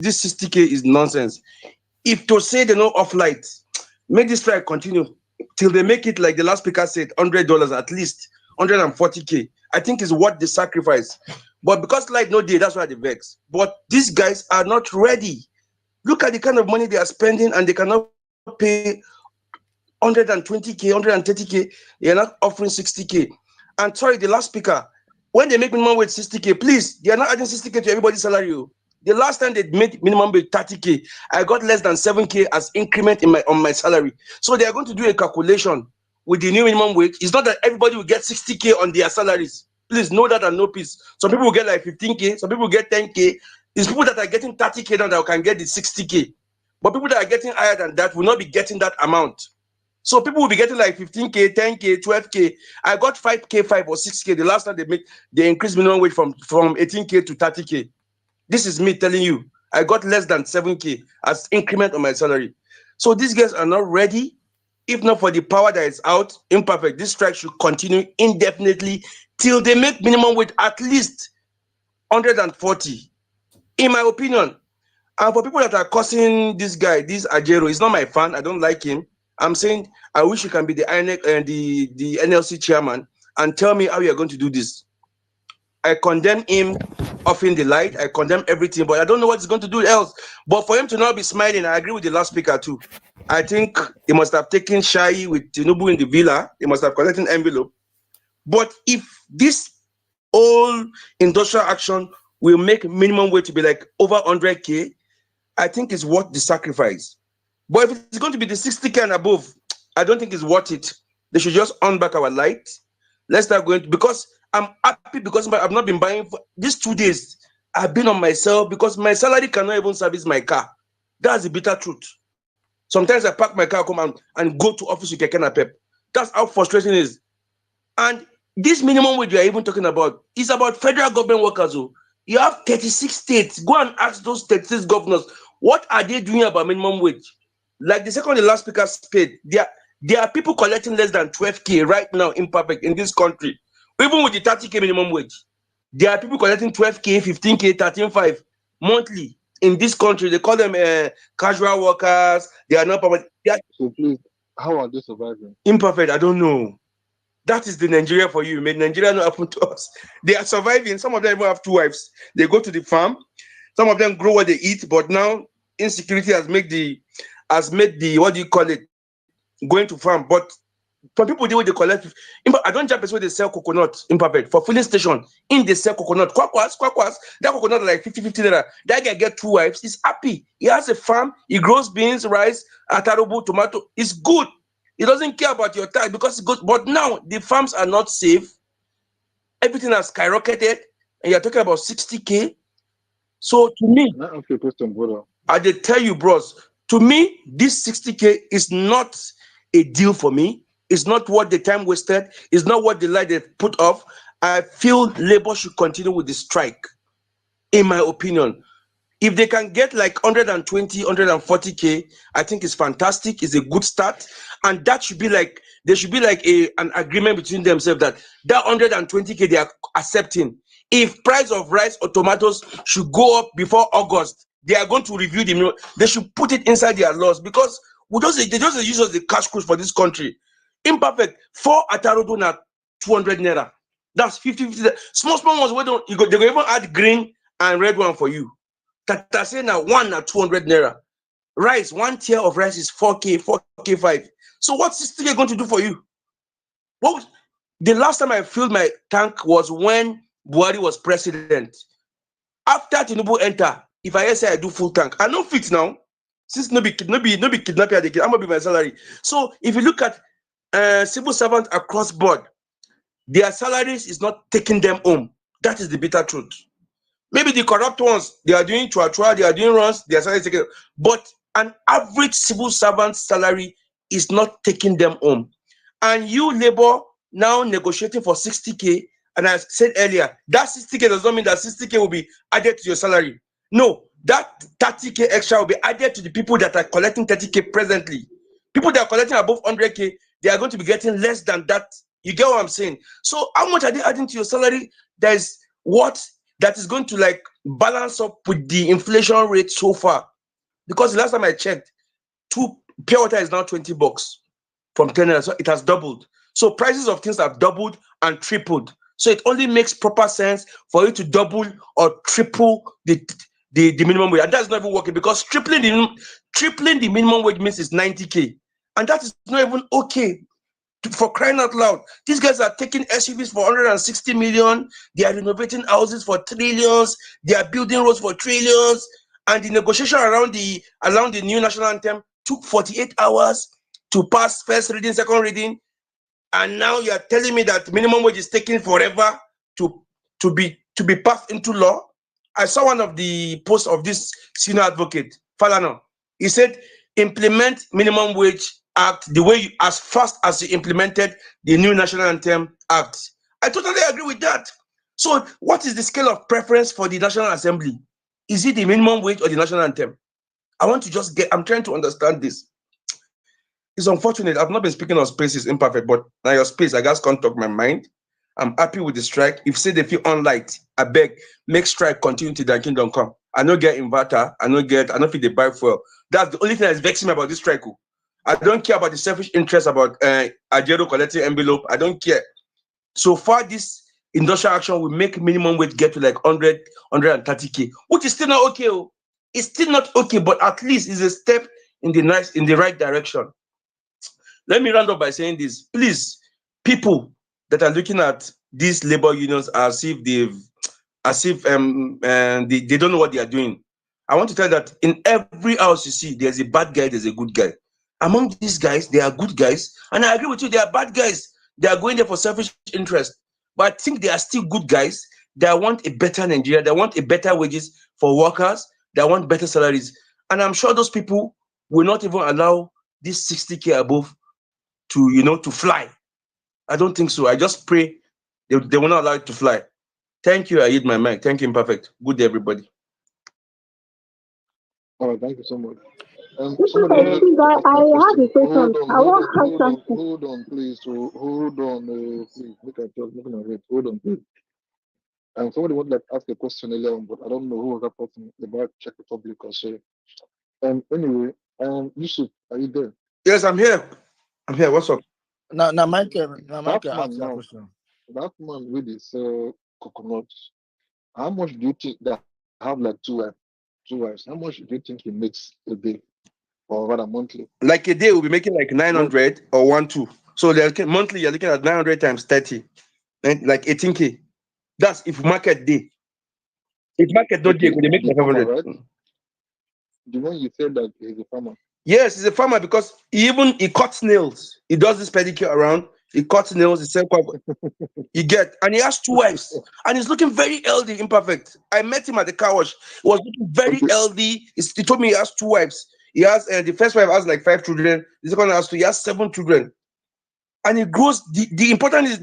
this 60K is nonsense. If to say they no off light, make this strike continue till they make it like the last speaker said, $100 at least, 140K. I think is what the sacrifice. But because light no day, that's why they vex. But these guys are not ready. Look at the kind of money they are spending, and they cannot pay 120K, 130K. They are not offering 60K. And sorry, the last speaker, when they make minimum wage 60K, please, they are not adding 60K to everybody's salary. The last time they made minimum wage 30K, I got less than 7K as increment in on my salary. So they are going to do a calculation with the new minimum wage. It's not that everybody will get 60K on their salaries. Please know that and know peace. Some people will get like 15K, some people will get 10K. It's people that are getting 30K now that can get the 60K. But people that are getting higher than that will not be getting that amount. So people will be getting like 15K, 10K, 12K. I got 5K, 5 or 6K the last time they increased minimum wage from 18K to 30K. This is me telling you, I got less than 7K as increment on my salary. So these guys are not ready. If not for the power that is out, imperfect, this strike should continue indefinitely till they make minimum wage at least 140, in my opinion. And for people that are cursing this guy, this Ajero, he's not my fan. I don't like him. I'm saying I wish he can be the INEC and the NLC chairman and tell me how you are going to do this. I condemn him offing the light. I condemn everything, but I don't know what he's going to do else. But for him to not be smiling, I agree with the last speaker too. I think he must have taken Shai with Tinubu in the villa. He must have collected an envelope. But if this whole industrial action will make minimum wage to be like over 100K, I think it's worth the sacrifice. But if it's going to be the 60K and above, I don't think it's worth it. They should just on back our light. Let's start going to, because I'm happy because I've not been buying for these 2 days. I've been on myself because my salary cannot even service my car. That's the bitter truth. Sometimes I park my car, come and go to office with Kekena Pep. That's how frustrating it is. And this minimum wage you are even talking about is about federal government workers. You have 36 states. Go and ask those 36 governors, what are they doing about minimum wage? Like the second the last speaker said, there are people collecting less than 12K right now, imperfect, in this country. Even with the 30K minimum wage, there are people collecting 12K, 15K, 13.5 monthly in this country. They call them casual workers. They are not permanent. So please, how are they surviving? Imperfect, I don't know. That is the Nigeria for you. Made Nigeria not happen to us. They are surviving. Some of them even have 2 wives. They go to the farm. Some of them grow what they eat. But now insecurity has made the what do you call it, going to farm. But for people they collect, I don't jump as where they sell coconut, imperfect, for filling station. In they sell coconut, kwakwas, that coconut like 50 naira. That guy get 2 wives. He's happy. He has a farm. He grows beans, rice, atarubu, tomato. It's good. He doesn't care about your tax because it's good. But now the farms are not safe. Everything has skyrocketed, and you're talking about 60K. So to me, I did tell you, bros. To me, this 60K is not a deal for me. It's not worth the time wasted. It's not what the light they put off. I feel labor should continue with the strike, in my opinion. If they can get like 120, 140K, I think it's fantastic. It's a good start. And that should be like, there should be like an agreement between themselves that 120K they are accepting. If price of rice or tomatoes should go up before August, they are going to review the, they should put it inside their laws, because they just use us the cash cruise for this country. Imperfect, 4 atarodo na 200 naira. That's 50. Small ones, they go even add green and red one for you. Say now 1 na 200 naira. Rice, 1 tier of rice is 4K, 5. So what's 60K going to do for you? Well, the last time I filled my tank was when Buhari was president. After Tinubu enter, if I say I do full tank, I know fit now. Since no be kidnapping, I'm gonna be my salary. So if you look at civil servants across board, their salaries is not taking them home. That is the bitter truth. Maybe the corrupt ones, they are doing chua, they are doing runs, their salary is taken, but an average civil servant salary is not taking them home. And you labor now negotiating for 60K, and I said earlier, that 60K does not mean that 60K will be added to your salary. No, that 30K extra will be added to the people that are collecting 30K presently. People that are collecting above 100K, they are going to be getting less than that. You get what I'm saying? So how much are they adding to your salary? That is what that is going to like balance up with the inflation rate so far. Because the last time I checked, two pure water is now 20 bucks from 10 naira. So it has doubled. So prices of things have doubled and tripled. So it only makes proper sense for you to double or triple the minimum wage. And that's not even working because tripling the minimum wage means it's 90K. And that is not even okay. For crying out loud, these guys are taking SUVs for 160 million. They are renovating houses for trillions. They are building roads for trillions. And the negotiation around the new national anthem took 48 hours to pass first reading, second reading. And now you are telling me that minimum wage is taking forever to be passed into law. I saw one of the posts of this senior advocate, Falano. He said, implement minimum wage act the way as fast as you implemented the new national anthem act. I totally agree with that. So what is the scale of preference for the National Assembly? Is it the minimum wage or the national anthem? I want to just I'm trying to understand this. It's unfortunate. I've not been speaking on spaces imperfect, but now your space, I just can't talk my mind. I'm happy with the strike. If say they feel unliked, I beg, make strike continue till their kingdom come. I no get inverter, I no feel they buy fuel. That's the only thing that's vexing me about this strike. I don't care about the selfish interest about Ajero collecting envelope. I don't care. So far, this industrial action will make minimum wage get to like 130K, which is still not okay. It's still not okay, but at least it's a step in the right direction. Let me round up by saying this. Please, people that are looking at these labor unions as if they don't know what they are doing. I want to tell you that in every house you see, there's a bad guy, there's a good guy. Among these guys, they are good guys, and I agree with you, they are bad guys. They are going there for selfish interest. But I think they are still good guys. They want a better Nigeria. They want a better wages for workers. They want better salaries. And I'm sure those people will not even allow this 60K above to fly. I don't think so. I just pray they will not allow it to fly. Thank you. I hit my mic. Thank you, Imperfect. Good day, everybody. All right, thank you so much. Mr. Somebody wanted Please, to ask I a have a question. question. I want to ask something. Hold on, please. So hold on, please. Look at just looking at it. Hold on, please. Somebody wanted to ask a question earlier on, but I don't know who was that person about Czech Republic or so. Anyway, Yusuf, are you there? Yes, I'm here. I'm here. What's up? Now, Michael, That ask man that now, question. that man with his coconuts. How much do you think that have like two wives? How much do you think he makes a day or rather monthly? Like a day, we'll be making like What 900 or 1 2. So monthly, you're looking at 900 times 30, like 18K. That's if market day. If market not day, okay, they make the like farmer, 500. right? The one you said that he's a farmer. Yes, he's a farmer because he cuts nails. He does this pedicure around. He cuts nails. He sells. You get, and he has 2 wives, and he's looking very healthy, imperfect. I met him at the car wash. He was looking very Okay, healthy. He told me he has 2 wives. He has the first wife has like 5 children. The second one has 2. He has 7 children, and he grows. The important is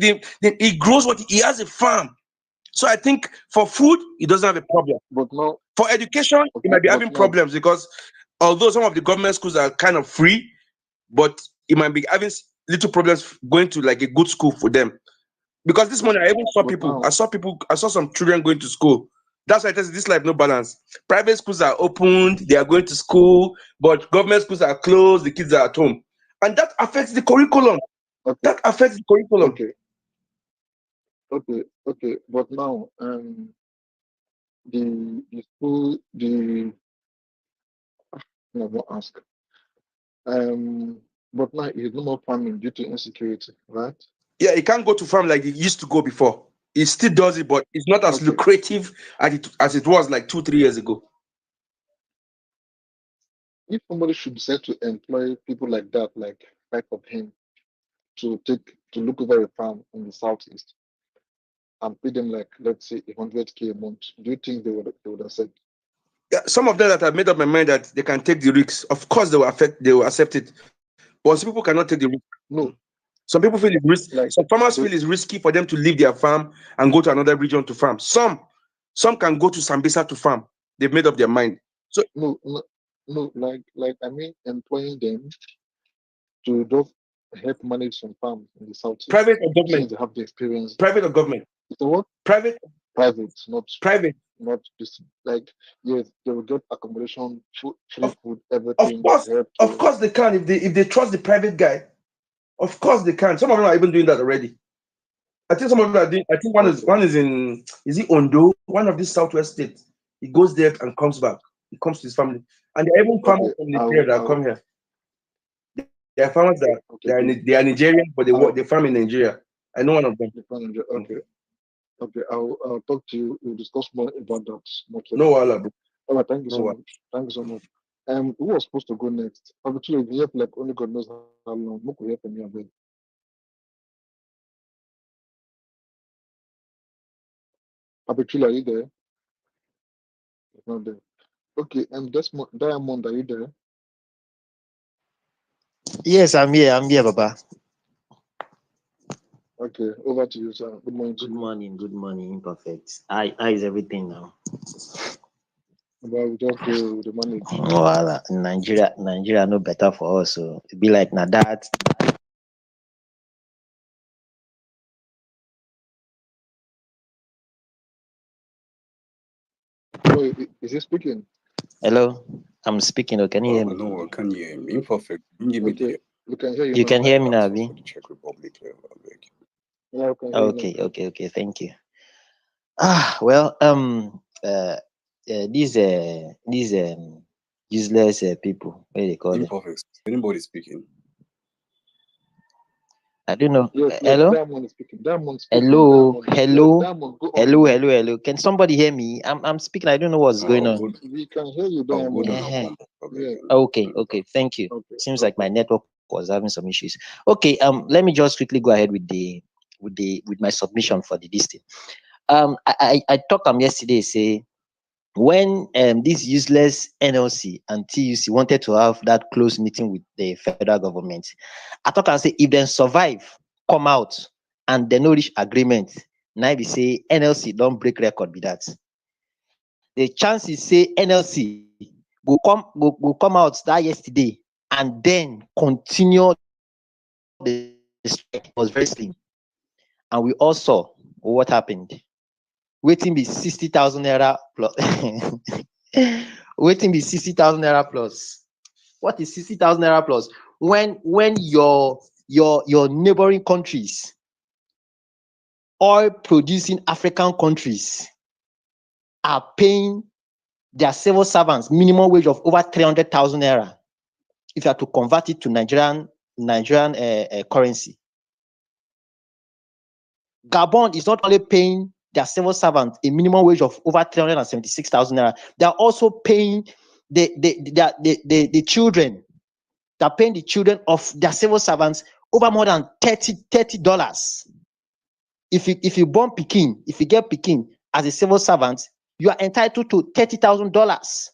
he grows what he has a farm. So I think for food he doesn't have a problem. but now, For education he okay, might be but having now, problems because although some of the government schools are kind of free, but he might be having little problems going to like a good school for them. Because this morning I even saw but people. now, I saw some children going to school. That's why I tell you this life no balance. Private schools are opened, they are going to school, but government schools are closed, the kids are at home. And that affects the curriculum. okay, That affects the curriculum. okay, okay. But now, the school, I won't ask. But now he's no more farming due to insecurity, right? Yeah, it can't go to farm like it used to go before. It still does it, but it's not as Okay. lucrative as it was like 2, 3 years ago. If somebody should decide to employ people like that, like type of him, to look over a farm in the southeast and pay them like let's say 100K a month, do you think they would accept? Yeah, some of them that have made up my mind that they can take the risks. Of course, they will accept it. But some people cannot take the risk. No, Some people feel it's risk. like Some farmers they feel it's risky for them to leave their farm and go to another region to farm. Some can go to Sambisa to farm. They've made up their mind. So no no no like I mean employing them to just help manage some farms in the southeast private or government, since they have the experience. private or government, You know what? private. private, Private. not this. Like, yes, they will get accommodation, food, free Of, food, of everything, course, of healthcare. course they can if they trust the private guy. Of course they can. Some of them are even doing that already. I think some of them are doing. I think Okay, one is in, is it Ondo? One of these southwest states. He goes there and comes back. He comes to his family, and there are even farmers okay, from Nigeria that come here. There are farmers that okay, good. they are Nigerian, but they farm in Nigeria. I know one of them. Okay, okay. I'll talk to you. We'll discuss more about that much No later. wahala, bro. All right, thank you No so wahala. much. Thank you so much. Who was supposed to go next? Actually, we have like only God knows how long. Look, we have from here, babe. Arbitrary, are you there? It's not there. Okay, Diamond, are you there? Yes, I'm here. I'm here, Baba. Okay, over to you, sir. Good morning to Good you. morning. Good morning. Perfect. How is everything now? Well, we just do the manage. Well, Nigeria no better for us. So it be like now that. Oh, is he speaking? Hello, I'm speaking. Oh, can you hear me? No, can you hear me? Imperfect. Give me Okay, we can hear you You now. can hear me now, the Abi? for the Czech Republic. Yeah, we can hear you now. Okay. Thank you. Well, these useless people. What do they call them? Imperfect. Anybody speaking? I don't know. Yes, Hello. Diamond is speaking. Diamond speaking. Hello. Diamond. Yes, Hello. Diamond, go on. Hello. Can somebody hear me? I'm speaking. I don't know what's going on. We can hear you, Oh, good Diamond. on Yeah. Yeah. Okay. Thank you. Okay. Seems No like my problem. network was having some issues. Okay. Let me just quickly go ahead with my submission for the listing. I talked yesterday. Say when this useless NLC and TUC wanted to have that close meeting with the federal government, I talk and say if they survive, come out, and they no reach agreement. Now we say NLC don't break record with that. The chances say NLC go come out that yesterday and then continue the strike was very slim. And we all saw what happened. Waiting be 60,000 naira plus. Waiting be 60,000 naira plus. What is 60,000 naira plus? When your neighboring countries, oil producing African countries, are paying their civil servants minimum wage of over 300,000 naira. If you are to convert it to Nigerian currency, Gabon is not only paying their civil servants a minimum wage of over 376,000 naira. They are also paying the children. They are paying the children of their civil servants over more than $30. If you born Peking, if you get Peking as a civil servant, you are entitled to $30,000.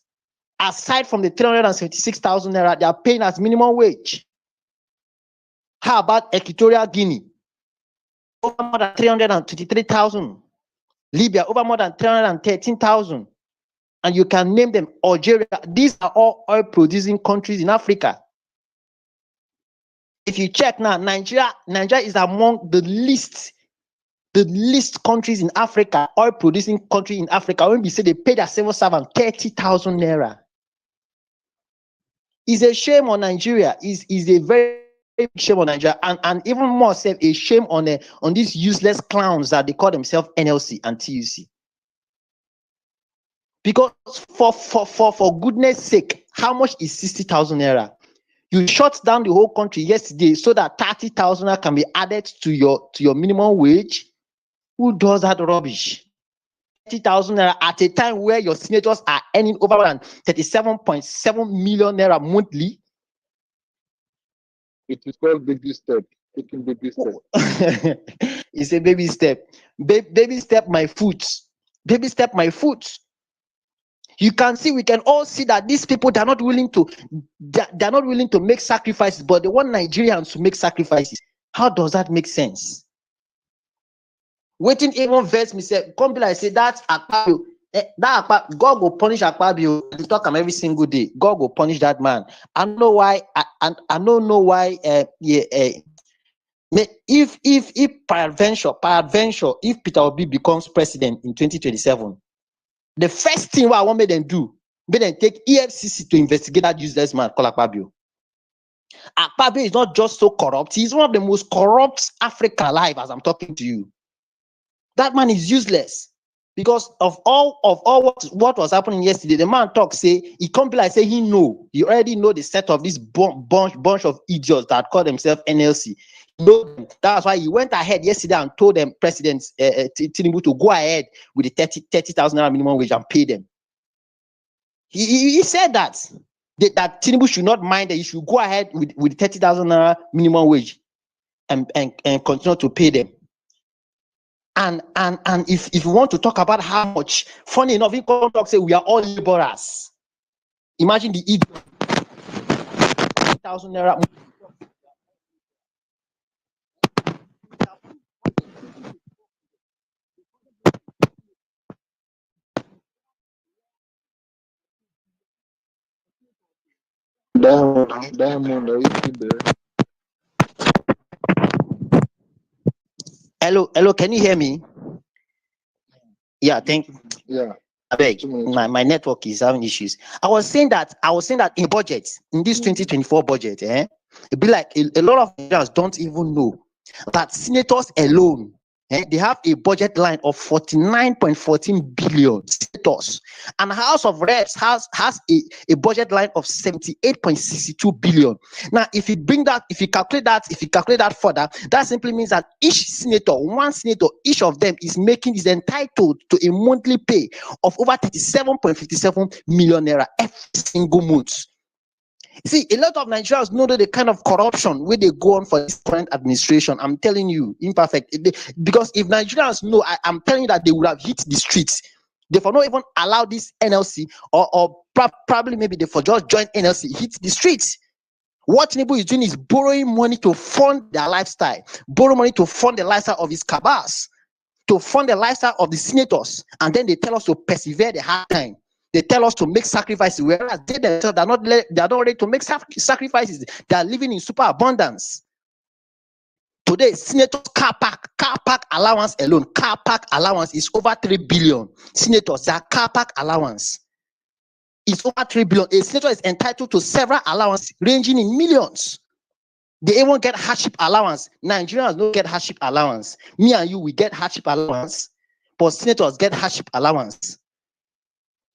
Aside from the 376,000 naira, they are paying as minimum wage. How about Equatorial Guinea? Over more than 323,000. Libya, over more than 313,000. And you can name them. Algeria. These are all oil producing countries in Africa. If you check now, Nigeria is among the least countries in Africa, oil producing country in Africa. When we say they pay their civil servant 30,000 naira. It's a shame on Nigeria. Is a very big shame on Nigeria, and even more so, a shame on these useless clowns that they call themselves NLC and TUC. Because for goodness sake, how much is 60,000 naira? You shut down the whole country yesterday so that 30,000 naira can be added to your minimum wage. Who does that rubbish? 30,000 naira at a time where your senators are earning over 37.7 million naira monthly. It is called baby step. Taking baby step. It's a baby step. Baby step my foot. Baby step my foot. You can see, we can all see that these people, they're not willing to make sacrifices, but they want Nigerians to make sacrifices. How does that make sense? Waiting even verse me say, come be like say that Akpabio, God will punish Akpabio. They talk him every single day. God will punish that man. I don't know why. I don't know why. If peradventure, if Peter Obi becomes president in 2027, the first thing what I want me them do, make them take EFCC to investigate that useless man called Akpabio. Akpabio is not just so corrupt; he's one of the most corrupt Africa alive. As I'm talking to you, that man is useless because of all what was happening yesterday. The man talk say he can't be like say he already know the set of this bunch of idiots that call themselves NLC. That's why he went ahead yesterday and told them President Tinubu to go ahead with the 30,000 minimum wage and pay them. He said that Tinubu should not mind that he should go ahead with 30,000 minimum wage and continue to pay them. And if you want to talk about how much, funny enough, he come talk say we are all laborers. Imagine the idiot. 30,000 naira. Diamond, are you still there? Hello, can you hear me? Yeah, Yeah. I beg. 2 minutes. My network is having issues. I was saying that in budget, in this 2024 budget, it be like a lot of Nigerians don't even know that senators alone, they have a budget line of 49.14 billion senators, and House of Reps has a budget line of 78.62 billion. Now, if you calculate that further, that simply means that one senator, each of them is entitled to a monthly pay of over 37.57 million naira every single month. See, a lot of Nigerians know the kind of corruption where they go on for this current administration. I'm telling you, imperfect. Because if Nigerians know, I'm telling you that they would have hit the streets. They for not even allow this NLC or probably maybe they for just join NLC, hit the streets. What Tinubu is doing is borrowing money to fund their lifestyle, borrow money to fund the lifestyle of his cabals, to fund the lifestyle of the senators, and then they tell us to persevere the hard time. They tell us to make sacrifices, whereas they themselves are not ready to make sacrifices. They are living in super abundance. Today, senators car park allowance alone, car park allowance is over 3 billion. Senators, their car park allowance is over 3 billion. A senator is entitled to several allowances ranging in millions. They even get hardship allowance. Nigerians don't get hardship allowance. Me and you, we get hardship allowance, but senators get hardship allowance,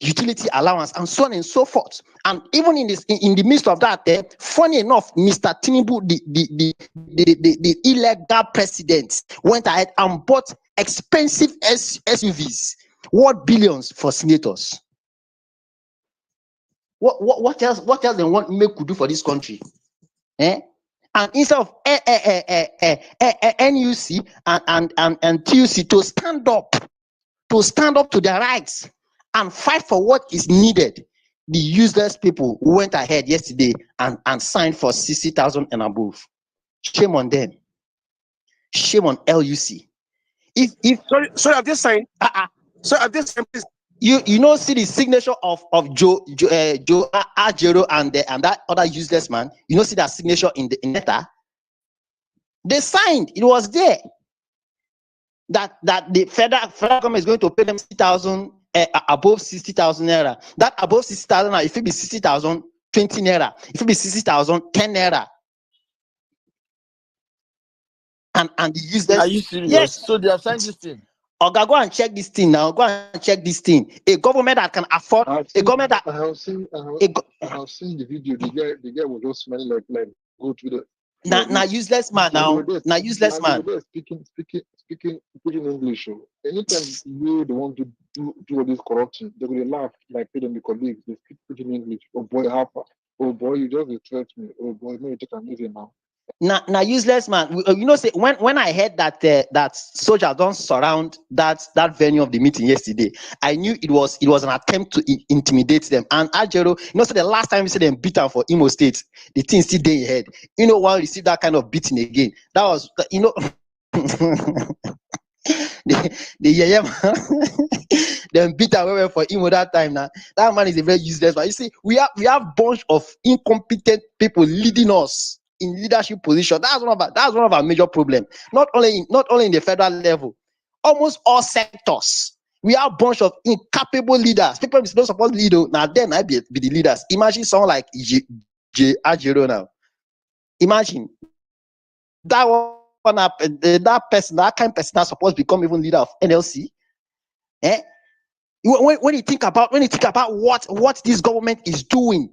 utility allowance, and so on and so forth. And even in the midst of that, funny enough, Mr. Tinubu, the illegal president, went ahead and bought expensive SUVs, worth billions for senators. What else? What else they want me to do for this country? And instead of NUC and TUC to stand up to their rights and fight for what is needed, the useless people went ahead yesterday and signed for 60,000 and above. Shame on them. Shame on LUC. If Sorry, I've just signed. Sorry, I've just signed. Please. You know, see the signature of Joe Ajero and that other useless man. You know, see that signature in the letter. They signed. It was there that the federal government is going to pay them 60,000 above 60,000 naira. That above 60,000 naira, if it be 60,000, 20 naira. If it be 60,000, 10 naira. And the useless. Are you serious? Yes. So they have signed this thing. Oga, go and check this thing now. Go and check this thing. A government that can afford I have seen the video. The guy was just smelling like go to the. Now useless man now. Now useless man. Speaking putting English. Anytime you they want to do all this corruption, they will laugh like them the colleagues. They speak putting English. Oh boy, Harper. Oh boy, you just threat me. Oh boy, maybe take an easy now. Now useless man. You know, say when I heard that that soldiers don't surround that venue of the meeting yesterday, I knew it was an attempt to intimidate them. And Ajero, you know, so the last time we see them beaten for Imo State, the thing still day ahead. You know, while you see that kind of beating again, that was, you know, them beat away for Imo that time. Now that man is a very useless man. You see, we have bunch of incompetent people leading us. in leadership position. That's one of our major problems. Not only in the federal level, almost all sectors. We have a bunch of incapable leaders. People don't support lead. Now then I be the leaders. Imagine someone like J. Ajero now. Imagine that one that person, that kind of person that's supposed to become even leader of NLC. Eh? When you think about what this government is doing,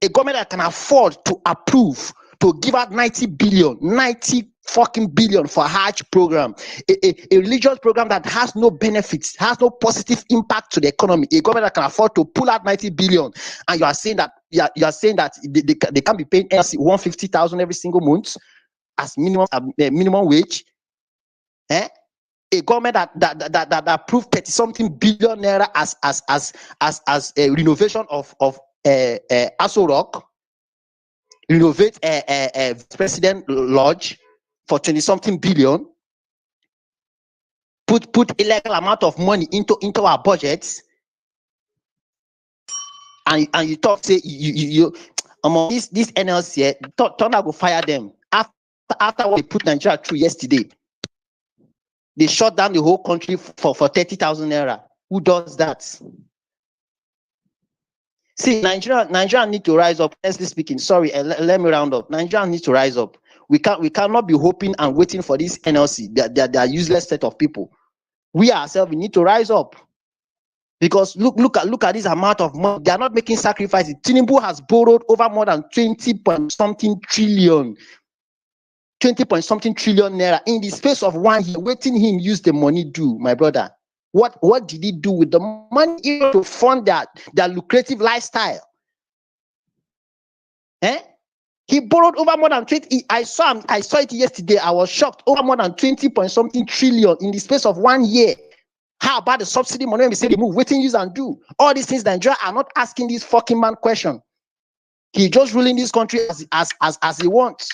a government that can afford to approve to give out 90 fucking billion for Hajj program, a religious program that has no benefits, has no positive impact to the economy, a government that can afford to pull out 90 billion, and you are saying that they can't be paying 150,000 every single month as minimum wage. Eh? A government that approved 30 something billion naira as a renovation of Aso Rock, renovate President Lodge for 20 something billion, put illegal amount of money into our budgets, and you talk say you among this NLC, Thunder go fire them after what they put Nigeria through yesterday. They shut down the whole country for 30,000 naira. Who does that? See, Nigeria need to rise up. Honestly speaking, sorry, let me round up. Nigeria needs to rise up. We cannot be hoping and waiting for this NLC. They are useless set of people. We ourselves, we need to rise up. Because look at this amount of money. They are not making sacrifices. Tinubu has borrowed over more than 20 point something trillion naira in the space of 1 year. Waiting him use the money do, my brother. What did he do with the money to fund their lucrative lifestyle? Eh? He borrowed over more than 20. I saw it yesterday. I was shocked. Over more than 20 point something trillion in the space of 1 year. How about the subsidy money? When we say they move, waiting use and do all these things. Nigeria are not asking this fucking man question. He just ruling this country as he wants.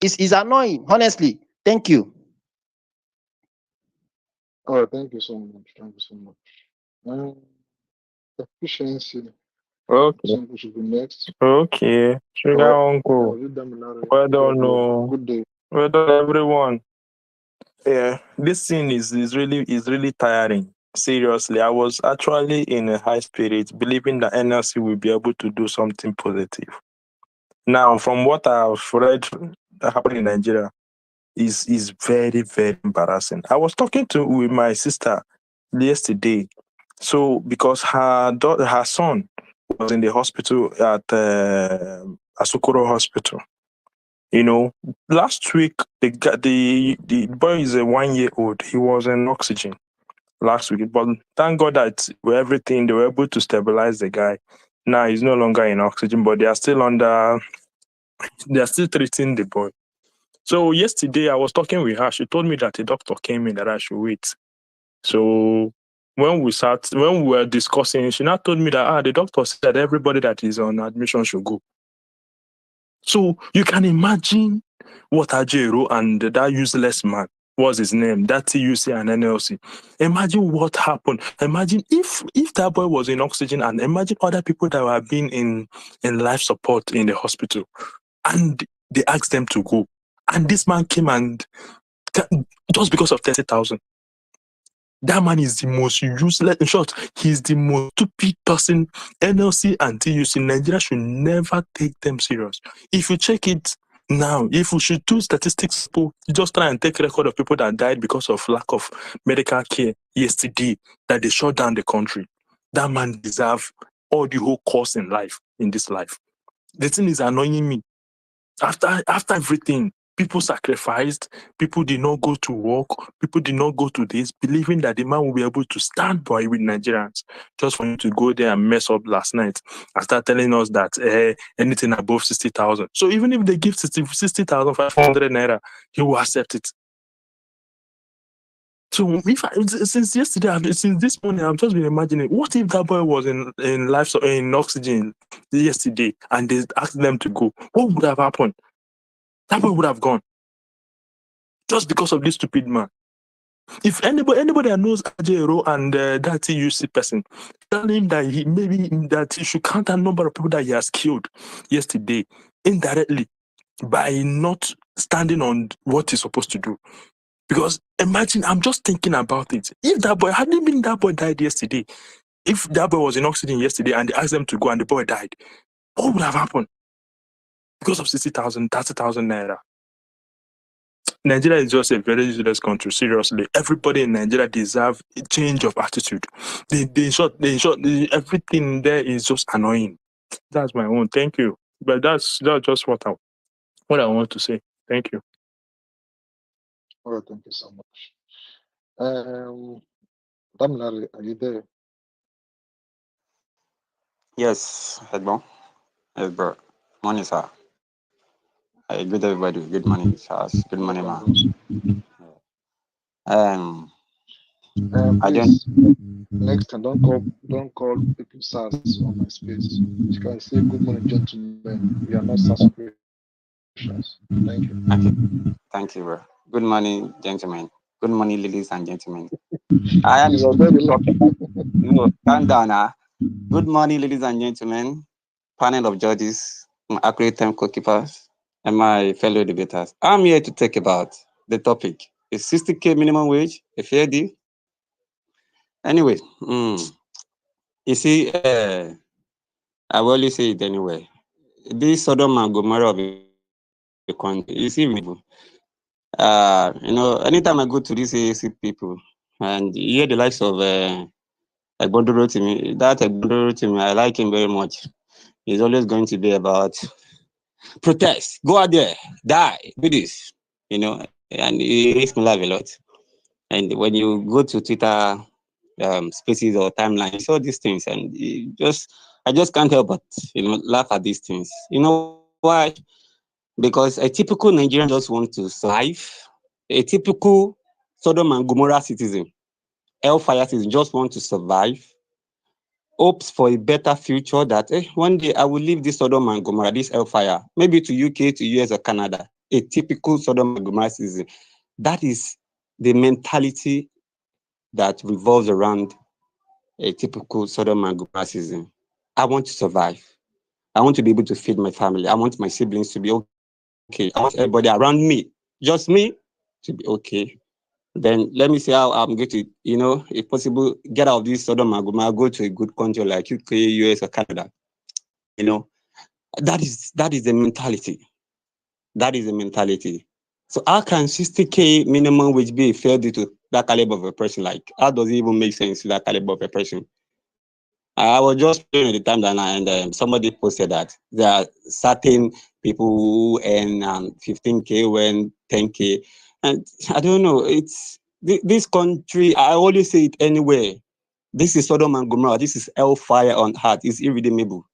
It's annoying, honestly. Thank you. All right, thank you so much. Thank you so much. Efficiency. Okay. Some people should be next. Okay. Sugar uncle. Read them aloud. Well done, no. Good day. Well done, everyone. Yeah, this thing is really tiring. Seriously, I was actually in a high spirit, believing that NLC will be able to do something positive. Now, from what I've read that happened in Nigeria, is very, very embarrassing. I was talking with my sister yesterday. So because her son was in the hospital at Asokoro Hospital. You know, last week the boy is a 1 year old. He was in oxygen last week, but thank God that with everything they were able to stabilize the guy. Now he's no longer in oxygen, but they are still treating the boy. So yesterday I was talking with her. She told me that the doctor came in that I should wait. So when we were discussing, she now told me that the doctor said everybody that is on admission should go. So you can imagine what Ajero and that useless man, what's his name, that TUC and NLC. Imagine what happened. Imagine if that boy was in oxygen, and imagine other people that have been in life support in the hospital, and they asked them to go. And this man came and just because of 30,000. That man is the most useless. In short, he's the most stupid person. NLC and TUC in Nigeria should never take them serious. If you check it now, if we should do statistics, just try and take record of people that died because of lack of medical care yesterday, that they shut down the country. That man deserves all the whole course in this life. The thing is annoying me. After everything, people sacrificed, people did not go to work, people did not go to this, believing that the man will be able to stand by with Nigerians, just for him to go there and mess up last night and start telling us that anything above 60,000. So even if they give 60,500 naira, he will accept it. So since this morning, I've just been imagining, what if that boy was in oxygen yesterday and they asked them to go? What would have happened? That boy would have gone. Just because of this stupid man. If anybody that knows Ajero and that TUC person, tell him that he should count the number of people that he has killed yesterday indirectly by not standing on what he's supposed to do. Because imagine, I'm just thinking about it. If that boy hadn't been that boy died yesterday, if that boy was in oxygen yesterday and they asked them to go and the boy died, what would have happened? Because of 60,000, 30,000 naira. Nigeria is just a very useless country. Seriously, everybody in Nigeria deserve a change of attitude. In short, everything there is just annoying. That's my own. Thank you. But that's just what I want to say. Thank you. All right, thank you so much. Damilare, are you there? Yes, Edmond. Yes, bro. Morning, sir. Good everybody. Good morning, sir. Good morning, Welcome, man. bros. Um, I don't. Please, next time, don't call people SARS on my space. You can say, good morning, gentlemen. We are not SARS operations. Thank you. Okay. Thank you, bro. Good morning, gentlemen. Good morning, ladies and gentlemen. I am It's here already to talk about. No, calm down now. Good morning, ladies and gentlemen. Panel of judges, my accurate time co-keepers, and my fellow debaters. I'm here to talk about the topic: is 60K minimum wage a fair deal? Anyway, you see, I will always say it anyway. This Sodom and Gomorrah of a country, you see, anytime I go to these AAC people and you hear the likes of Egbondoro to me, that Egbondoro to me, I like him very much. He's always going to be about protest, go out there, die, do this, and it makes me laugh a lot. And when you go to Twitter spaces or timeline, you saw these things, and I just can't help but laugh at these things. You know why? Because a typical Nigerian just wants to survive. A typical Sodom and Gomorrah citizen, hellfire citizen, just want to survive. Hopes for a better future that one day I will leave this Sodom and Gomorrah, this hellfire, maybe to UK, to US or Canada. A typical Sodom and Gomorrah citizen. That is the mentality that revolves around a typical Sodom and Gomorrah citizen. I want to survive. I want to be able to feed my family. I want my siblings to be okay. I want everybody around me, just me, to be okay. Then let me see how I'm going to, if possible, get out of this Sodom and Gomorrah, go to a good country like UK, US, or Canada. You know, that is the mentality. That is the mentality. So how can 60K minimum wage be a fair deal to that caliber of a person? Like, how does it even make sense to that caliber of a person? I was just playing at the time that and somebody posted that there are certain people who earn 15K, when 10K, and I don't know. It's this country. I always say it anywhere. This is Sodom and Gomorrah. This is hellfire on earth. It's irredeemable,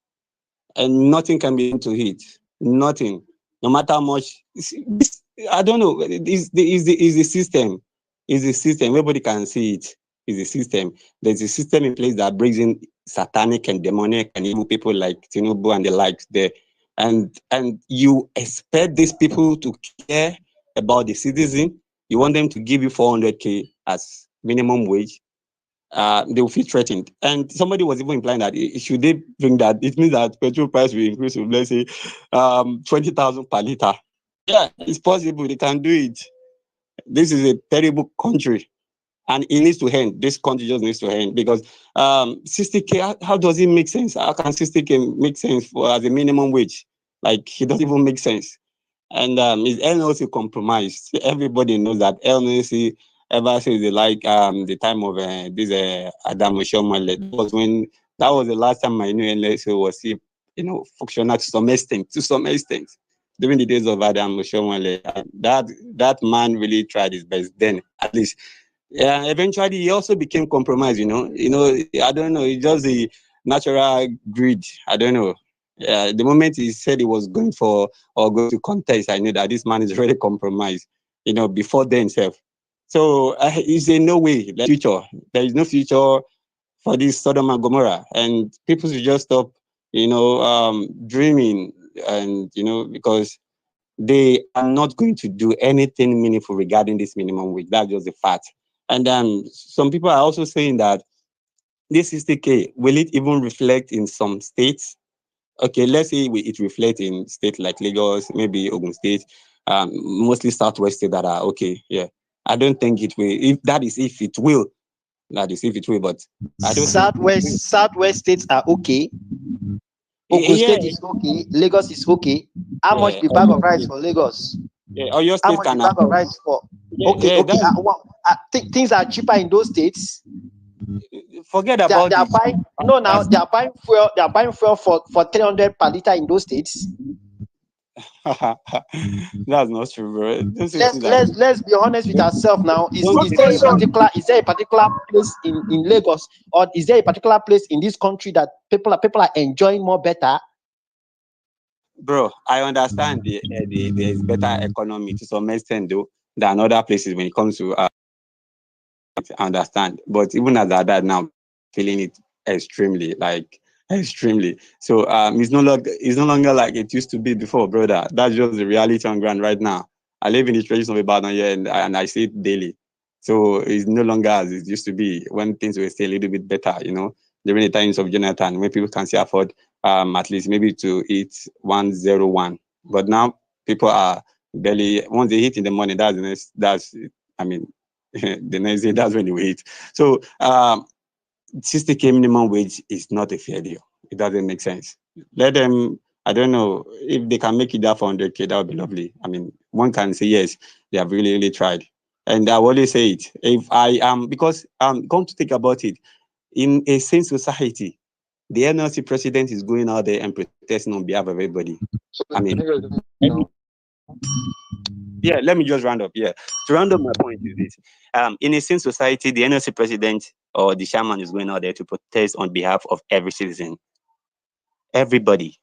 and nothing can be done to it. Nothing, no matter how much. This, I don't know. Is the system. Is the system. Everybody can see it. Is the system. There's a system in place that brings in satanic and demonic and evil people like Tinubu and the likes there. And you expect these people to care about the citizen. You want them to give you 400K as minimum wage. They will feel threatened. And somebody was even implying that should they bring that, it means that petrol price will increase to, let's say, 20,000 per liter. Yeah, it's possible. They can do it. This is a terrible country, and it needs to end. This country just needs to end because 60K. How does it make sense? How can 60K make sense for as a minimum wage? Like, it doesn't even make sense. And is NLC compromised? Everybody knows that NLC ever since the time of this Adam Oshomole. That was the last time I knew NLC was functional to some extent. During the days of Adam Oshomole, that man really tried his best then, at least. Yeah, eventually he also became compromised. I don't know. It's just the natural greed. I don't know. The moment he said he was going for or going to contest, I knew that this man is already compromised. Before then himself. So he said, no way, future. There is no future for this Sodom and Gomorrah, and people should just stop, dreaming, and because they are not going to do anything meaningful regarding this minimum wage. That's just the fact. And some people are also saying that this 60K, will it even reflect in some states? Okay, let's say it reflects in states like Lagos, maybe Ogun State, mostly Southwest state that are okay. Yeah, I don't think it will. If that is if it will, that is if it will. But I don't think. Southwest states are okay. Ogun Yeah, State is okay. Lagos is okay. How much yeah, the bag of rice for Lagos? yeah. Or your How state much the can bag of afford. rice for? Yeah, Okay, yeah. okay. Things are cheaper in those states. Forget They about are it. buying. No, now That's they are buying fuel. They are buying fuel for 300 per liter in those states. that's not true, bro. Don't say Let's things that. let's let's be honest with ourselves now. Don't Is say there a things that. particular place in Lagos, or is there a particular place in this country that people are enjoying more better? Bro, I understand there is better economy to some extent though than other places when it comes to I understand. But even as that now feeling it extremely, like extremely. So it's no longer like it used to be before, brother. That's just the reality on ground right now. I live in the traditions of Ibadan here and I see it daily. So it's no longer as it used to be when things were still a little bit better, during the times of Jonathan, when people can still afford at least maybe to eat 101. But now people are barely once they hit in the morning, that's I mean the next day, that's when you eat. So 60K minimum wage is not a fair deal. It doesn't make sense. Let them, I don't know, if they can make it that for 100K, that would be lovely. I mean, one can say, yes, they have really, really tried. And I always say it. If I am, because come to think about it, in a sane society, the NLC president is going out there and protesting on behalf of everybody. So I mean, can you guys every, now? yeah, let me just round up. Yeah. To round up my point is this. In a sane society, the NLC president or the chairman is going out there to protest on behalf of every citizen. Everybody.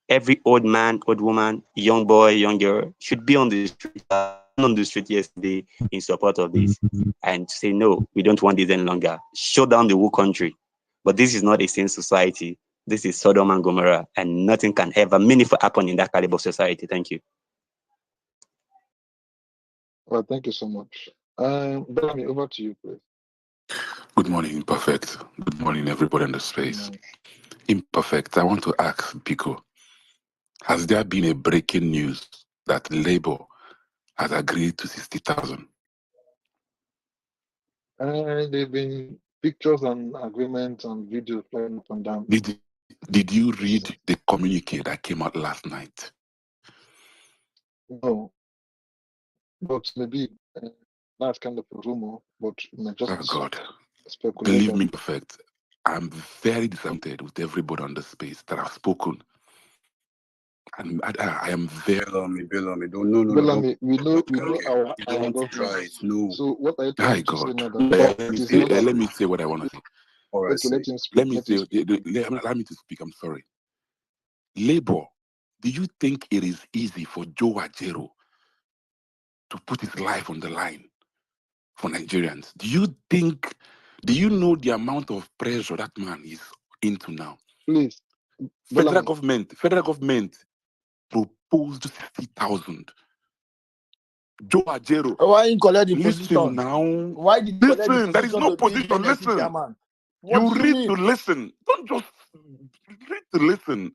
Every old man, old woman, young boy, young girl should be on the street. I've been on the street yesterday in support of this and say, no, we don't want this any longer. Shut down the whole country. But this is not a sane society. This is Sodom and Gomorrah, and nothing can ever meaningful happen in that caliber of society. Thank you. Well, thank you so much. Bellamy, over to you, please. Good morning, Imperfect. Good morning, everybody in the space. Mm. Imperfect, I want to ask Pico, has there been a breaking news that Labour has agreed to 60,000? There've been pictures and agreements and videos flying up and down. Did you read the communique that came out last night? No, but maybe that's kind of a rumor, but just Oh God, speculation. believe me, Perfect. I'm very disappointed with everybody on the space that have spoken. And I am very. Bellamy, no, Bellamy, we know okay. our You don't want to try government. it, no. So what are you Hi, trying to say God. now that Let it me is say, not let me say what I want to say. All right, okay? Let him speak. Let me say, allow me to speak. I'm sorry. Labour, do you think it is easy for Joe Ajero to put his life on the line for Nigerians? Do you know the amount of pressure that man is into now? Please, Federal Bellamy. government proposed 60,000. Joe Ajero, Why you collect the listen position? now. Why did you collect the Listen, there is position no to be the position. NLC Listen. chairman? What You do you read mean? to listen. Don't just read to listen.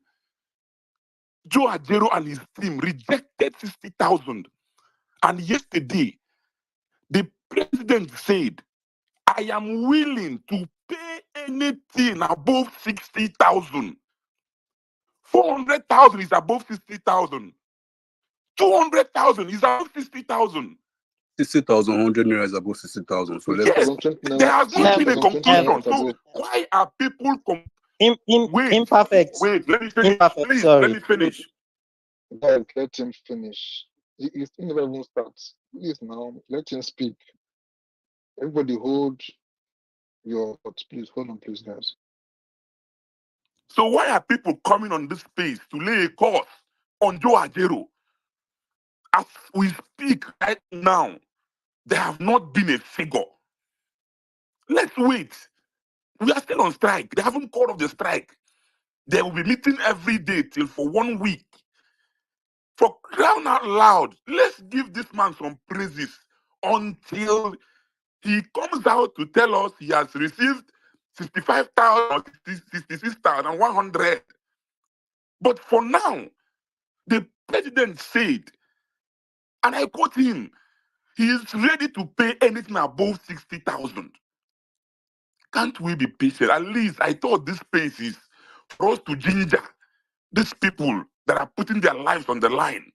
Joe Ajero and his team rejected 60,000. And yesterday, the president said, I am willing to pay anything above 60,000. 400,000 is above 60,000. 200,000 is above 60,000. 60,000, 100 naira is above 60,000. So let's Yes, 2020 there naira, has not been a 60,000, 20 conclusion. naira per So day. why are people Imperfect. Let me finish. Imperfect. Please, Sorry. let me finish. Guys, let him finish. His thing never even starts. Please now, let him speak. Everybody hold your thoughts, please. Hold on, please, guys. So why are people coming on this space to lay a course on Joe Ajero? As we speak right now, there have not been a figure. Let's wait. We are still on strike. They haven't called off the strike. They will be meeting every day till for 1 week. For crying out loud, let's give this man some praises until he comes out to tell us he has received 65,000 or 66,100. But for now, the president said, and I quote him, he is ready to pay anything above 60,000. Can't we be patient? At least I thought this space is for us to ginger these people that are putting their lives on the line.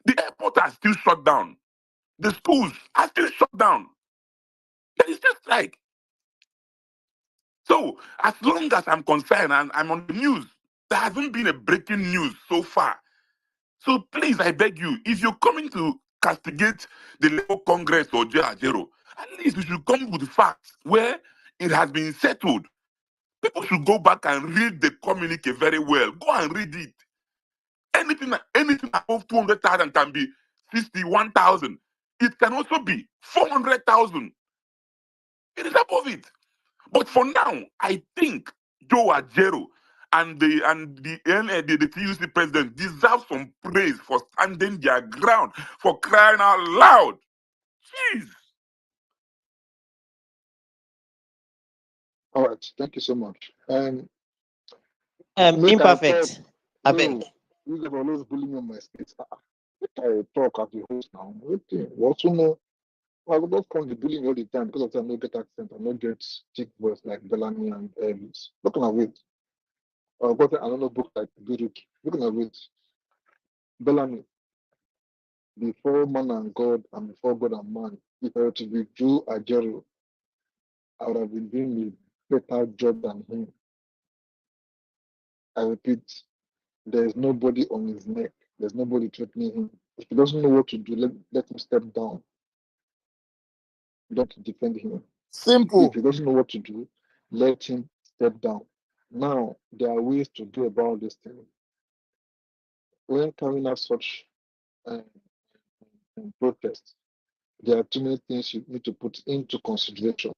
The airport are still shut down. The schools are still shut down. There is still strike. So as long as I'm concerned and I'm on the news, there hasn't been a breaking news so far. So please, I beg you, if you're coming to castigate the Labour Congress or Jero, at least you should come with facts where it has been settled. People should go back and read the communique very well. Go and read it. Anything above 200,000 can be 61,000. It can also be 400,000. It is above it. But for now, I think Joe Ajero and the TUC president deserve some praise for standing their ground, for crying out loud. Jeez. All right, thank you so much. Make I Imperfect. talk. I No, beg. you guys always bully me on my space. Make I talk as the host now. What's no? I will not come to bully me all the time because of that I no get accent, I no get thick voice like Bellamy and Elvis. Looking at it. Got another book like Birik. Looking at it. Bellamy, before man and God and before God and man, if I were to be Joe Ajero, I would have been doing a better job than him. I repeat, there is nobody on his neck. There's nobody threatening him. If he doesn't know what to do, let him step down. Don't defend him. Simple. If he doesn't know what to do, let him step down. Now, there are ways to go about this thing. When carrying out such uh, protests, there are too many things you need to put into consideration.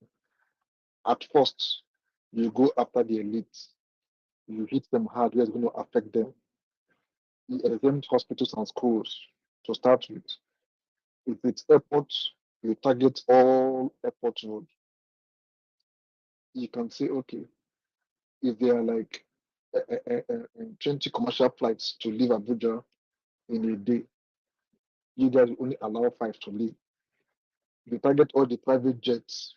At first, you go after the elites. You hit them hard, where it's going to affect them. You exempt hospitals and schools to start with. If it's airports, you target all airport roads. You can say, okay, if there are like 20 commercial flights to leave Abuja in a day, you guys only allow 5 to leave. You target all the private jets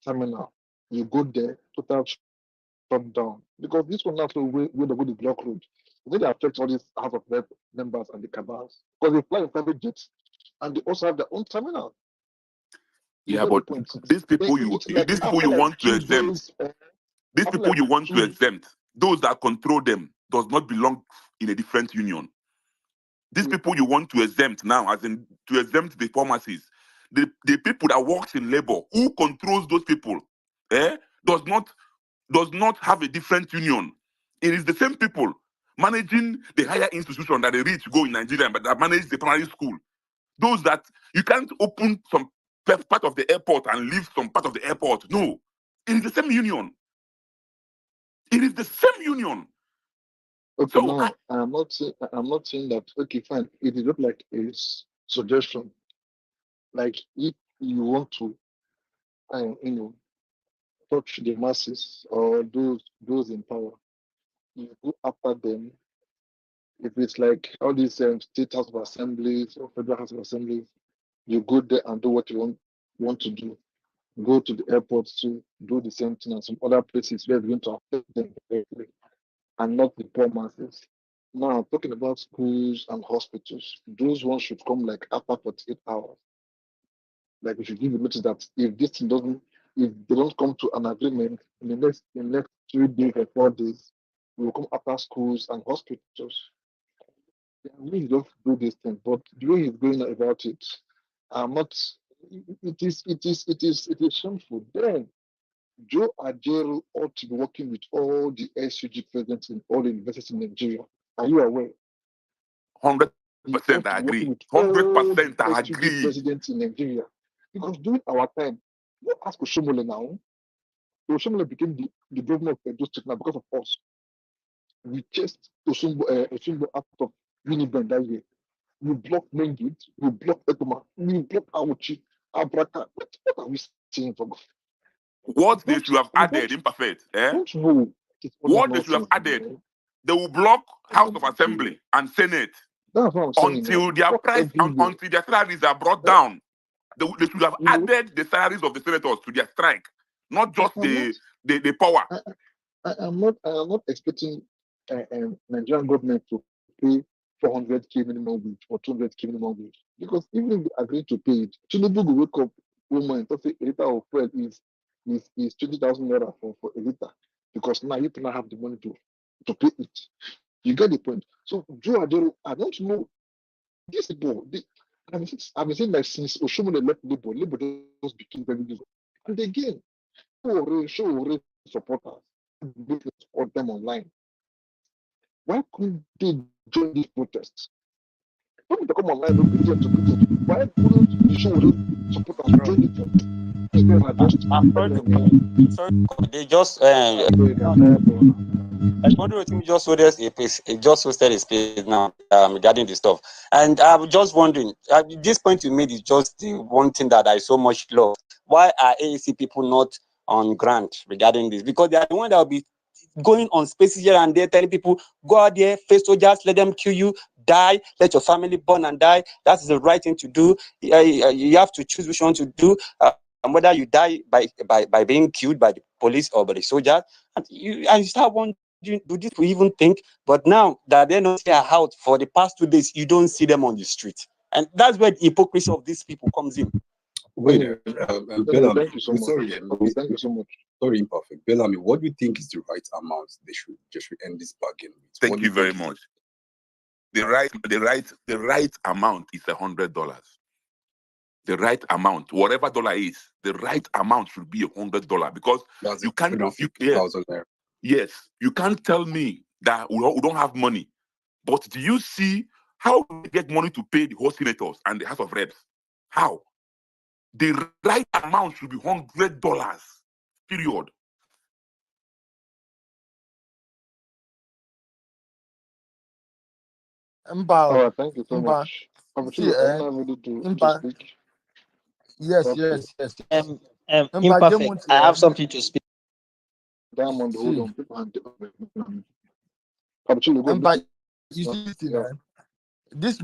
terminal. You go there, total shut down. Because this will not where they go the block road. It's going to affect all these House of Rep members and the cabals. Because they fly in private jets and they also have their own terminal. You Yeah, get the but point. these people It's like these people after you like want to 2 exempt, days, these after people like you want to 2 exempt, those that control them does not belong in a different union. These people you want to exempt now, as in to exempt the pharmacies, the people that works in labor, who controls those people, does not have a different union. It is the same people managing the higher institution that the rich go in Nigeria, but that manage the primary school. Those that you can't open some part of the airport and leave some part of the airport. No, it is the same union. It is the same union. Okay, So now I'm not saying that. Okay, fine. It is not like a suggestion. Like if you want to, you know, touch the masses or those in power, you go after them. If it's like all these state house of assemblies or federal house of assemblies, you go there and do what you want to do. Go to the airports to do the same thing, and some other places where it's going to affect them directly, and not the poor masses. Now, talking about schools and hospitals, those ones should come like after 48 hours. Like we should give a notice that if this thing doesn't, if they don't come to an agreement in the next 3 days or 4 days, we will come after schools and hospitals. We just do this thing, but the way he's going about it, I'm not. It is shameful. Then Joe Ajero ought to be working with all the SUG presidents in all the universities in Nigeria. Are you aware? 100% He ought to I be working agree. with all the 100% I SUG agree. presidents in Nigeria. Because during our time, you ask Oshomole now, Oshomole became the governor of Edo State now because of us. We chased Oshomole out of Uniben that year. We blocked Mengit, we blocked Ekoma, we blocked Auchi. Abraka, what are we seeing from? What they Don't should have I added, imperfect, don't know. It's only what they should have nonsense, added, man. they will block House of Every day. Assembly and Senate That's what I'm saying. until their What price, everywhere. until their salaries are brought Eh, down. They should have You know, added the salaries of the senators to their strike, not just I'm not. the power. I am not expecting Nigerian government to pay 400k minimum wage or 200k minimum wage because even if they agree to pay it, Tinubu will wake up one morning and say a liter of fuel is 20,000 naira for a liter because now you do not have the money to pay it. You get the point. So Joe Adoro, I don't know this people. I've been saying like since Oshomole left Labour just became very good. And again, show supporters, they support them online. Why couldn't they join these protests? When they come online, they'll beat them to beat it. Why couldn't the show supporters join it? These guys are just I'm sorry, they just like Moderator team just hosted a piece, it just hosted a space now regarding the stuff. And I'm just wondering, this point you made is just the one thing that I so much love. Why are AAC people not on grant regarding this? Because they are the one that will be going on spaces here and there, telling people, go out there, face soldiers, let them kill you, die, let your family burn and die. That's the right thing to do. You have to choose which one to do. And whether you die by being killed by the police or by the soldiers, and you start wondering, do these people even think? But now that they're not here out for the past 2 days, you don't see them on the street. And that's where the hypocrisy of these people comes in. Wait, Anyway, Bellamy, thank you so much. sorry, Okay, thank you so much. sorry, imperfect. Bellamy, what do you think is the right amount they should end this bargain with? Thank you very much. The right amount is $100. The right amount, whatever dollar is, the right amount should be $100 because That's you can't. Yes, you can't tell me that we don't have money. But do you see how we get money to pay the House senators and the House of Reps? How? The right amount should be $100. Period. All right, thank you so much. See, speak. yes. Imperfect. I have something to speak. Diamond, hold on. People you see this thing, this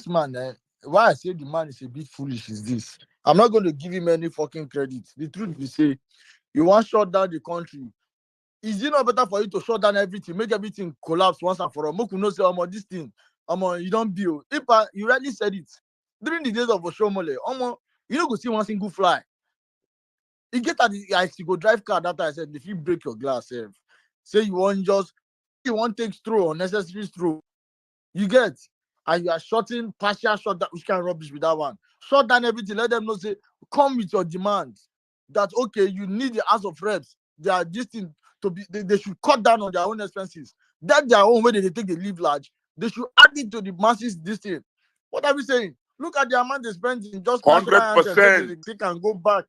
man, why I say the man is a bit foolish is this. I'm not going to give him any fucking credit. The truth is, say, you want to shut down the country. Is it not better for you to shut down everything, make everything collapse once and for all? Moku no say, this thing, you don't build. You rightly said it. During the days of Oshomole, you don't go see one single fly. You get at the you go drive car that I said, if you break your glass, say you want take straw, unnecessary straw. You get, and you are shutting partial shut that which can rubbish with that one. Shut down everything, let them know, say, come with your demands. That okay, you need the House of Reps. They are this thing to be they should cut down on their own expenses. That their own way they take the live large. They should add it to the masses this thing. What are we saying? Look at the amount they spend in just national anthem. They can go back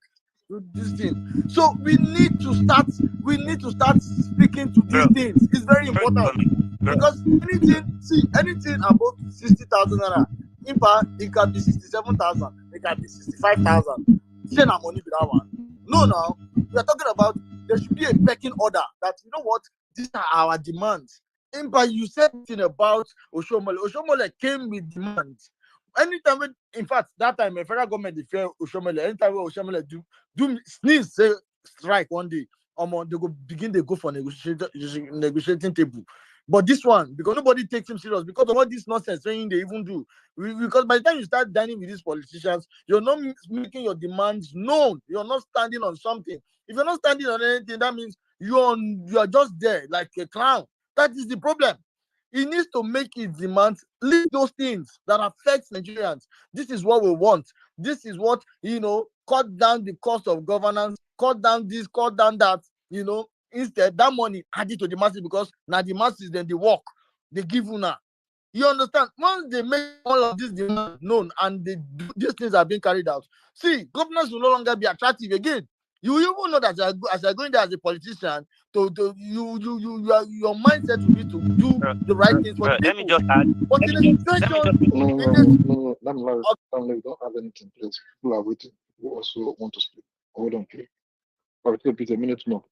to this thing. So we need to start speaking to these things. It's very important because anything above 60,000 naira, it can be 67,000, it can be 65,000. Say na money with that one. No, now we are talking about there should be a pecking order that you know what, these are our demands. You said something about Oshomole. Oshomole came with demands. Anytime, in fact, that time, the federal government fear Oshomole. Anytime Oshomole do sneeze, say strike one day, they go for negotiating table. But this one, because nobody takes him serious, because of all this nonsense saying they even do. Because by the time you start dining with these politicians, you're not making your demands known. You're not standing on something. If you're not standing on anything, that means you are just there like a clown. That is the problem. He needs to make his demands, leave those things that affect Nigerians. This is what we want. This is what, cut down the cost of governance, cut down this, cut down that, instead, that money added to the masses because now the masses, then they work. They give you now. You understand? Once they make all of these demands known and these things are being carried out, see, governance will no longer be attractive again. You even know that as you're going there as a politician, your mindset will be to do the right things for the people. Let me just add. But in a situation, No, don't have anything, please. People are waiting. who also want to speak. Hold on, please. I'll take a minute more.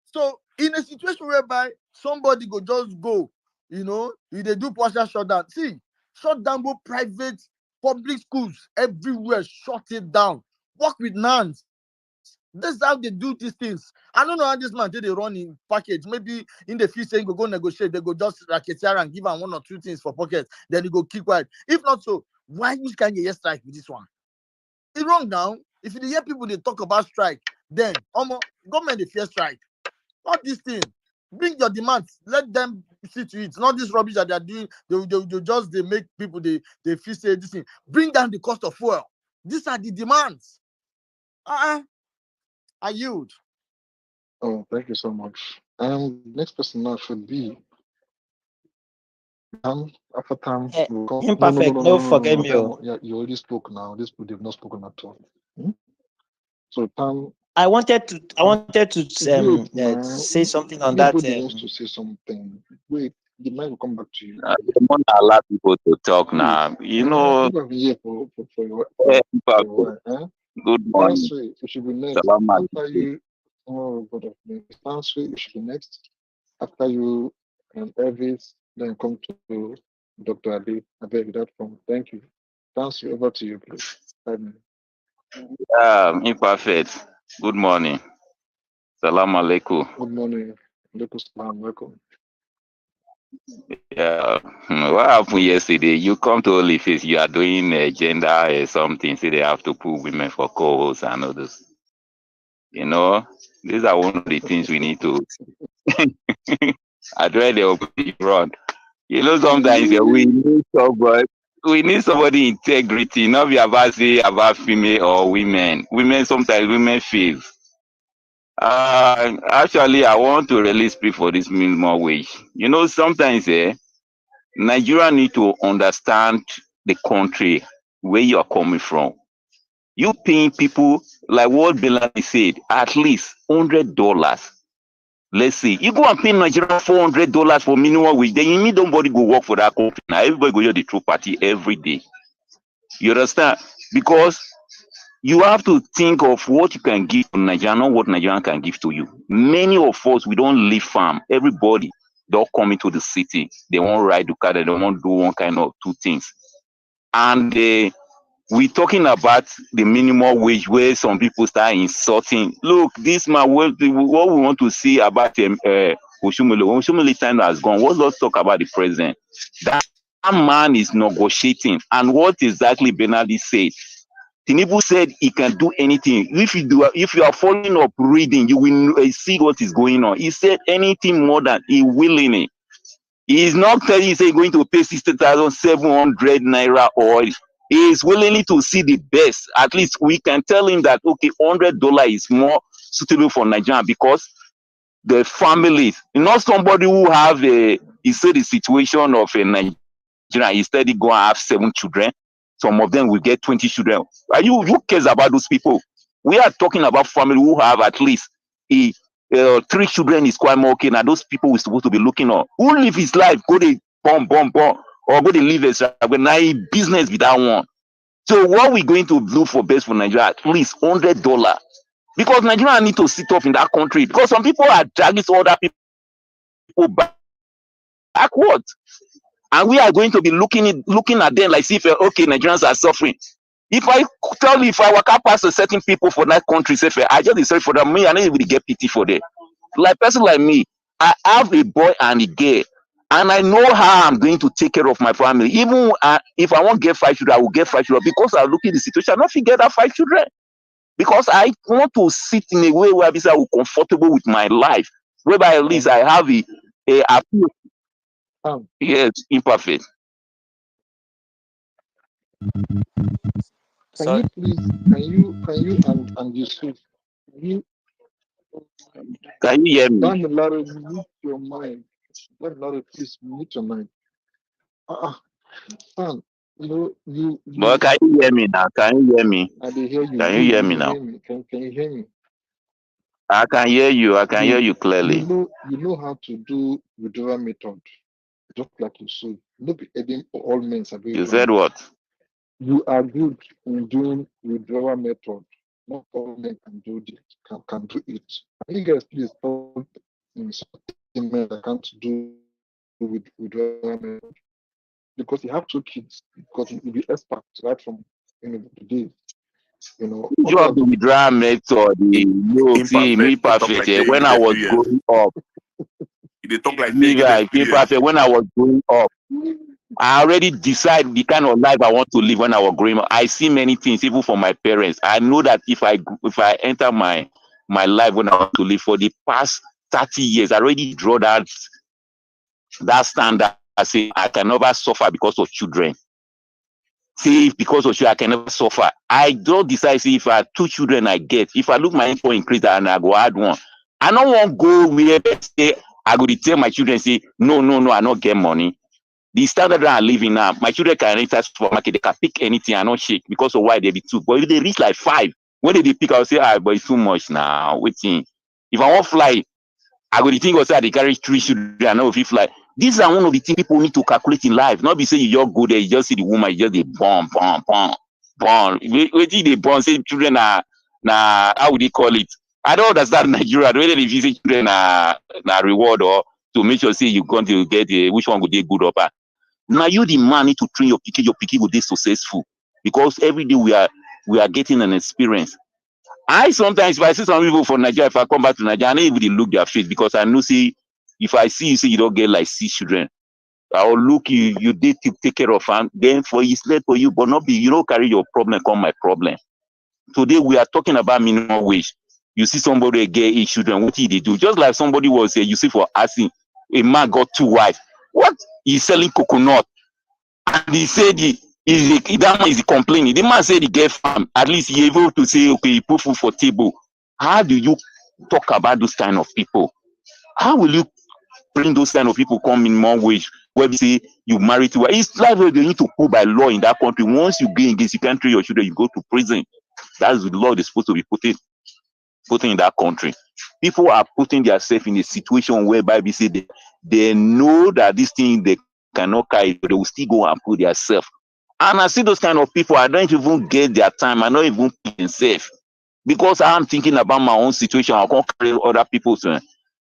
So in a situation whereby somebody go just go, if they do partial shutdown, see, shut down both private, public schools everywhere, shut it down. Work with NANS. This is how they do these things. I don't know how this man did they run in package. Maybe in the future, he go negotiate. They go just racketeer and give him 1 or 2 things for pocket. Then he go keep quiet. If not so, why you can get strike with this one? It's wrong now. If you hear people they talk about strike, then government they fear strike. Not this thing. Bring your demands. Let them see to it. Not this rubbish that they are doing. They make people they feel say this thing. Bring down the cost of fuel. These are the demands. I yield. Oh, thank you so much. Next person now should be after time. Eh, We'll come. Imperfect, no forget me. Time, yeah, you already spoke now. This people they've not spoken at all. So time. I wanted to Wait, man. say something on that. Everybody wants to say something. Wait, the man will come back to you. You want to allow people to talk now. You know, People have been here for eh, a while. good morning. Stansway, it should be next. Salam After alaikum. you, oh God of me. Stansway, it should be next. After you, Elvis, then come to Dr. Adi. I beg that from. Thank you. Stansway, over to you, please. 5 minutes. Imperfect. Good morning. Salam alaikum. Good morning. Alaikum salam. Welcome. Yeah. What happened yesterday? You come to Oliface, you are doing gender something. Say they have to put women for co-hosts and others. You know, these are one of the things we need to address the opposition run. You know, sometimes we need somebody integrity, not be about say about female or women. Sometimes women feel. Actually, I want to really speak for this minimum wage. You know, sometimes Nigeria need to understand the country where you are coming from. You paying people like what Belani said, at least $100. Let's see, you go and pay Nigeria $400 for minimum wage, then you need nobody go work for that company. Now everybody go hear the true party every day. You understand? Because you have to think of what you can give to Nigeria, not what Nigeria can give to you. Many of us, we don't live farm. Everybody don't come into the city. They won't ride the car. They don't want to do one kind of 2 things. And we're talking about the minimum wage where some people start insulting. Look, this man, what we want to see about Oshumole time has gone. Let's talk about the president. That man is negotiating. And what exactly Benali said? Tinubu said he can do anything. If you are following up reading, you will see what is going on. He said anything more than he willing. He is not telling you he's going to pay 60,700 naira oil. He is willing to see the best. At least we can tell him that okay, $100 is more suitable for Nigeria because the families, not somebody who have he said the situation of a Nigeria. Instead, he go and have 7 children. Some of them will get 20 children. Who cares about those people? We are talking about family who have at least 3 children is quite more okay. Now those people we're supposed to be looking on. Who live his life? Go to bomb, or go to live a business with that one. So what we going to do for best for Nigeria? At least $100. Because Nigeria need to sit up in that country. Because some people are dragging other people backwards. And we are going to be looking at them like if okay, Nigerians are suffering. If I tell you, if I walk past a certain people for that country, say I just sorry for them, me, I don't even get pity for them. Like person like me, I have a boy and a girl, and I know how I'm going to take care of my family. Even if I won't get 5 children, I will get 5 children because I look at the situation. I not forget that 5 children because I want to sit in a way where I will comfortable with my life, whereby at least I have a yes, imperfect. Can you please, and Yusuf, can you hear me? Damilare, mute your mind. Damilare, please mute your mind. Son, you. But can you hear me now? Can you hear me? I can hear you. Can you hear me now? Can you hear me? I can hear you. I can hear you clearly. You know how to do withdrawal method, just like you said. No be adding all men. You said what? you are good in doing withdrawal method. Not all men can do it. Can do it. Can you guys please stop insulting men that can't do with withdrawal method? Because you have 2 kids, because you'll be expert right from the day. What Job are the withdrawal method. No, see, me Imperfect. They talk perfect. like say When you I get was experience. growing up, They talk like say you me get experience. perfect. When I was growing up, I already decide the kind of life I want to live when I was growing up. I see many things, even from my parents. I know that if I enter my life when I want to live for the past 30 years, I already draw that standard. I say I can never suffer because of children. See, because of you, I can never suffer. I don't decide, see, if I have 2 children I get, if I look my income increase and I go add one, I don't want to go where they say, I go to tell my children, say, no, I don't get money. The standard that I live in now, my children can enter supermarket, they can pick anything and not shake because of why they be 2. But if they reach like 5, when they pick, I'll say, but it's too much now. Waiting. If I want fly, I go to think also they carry 3 children. I know if you fly. These are one of the things people need to calculate in life. Not be say you just go there, you just see the woman, you just they born. Wait till they born, say children are how would they call it? I don't understand Nigeria. Whether if you say children are reward or to make sure say you going to get which one would they good or bad. Now you the man need to train your pikin will be successful. Because every day we are getting an experience. I sometimes if I see some people from Nigeria, if I come back to Nigeria, I don't even look their face because I know say if I see you say you don't get like 6 children, I will look you did take care of them, then for it's late for you, but not be you don't carry your problem, come my problem. Today we are talking about minimum wage. You see somebody get 8 children, what did they do? Just like somebody was you see for asking a man got 2 wives. What? He's selling coconut. And he said that man is complaining. The man said he get farm. At least he able to say, okay, he put food for table. How do you talk about those kind of people? How will you bring those kind of people come in more wage where we say you marry to? It's like they need to put by law in that country. Once you go against, you can't train your children, you go to prison. That's the law they're supposed to be putting in that country. People are putting themselves in a situation whereby we say they know that this thing they cannot carry, but they will still go and put themselves. And I see those kind of people, I don't even get their time, I don't even put themselves. Because I'm thinking about my own situation, I can't carry other people's.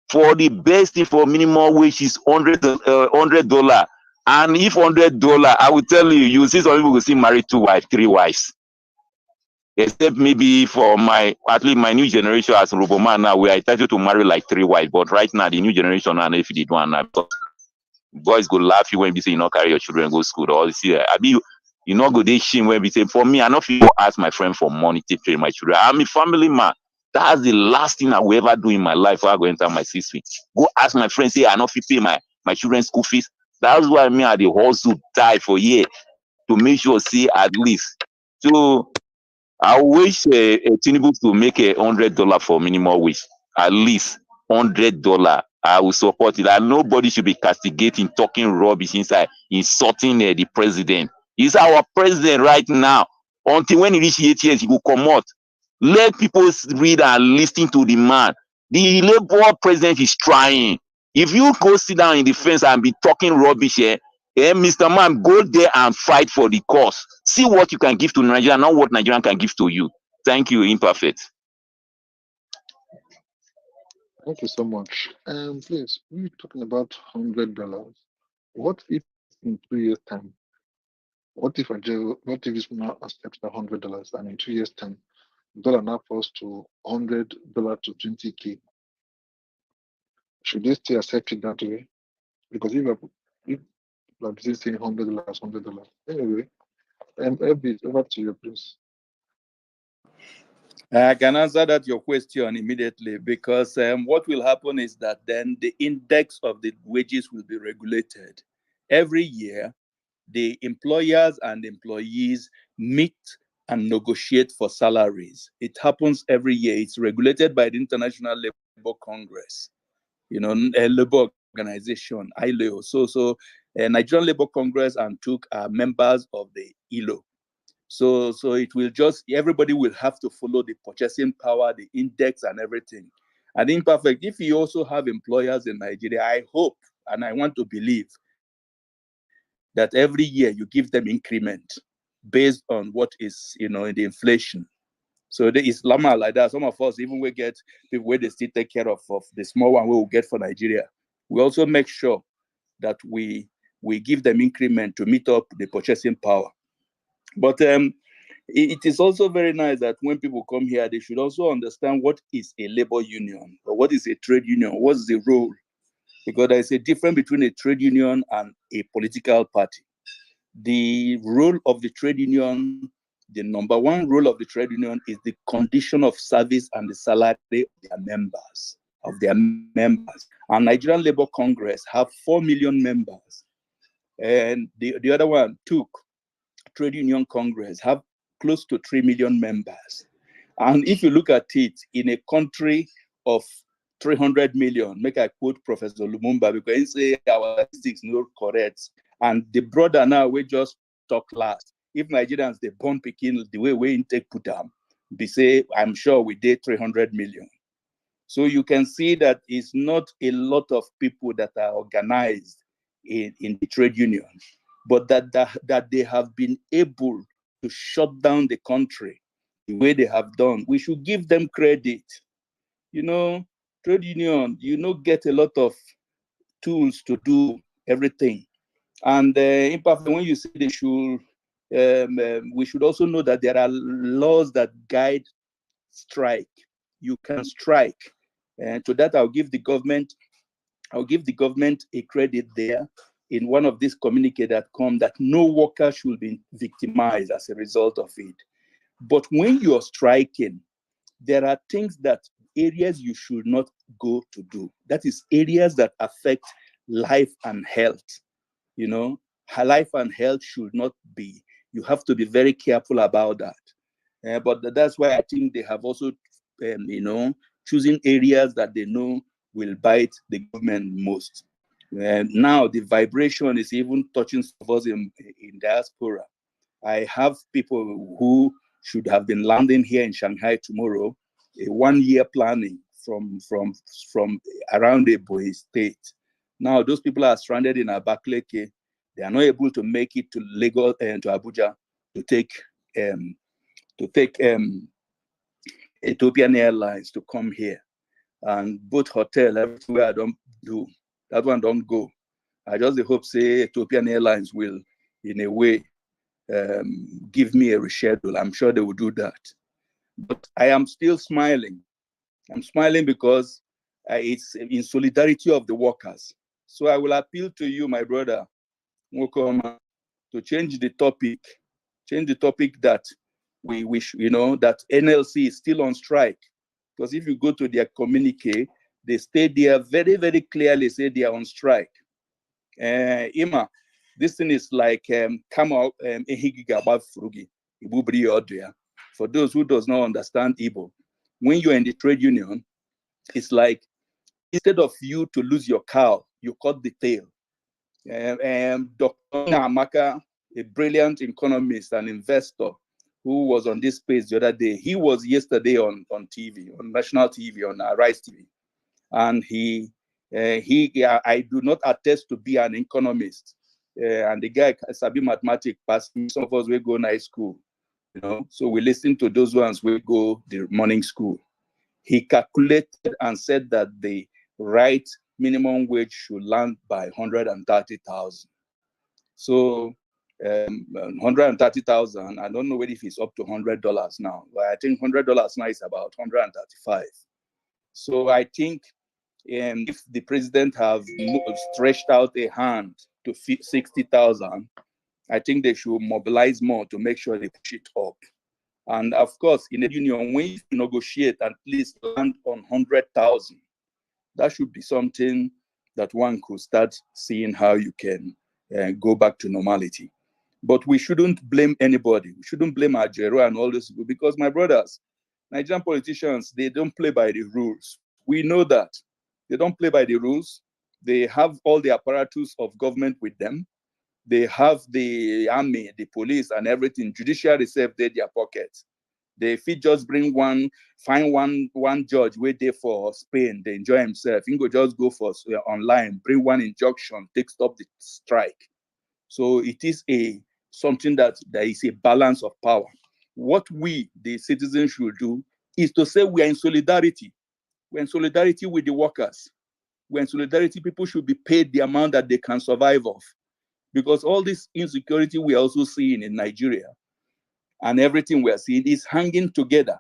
For the best thing for minimum wage is $100. And if $100, I will tell you, you see some people will still marry 2 wives, 3 wives. Except maybe for at least my new generation as Roboman now, we are entitled to marry like 3 wives. But right now, the new generation, and if you did one, boys go laugh you when we say you not carry your children go school. Or see, I be you not go they shame when we say for me, I not feel ask my friend for money to train my children. I'm a family man. That's the last thing I will ever do in my life before I go enter my 6 feet. Go ask my friend, say I not fit pay my children's school fees. That's why me I the hustle die for year to make sure see at least. So I wish Tinubu to make $100 for minimum wage, at least $100. I will support it. And nobody should be castigating, talking rubbish inside, insulting the president. He's our president right now. Until when he reach 8 years, he will come out. Let people read and listen to the man. The Labour president is trying. If you go sit down in the fence and be talking rubbish here, Mr. Man, go there and fight for the cause. See what you can give to Nigeria, not what Nigeria can give to you. Thank you, Imperfect. Thank you so much. Please, we're talking about $100. What if in 2 years' time? What if this now accepts $100 and in 2 years' time, dollar now falls to $100 to 20K? Should they still accept it that way? Because if like this saying $100. Anyway, FB, over to you, please. I can answer that your question immediately because what will happen is that then the index of the wages will be regulated. Every year, the employers and employees meet and negotiate for salaries. It happens every year. It's regulated by the International Labour Congress, a labor organization, ILO. So Nigerian Labour Congress and TUC are members of the ILO. So it will everybody will have to follow the purchasing power, the index and everything. And Imperfect, if you also have employers in Nigeria, I hope and I want to believe that every year you give them increment based on what is, in the inflation. So there is normal like that. Some of us, even we get people where they still take care of the small one we will get for Nigeria. We also make sure that we give them increment to meet up the purchasing power. But it is also very nice that when people come here, they should also understand what is a labor union or what is a trade union, what's the role, because there is a difference between a trade union and a political party. The role of the trade union, the number one role of the trade union is the condition of service and the salary of their members. And Nigerian Labour Congress have 4 million members. And the other one, Trade Union Congress, have close to 3 million members. And if you look at it in a country of 300 million, make I quote Professor Lumumba, because he say our statistics not correct. And the brother now, we just talk last. If Nigerians, they born picking the way we intake put them, they say, I'm sure we did 300 million. So you can see that it's not a lot of people that are organized in the trade union, but that they have been able to shut down the country the way they have done. We should give them credit. Trade union, get a lot of tools to do everything. And in fact, when you say they should, we should also know that there are laws that guide strike. You can strike. And to that, I'll give the government a credit there in one of these communiques that come that no worker should be victimized as a result of it. But when you're striking, there are areas you should not go to do. That is areas that affect life and health. Life and health should not be. You have to be very careful about that. But that's why I think they have also, choosing areas that they know will bite the government most. Now the vibration is even touching some of us in diaspora. I have people who should have been landing here in Shanghai tomorrow, a 1-year planning from around the Boy state. Now those people are stranded in Abakaliki. They are not able to make it to Lagos and to Abuja to take Ethiopian Airlines to come here. And both hotel, everywhere I don't do, that one don't go. I just hope say Ethiopian Airlines will, in a way, give me a reschedule. I'm sure they will do that. But I am still smiling. I'm smiling because it's in solidarity of the workers. So I will appeal to you, my brother, Nwokoma, to change the topic that we wish, that NLC is still on strike. Because if you go to their communique, they state there very, very clearly, say they are on strike. Ima, this thing is like come out frugi. For those who does not understand Igbo, when you're in the trade union, it's like instead of you to lose your cow, you cut the tail. Dr. Amaka, a brilliant economist and investor who was on this space the other day, he was yesterday on TV, on national TV, on Rise TV. And I do not attest to be an economist. And the guy sabi mathematics, passing. Some of us will go night school, so we listen to those ones who go the morning school. He calculated and said that the right minimum wage should land by 130,000. So 130,000, I don't know whether if it's up to $100 now, but I think $100 now is about 135. So I think if the president have stretched out a hand to 60,000, I think they should mobilize more to make sure they push it up. And of course, in a union, when you negotiate, at least land on 100,000, that should be something that one could start seeing how you can go back to normality. But we shouldn't blame anybody. We shouldn't blame Ajero and all this, because my brothers, Nigerian politicians, they don't play by the rules. We know that. They don't play by the rules. They have all the apparatus of government with them. They have the army, the police, and everything. Judiciary safe there their pockets. They if he just find one judge wait there for Spain, they enjoy himself. He go just go for online, bring one injunction, take stop the strike. So it is a something that there is a balance of power. What we, the citizens, should do is to say we are in solidarity. We're in solidarity with the workers. We're in solidarity. People should be paid the amount that they can survive off. Because all this insecurity we are also seeing in Nigeria and everything we are seeing is hanging together.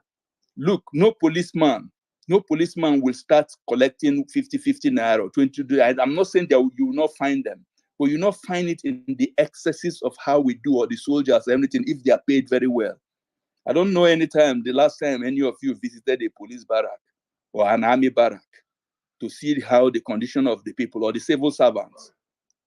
Look, no policeman will start collecting 50 naira, 20. I'm not saying that you will not find them, but you not find it in the excesses of how we do, or the soldiers, everything, if they are paid very well. I don't know any time, the last time any of you visited a police barrack or an army barrack to see how the condition of the people or the civil servants.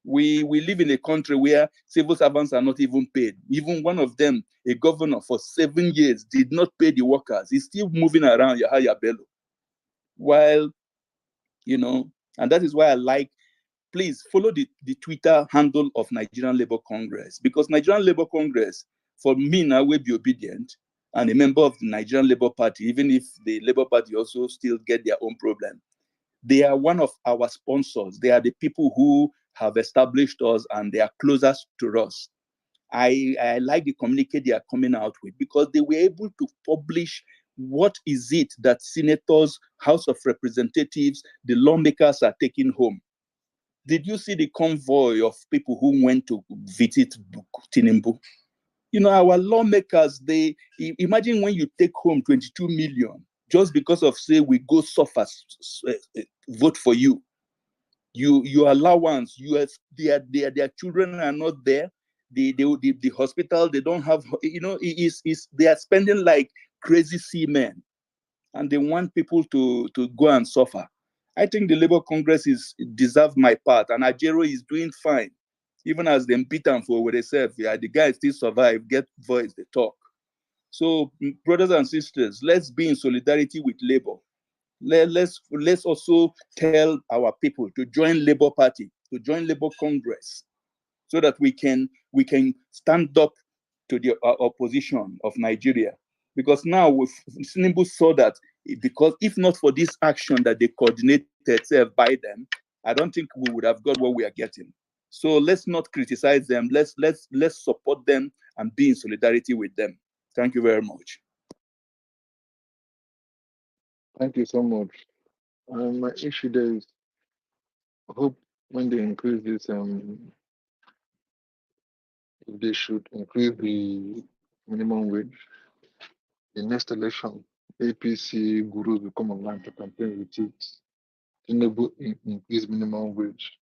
We live in a country where civil servants are not even paid. Even one of them, a governor for 7 years, did not pay the workers. He's still moving around Yahaya Bello. While, and that is why I like, please follow the Twitter handle of Nigerian Labour Congress, because Nigerian Labour Congress, for me now, will be obedient and a member of the Nigerian Labour Party, even if the Labour Party also still get their own problem. They are one of our sponsors. They are the people who have established us and they are closest to us. I like the communique they are coming out with, because they were able to publish what is it that senators, House of Representatives, the lawmakers are taking home. Did you see the convoy of people who went to visit Tinubu? Our lawmakers, they imagine when you take home 22 million just because of, say, we go suffer, vote for you. Your allowance, their children are not there. The hospital, they don't have, they are spending like crazy seamen, and they want people to go and suffer. I think the Labour Congress deserve my part, and Ajero is doing fine. Even as them beat them for what they said, the guys still survive, get voice, they talk. So, brothers and sisters, let's be in solidarity with Labour. Let's also tell our people to join Labour Party, to join Labour Congress, so that we can stand up to the opposition of Nigeria. Because now Tinubu saw that, because if not for this action that they coordinated by them, I don't think we would have got what we are getting. So let's not criticize them. Let's support them and be in solidarity with them. Thank you very much. Thank you so much. My issue there is, I hope when they increase this, if they should increase the minimum wage, the next election, APC gurus will come online to campaign with it. Tinubu increase minimum wage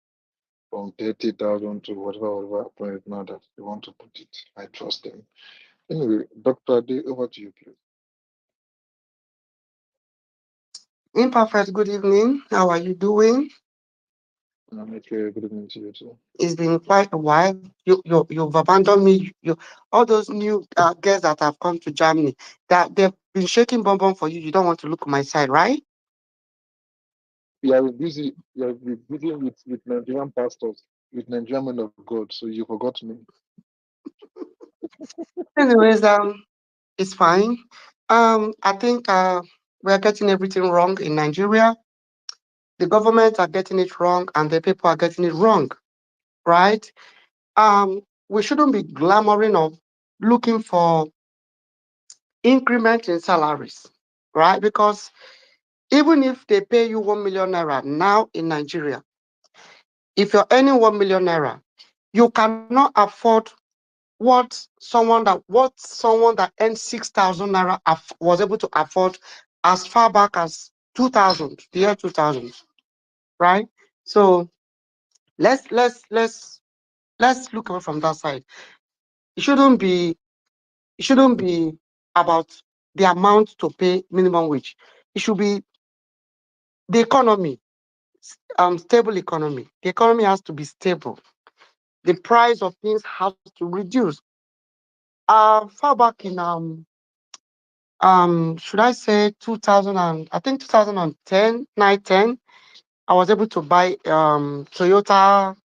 from 30,000 to whatever point now that they want to put it. I trust them. Anyway, Dr. Ade, over to you, please. Imperfect, good evening. How are you doing? Okay, good evening to you too. It's been quite a while. You've abandoned me. All those new guests that have come to Germany, that they've been shaking bonbon for you. You don't want to look on my side, right? You are busy. You are busy with Nigerian pastors, with Nigerian men of God. So you forgot me. Anyways, it's fine. I think we're getting everything wrong in Nigeria. The government are getting it wrong, and the people are getting it wrong, right? We shouldn't be glamoring of looking for increment in salaries, right? Because even if they pay you 1 million naira now in Nigeria, if you're earning 1 million naira, you cannot afford what someone that earned 6,000 naira was able to afford as far back as 2000, the year 2000, right? So let's look at it from that side. It shouldn't be about the amount to pay minimum wage. It should be the economy, stable economy. The economy has to be stable. The price of things has to reduce. Far back in should I say 2000 and I think 2010, 910, I was able to buy Toyota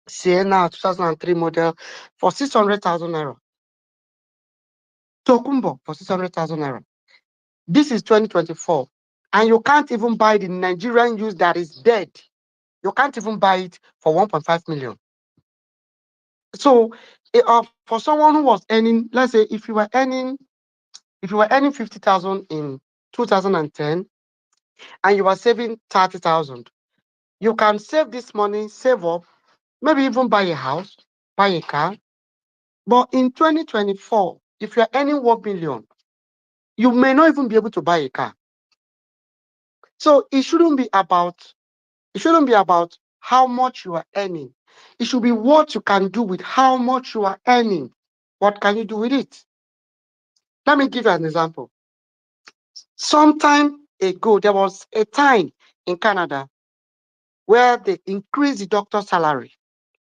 Sienna 2003 model for 600,000 naira. Tokumbo for 600,000 naira. This is 2024, and you can't even buy the Nigerian use that is dead. You can't even buy it for 1.5 million. So for someone who was earning, let's say if you were earning 50,000 in 2010 and you are saving 30,000, you can save this money, save up, maybe even buy a house, buy a car. But in 2024, if you're earning 1 million, you may not even be able to buy a car. So it shouldn't be about how much you are earning. It should be what you can do with how much you are earning. What can you do with it? Let me give you an example. Some time ago, there was a time in Canada where they increased the doctor's salary.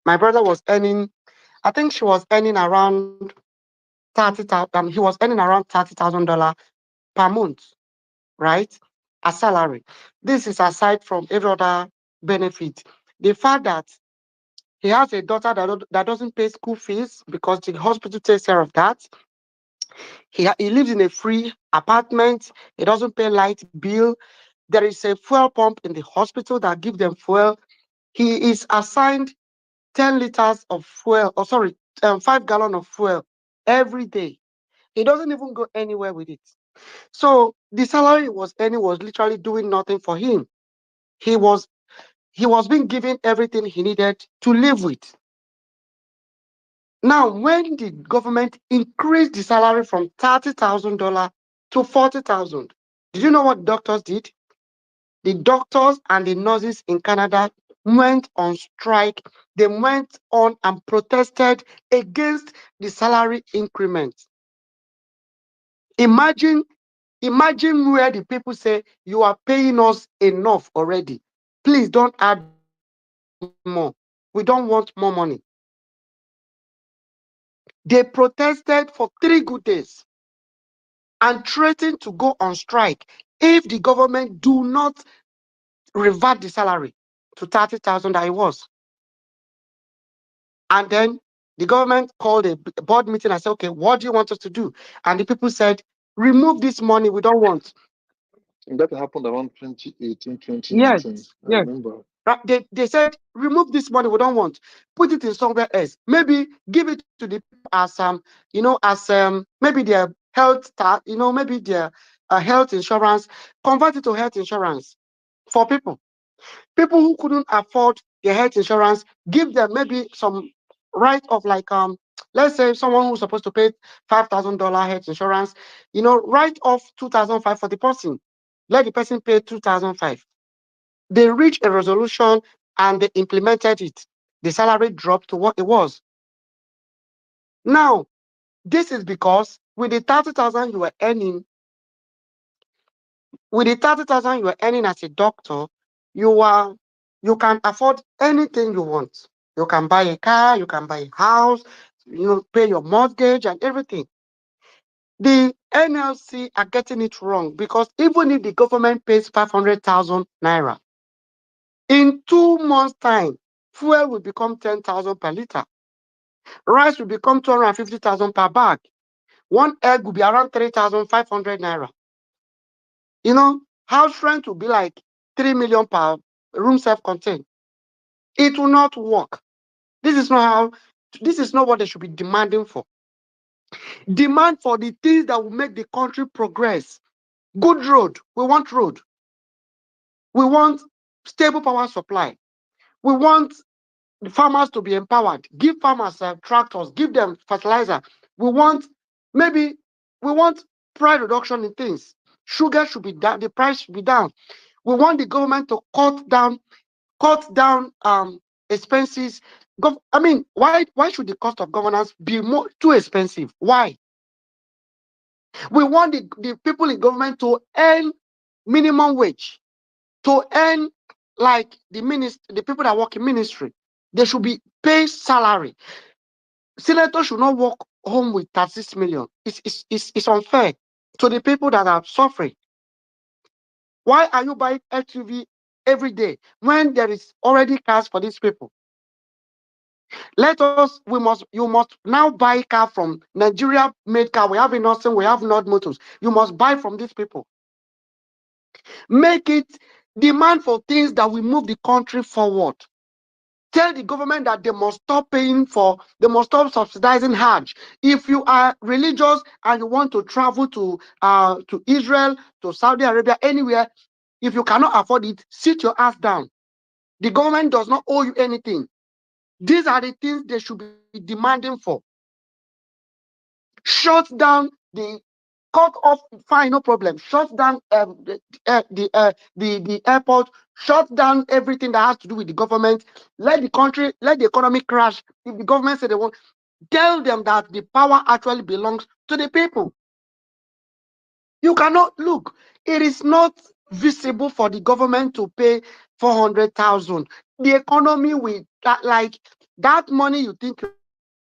My brother was earning, I think she was earning around 30,000. He was earning around $30,000 per month, right? A salary. This is aside from every other benefit. The fact that he has a daughter that doesn't pay school fees because the hospital takes care of that. He lives in a free apartment. He doesn't pay light bill. There is a fuel pump in the hospital that gives them fuel. He is assigned 10 liters of fuel, 5 gallons of fuel every day. He doesn't even go anywhere with it. So the salary he was earning was literally doing nothing for him. He was being given everything he needed to live with. Now, when the government increased the salary from $30,000 to $40,000, did you know what doctors did? The doctors and the nurses in Canada went on strike. They went on and protested against the salary increment. Imagine where the people say, you are paying us enough already. Please don't add more. We don't want more money. They protested for 3 good days and threatened to go on strike if the government do not revert the salary to 30,000 that it was. And then the government called a board meeting and said, okay, what do you want us to do? And the people said, remove this money, we don't want. And that happened around 2018, 2019. Yes, I yes. remember. They said, remove this money, we don't want. Put it in somewhere else. Maybe give it to the people as maybe their health, maybe their health insurance. Convert it to health insurance for people. People who couldn't afford their health insurance, give them maybe some right of let's say someone who's supposed to pay $5,000 health insurance, write off 2,500 for the person. Let the person pay 2,500. They reached a resolution and they implemented it. The salary dropped to what it was. Now, this is because with the 30,000 you were earning, as a doctor, you can afford anything you want. You can buy a car, you can buy a house, pay your mortgage and everything. The NLC are getting it wrong because even if the government pays 500,000 naira, in 2 months' time, fuel will become 10,000 per liter. Rice will become 250,000 per bag. One egg will be around 3,500 naira. House rent will be like 3 million per room self-contained. It will not work. This is not what they should be demanding for. Demand for the things that will make the country progress. Good road. We want road. We want stable power supply. We want the farmers to be empowered. Give farmers tractors. Give them fertilizer. We want price reduction in things. Sugar should be down. The price should be down. We want the government to cut down expenses. Why should the cost of governance be too expensive? Why? We want the people in government to earn minimum wage, to earn like the people that work in ministry. They should be paid salary. Senators should not walk home with 36 million. It's unfair to the people that are suffering. Why are you buying SUV every day when there is already cars for these people? You must now buy car from Nigeria made car. We have in Austin, we have Nord Motors. You must buy from these people. Make it demand for things that will move the country forward. Tell the government that they must stop subsidizing Hajj. If you are religious and you want to travel to Israel, to Saudi Arabia, anywhere, if you cannot afford it, sit your ass down. The government does not owe you anything. These are the things they should be demanding for. Shut down the cut off, fine, no problem. Shut down the airport, shut down everything that has to do with the government. Let the economy crash. If the government say they want, tell them that the power actually belongs to the people. You cannot look. It is not visible for the government to pay 400,000. The economy will like that money you think you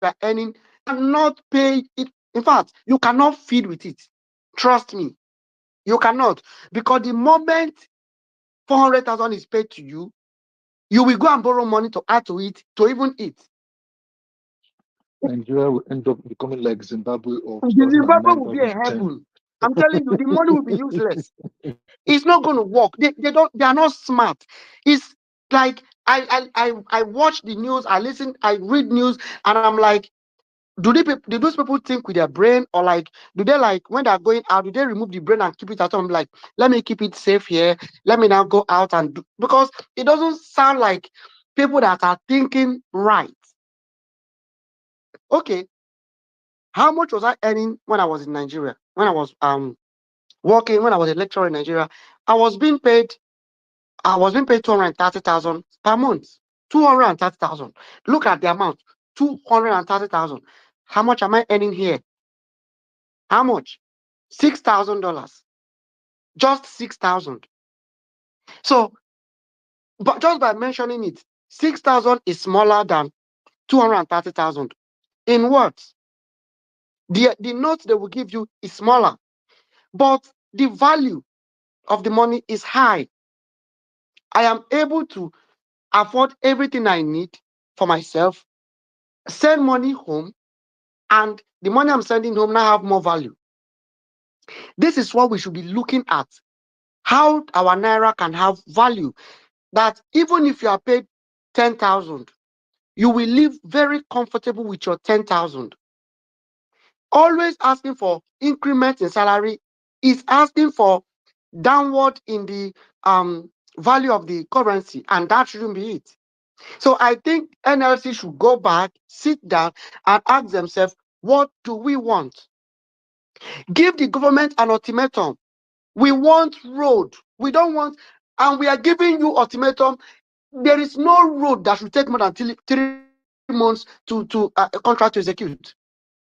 are earning cannot pay it. In fact, you cannot feed with it. Trust me, you cannot, because the moment 400,000 is paid to you, you will go and borrow money to add to it to even eat. Nigeria will end up becoming like Zimbabwe of The 2009, Zimbabwe will be a 2010. heaven. I'm telling you, the money will be useless. It's not going to work. They are not smart. It's like I watch the news, I listen, I read news, and I'm like, do those people think with their brain, or like do they, like when they're going out, do they remove the brain and keep it at home? Like, let me keep it safe here. Let me now go out and do, because it doesn't sound like people that are thinking right. Okay, how much was I earning when I was in Nigeria? When I was working, when I was a lecturer in Nigeria, I was being paid 230,000 per month. 230,000. Look at the amount. 230,000. How much am I earning here? How much? $6,000. Just 6,000. So, but just by mentioning it, 6,000 is smaller than 230,000. In what? The note they will give you is smaller, but the value of the money is high. I am able to afford everything I need for myself, send money home, and the money I'm sending home now have more value. This is what we should be looking at. How our naira can have value. That even if you are paid 10,000, you will live very comfortable with your 10,000. Always asking for increment in salary is asking for downward in the value of the currency, and that shouldn't be it. So I think NLC should go back, sit down, and ask themselves, what do we want? Give the government an ultimatum. We want road. We don't want, and we are giving you ultimatum. There is no road that should take more than 3 months to a contract to execute.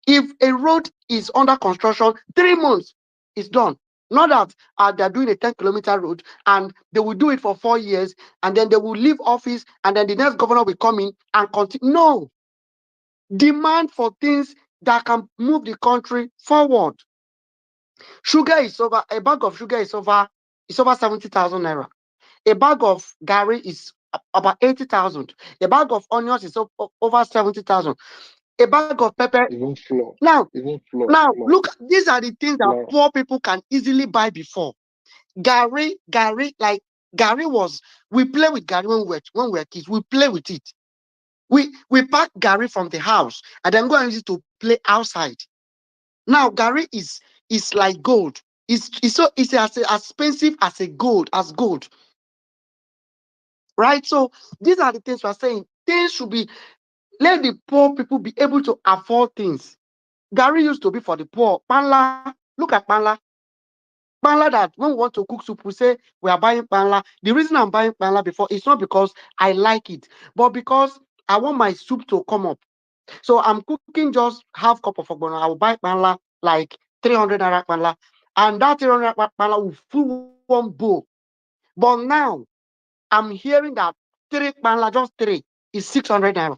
If a road is under construction, 3 months is done. Not that they're doing a 10-kilometer road and they will do it for 4 years and then they will leave office and then the next governor will come in and continue. No. Demand for things that can move the country forward. Sugar is over, a bag of sugar is over 70,000 naira. A bag of garri is about 80,000. A bag of onions is over 70,000. A bag of pepper. Even flour. Now, Even flour. look, these are the things that Flour. poor people can easily buy before. Garri, like garri was, we play with garri when we were kids. We play with it. We pack garri from the house and then go and use it to play outside. Now garri is like gold. It's as expensive as gold. Right? So these are the things we're saying. Things should be, let the poor people be able to afford things. Garri used to be for the poor. Panla, look at panla. Panla that when we want to cook soup, we say we are buying panla. The reason I'm buying panla before, it's not because I like it, but because I want my soup to come up. So I'm cooking just half cup of ogbono. I will buy panla, like 300 naira panla, and that 300 naira panla will fill one bowl. But now I'm hearing that 3 panla, just 3, is 600 naira.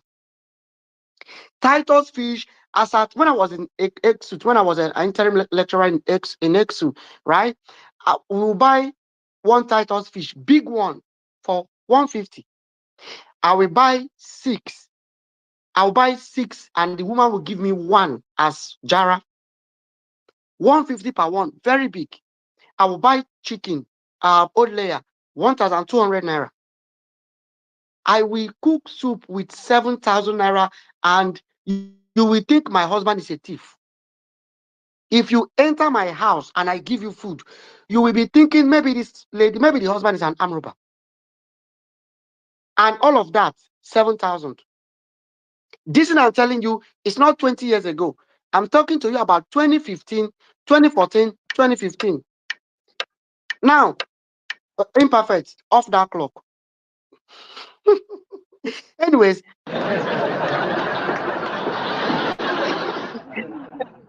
Titus fish, as at when I was in EXU, when I was an interim lecturer in EXU, right? We will buy one Titus fish, big one, for 150. I will buy 6. I'll buy 6, and the woman will give me 1 as jara. 150 per one, very big. I will buy chicken, old layer, 1,200 naira. I will cook soup with 7,000 naira, and you will think my husband is a thief. If you enter my house and I give you food, you will be thinking maybe this lady, maybe the husband is an armed robber. And all of that, 7,000. This thing I'm telling you is not 20 years ago. I'm talking to you about 2015, 2014, 2015. Now, imperfect, off that clock. Anyways,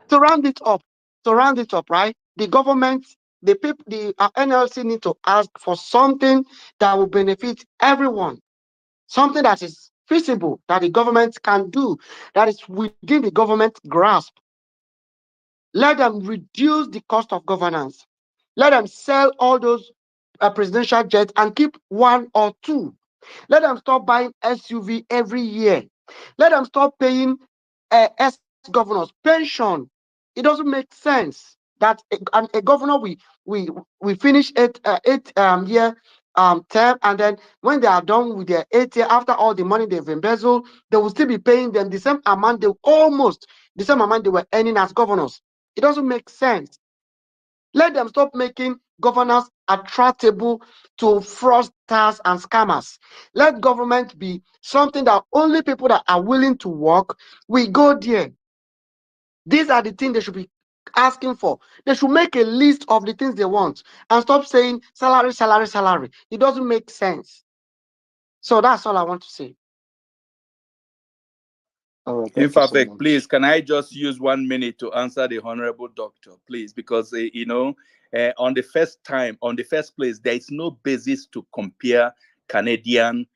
to round it up, right? The government, the people, the NLC need to ask for something that will benefit everyone, something that is feasible, that the government can do, that is within the government grasp. Let them reduce the cost of governance. Let them sell all those presidential jets and keep one or two. Let them stop buying SUV every year. Let them stop paying ex-governors pension. It doesn't make sense that a governor we finish eight year term, and then when they are done with their 8 year, after all the money they've embezzled, they will still be paying them the same amount almost the same amount they were earning as governors. It doesn't make sense. Let them stop making governors attractable to fraudsters and scammers. Let government be something that only people that are willing to work will go there. These are the things they should be asking for. They should make a list of the things they want and stop saying salary, salary, salary. It doesn't make sense. So that's all I want to say. Thank you so Imperfect, much. please, can I just use 1 minute to answer the honorable doctor, please? Because, on the first place, there is no basis to compare Canadian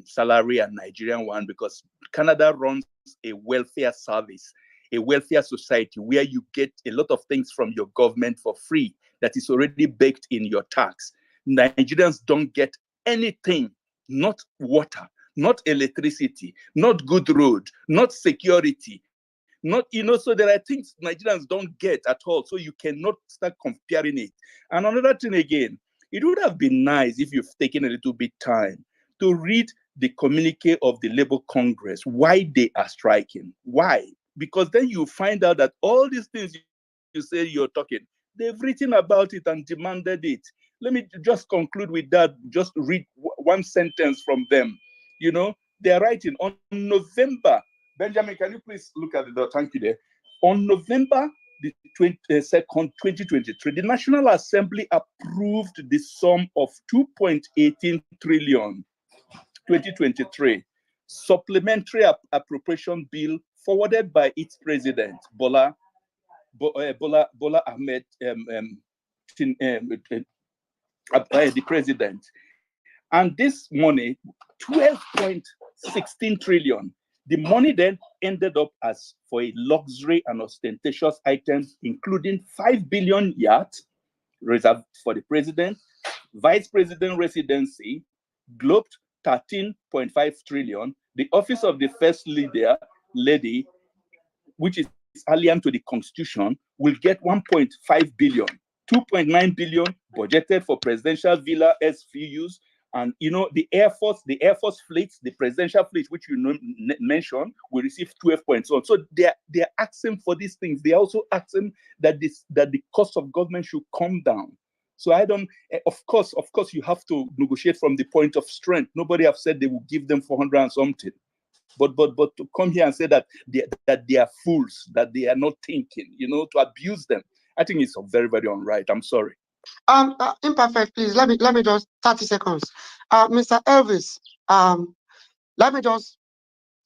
salary and Nigerian one, because Canada runs a welfare service, a welfare society where you get a lot of things from your government for free that is already baked in your tax. Nigerians don't get anything, not water, not electricity, not good road, not security, not, so there are things Nigerians don't get at all. So you cannot start comparing it. And another thing again, it would have been nice if you've taken a little bit time to read the communique of the Labour Congress, why they are striking. Why? Because then you find out that all these things you say you're talking, they've written about it and demanded it. Let me just conclude with that. Just read one sentence from them. They're writing on November. Benjamin, can you please look at the dot? Thank you there. On November the 22nd, 2023, the National Assembly approved the sum of 2.18 trillion 2023 supplementary appropriation bill forwarded by its president, Bola Ahmed, the president. And this money, 12.16 trillion, the money then ended up as for a luxury and ostentatious items, including 5 billion yacht reserved for the president, vice president residency, globed 13.5 trillion, the office of the first lady, which is alien to the constitution, will get 1.5 billion. 2.9 billion budgeted for presidential villa SVUs, and the Air Force fleet, the presidential fleet, which you mentioned, will receive 12 points on. So they're asking for these things. They're also asking that the cost of government should come down. So I don't. Of course, you have to negotiate from the point of strength. Nobody have said they will give them 400 and something. But to come here and say that they are fools, that they are not thinking, to abuse them, I think it's very, very unright. I'm sorry. Imperfect, please. Let me just 30 seconds. Mr. Elvis, let me just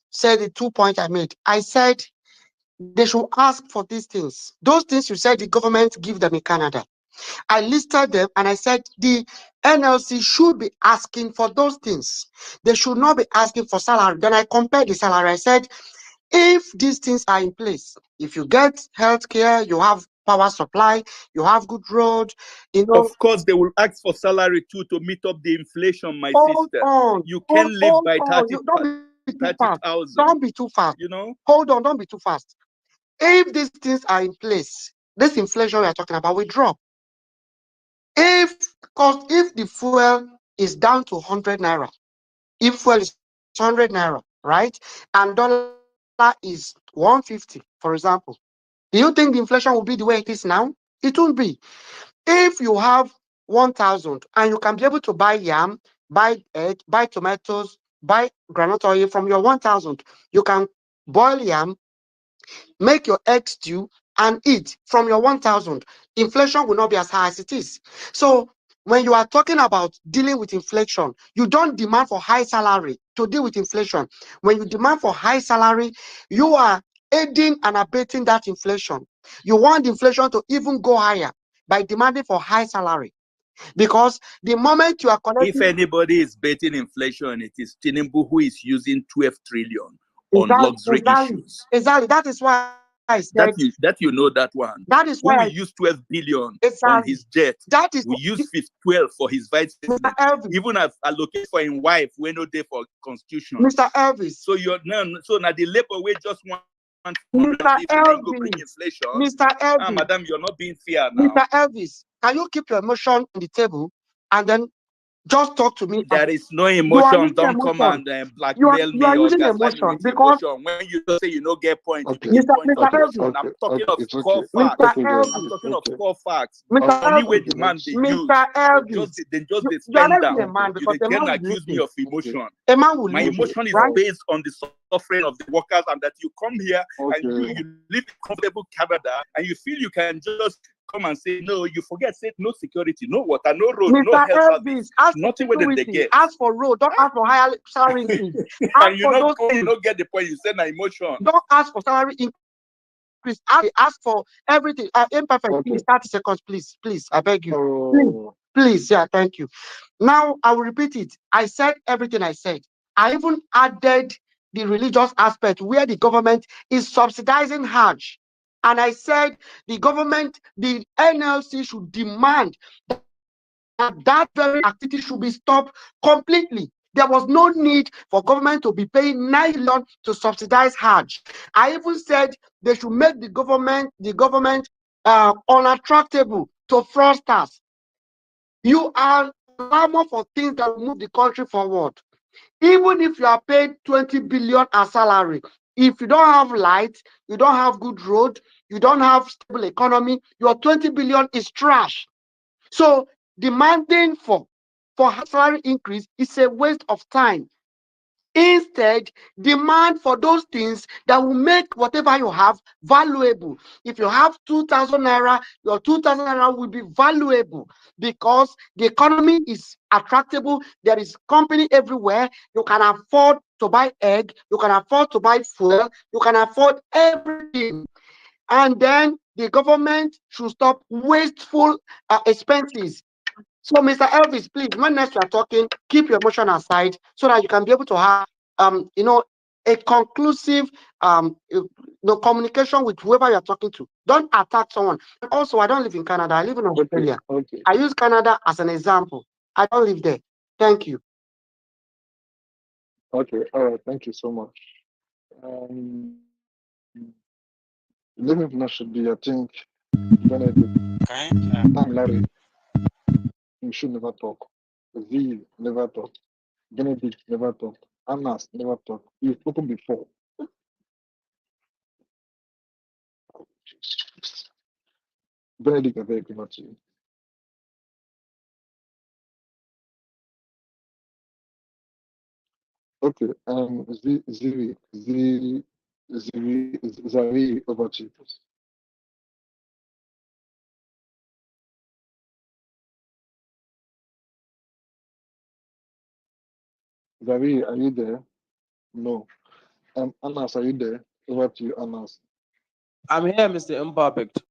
say the 2 points I made. I said they should ask for these things. Those things you said the government give them in Canada. I listed them and I said the NLC should be asking for those things. They should not be asking for salary. Then I compared the salary. I said, if these things are in place, if you get healthcare, you have power supply, you have good road, Of course, they will ask for salary too to meet up the inflation, my sister. You can live by 30,000. Don't be too fast. Hold on, don't be too fast. If these things are in place, this inflation we are talking about will drop. If the fuel is down to 100 naira, If fuel is 100 naira, right, and dollar is 150, for example, do you think the inflation will be the way it is now? It won't be. If you have 1,000 and you can be able to buy yam, buy egg, buy tomatoes, buy granite oil from your 1,000, you can boil yam, make your egg stew, and eat from your 1,000. Inflation will not be as high as it is. So when you are talking about dealing with inflation, you don't demand for high salary to deal with inflation. When you demand for high salary, you are aiding and abating that inflation. You want inflation to even go higher by demanding for high salary. Because the moment you are If collecting, anybody is betting inflation, it is Tinubu who is using 12 trillion on exactly, luxury issues. exactly. That is why I said, That you know that one. that is Who why will I, use 12 billion on exactly, his jet? that is We use 12 for his vice Mr. president. Elvis, Even as allocate for his wife, we no day for constitution. Mr. Elvis, So you're now the labor wage just Mr. 150, then go bring Elvis, inflation. Mr. Ah, Elvis, madam, you're not being fair now. Mr. Elvis, can you keep your emotion on the table and then just talk to me? There is no You are emotion. using Don't come emotion. and blackmail You are me or using gaslight me emotion with because emotion. When you just say you don't get point, you Okay, begin Mr. point Mr. to okay, Elvis, emotion. I'm okay, talking okay. of It's okay. core Mr. facts. Okay, I'm guys. Elvis, talking of Okay. core facts. Mr. Money where Elvis, demand they Mr. use. Elvis, They just they you are spend not even a down. man You because they a can man will accuse me listen. of emotion. A man will My listen, emotion is right? based on the suffering of the workers, and that you come here and you Okay. live in comfortable Canada and you feel you can just come and say no. You forget, say no security, no water, no road, no Mr. health Elvis, service, ask for nothing where they security, get. ask for road, don't ask for higher salary increase. Ask And for those when you things. don't get the point, you say na emotion. Don't ask for salary increase. Ask for everything. Imperfect, Okay. please, 30 seconds, please, I beg you. Oh, Please, yeah, thank you. Now, I will repeat it. I said everything I said. I even added the religious aspect where the government is subsidizing Hajj. And I said the government, the NLC should demand that very activity should be stopped completely. There was no need for government to be paying 9 billion to subsidize Hajj. I even said they should make the government unattractable to fraudsters. You are clamor for things that will move the country forward. Even if you are paid 20 billion as salary, if you don't have light, you don't have good road, you don't have stable economy, your 20 billion is trash. So demanding for salary increase is a waste of time. Instead, demand for those things that will make whatever you have valuable. If you have 2,000 naira, your 2,000 naira will be valuable because the economy is attractable. There is company everywhere. You can afford to buy egg. You can afford to buy fuel. You can afford everything. And then the government should stop wasteful expenses. So, Mr. Elvis, please, when next you are talking, keep your emotion aside so that you can be able to have, a conclusive, communication with whoever you are talking to. Don't attack someone. And also, I don't live in Canada. I live in okay. Australia. Okay. I use Canada as an example. I don't live there. Thank you. Okay. All right. Thank you so much. The limit now should be, I think, Benedict, Tam Larry, you should never talk. V never talk. Benedict never talk. Anas never talk. You've spoken before. Benedict, I beg you not to. Okay. Zari, over to you, please. Zari, are you there? No. Anas, are you there? Over to you, Anas. I'm here, Mr. Imperfect.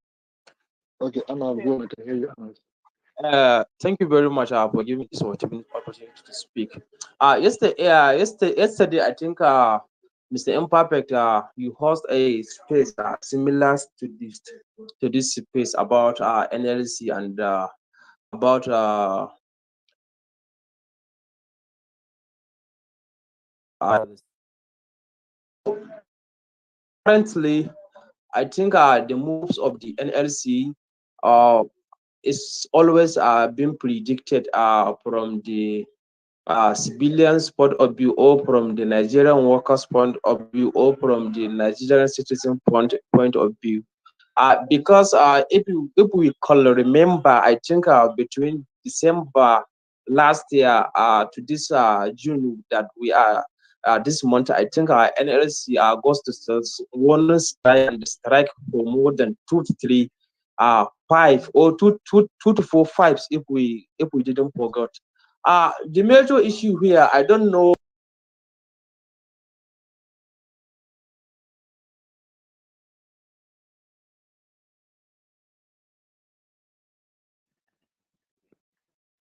Okay, Anas, go on. I can hear you, Anas. Thank you very much for giving this opportunity to speak. Yesterday, I think Mr. Imperfect, you host a space similar to this space about NLC and about currently. I think the moves of the NLC is always been predicted from the civilians point of view, or from the Nigerian workers point of view, or from the Nigerian citizen point of view. Because if we can remember, I think between December last year to this June that we are this month, I think our NLC goes to one strike and strike for more than 2 to 3 5 or two to 4 fives if we didn't forget. The major issue here, I don't know.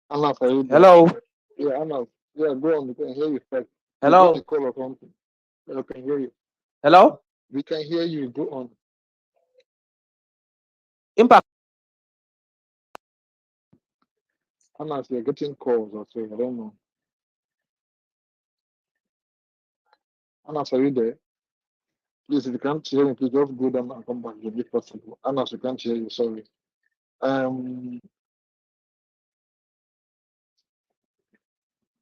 Anas, are you there? Hello. Yeah, Anas. Yeah, go on. We can hear you. First. You Hello. got a call or something. Yeah, we can hear you. Hello. We can hear you. Go on. Impact. Anas, you're getting calls or so. I don't know. Anas, are you there? Please, if you can't hear me, please just go down and come back if possible. Anas, we can't hear you. Sorry.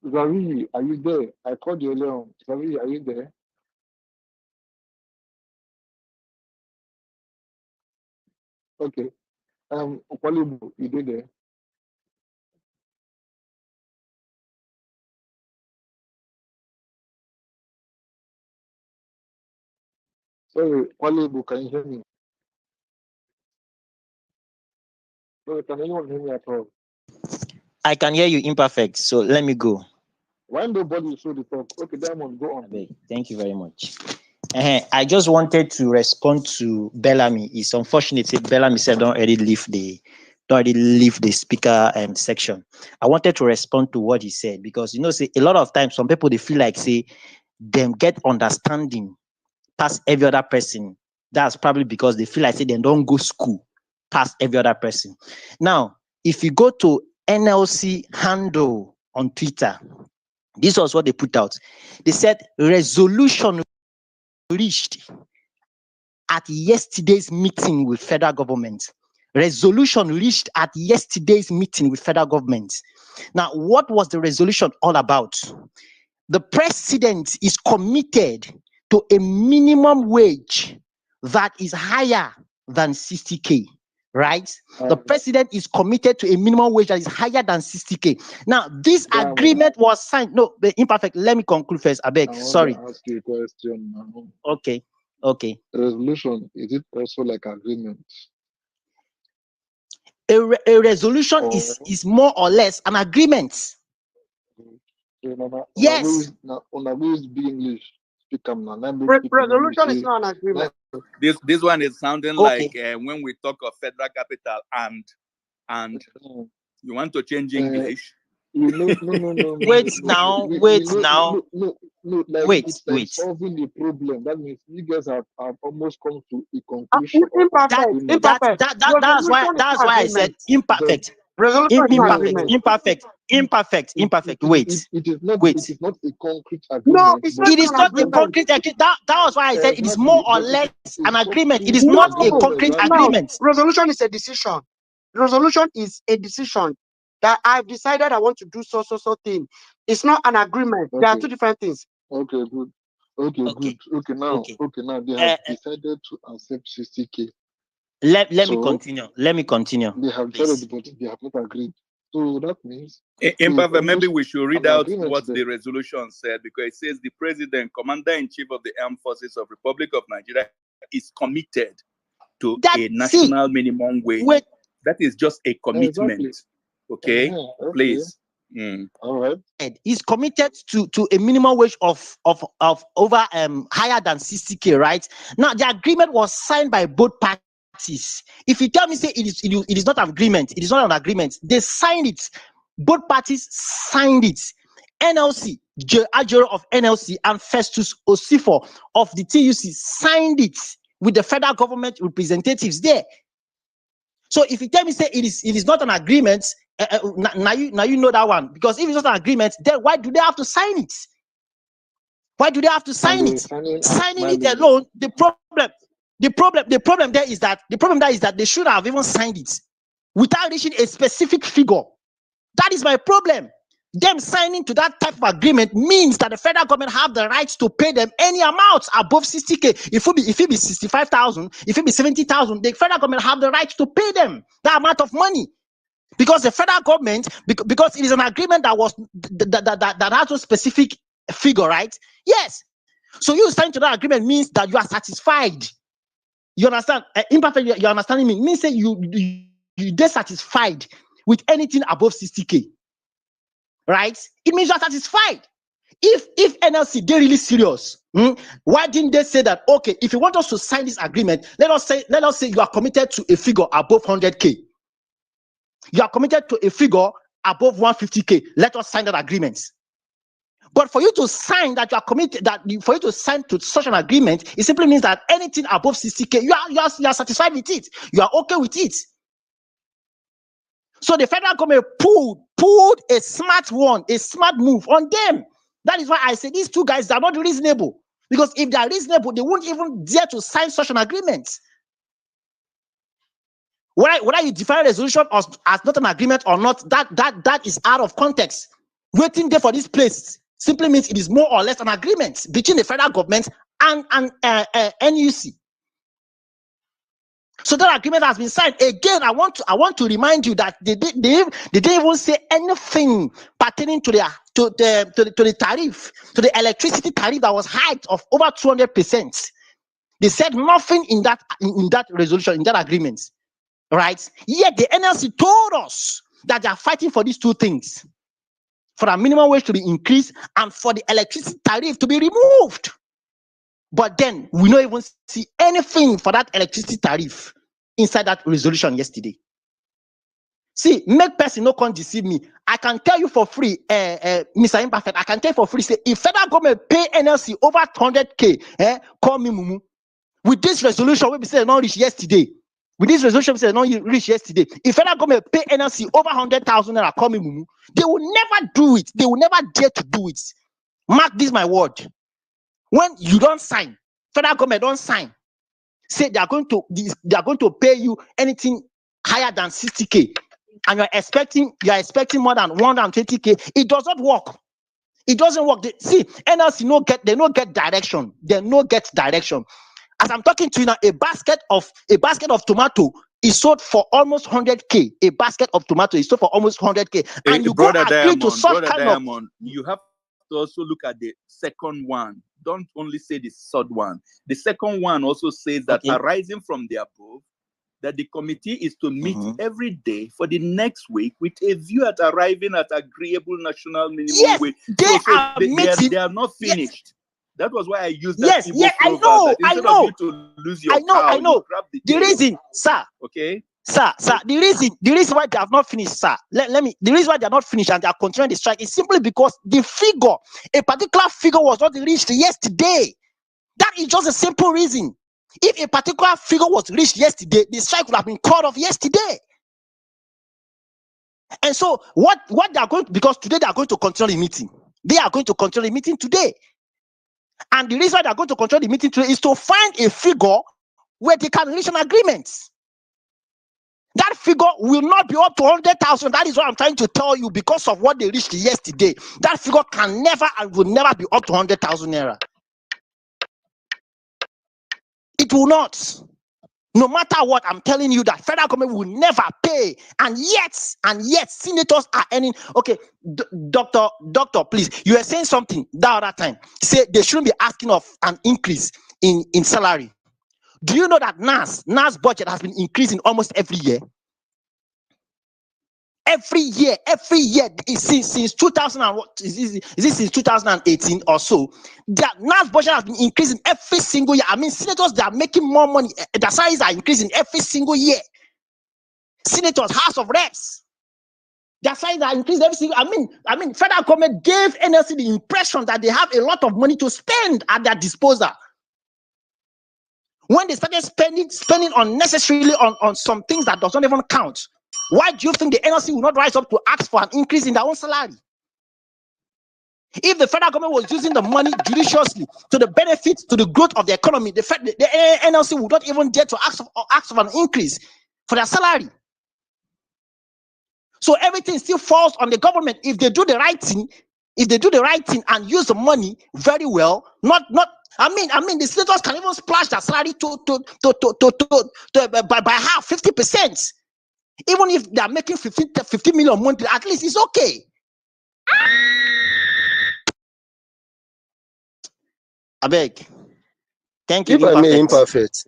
Zari, are you there? I called you earlier on. Zari, are you there? Okay. Opalibu, you did there? Sorry, Opalibu, can you hear me? Sorry, can anyone hear me at all? I can hear you imperfect, so let me go. Why nobody show the talk? Okay, Diamond, go on. Thank you very much. I just wanted to respond to Bellamy. It's unfortunate that Bellamy said don't already leave the speaker section. I wanted to respond to what he said because say a lot of times some people they feel like say them get understanding past every other person. That's probably because they feel like say they don't go school past every other person. Now, if you go to NLC handle on Twitter, this was what they put out. They said resolution reached at yesterday's meeting with federal government. Resolution reached at yesterday's meeting with federal government. Now, what was the resolution all about? The president is committed to a minimum wage that is higher than 60K, right? The president is committed to a minimum wage that is higher than 60K. Now, this agreement was signed. No, the imperfect. Let me conclude first. I beg. Sorry. I want to ask you a question now. Okay. Okay. Resolution, is it also like agreement? A resolution is more or less an agreement. Yes. Be English. Resolution is not an agreement. This one is sounding like when we talk of federal capital and you want to change English. No. Wait now. No, like wait. Solving the problem. That means you guys have almost come to a conclusion. Imperfect. That's why I said imperfect. Imperfect. Wait. It is not a concrete agreement. No, it's not. It is not a concrete agreement. That was why I said it is more or less an agreement. It is not a concrete agreement. Resolution is a decision. Resolution is a decision that I've decided I want to do so thing. It's not an agreement. There are two different things. Okay, good. Okay, now they have decided to accept 60K. Let me continue. They have decided, but they have not agreed. So that means maybe we should read out what the resolution said, because it says the president, commander-in-chief of the armed forces of Republic of Nigeria, is committed to a national minimum wage. That is just a commitment. Exactly. Okay, please. All right. He's committed to a minimum wage of over higher than 60K, right? Now the agreement was signed by both parties. If you tell me say it is not an agreement, it is not an agreement. They signed it. Both parties signed it. NLC, Ajero of NLC and Festus Osifo of the TUC signed it with the federal government representatives there. So if you tell me say it is not an agreement, now you know that one, because if it's not an agreement, then why do they have to sign it? Why do they have to sign it? Signing it alone, the problem there is that they should have even signed it without reaching a specific figure. That is my problem. Them signing to that type of agreement means that the federal government have the rights to pay them any amount above 60K. If it be 65,000, if it be 70,000, the federal government have the right to pay them that amount of money. Because the federal government, because it is an agreement that was that has a specific figure, right? Yes. So you signing to that agreement means that you are satisfied. You understand? Imperfect, you understanding me? It means that you're dissatisfied with anything above 60K. Right? It means you're satisfied. If NLC, they're really serious, why didn't they say that, okay, if you want us to sign this agreement, let us say you are committed to a figure above 100K. You are committed to a figure above 150K. Let us sign that agreement. But for you to sign that you are committed, for you to sign to such an agreement, it simply means that anything above 60K, you are satisfied with it. You are okay with it. So the federal government pulled a smart move on them. That is why I say these two guys are not reasonable. Because if they are reasonable, they won't even dare to sign such an agreement. Whether you define resolution as not an agreement or not, that is out of context. Waiting there for this place simply means it is more or less an agreement between the federal government and NUC. So that agreement has been signed. Again, I want to remind you that they didn't even say anything pertaining to the tariff, to the electricity tariff that was hiked of over 200%. They said nothing in that resolution, in that agreement. Right? Yet the NLC told us that they are fighting for these two things: for the minimum wage to be increased and for the electricity tariff to be removed. But then we don't even see anything for that electricity tariff inside that resolution yesterday. See, make person no can deceive me. I can tell you for free, Mr. Imperfect, I can tell you for free, say if federal government pay NLC over 200K, call me Mumu. With this resolution, we say not reach yesterday. With this resolution, we say not reach yesterday. If federal government pay NLC over 100,000 naira, call me Mumu. They will never do it. They will never dare to do it. Mark this my word. When you don't sign, federal government don't sign, say they are going to pay you anything higher than 60K, and you're expecting more than 120K. It does not work. It doesn't work. See, NLC they no get direction. They no get direction. As I'm talking to you now, a basket of tomato is sold for almost 100K. A basket of tomato is sold for almost 100K, and you Brother go agree to such kind of. You have to also look at the second one. Don't only say the third one. The second one also says that arising from the above, that the committee is to meet every day for the next week with a view at arriving at agreeable national minimum wage. They are not finished. Yes. That was why I used that. Yes, I know. Of you to lose your I know. The reason, sir. Okay. Sir, the reason why they have not finished, sir. The reason why they are not finished and they are continuing the strike is simply because the figure, a particular figure, was not reached yesterday. That is just a simple reason. If a particular figure was reached yesterday, the strike would have been called off yesterday. And so what they are going to, because today they are going to continue the meeting. They are going to continue the meeting today. And the reason why they are going to continue the meeting today is to find a figure where they can reach an agreement. That figure will not be up to 100,000. That is what I'm trying to tell you, because of what they reached yesterday. That figure can never and will never be up to 100,000 naira. It will not. No matter what, I'm telling you that federal government will never pay. And yet, senators are earning. Okay, doctor, please, you were saying something that other time. Say they shouldn't be asking of an increase in salary. Do you know that NAS budget has been increasing almost every year? Every year, since 2000 and what is this since 2018 or so? That NAS budget has been increasing every single year. I mean, senators, they are making more money. Their salaries are increasing every single year. Senators, House of Reps, their salaries are increasing every single. I mean, federal government gave NLC the impression that they have a lot of money to spend at their disposal. When they started spending unnecessarily on some things that does not even count, why do you think the NLC will not rise up to ask for an increase in their own salary? If the federal government was using the money judiciously to the benefit, to the growth of the economy, the NLC would not even dare to ask for an increase for their salary. So everything still falls on the government if they do the right thing. If they do the right thing and use the money very well, not. I mean, the senators can even splash their salary by half, 50%. Even if they are making 50 million monthly, at least it's okay. I beg. Thank you, If I may, imperfect. imperfect.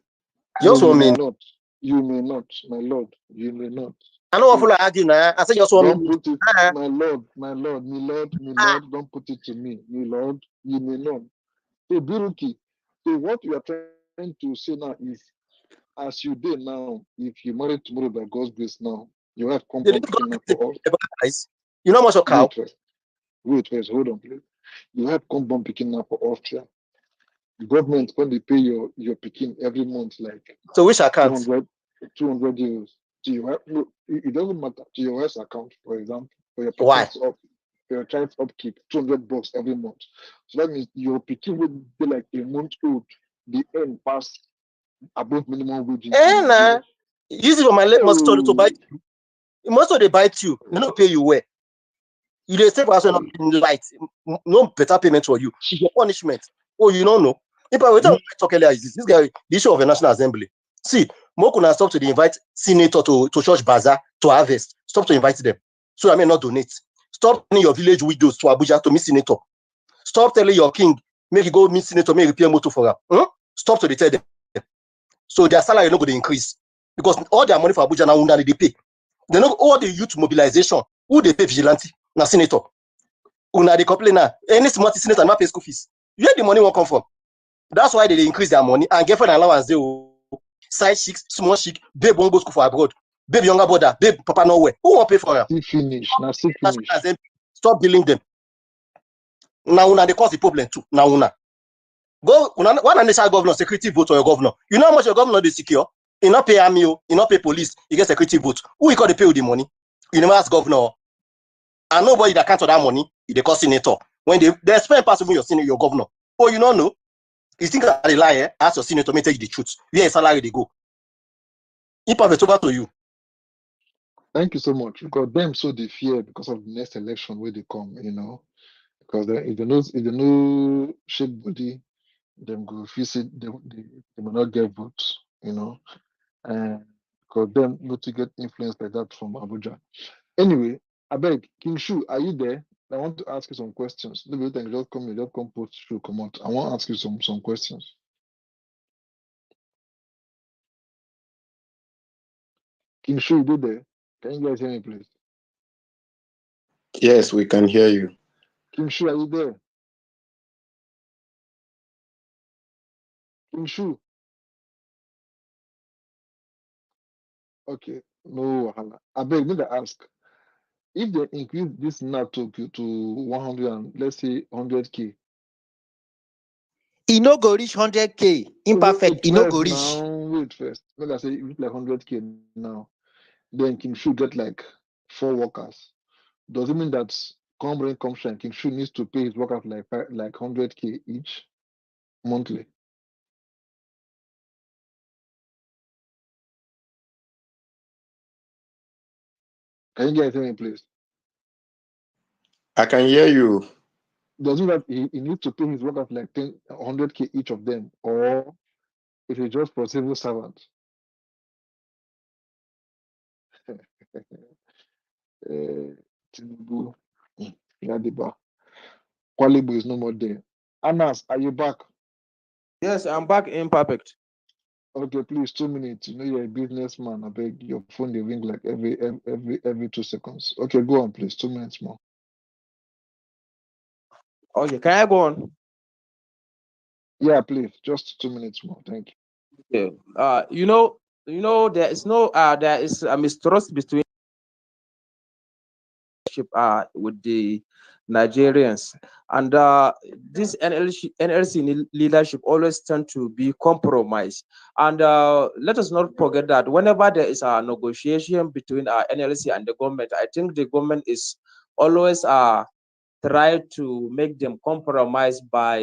No, Just you 1 may minute. not. You may not, my lord. You may not. I don't want to Please. follow argue now. I say just 1 Don't minute. put it, my lord, my lord, my lord, don't put it to me. My lord, you may not. So, Biruki, so what you are trying to say now is, as you did now, if you marry tomorrow by God's grace now, you have They compound didn't go picking up to for all. guys. You know how much a cow? Wait first, hold on, please. You have compound picking up for Austria. The government, when they pay your picking every month, like So which account? 200 euros. To your, no, it doesn't matter. To your wife's account, for example, for your Why? your child's upkeep, $200 every month. So that means your picking would be like a month old. The end pass above minimum wage. Nah. Use it for my most to bite you. Most of they bite you. They don't pay you well. You dey say for us not light. No better payment for you. It's your punishment. Oh, you don't know. If I were to talk earlier, is this guy the issue of a national assembly? See, Mokuna stop to invite senator to church bazaar to harvest. Stop to invite them. So I may not donate. Stop telling your village widows to Abuja to meet senator. Stop telling your king, make you go meet senator, make repair motor for her. Stop to tell them. So their salary not going to increase. Because all their money for Abuja now they pay. They know all the youth mobilization, who they pay vigilante, now senator. Una they complain now. Any smart senator not pay school fees. Where the money won't come from? That's why they increase their money and girlfriend allowance they side chicks, small chick, babe won't go school for abroad. Babe younger brother, babe papa nowhere. Who won't pay for her? Finish. Stop billing them. Now una they cause the problem too. Now una. Go one national governor security vote for your governor. You know how much your governor they secure? You not pay army, you not pay police, you get security vote. Who you call the pay with the money? You never ask governor. And nobody that count on that money, they call senator. When they spend pass even your governor. Oh, you don't know? You think that they lie, ask your senator, may tell you the truth. Where salary they go. Imperfect over to you. Thank you so much. Because them so they fear because of the next election where they come, Because if they know shape body, them go visit, they may not get votes, And because them not to get influence like that from Abuja. Anyway, I beg, King Shu, are you there? I want to ask you some questions. Maybe you can just come post Shu, come out. I want to ask you some questions. King Shu, you there? Can you guys hear me, please? Yes, we can hear you. King Shu, are you there? King Shu. Okay, no wahala. I beg me to ask. If they increase this now to 100 and let's say 100K. He no go reach 100K. Imperfect. He no go reach. Wait first. When I say it's like 100K now, then King Shu get like 4 workers. Does it mean that come rain, come shine, King Shu needs to pay his workers like 100K each monthly? Can you guys hear me, please? I can hear you. Does it mean that he needs to pay his workers like 100K each of them, or it is just for civil servants? Tinubu, Yadiba. Kwalibu is no more there. Anas, are you back? Yes, I'm back, imperfect. Okay, please, 2 minutes. You're a businessman. I beg your phone they ring like every 2 seconds. Okay, go on, please. 2 minutes more. Okay, can I go on? Yeah, please. Just 2 minutes more. Thank you. There is a mistrust between with the Nigerians, and this NLC leadership always tend to be compromised. And let us not forget that whenever there is a negotiation between NLC and the government, I think the government is always try to make them compromise by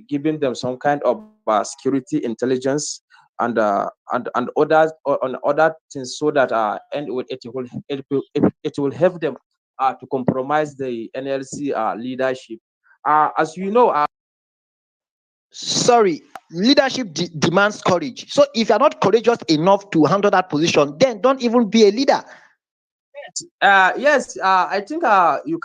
giving them some kind of security intelligence and others on other things, so that and it will help them to compromise the NLC leadership. As you know, Sorry, leadership demands courage. So if you're not courageous enough to handle that position, then don't even be a leader. Yes, I think you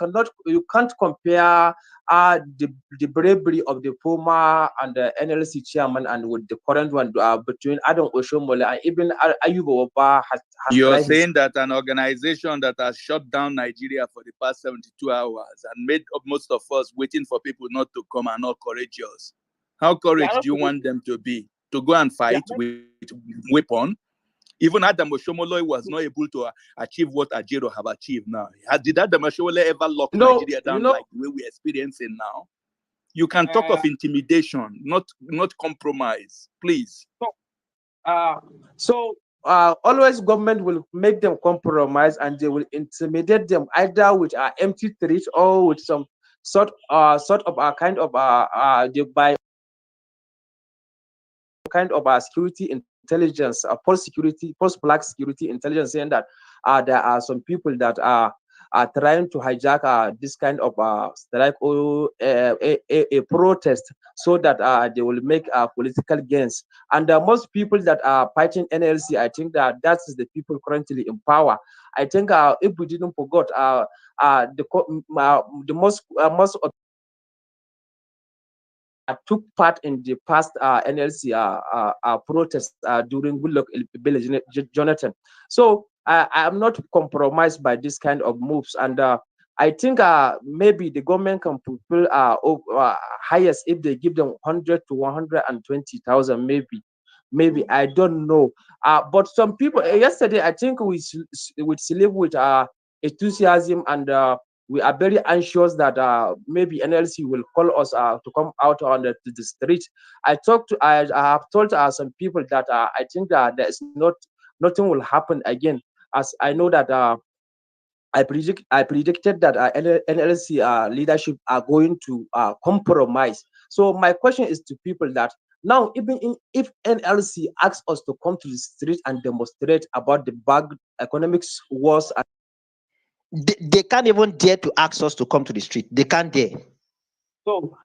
can't compare the bravery of the former and the NLC chairman and with the current one between Adam Oshomole and even Ayuba Oba has You're tried his. saying that an organization that has shut down Nigeria for the past 72 hours and made most of us waiting for people not to come are not courageous. How courageous do you want them to be? To go and fight with weapon? Even Adam Oshomole was not able to achieve what Ajero have achieved now. Did Adam Oshomole ever lock Nigeria down like the way we're experiencing now? You can talk of intimidation, not compromise, please. Always government will make them compromise and they will intimidate them either with empty threats or with some sort of a kind of by kind of security intelligence, post-black security intelligence, saying that there are some people that are trying to hijack this kind of strike or a protest, so that they will make political gains. And most people that are fighting NLC, I think that is the people currently in power. I think if we didn't forget, the most of took part in the past NLC protests during Goodluck Jonathan. So I am not compromised by this kind of moves, and I think maybe the government can fulfill highest if they give them 100 to 120,000, maybe I don't know. But some people yesterday, I think we sleep with enthusiasm, and we are very anxious that maybe NLC will call us to come out on the street. I have told some people that I think that nothing will happen again, as I know that I predicted that NLC leadership are going to compromise. So my question is to people that now, even if NLC asks us to come to the street and demonstrate about the bad economics wars, they can't even dare to ask us to come to the street. They can't dare. No.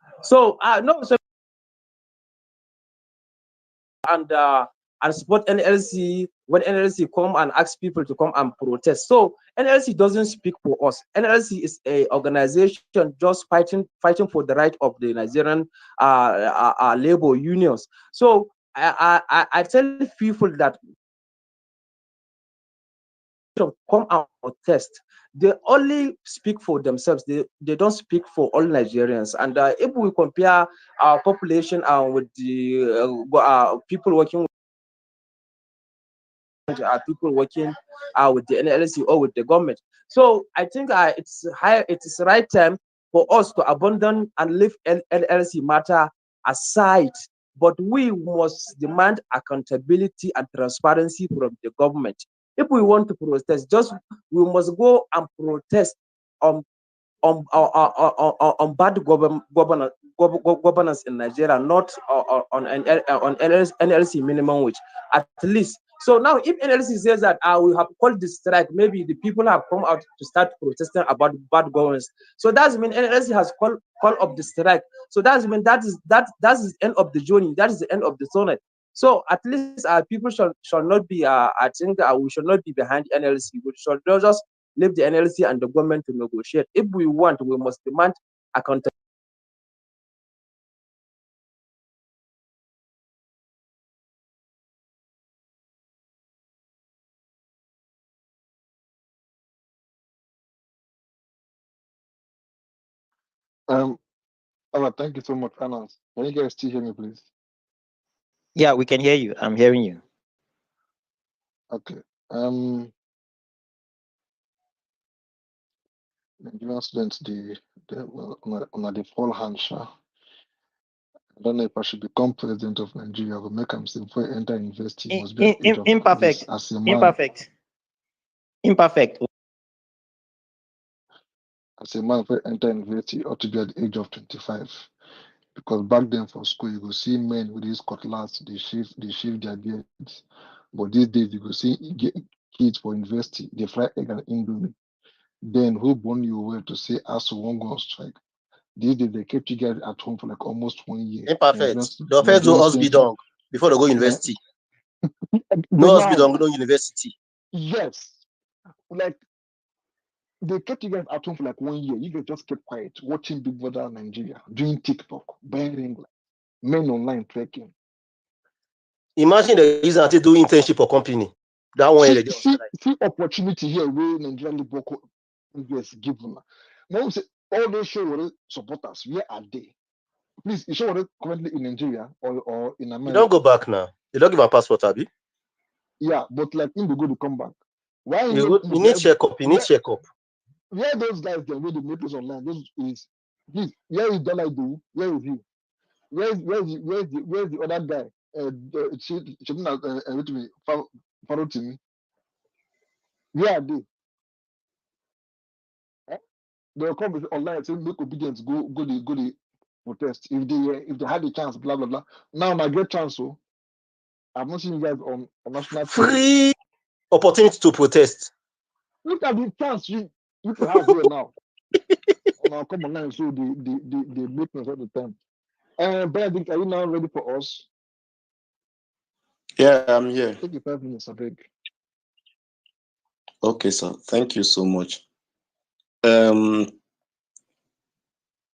And support NLC when NLC come and ask people to come and protest. So NLC doesn't speak for us. NLC is a organization just fighting for the right of the Nigerian labor unions. So I tell people that to come and protest, they only speak for themselves. They don't speak for all Nigerians. And if we compare our population with the people working with the NLC or with the government, so I think it is right time for us to abandon and leave NLC matter aside. But we must demand accountability and transparency from the government. If we want to protest, we must go and protest on bad governance in Nigeria, not on NLC minimum wage, at least. So now, if NLC says that we have called this strike, maybe the people have come out to start protesting about bad governance. So that's mean NLC has called up the strike. So that's mean that is the end of the journey. That is the end of the tunnel. So at least people shall not be. I think we should not be behind NLC. We should just leave the NLC and the government to negotiate. If we want, we must demand accountability. Alright, thank you so much, Anas. Can you guys still hear me, please? Yeah, we can hear you. I'm hearing you. Okay. Nigerian students, on the fall hand, sha. I don't know if I should become president of Nigeria, but make him say before I enter university, must be at the age of Imperfect. as a man. Imperfect. As a man, before I enter university, ought to be at the age of 25. Because back then for school, you go see men with these cutlass, they shave their beards. But these days, you go see kids for university, they fry egg and indomie. Then who born you well to say ASU won't go on strike? These days, they kept you guys at home for like almost 1 year. Imperfect. They'll first do Nigerian hospital before they go university. No hospital, no university. Yes. Like, they kept you guys at home for like 1 year. You guys just kept quiet, watching Big Brother Nigeria, doing TikTok, buying ring light, men online trekking. Imagine they use to do internship for company. That one see opportunity here where Nigerian labor is given. Now say all those show supporters, where are they? Please, you show currently in Nigeria or in America. You don't go back now. They don't give a passport, Abi. Yeah, but like in the go to come back. Why you need check up? You need check up. Where those guys then where they make us online? Those is please, where is Dollar do? Where is he? Where's the other guy? Follow to me. Where are they? They'll come online and say make obedience go the protest if they had the chance, blah blah blah. Now I get chance, so I've not seen you guys on national free opportunity to protest. Look at the chance you have here now. Now come online, so they make us all the time. Benedict, are you now ready for us? Yeah, I'm here. Take you 5 minutes, I beg. Okay, sir. Thank you so much.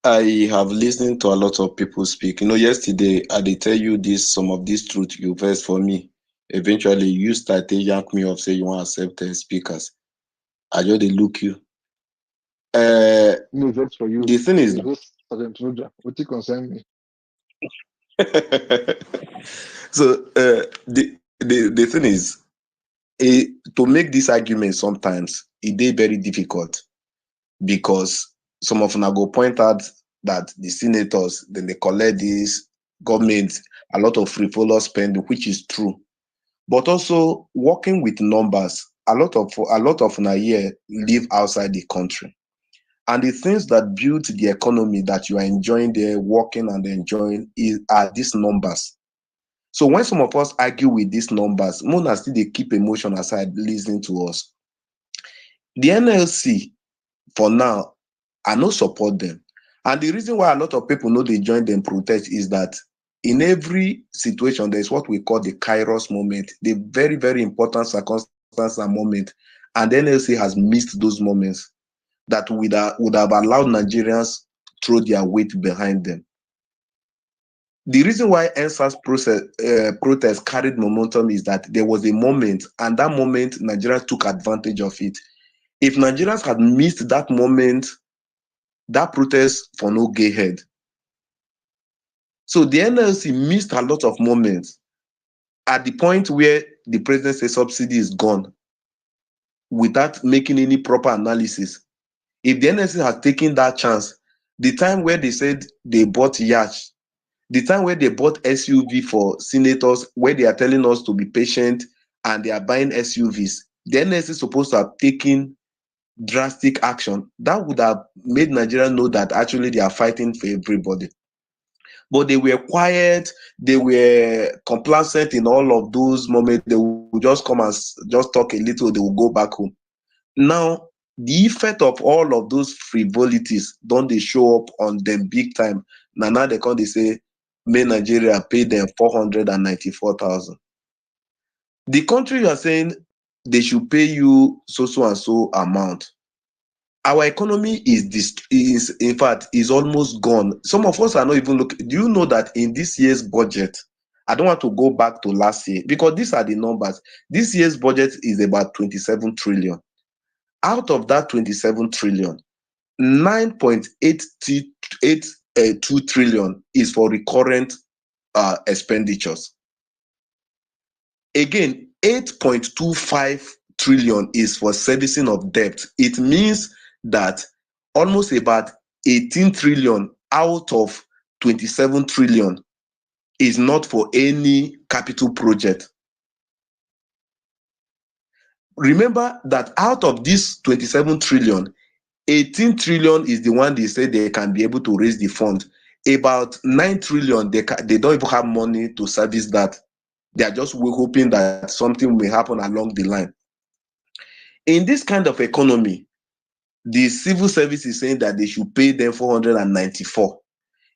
I have listened to a lot of people speak. Yesterday I did tell you some of this truth you versed for me. Eventually, you start to yank me off, say you want to accept speakers. I just dey look you. No, that's for you. The thing is, what you concern me? so the thing is, to make this argument sometimes it is very difficult because some of them go point out that the senators then they collect this government a lot of frivolous spending, which is true, but also working with numbers. A lot of here live outside the country, and the things that build the economy that you are enjoying there, working and enjoying, are these numbers. So when some of us argue with these numbers, Mona still they keep emotion aside, listening to us. The NLC, for now, I no support them. And the reason why a lot of people know they join them protest is that in every situation, there's what we call the Kairos moment, the very, very important circumstance and moment. And the NLC has missed those moments that would have allowed Nigerians throw their weight behind them. The reason why NSAS protest carried momentum is that there was a moment, and that moment, Nigeria took advantage of it. If Nigerians had missed that moment, that protest for no go ahead. So the NLC missed a lot of moments at the point where the president says subsidy is gone without making any proper analysis. If the NLC had taken that chance, the time where they said they bought yacht, the time where they bought SUV for senators, where they are telling us to be patient and they are buying SUVs, the NLC is supposed to have taken drastic action. That would have made Nigeria know that actually they are fighting for everybody. But they were quiet, they were complacent in all of those moments. They would just come and just talk a little, they will go back home. Now, the effect of all of those frivolities, don't they show up on them big time? Now they come, they say, may Nigeria pay them 494,000. The country you are saying they should pay you so and so amount. Our economy is in fact is almost gone. Some of us are not even looking. Do you know that in this year's budget, I don't want to go back to last year because these are the numbers. This year's budget is about 27 trillion. Out of that 27 trillion, 9.882 trillion is for recurrent expenditures. Again, 8.25 trillion is for servicing of debt. It means that almost about 18 trillion out of 27 trillion is not for any capital project. Remember that out of this 27 trillion, 18 trillion is the one they say they can be able to raise the fund. about 9 trillion, they don't even have money to service that. They are just hoping that something may happen along the line. In this kind of economy, the civil service is saying that they should pay them 494.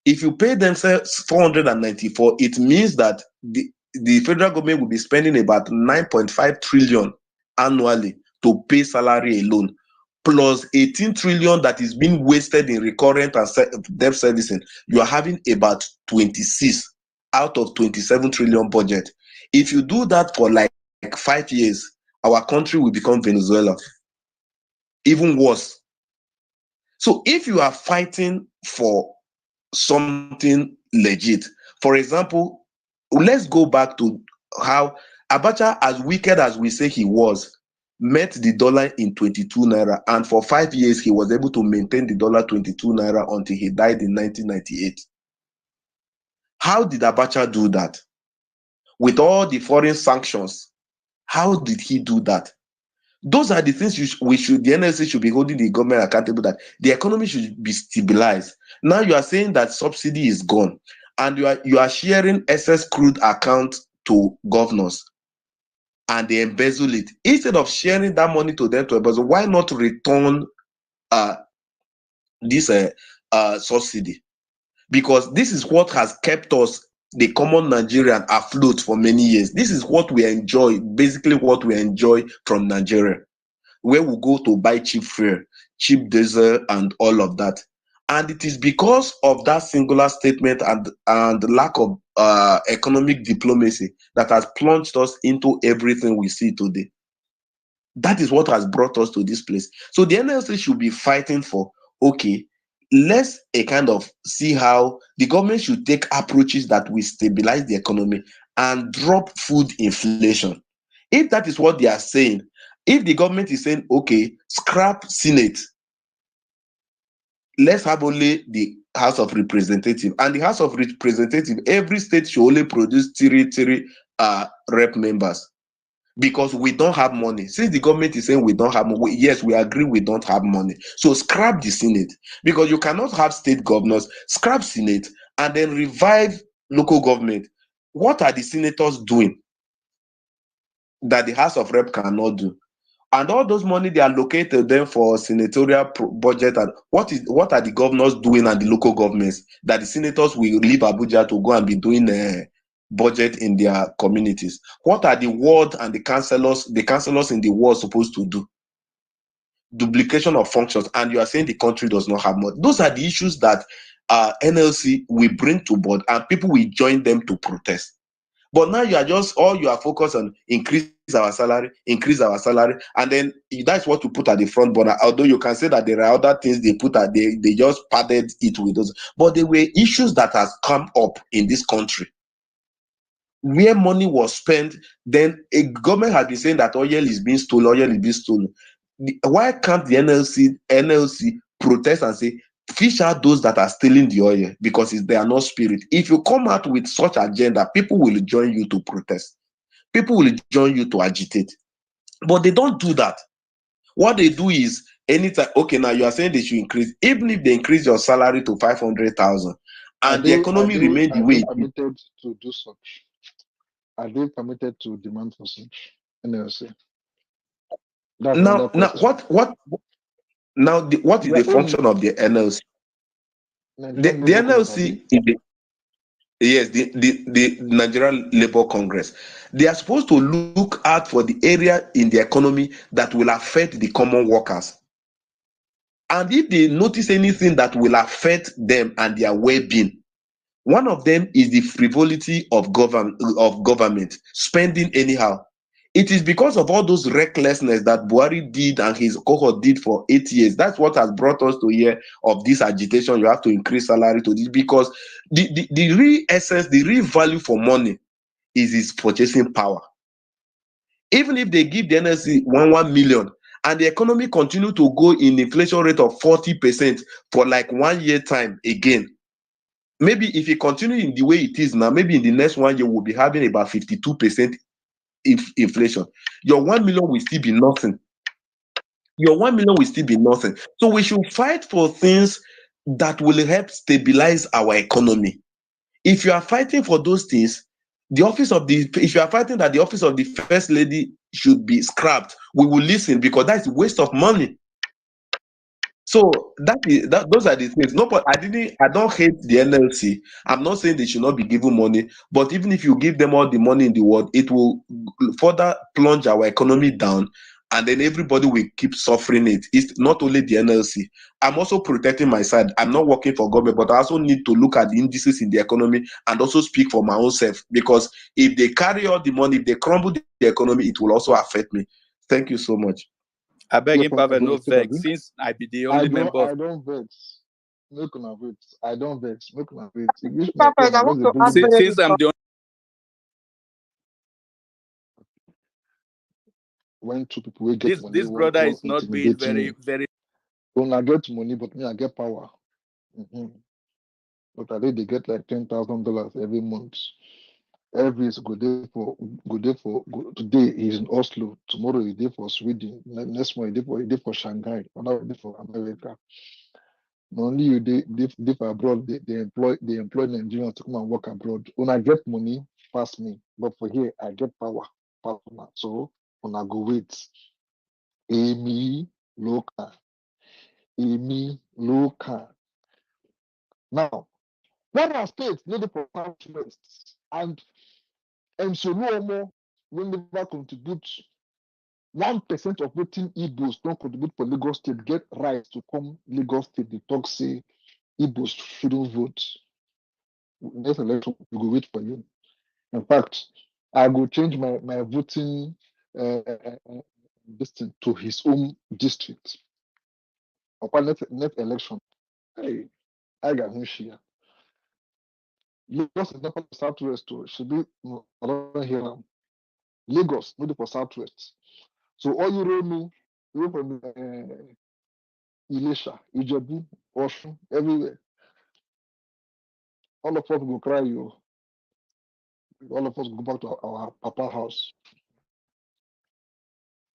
If you pay them 494, it means that the federal government will be spending about 9.5 trillion annually to pay salary alone, plus 18 trillion that is being wasted in recurrent and debt servicing. You are having about 26 out of 27 trillion budget. If you do that for like 5 years, our country will become Venezuela. Even worse. So if you are fighting for something legit, for example, let's go back to how Abacha, as wicked as we say he was, met the dollar in 22 naira, and for 5 years he was able to maintain the dollar 22 naira until he died in 1998. How did Abacha do that? With all the foreign sanctions, how did he do that? Those are the things the NLC should be holding the government accountable, that the economy should be stabilized. Now you are saying that subsidy is gone, and you are sharing excess crude account to governors, and they embezzle it. Instead of sharing that money to them to embezzle, why not return this subsidy? Because this is what has kept us, the common Nigerian, afloat for many years. This is what we enjoy, basically what we enjoy from Nigeria, where we go to buy cheap fare, cheap diesel, and all of that. And it is because of that singular statement and the lack of economic diplomacy that has plunged us into everything we see today. That is what has brought us to this place. So the NLC should be fighting for, okay, let's kind of see how the government should take approaches that will stabilize the economy and drop food inflation. If that is what they are saying, if the government is saying, okay, scrap Senate, let's have only the House of Representatives, and the House of Representatives, every state should only produce three rep members, because we don't have money. Since the government is saying we don't have money, yes, we agree we don't have money. So scrap the Senate, because you cannot have state governors, scrap Senate, and then revive local government. What are the senators doing that the House of Rep cannot do? And all those money they allocated them for senatorial budget, and what are the governors doing and the local governments that the senators will leave Abuja to go and be doing budget in their communities? What are the ward and the councillors in the ward supposed to do? Duplication of functions, and you are saying the country does not have money. Those are the issues that NLC will bring to board, and people will join them to protest. But now you are focused on increase our salary, and then that's what you put at the front burner. Although you can say that there are other things they put at, they just padded it with those, but there were issues that has come up in this country where money was spent. Then a government has been saying that oil is being stolen. Why can't the NLC protest and say, fish out those that are stealing the oil, because they are not spirit? If you come out with such agenda, people will join you to protest. People will join you to agitate. But they don't do that. What they do is, anytime, okay, now you are saying they should increase, even if they increase your salary to 500,000 and the economy remains the way it is. Permitted to do such? Are they permitted to demand for such? NLC. That's Now, what what is the function of the NLC? The NLC is yes, the Nigerian Labour Congress. They are supposed to look out for the area in the economy that will affect the common workers. And if they notice anything that will affect them and their well-being, one of them is the frivolity of government spending anyhow. It is because of all those recklessness that Buhari did and his cohort did for 8 years. That's what has brought us to hear of this agitation. You have to increase salary to this, because the real essence, the real value for money is its purchasing power. Even if they give the NLC 1 million and the economy continue to go in inflation rate of 40% for like 1 year time again, maybe if it continue in the way it is now, maybe in the next 1 year we'll be having about 52% inflation. Your 1 million will still be nothing. So we should fight for things that will help stabilize our economy. If you are fighting for those things, if you are fighting that the office of the first lady should be scrapped, we will listen, because that's a waste of money. So those are the things. No, but I don't hate the NLC. I'm not saying they should not be given money, but even if you give them all the money in the world, it will further plunge our economy down, and then everybody will keep suffering it. It's not only the NLC. I'm also protecting my side. I'm not working for government, but I also need to look at the indices in the economy and also speak for my own self, because if they carry all the money, if they crumble the economy, it will also affect me. Thank you so much. I beg Yes, him, I Pavel, go no speak vex. again. Since I be the only member of I don't vex. Make una vex. I don't vex. Make una vex. If this my Perfect. turn, I I want just to bring add it back. since benefits. I'm the only When two people will get money, this brother one is not being intimidate very, me. very When I get money, but me I get power. But I think they get like $10,000 every month. Every is today he's in Oslo, tomorrow he's there for Sweden, next month he's there for Shanghai, another day for America. Not only you they for abroad, they employ Nigerians to come and work abroad. When I get money, pass me. But for here, I get power. Partner. So when I go wait, Amy local. Amy local. Now, what are states needed for southwest? And so no more will never contribute 1% of voting Igbos don't contribute for Lagos State, get rights to come Lagos State. They talk say Igbos shouldn't vote. Next election, we go wait for you. In fact, I go change my voting district to his own district. Upon next election, hey, I got him here. Lagos is not for Southwest, so should be around here now. Lagos, not for Southwest. So all you know me, you from Ilesha, Ijebu, Osun, everywhere. All of us go cry you. All of us go back to our papa house.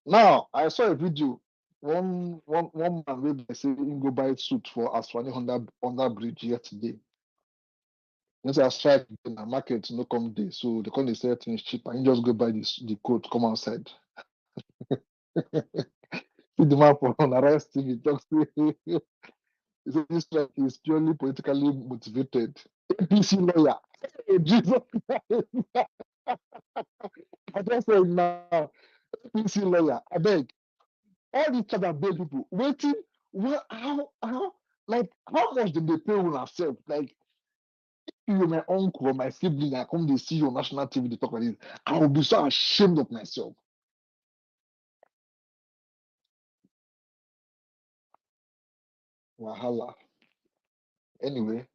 Now I saw a video. One man wey dey say he go buy suit for Aswani under bridge yesterday. He say I strike in the market no come dey, so they come dey sell things cheap, and he just go buy the coat come outside. See the man for on Arise TV talk say he say this strike is purely politically motivated. APC lawyer, hey, Jesus Christ. I just say now, APC lawyer, I beg. All these kind of big people waiting. Well, how like how much did they pay on ourselves? Like if you're my uncle or my sibling, I come to see you on national TV to talk about this. I will be so ashamed of myself. Wahala. Anyway,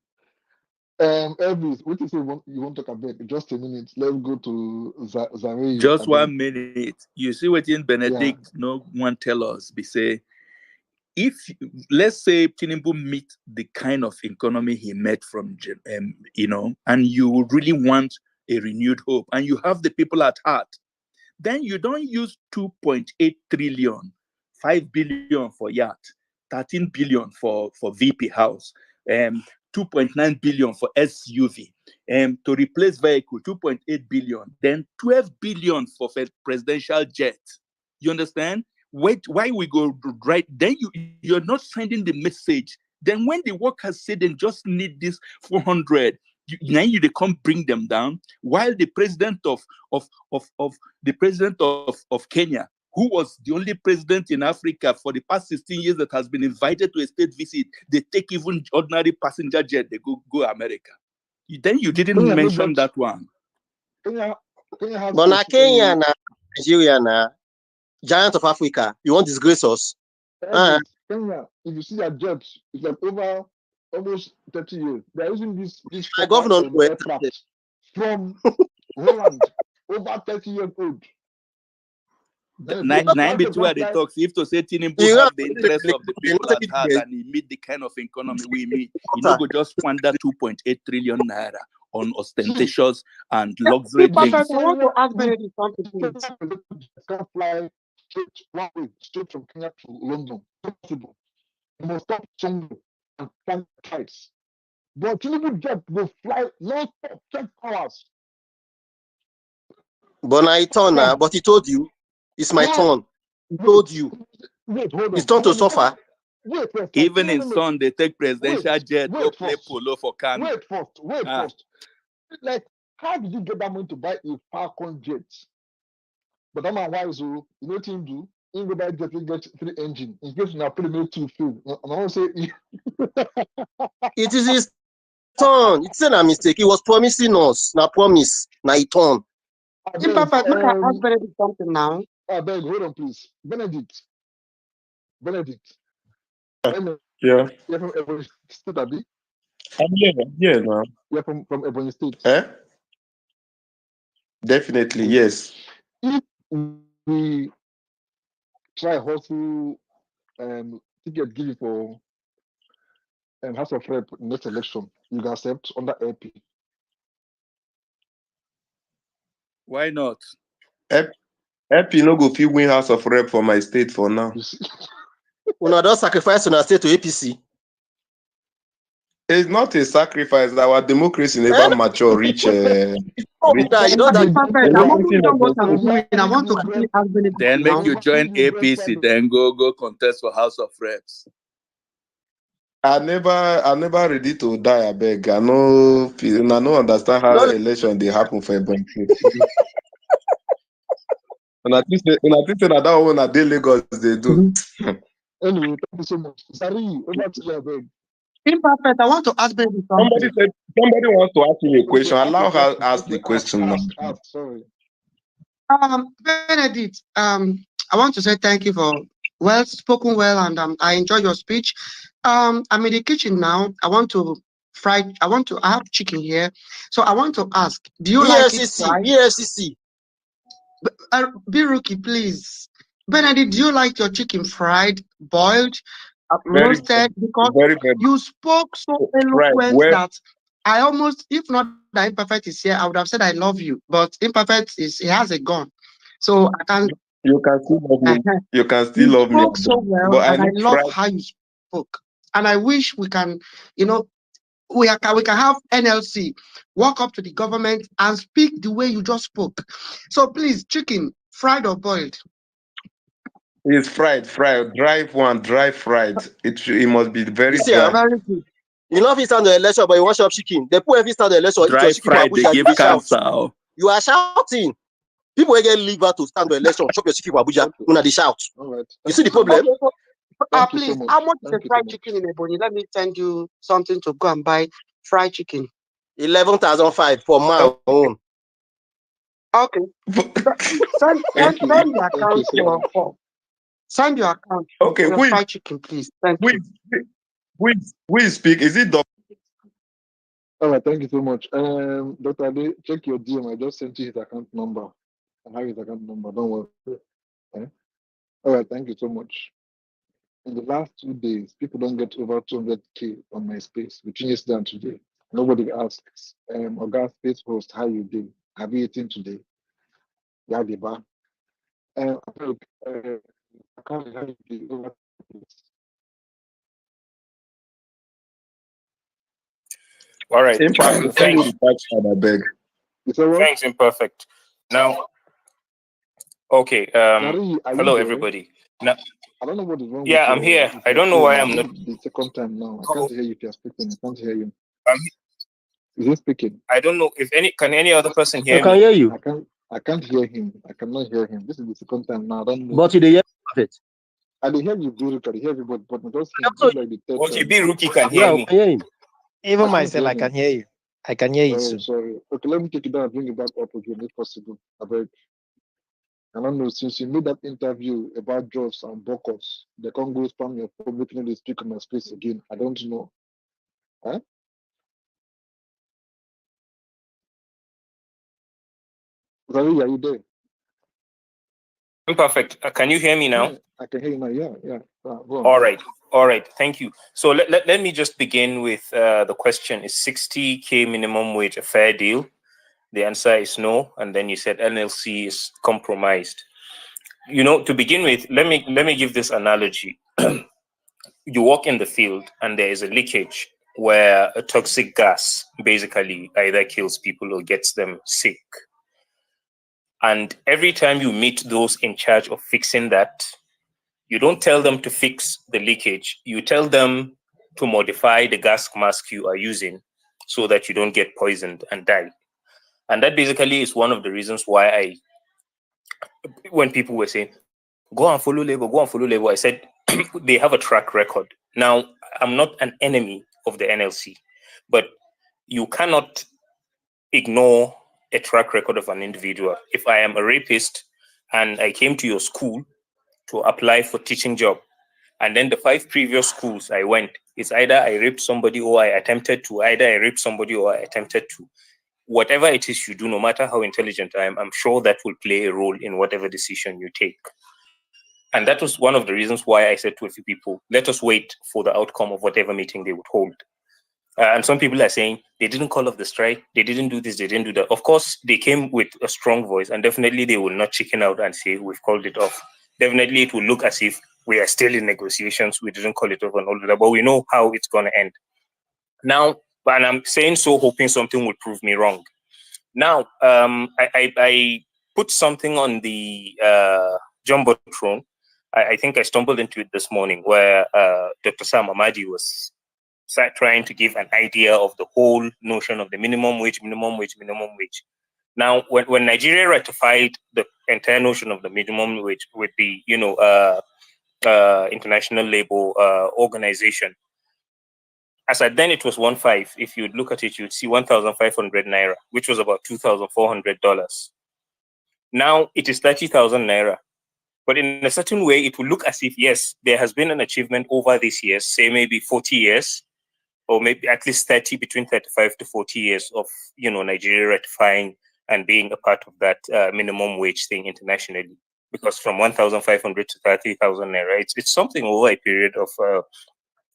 Elvis, what you say you want to talk about? Just a minute. Let's go to Zare. I just beg. 1 minute. You see what in Yeah. Benedict no one tell us. Be say if let's say Tinubu meet the kind of economy he met from and you really want a renewed hope and you have the people at heart, then you don't use 2.8 trillion, 5 billion for yacht, 13 billion for VP house, 2.9 billion for SUV, to replace vehicle, 2.8 billion, then 12 billion for presidential jet. You understand? Why we go right? Then you're not sending the message. Then when the workers say they just need this 400, now they can't bring them down. While the president of Kenya, who was the only president in Africa for the past 16 years that has been invited to a state visit, they take even ordinary passenger jet, they go America. Then you didn't Kenya no mention get that one. Kenya has But now Kenya na Nigeria na giant of Africa. You want disgrace us? Kenya, if you see their jets, it's like over almost 30 years. They're using this My proper governor know aircraft from Holland, over 30 years old. Nine between the talks, if to say Tinubu have the interest of the people at heart and he meet the kind of economy we meet, you know, go just squander 2.8 trillion naira on ostentatious and luxury things. Perfect. I want to add benefits something, please. Can fly straight one way, straight from Kenya to London. Possible. You must stop somewhere and flying kites. But Tinubu jet will fly non-stop 12 hours. But now it's turn now. But he told you, it's my turn. He told you, Wait, hold it's on. turn to suffer. Wait, Even no, in no, no. Sun, they take presidential jet, go Wait play first. polo for Kano. Wait first. Like, how did you get that money to buy a Falcon jet? But that man wise, you know what him do? He go buy jet, he get 3 engine. In case you play me 2 field. And I want to say, It is his turn. It's not a mistake. He was promising us. Now promise. Now he turn. Imperfect, look at ask Benedict something now. I beg, hold on, please. Benedict. Yeah. You're from Ebony State, Abi? Yeah, now. You're from Ebony State. Definitely, yes. If we try hustle ticket given for House of Rep next election, you can accept under LP. Why not? LP no go fit win House of Rep for my state for now. Una don't sacrifice on state to APC. It's not a sacrifice. Our democracy never mature, reach. You know that I'm only done what I'm doing. I want to quickly ask Benedict Then make now. you join APC, then go contest for House of Reps. I never ready to die. I beg. I no understand how election they happen for a bunch. And I think that one at Lagos they do. Anyway, thank you so much. Sorry, over to you, I beg. Imperfect, I want to ask Benedict something. Somebody wants to ask you a question. Allow her ask the question now. Ask, sorry. Benedict, I want to say thank you for spoken well, and I enjoy your speech. I'm in the kitchen now. I have chicken here. So I want to ask, do you like it fried? EFCC. Be rookie, please. Benedict, do you like your chicken fried, boiled, roasted? Because you spoke so eloquent that I almost, if not that Imperfect is here, I would have said I love you. But Imperfect he has a gun. So I can't. You can still love me. You can still love me. You spoke so well, but and I love how you spoke. And I wish we can, we can have NLC walk up to the government and speak the way you just spoke. So please, chicken, fried or boiled? It's fried, dry fried. It must be very dry. Very good. You know if it's on the election, but you want shop chicken. They put every stand the election, eat your chicken for fried, they Abuja, give you shout. cancer. You are shouting. People will get liver to stand the election, chop your chicken for Abuja, una they shout. All right. You see the problem? Okay, please, how much is a fried chicken in Ebony? Let me send you something to go and buy fried chicken. 11,500 for my own. Okay. Send your account for. Send your account. Okay, for fried chicken, please. Thank you. Who is speak? Is it Dr. All right, thank you so much. Dr. Ade, check your DM. I just sent you his account number. I have his account number. Don't worry. Okay? All right, thank you so much. In the last 2 days, people don't get over 200K on my space between yesterday and today. Nobody asks, Oga Space Host, how you do? Have you eaten today? Yeah, the bar. I can't have you over. All right. Imperfect? Thanks. Thanks, Imperfect. Now, okay. Larry, hello, everybody. Now, I don't know what is wrong yeah, with I'm here. I don't know why I'm not. The second time now. I can't hear you if you're speaking. I can't hear you. I'm, Is he speaking? I don't know if any other person hear I can me. hear you. I can't hear him. I cannot hear him. This is the second time now. I don't know. But you hear it. I can hear you, Biruki. I hear everybody, but not just him. Like the third Okay, time. be rookie can hear me. I can hear him. Even I myself, I hear can hear you. I can hear you Sorry, too. sorry. Okay, let me take it down and bring it back up again if possible. I beg. I don't know, since you made that interview about drugs and Bokos, they can't go spam your phone, making they speak on my space again. I don't know. Huh? Larry, are you there? Imperfect. Can you hear me now? Yeah, I can hear you now. Yeah. Go on. All right. Thank you. So let me just begin with the question: is 60K minimum wage a fair deal? The answer is no. And then you said NLC is compromised. To begin with, let me give this analogy. you walk in the field and there is a leakage where a toxic gas basically either kills people or gets them sick. And every time you meet those in charge of fixing that, you don't tell them to fix the leakage. You tell them to modify the gas mask you are using so that you don't get poisoned and die. And that basically is one of the reasons why when people were saying, go and follow Labour, I said, they have a track record. Now, I'm not an enemy of the NLC, but you cannot ignore a track record of an individual. If I am a rapist and I came to your school to apply for teaching job, and then the 5 previous schools I went, it's either I raped somebody or I attempted to, whatever it is you do, no matter how intelligent I am, I'm sure that will play a role in whatever decision you take. And that was one of the reasons why I said to a few people, let us wait for the outcome of whatever meeting they would hold. And some people are saying they didn't call off the strike, they didn't do this, they didn't do that. Of course, they came with a strong voice, and definitely they will not chicken out and say we've called it off. Definitely it will look as if we are still in negotiations, we didn't call it off and all of that, but we know how it's going to end. Now, and I'm saying so hoping something will prove me wrong. Now, I put something on the Jumbotron. I think I stumbled into it this morning where Dr. Sam Amadi was trying to give an idea of the whole notion of the minimum wage. Now, when Nigeria ratified the entire notion of the minimum wage with the International Labour Organization, as at then it was 1.5. If you look at it, you'd see 1,500 naira, which was about $2,400. Now it is 30,000 naira. But in a certain way, it will look as if, yes, there has been an achievement over these years, say maybe 40 years, or maybe at least 30, between 35 to 40 years of, Nigeria ratifying and being a part of that minimum wage thing internationally. Because from 1,500 to 30,000 naira, it's something over a period of,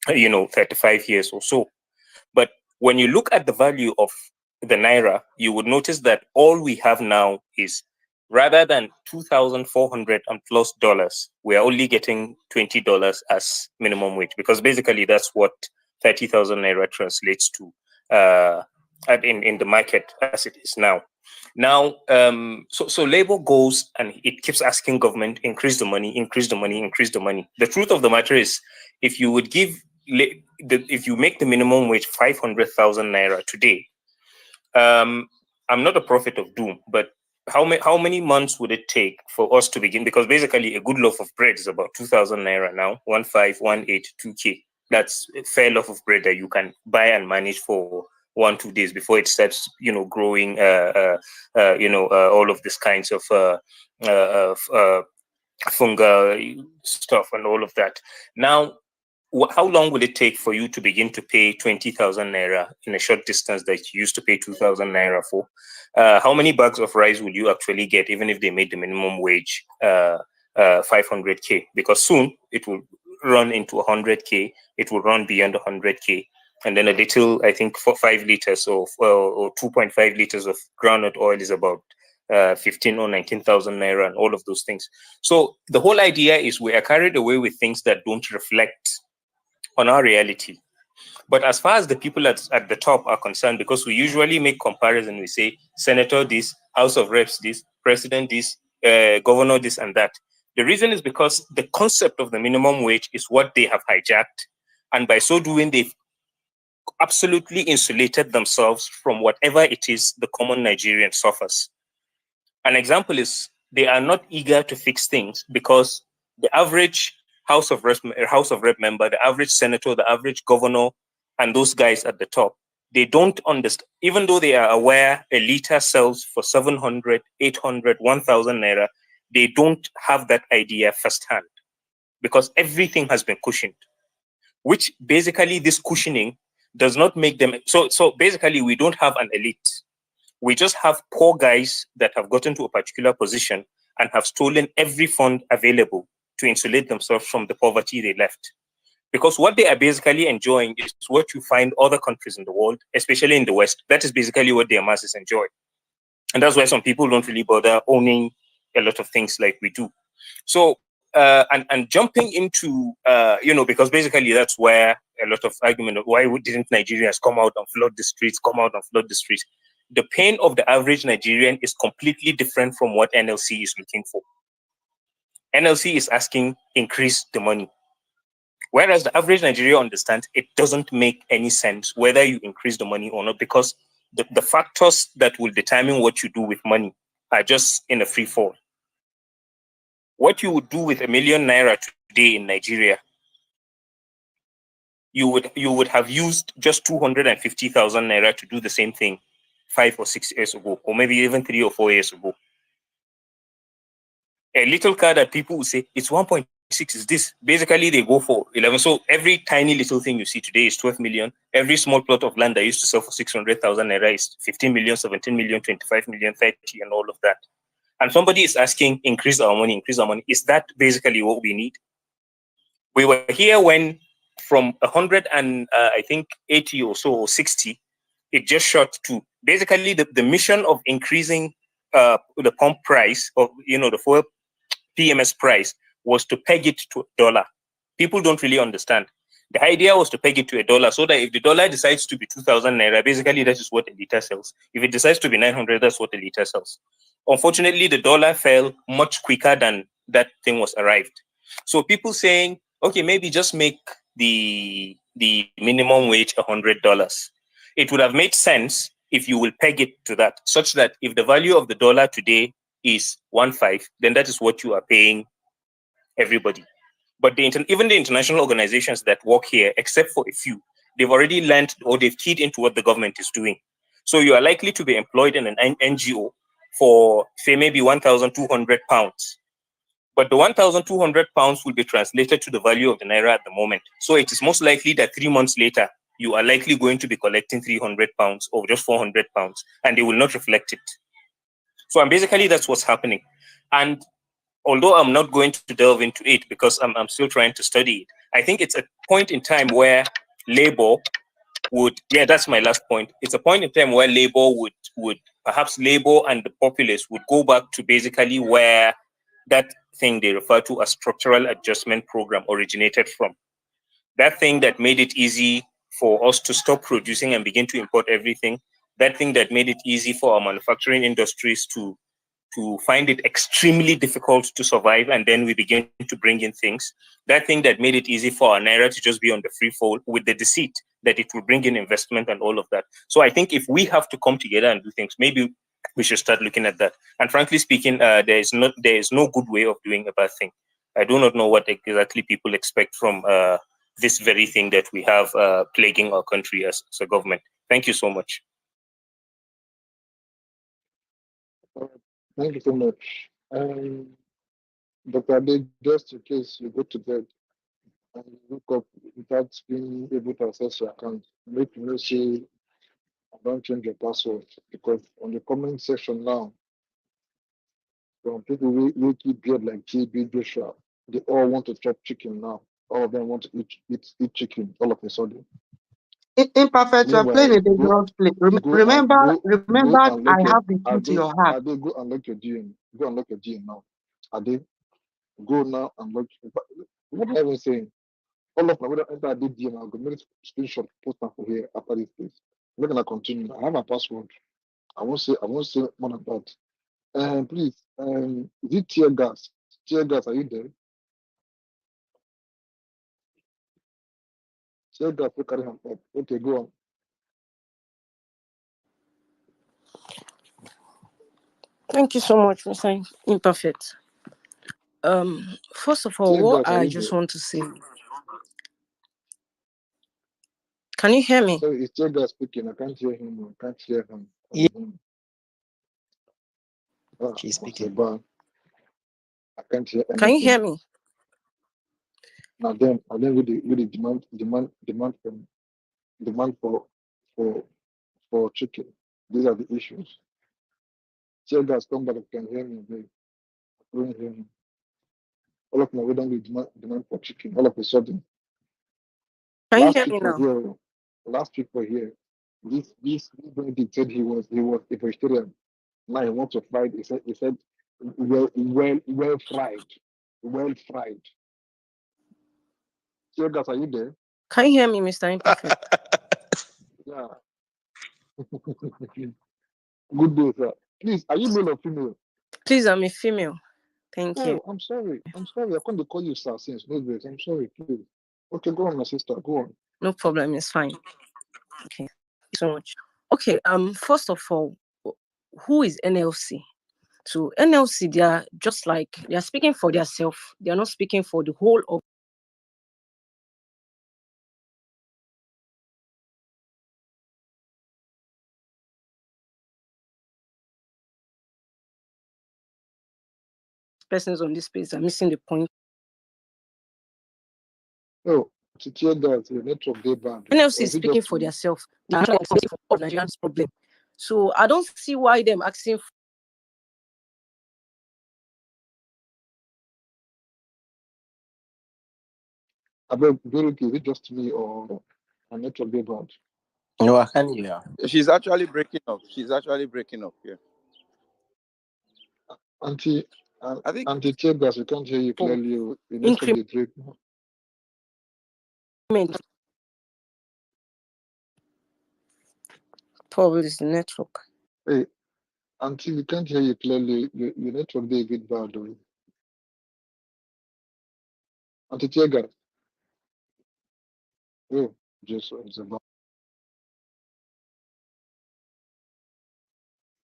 35 years or so. But when you look at the value of the naira, you would notice that all we have now is, rather than $2,400 and plus dollars, we are only getting $20 as minimum wage, because basically that's what 30,000 naira translates to in the market as it is now. Now, so Labour goes and it keeps asking government, increase the money. The truth of the matter is, if you would if you make the minimum wage 500,000 naira today, I'm not a prophet of doom, but how many months would it take for us to begin? Because basically a good loaf of bread is about 2,000 naira now, 1.5, 1.8, 2K. That's a fair loaf of bread that you can buy and manage for 1-2 days before it starts, growing, all of these kinds of fungal stuff and all of that. Now, how long will it take for you to begin to pay 20,000 naira in a short distance that you used to pay 2,000 naira for? How many bags of rice will you actually get, even if they made the minimum wage 500K? Because soon it will run into 100K, it will run beyond 100K. And then a little, I think, for 5 liters or 2.5 liters of groundnut oil is about 15 or 19,000 naira and all of those things. So the whole idea is we are carried away with things that don't reflect on our reality. But as far as the people at the top are concerned, because we usually make comparison, we say senator this, House of Reps this, president this, governor this and that. The reason is because the concept of the minimum wage is what they have hijacked. And by so doing, they've absolutely insulated themselves from whatever it is the common Nigerian suffers. An example is they are not eager to fix things because the average House of Rep member, the average senator, the average governor, and those guys at the top, they don't understand, even though they are aware a liter sells for 700, 800, 1,000 naira, they don't have that idea firsthand because everything has been cushioned, which basically this cushioning does not make them, so basically we don't have an elite. We just have poor guys that have gotten to a particular position and have stolen every fund available to insulate themselves from the poverty they left. Because what they are basically enjoying is what you find other countries in the world, especially in the West. That is basically what their masses enjoy. And that's why some people don't really bother owning a lot of things like we do. So and jumping into because basically that's where a lot of argument of why didn't Nigerians come out and flood the streets, The pain of the average Nigerian is completely different from what NLC is looking for. NLC is asking increase the money. Whereas the average Nigerian understands it doesn't make any sense whether you increase the money or not, because the factors that will determine what you do with money are just in a free fall. What you would do with ₦1 million today in Nigeria, you would have used just 250,000 naira to do the same thing 5 or 6 years ago, or maybe even 3 or 4 years ago. A little car that people will say it's 1.6 is this. Basically, they go for 11. So every tiny little thing you see today is 12 million. Every small plot of land that used to sell for 600,000 naira is 15 million, 17 million, 25 million, 30, and all of that. And somebody is asking, increase our money. Is that basically what we need? We were here when from 100 and I think 80 or so, or 60, it just shot to basically the mission of increasing the pump price of, the fuel PMS price was to peg it to $1. People don't really understand. The idea was to peg it to $1 so that if the dollar decides to be 2,000 naira, basically that is what a liter sells. If it decides to be 900, that's what a liter sells. Unfortunately, the dollar fell much quicker than that thing was arrived. So people saying, okay, maybe just make the minimum wage $100. It would have made sense if you will peg it to that, such that if the value of the dollar today is 1.5, then that is what you are paying everybody. But even the international organizations that work here, except for a few, they've already learned or they've keyed into what the government is doing. So you are likely to be employed in an NGO for, say, maybe 1,200 pounds. But the 1,200 pounds will be translated to the value of the naira at the moment. So it is most likely that 3 months later, you are likely going to be collecting 300 pounds or just 400 pounds, and they will not reflect it. So basically, that's what's happening. And although I'm not going to delve into it because I'm still trying to study it, I think it's a point in time where labor would, that's my last point. It's a point in time where labor would perhaps labor and the populace would go back to basically where that thing they refer to as structural adjustment program originated from. That thing that made it easy for us to stop producing and begin to import everything. That thing that made it easy for our manufacturing industries to find it extremely difficult to survive, and then we begin to bring in things. That thing that made it easy for our naira to just be on the free fall with the deceit that it will bring in investment and all of that. So I think if we have to come together and do things, maybe we should start looking at that. And frankly speaking, there is no good way of doing a bad thing. I do not know what exactly people expect from this very thing that we have plaguing our country as a government. Thank you so much. Thank you so much. Dr. Ade, just in case you go to bed and you wake up without being able to access your account, make you know say don't change your password, because on the comment section now, from people who keep beard like JB Joshua, they all want to chop chicken now. All of them want to eat chicken all of a sudden. Imperfect, you are playing a dangerous play. Remember, I have the key to your heart. Ade, go and look your DM. Go and look your DM now. Ade, go now and look. What am I even saying? All of my brother enter Ade DM. I'll go make a screenshot, post them for here after this place. We're gonna continue. I have my password. I won't say more than that. Please, is it tear gas? Tear gas, are you there? Tear gas, we carry him up. Okay, go on. Thank you so much, Mr. Imperfect. First of all, Tear what gas, are I you just there? want to say. Can you hear me? Sorry, it's tear gas speaking. I can't hear him. I can't hear him. Yeah. She's speaking. I can't hear anything. Can you hear me? Now then with the demand for chicken. These are the issues. Tear gas, come back. Can hear me, babe. I don't hear him. All of my way down with demand for chicken. All of a sudden. Can you hear me now? Last week for here. This Benedict said he was a vegetarian. Now he wants to fry. He said well fried. well fried. Tear gas, are you there? Can you hear me, Mr. Imperfect? Yeah. Good day, sir. Please, are you male or female? Please, I'm a female. Thank you. Oh, I'm sorry. I'm sorry. I can't call you sir since those days. I'm sorry, please. Okay, go on, my sister. Go on. No problem. It's fine. Okay. Thank you so much. Okay. First of all, who is NLC? So NLC, they are just like they are speaking for themselves. They are not speaking for the whole of persons on this space. I'm missing the point. Oh, to tear gas, the network they bad. NLC Or is is it speaking just for me? themselves. They are trying to speak for Nigerians' problem. So I don't see why them asking About Verity, is it just me or a network they bad? No, I can't hear. She's actually breaking up. Yeah. Auntie, I think Auntie tear gas, we can't hear you clearly. The network they break. increment. Probably is the network. Hey, Auntie, we can't hear you clearly. Your network they a bit bad. Though. Auntie tear gas. Oh, just it's about.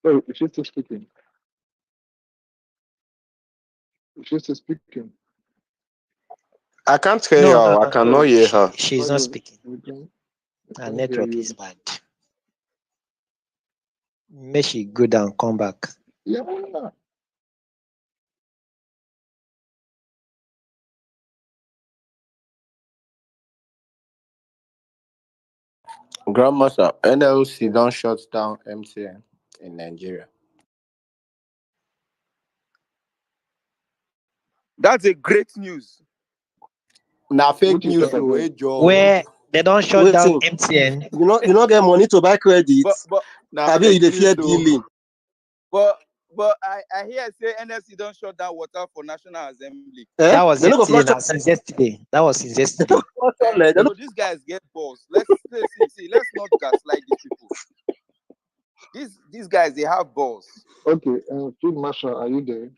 Oh, is she still speaking? Is she still speaking? I can't hear No, her. no, I no, cannot no. hear her. She's not speaking. We Her can't hear network you. is bad. May she go down, come back. Yeah. Grandmaster, NLC don't shut down MTN in Nigeria. that's a great news. Now fake What you news talk to about? Joe. Where they don't shut down Waiting. MTN. You not get money to buy credit. But Now Abi, you fake dey news fear to billing. but I hear say NLC don't shut down water for National Assembly. Eh? That was They no go yesterday. flush Now, since yesterday. That was since yesterday. toilet. They no So these guys get balls. Let's see. Let's not gaslight these people. These guys, they have balls. Okay, Field Marshal, are you there?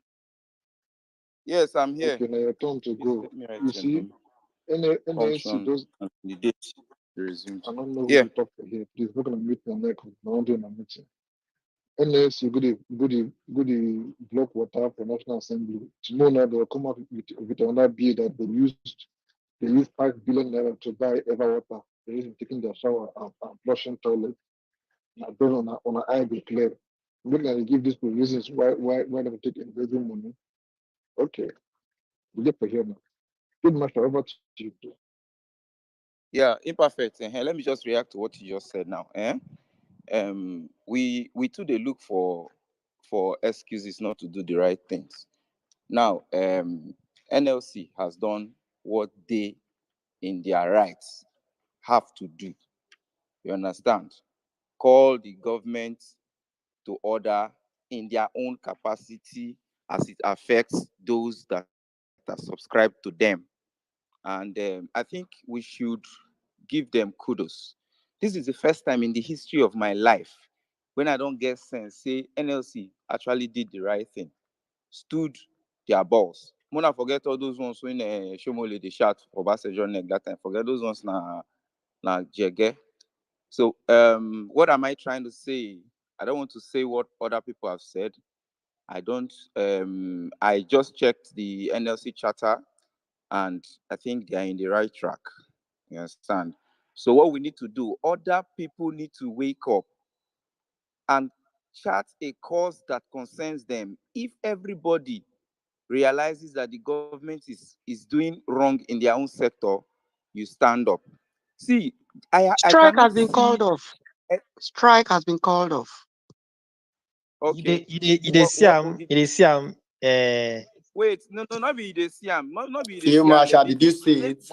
Yes, I'm here. Okay, now your turn to Please go. let me write You your see, name. NLC, Function those, and the date resumed. I don't know who Yeah. to talk to here. Please, not gonna meet my neck. No one doing a meeting. NLC, goody block water for National Assembly. Tomorrow night they'll come up with another bill that they use 5 billion naira to buy ever water. They use it taking their shower and flushing toilet. And then on a eye be clear. Look like they give these people reasons why they take investment money. Okay, we get for here now. Good master, over to you. Yeah, imperfect. Let me just react to what you just said now. We too they look for excuses not to do the right things. Now, NLC has done what they in their rights have to do. You understand? Call the government to order in their own capacity as it affects those that are subscribed to them. And I think we should give them kudos. This is the first time in the history of my life when I don't get sense, say NLC actually did the right thing, stood their balls. Mona forget all those ones when Shomole they shout for Basejon neck that time. Forget those ones na jege. So what am I trying to say? I don't want to say what other people have said. I don't I just checked the NLC charter and I think they are in the right track. You understand? So what we need to do, other people need to wake up and chart a course that concerns them. If everybody realizes that the government is doing wrong in their own sector, you stand up. See, I Strike cannot has been called see. off. Strike has been called off. Okay. You dey see am. You dey see am. Wait, no, not be the Siam, not be the Field Siam. Marshal, did you see it?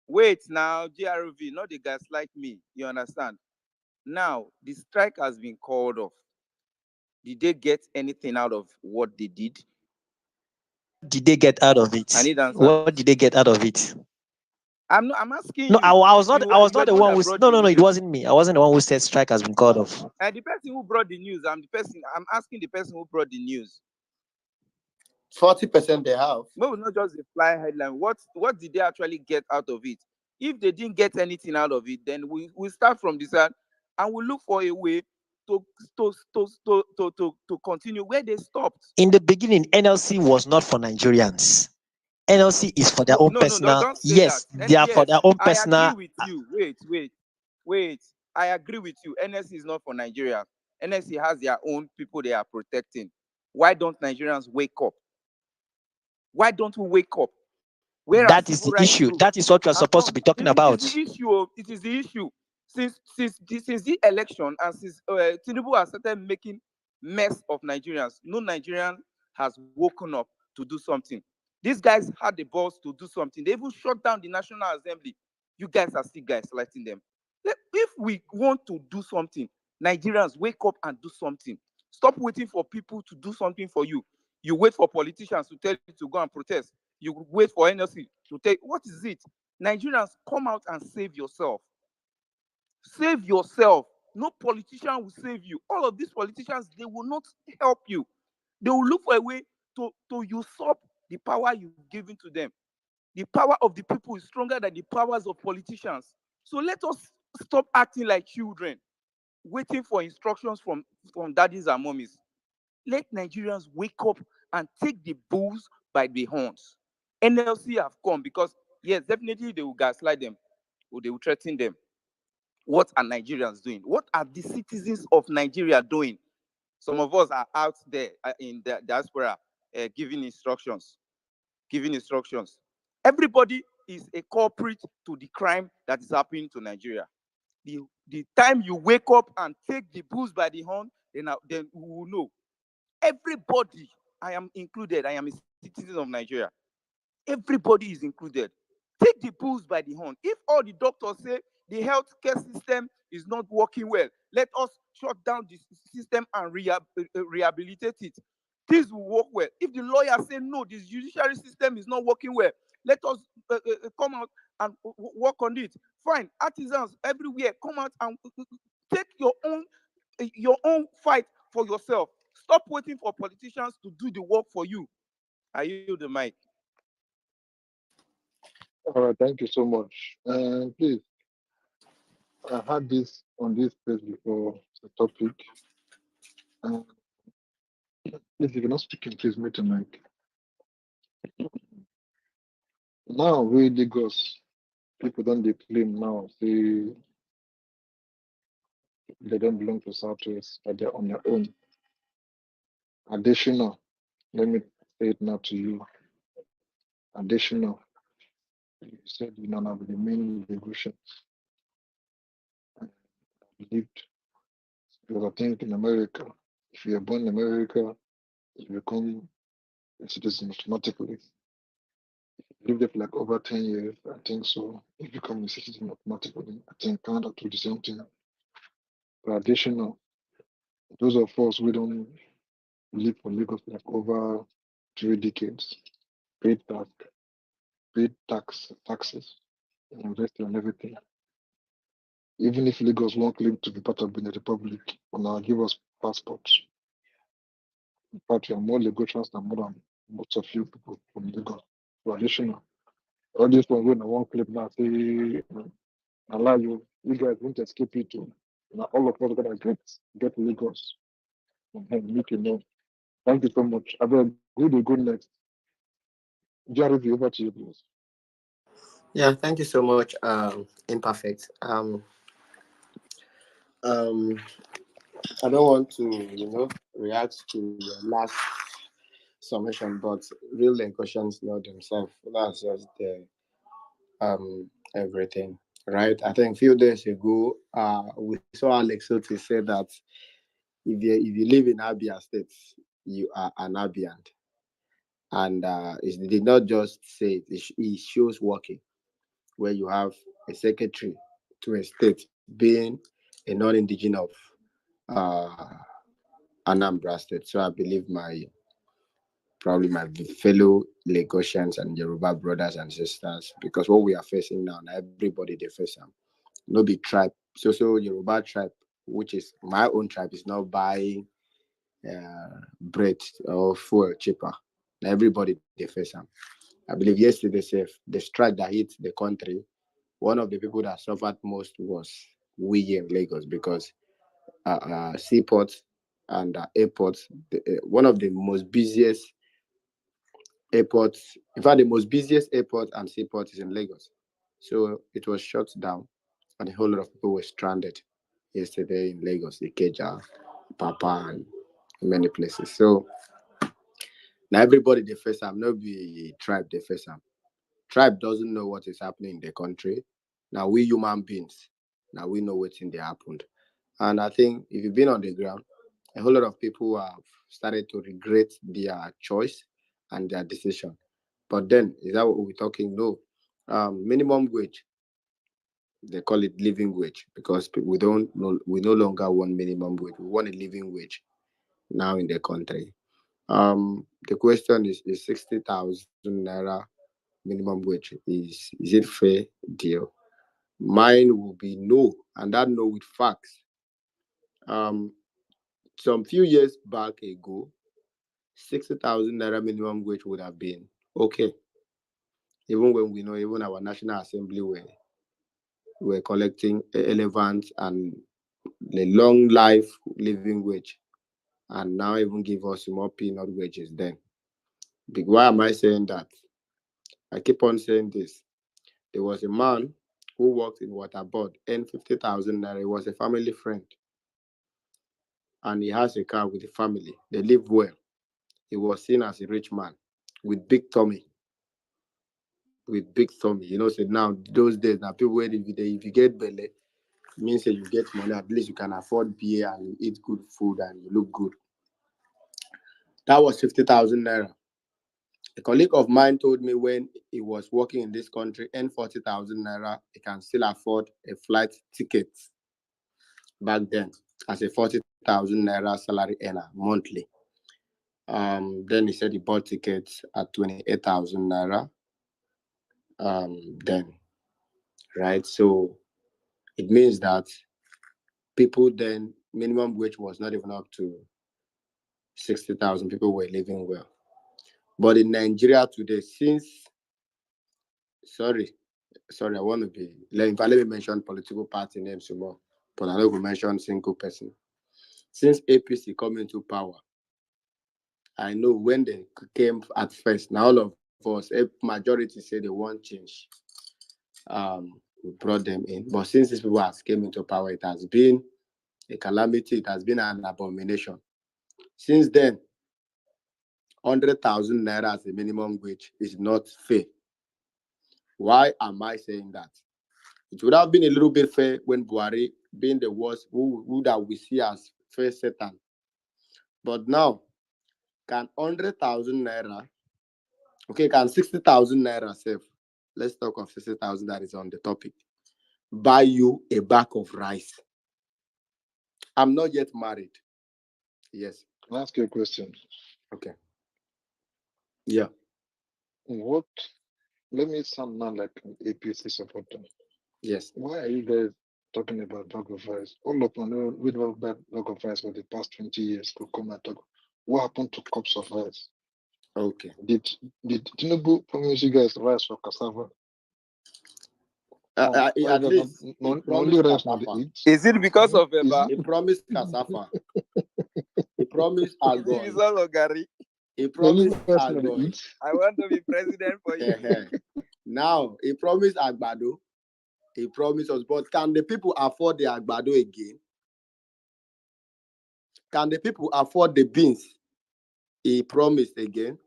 Wait now, GRV, not the guys like me. You understand? Now, the strike has been called off. Did they get anything out of what they did? Did they get out of it? I need answers. What did they get out of it? I'm asking No, you. I was not. You I was were not the the one one that who. brought No, the no, no. It news. wasn't me. I wasn't the one who said strike has been called off. And the person who brought the news, I'm asking the person who brought the news. 40% they have. No, not just a fly headline. What did they actually get out of it? If they didn't get anything out of it, then we start from this side and we look for a way to continue where they stopped. In the beginning, NLC was not for Nigerians. NLC is for their own personal. Don't say yes, that. they are for their own I personal. agree with you. Wait. I agree with you. NLC is not for Nigeria. NLC has their own people they are protecting. Why don't Nigerians wake up? Why don't we wake up? Where That is the issue. That is what we are supposed to be talking about. It is the issue. It is the issue. Since the election and since Tinubu has started making mess of Nigerians, no Nigerian has woken up to do something. These guys had the balls to do something. They even shut down the National Assembly. You guys are still gaslighting them. If we want to do something, Nigerians, wake up and do something. Stop waiting for people to do something for you. You wait for politicians to tell you to go and protest. You wait for NLC to take. What is it? Nigerians, come out and save yourself. Save yourself. No politician will save you. All of these politicians, they will not help you. They will look for a way to usurp the power you've given to them. The power of the people is stronger than the powers of politicians. So let us stop acting like children, waiting for instructions from daddies and mommies. Let Nigerians wake up and take the bulls by the horns. NLC have come because, yes, definitely they will gaslight them or they will threaten them. What are Nigerians doing? What are the citizens of Nigeria doing? Some of us are out there in the diaspora giving instructions. Everybody is a culprit to the crime that is happening to Nigeria. The time you wake up and take the bulls by the horn, then we will know. Everybody, I am included, I am a citizen of Nigeria. Everybody is included. Take the bulls by the horn. If all the doctors say the healthcare system is not working well, let us shut down the system and rehabilitate it. Things will work well. If the lawyers say no, this judiciary system is not working well, let us come out and work on it. Fine, artisans everywhere, come out and take your own fight for yourself. Stop waiting for politicians to do the work for you. I yield the mic. All right, thank you so much. Please, I had this on this page before the topic. Please, if you're not speaking, please mute your mic. Now, we Lagos people don't dey claim now say they don't belong to Southwest, but they're on their own. Additional, let me say it now to you. Additional, you said you don't have the main negotiations. I believed because I think in America, if you're born in America, you become a citizen automatically. Lived there for like over 10 years, I think so. You become a citizen automatically. I think Canada do the same thing. But additional, those of us we don't live for Lagos for like over 3 decades, paid taxes, invested and everything. Even if Lagos won't claim to be part of Benin Republic, will now give us passports. In fact, we are more Lagosians than more than most of you people from Lagos. So additional, all this one when I won't claim now say allow you guys won't escape it too. Now all of us gonna get Lagos and make you know. Thank you so much. I will go next. Jerry, over to you, please. Yeah, thank you so much, Imperfect. I don't want to, react to your last summation, but real questions know themselves. That's just the everything, right? I think a few days ago, we saw Alex Soto say that if you live in Abia State, you are an Abian, and it did not just say it; it shows working where you have a secretary to a state being a non-indigenous of uh, Anambra State. So I believe my probably my fellow Lagosians and Yoruba brothers and sisters, because what we are facing now everybody they face them. No big tribe. So Yoruba tribe, which is my own tribe, is now buying bread or fuel cheaper. Everybody they face them. I believe yesterday, the strike that hit the country, one of the people that suffered most was we here in Lagos, because seaports and airports, one of the most busiest airports, in fact, the most busiest airport and seaport is in Lagos. So it was shut down, and a whole lot of people were stranded yesterday in Lagos, Ikeja, Papa, and many places. So now everybody they face am, no be tribe they face am. Tribe doesn't know what is happening in the country. Now we human beings, now we know what's in the happened. And I think if you've been on the ground, a whole lot of people have started to regret their choice and their decision. But then, is that what we're talking? No. Minimum wage, they call it living wage, because we no longer want minimum wage. We want a living wage now in the country. The question is 60,000 naira minimum wage. Is it fair deal? Mine will be no, and that no with facts. Some few years back ago, 60,000 naira minimum wage would have been okay. Even when we know, even our National Assembly were collecting elephants and the long life living wage, and now even give us more peanut wages then. Why am I saying that? I keep on saying this. There was a man who worked in Waterboard, earned 50,000 naira. He was a family friend, and he has a car with the family. They live well. He was seen as a rich man with big tummy. With big tummy. You know, so now those days now people where if you get belly, means that you get money, at least you can afford beer and you eat good food and you look good. That was 50,000 naira. A colleague of mine told me when he was working in this country, earn 40,000 naira, he can still afford a flight ticket back then as a 40,000 naira salary earner monthly. Then he said he bought tickets at 28,000 naira. Then, right? So it means that people then, minimum wage was not even up to 60,000. People were living well. But in Nigeria today, sorry, I want to be, let me mention political party names some more, but I don't go mention single person. Since APC come into power, I know when they came at first, now all of us, a majority say they want change. We brought them in. But since these people have came into power, it has been a calamity, it has been an abomination. Since then, 100,000 naira as the minimum wage is not fair. Why am I saying that? It would have been a little bit fair when Buhari, being the worst, who that we see as first Satan. But now, can 100,000 naira, okay, can 60,000 naira save? Let's talk of 60,000 that is on the topic. Buy you a bag of rice. I'm not yet married. Yes. Can I ask you a question? Okay. Yeah. Let me sound now like an APC supporter. Yes. Why are you guys talking about bag of rice? All of them know we don't bag of rice for the past 20 years to come and talk. What happened to cups of rice? Okay. Did Tinubu promise you guys rice or cassava? At least only rice not the eat. Is it because of Eba? He promised cassava. He promised Agon. He promised Agon. I want to be president for you. Now he promised Agbado. He promised us, but can the people afford the Agbado again? Can the people afford the beans he promised again?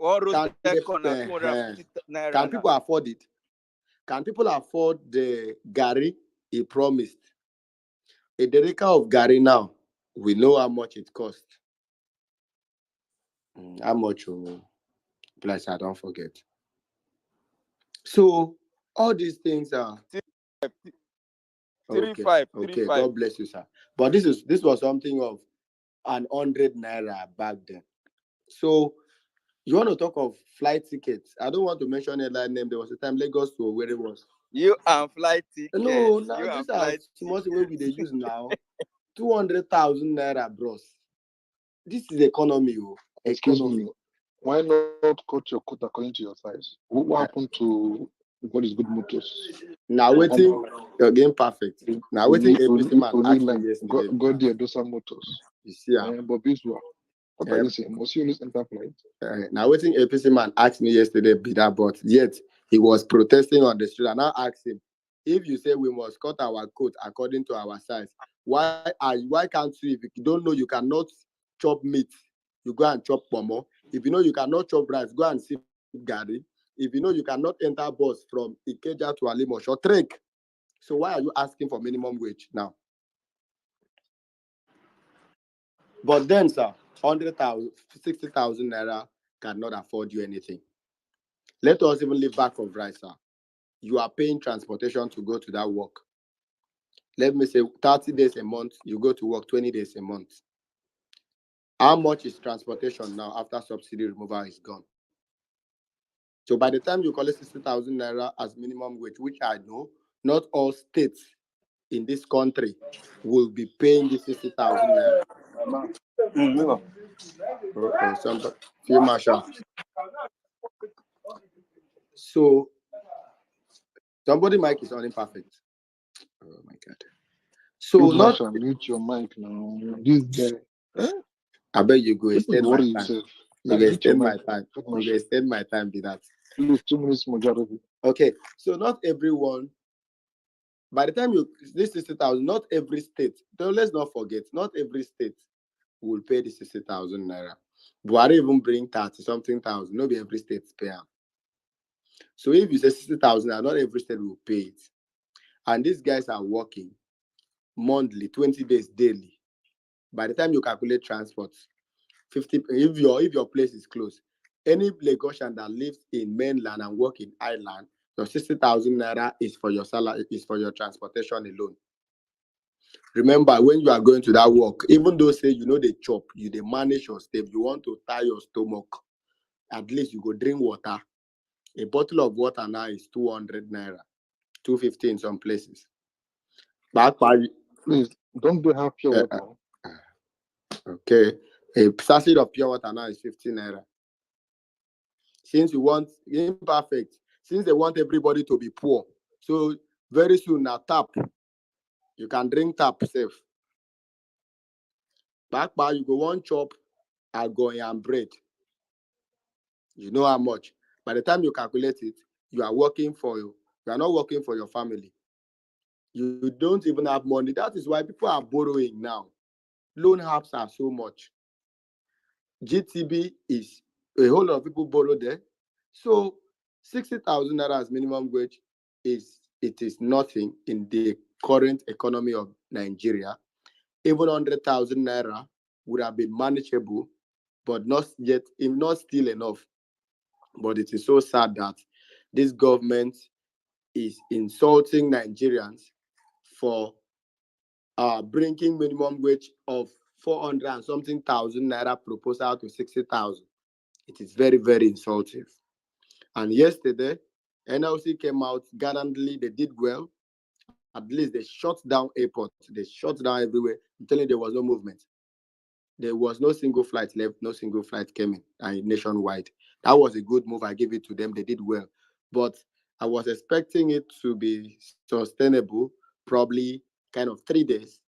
Can people afford it? Can people afford the Gary he promised? A derica of Gary now, we know how much it costs. How much? Plus, I don't forget. So all these things are 35. Okay, God bless you, sir. But this was something of an 100 naira back then. So you want to talk of flight tickets? I don't want to mention a line name. There was a time Lagos to where it was. You and flight tickets. No, now You these and are flight small things wey we dey use now. 200,000 naira, bros. This is economy, oh. Excuse Economy. me. Why not cut your coat according to your size? What happened to what is good motors? Now waiting again perfect. Now waiting APC man asked me yesterday. Go there, do some motors. You see, But Biswa, what are you saying? Must you use Interflight? now waiting APC man asked me yesterday, be that, but yet he was protesting on the street. And I asked him, if you say we must cut our coat according to our size, why can't you, if you don't know you cannot chop meat, you go and chop pomo. If you know you cannot chop rice, go and sip garri. If you know you cannot enter bus from Ikeja to Alimos or trek, so why are you asking for minimum wage now? But then, sir, 100,000, 60,000 naira cannot afford you anything. Let us even live back of rice, sir. You are paying transportation to go to that work. Let me say 30 days a month, you go to work 20 days a month. How much is transportation now after subsidy removal is gone? So by the time you collect 60,000 naira as minimum wage, which I know, not all states in this country will be paying this 60,000 naira. Somebody, few marshal. So somebody mic is on imperfect. Oh my god. So You not Marshall, mute your mic now. This guy. I bet you go People extend my worry time. yourself. You go Mute your extend my mic. time. Good You go Marshall. extend my time, be that. Please, 2 minutes majority. Okay, so not everyone. By the time you this 60,000, not every state. Don't let's not forget, not every state will pay the 60,000 naira. Buhari even bring 30 something thousand. Not every state pay am. So if you say 60,000, not every state will pay it. And these guys are working monthly, 20 days daily. By the time you calculate transport, 50 if your place is close, any Lagosian that lives in mainland and work in island, your 60,000 naira is for your salary, is for your transportation alone. Remember, when you are going to that work, even though say you know they chop, you they manage your step, you want to tie your stomach, at least you go drink water. A bottle of water now is 200 naira, 250 in some places. Back by Please, don't they have pure water? Okay. A sachet of pure water now is 15 naira. Since you want imperfect, since they want everybody to be poor, so very soon now tap, you can drink tap safe. Back by you go one chop, agoy and bread. You know how much. By the time you calculate it, you are working for you. You are not working for your family. You don't even have money. That is why people are borrowing now. Loan apps are so much. GTB is a whole lot of people borrow there. So 60,000 naira as minimum wage is nothing in the current economy of Nigeria. Even 100,000 naira would have been manageable, but not still enough. But it is so sad that this government is insulting Nigerians for bringing minimum wage of 400 and something thousand naira proposal to 60,000. It is very, very insulting. And yesterday, NLC came out gallantly. They did well. At least they shut down airports. They shut down everywhere. I'm telling you, there was no movement. There was no single flight left. No single flight came in nationwide. That was a good move. I give it to them. They did well. But I was expecting it to be sustainable, probably kind of 3 days.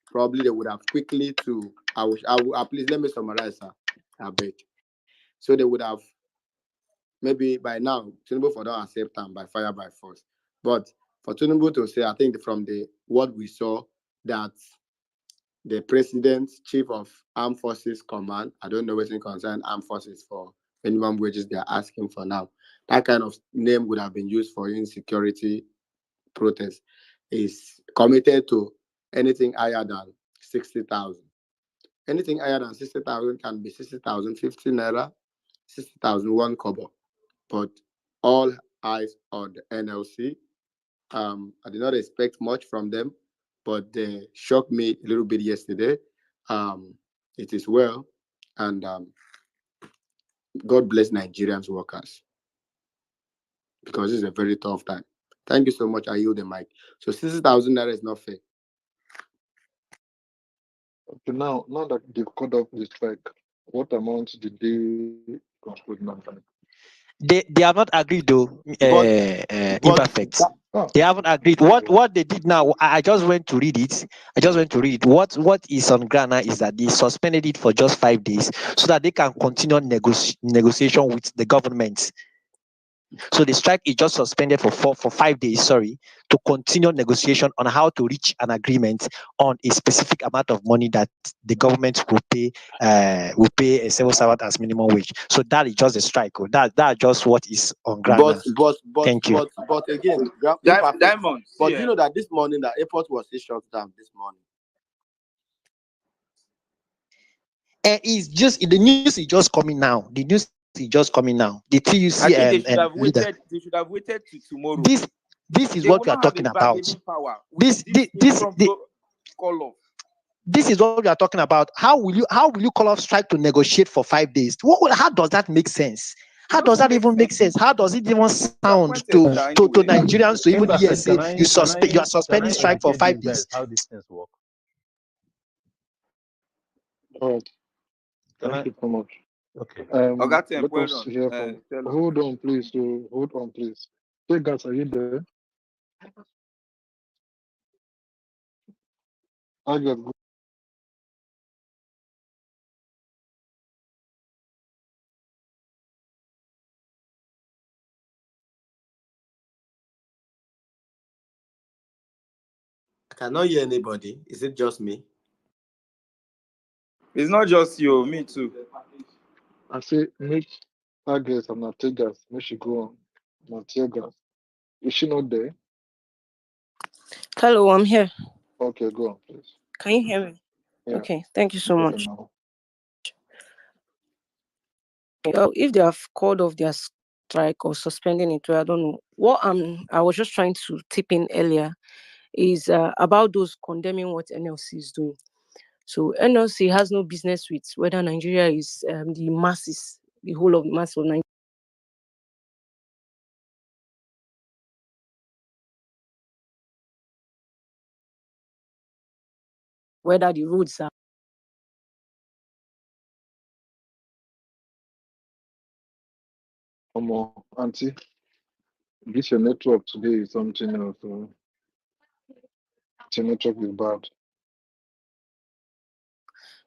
Probably they would have quickly to. Please let me summarize, sir. I beg. So they would have maybe by now, Tinubu for don't accept them by fire by force. But for Tinubu to say, I think from what we saw that the president, chief of armed forces command, I don't know what's in concern armed forces for minimum wages they are asking for now. That kind of name would have been used for insecurity protest, is committed to anything higher than 60,000. Anything higher than 60,000 can be 60,000, 50 naira, 60,000, 1 kobo. But all eyes on the NLC. I did not expect much from them, but they shocked me a little bit yesterday. It is well. And God bless Nigerians workers, because it's a very tough time. Thank you so much. I yield the mic. So 60,000 naira is not fair. Okay, now that they've cut off the strike, what amount did they conclude now? They have not agreed though. But Imperfect. They haven't agreed. What they did now, I just went to read it. What is on ground now is that they suspended it for just 5 days so that they can continue negotiation with the government. So the strike is just suspended for 5 days, to continue negotiation on how to reach an agreement on a specific amount of money that the government will pay a civil servant as minimum wage. So that is just a strike. That's just what is on ground now. Thank you. But again, Diamond. But you know that this morning the airport was shut down this morning. And it's just the news is just coming now. The news is just coming now. The TUC I think they should have leader. waited. They should have waited to tomorrow. This is They what will we are not have talking a about. bargaining power with call off. This is what we are talking about. How will you call off strike to negotiate for 5 days? How does that make sense? How does that even make sense? How does it even sound to Nigerians to even hear say you are suspending strike for 5 days? How these things work? All right. Thank you so much. Okay. Let us hear from. Hold on, please. Hold on, please. Hey, guys, are you there? I got good. I cannot hear anybody. Is it just me? It's not just you, me too. I say make Agnes and Nategas. Make she go on. Nategas. Is she not there? Hello, I'm here. Okay, go on, please. Can you hear me? Yeah. Okay, thank you so Better much. now. If they have called off their strike or suspending it, I don't know. What I was just trying to tip in earlier is about those condemning what NLC is doing. So NLC has no business with whether Nigeria is the masses, the whole of the mass of Nigeria. Whether the roads are Auntie, this your network today is something else. Your network is bad.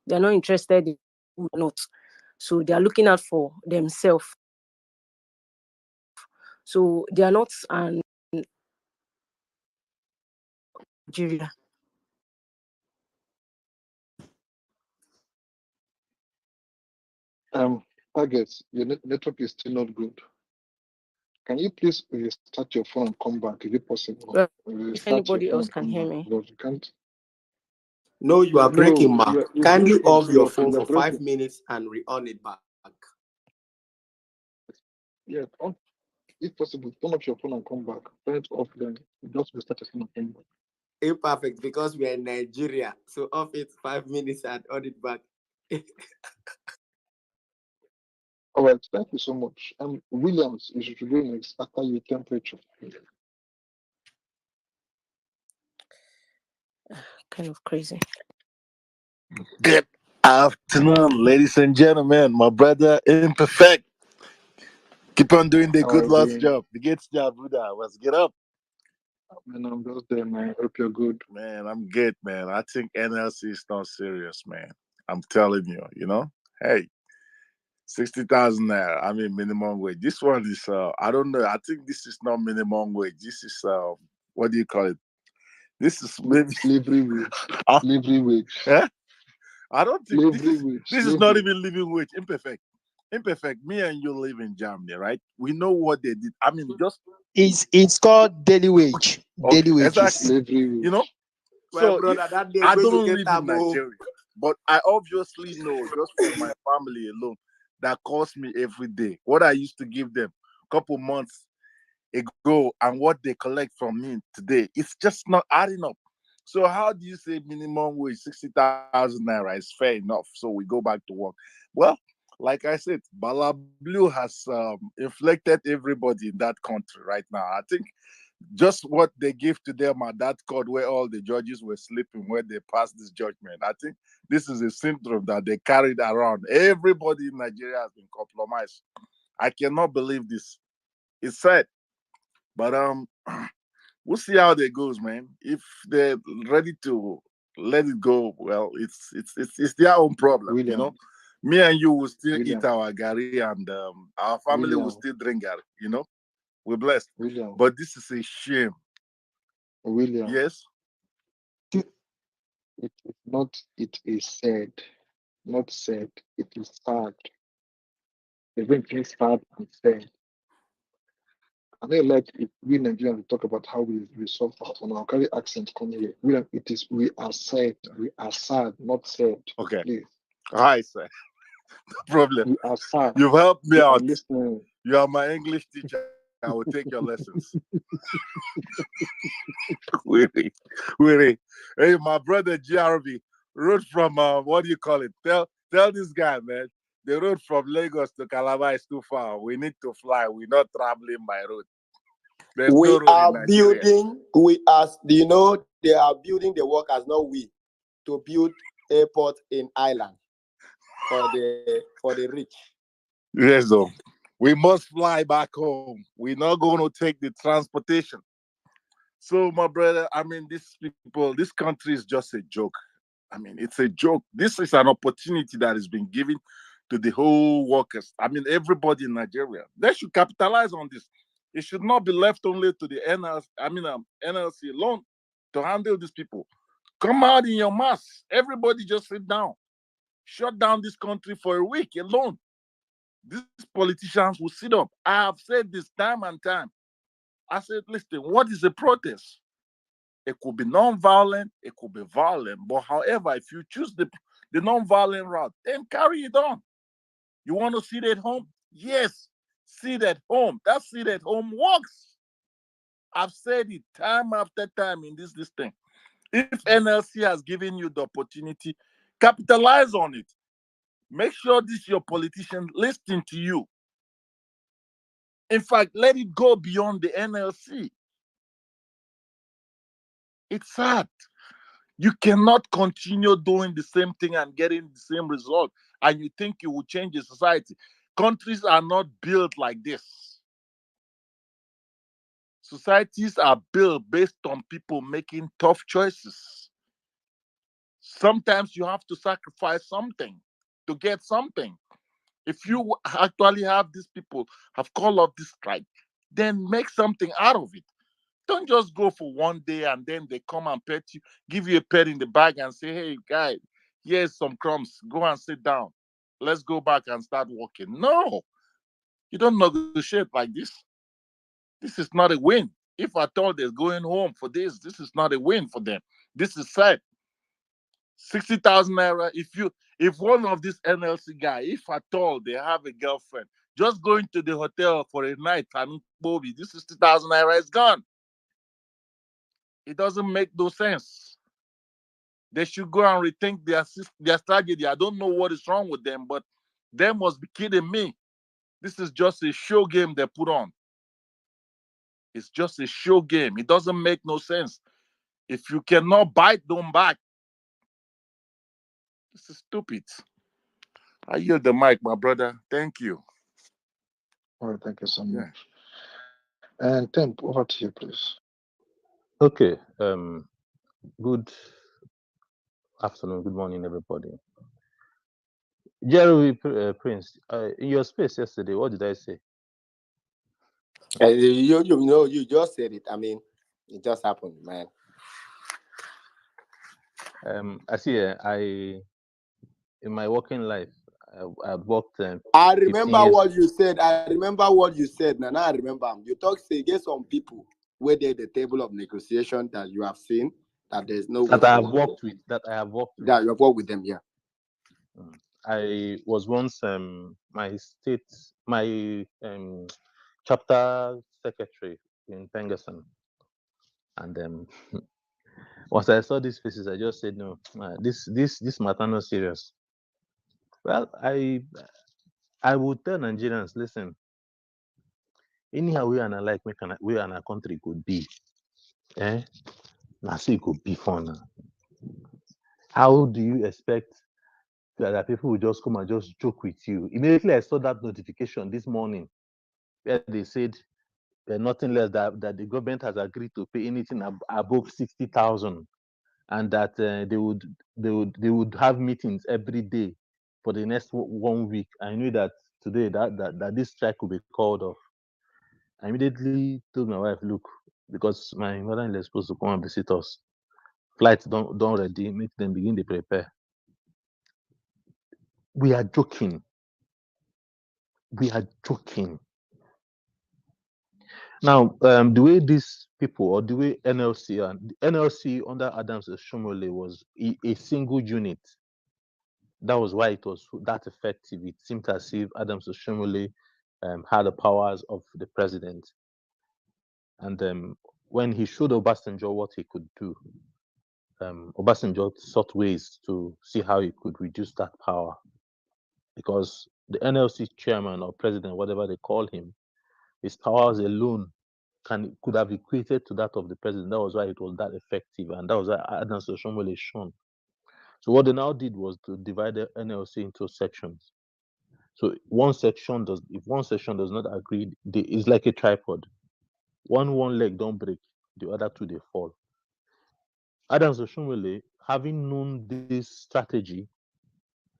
they're not interested in who not. So they are looking out for themselves. So they are not an Nigeria. I guess your network is still not good. Can you please restart your phone and come back? Is it possible? Well, Restart if anybody else can hear me. Because you can't. No, you are breaking, ma. You're Kindly breaking. off your phone You're for 5 breaking. minutes and re-on it back. Yeah, if possible, turn off your phone and come back. Turn it off then. Just restart your phone and come back. Imperfect, because we are in Nigeria. So off it 5 minutes and on it back. All right, thank you so much. Williams, you should go next after your temperature. Kind of crazy. Good afternoon, ladies and gentlemen. My brother Imperfect. Keep on doing the How good are you Lord's doing? job. The good job, Buddha. Let's get up. Man, I'm just there, man. Hope you're good. Man, I'm good, man. I think NLC is not serious, man. I'm telling you, Hey, 60,000 naira. I mean, minimum wage. This one is, I don't know. I think this is not minimum wage. This is, what do you call it? This is maybe slavery wage. Slavery wage. Yeah? I don't think slavery wage. This is not even living wage. Imperfect. Me and you live in Germany, right? We know what they did. I mean, just It's called daily wage. okay, Daily wages. exactly. Slavery wage. So brother, that day I going to don't get live in taboo. Nigeria, but I obviously know just from my family alone that costs me every day what I used to give them a couple months ago and what they collect from me today. It's just not adding up. So how do you say minimum wage 60,000 naira is fair enough? So we go back to work. Well, like I said, Bala Blue has inflected everybody in that country right now. I think just what they give to them at that court where all the judges were sleeping when they passed this judgment. I think this is a syndrome that they carried around. Everybody in Nigeria has been compromised. I cannot believe this. It's sad. But we'll see how that goes, man. If they're ready to let it go, well, it's their own problem, you know. William, Me and you will still eat William, our gari, and our family will William, still drink gari, you know. We're blessed. William, But this is a shame. William. Yes. It is not. It is said, not said. It is sad. Everything is sad and said. I know, like if we Nigerians talk about how we suffer on our carry accent come here. We are sad. We are sad, not said. Okay. Please. Hi, sir. No problem. We are sad. You've helped me We are out. listening. You are my English teacher. I will take your lessons. Weary. Weary. Hey, my brother GRV rode from what do you call it? Tell this guy, man. The road from Lagos to Calabar is too far. We need to fly. We're not traveling by road. There's no We road in are Nigeria. building, they are building the workers, not we, to build airport in Ireland for the rich. Yes, though. We must fly back home. We're not going to take the transportation. So, my brother, I mean, these people, this country is just a joke. I mean, it's a joke. This is an opportunity that has been given to the whole workers. I mean, everybody in Nigeria. They should capitalize on this. It should not be left only to the NLC alone to handle these people. Come out in your mass. Everybody just sit down. Shut down this country for a week alone. These politicians will sit up. I have said this time and time. I said, listen, what is a protest? It could be non-violent, it could be violent. But however, if you choose the non-violent route, then carry it on. You want to sit at home? Yes, sit at home. That sit at home works. I've said it time after time in this thing. If NLC has given you the opportunity, capitalize on it. Make sure this your politician listening to you. In fact, let it go beyond the NLC. It's sad. You cannot continue doing the same thing and getting the same result, and you think you will change the society. Countries are not built like this. Societies are built based on people making tough choices. Sometimes you have to sacrifice something to get something. If you actually have these people have called up this strike, then make something out of it. Don't just go for one day and then they come and pet you, give you a pet in the bag and say, hey, guy, here's some crumbs. Go and sit down. Let's go back and start working. No, you don't negotiate like this. This is not a win. If I thought they're going home for this, this is not a win for them. This is sad. 60,000 naira. If one of these NLC guy, if at all they have a girlfriend, just going to the hotel for a night and Bobby, this 60,000 naira is gone. It doesn't make no sense. They should go and rethink their strategy. I don't know what is wrong with them, but they must be kidding me. This is just a show game they put on. It's just a show game. It doesn't make no sense. If you cannot bite, don't bite. This is stupid. I yield the mic, my brother. Thank you. All right, thank you so Yeah. much. And Temp, over to you, please. Okay. Good afternoon, good morning, everybody. Jerry Prince, in your space yesterday, what did I say? You just said it. I mean, it just happened, man. I see. In my working life, I worked. I 15 remember years. what you said. Now I remember. You talk say get some people where they the table of negotiation that you have seen that there's no That way I have worked with. That I have worked with. Yeah, you have worked with them. Yeah. I was once my chapter secretary in Pengerson, and Once I saw these faces, I just said, no, this matter not serious. Well, I would tell Nigerians, listen, anyhow we are like we and our country could be, eh? Now see it could be fun. How do you expect that people will just come and just joke with you? Immediately I saw that notification this morning where they said nothing less that the government has agreed to pay anything above 60,000, and that they would have meetings every day for the next 1 week. I knew that today that this strike will be called off. I immediately told my wife, look, because my mother-in-law is supposed to come and visit us. Flights don't ready, make them begin to prepare. We are joking. We are joking. Now, the way these people, or the way NLC and NLC under Adams Shomole was a single unit. That was why it was that effective. It seemed as if Adams Shomole had the powers of the president. And when he showed Obasanjo what he could do, Obasanjo sought ways to see how he could reduce that power, because the NLC chairman or president, whatever they call him, his powers alone could have equated to that of the president. That was why it was that effective, and that was why Adams Oshomole shone. So what they now did was to divide the NLC into sections. So if one section does not agree, it's like a tripod. One leg don't break, the other two they fall. Adams Oshomole, having known this strategy,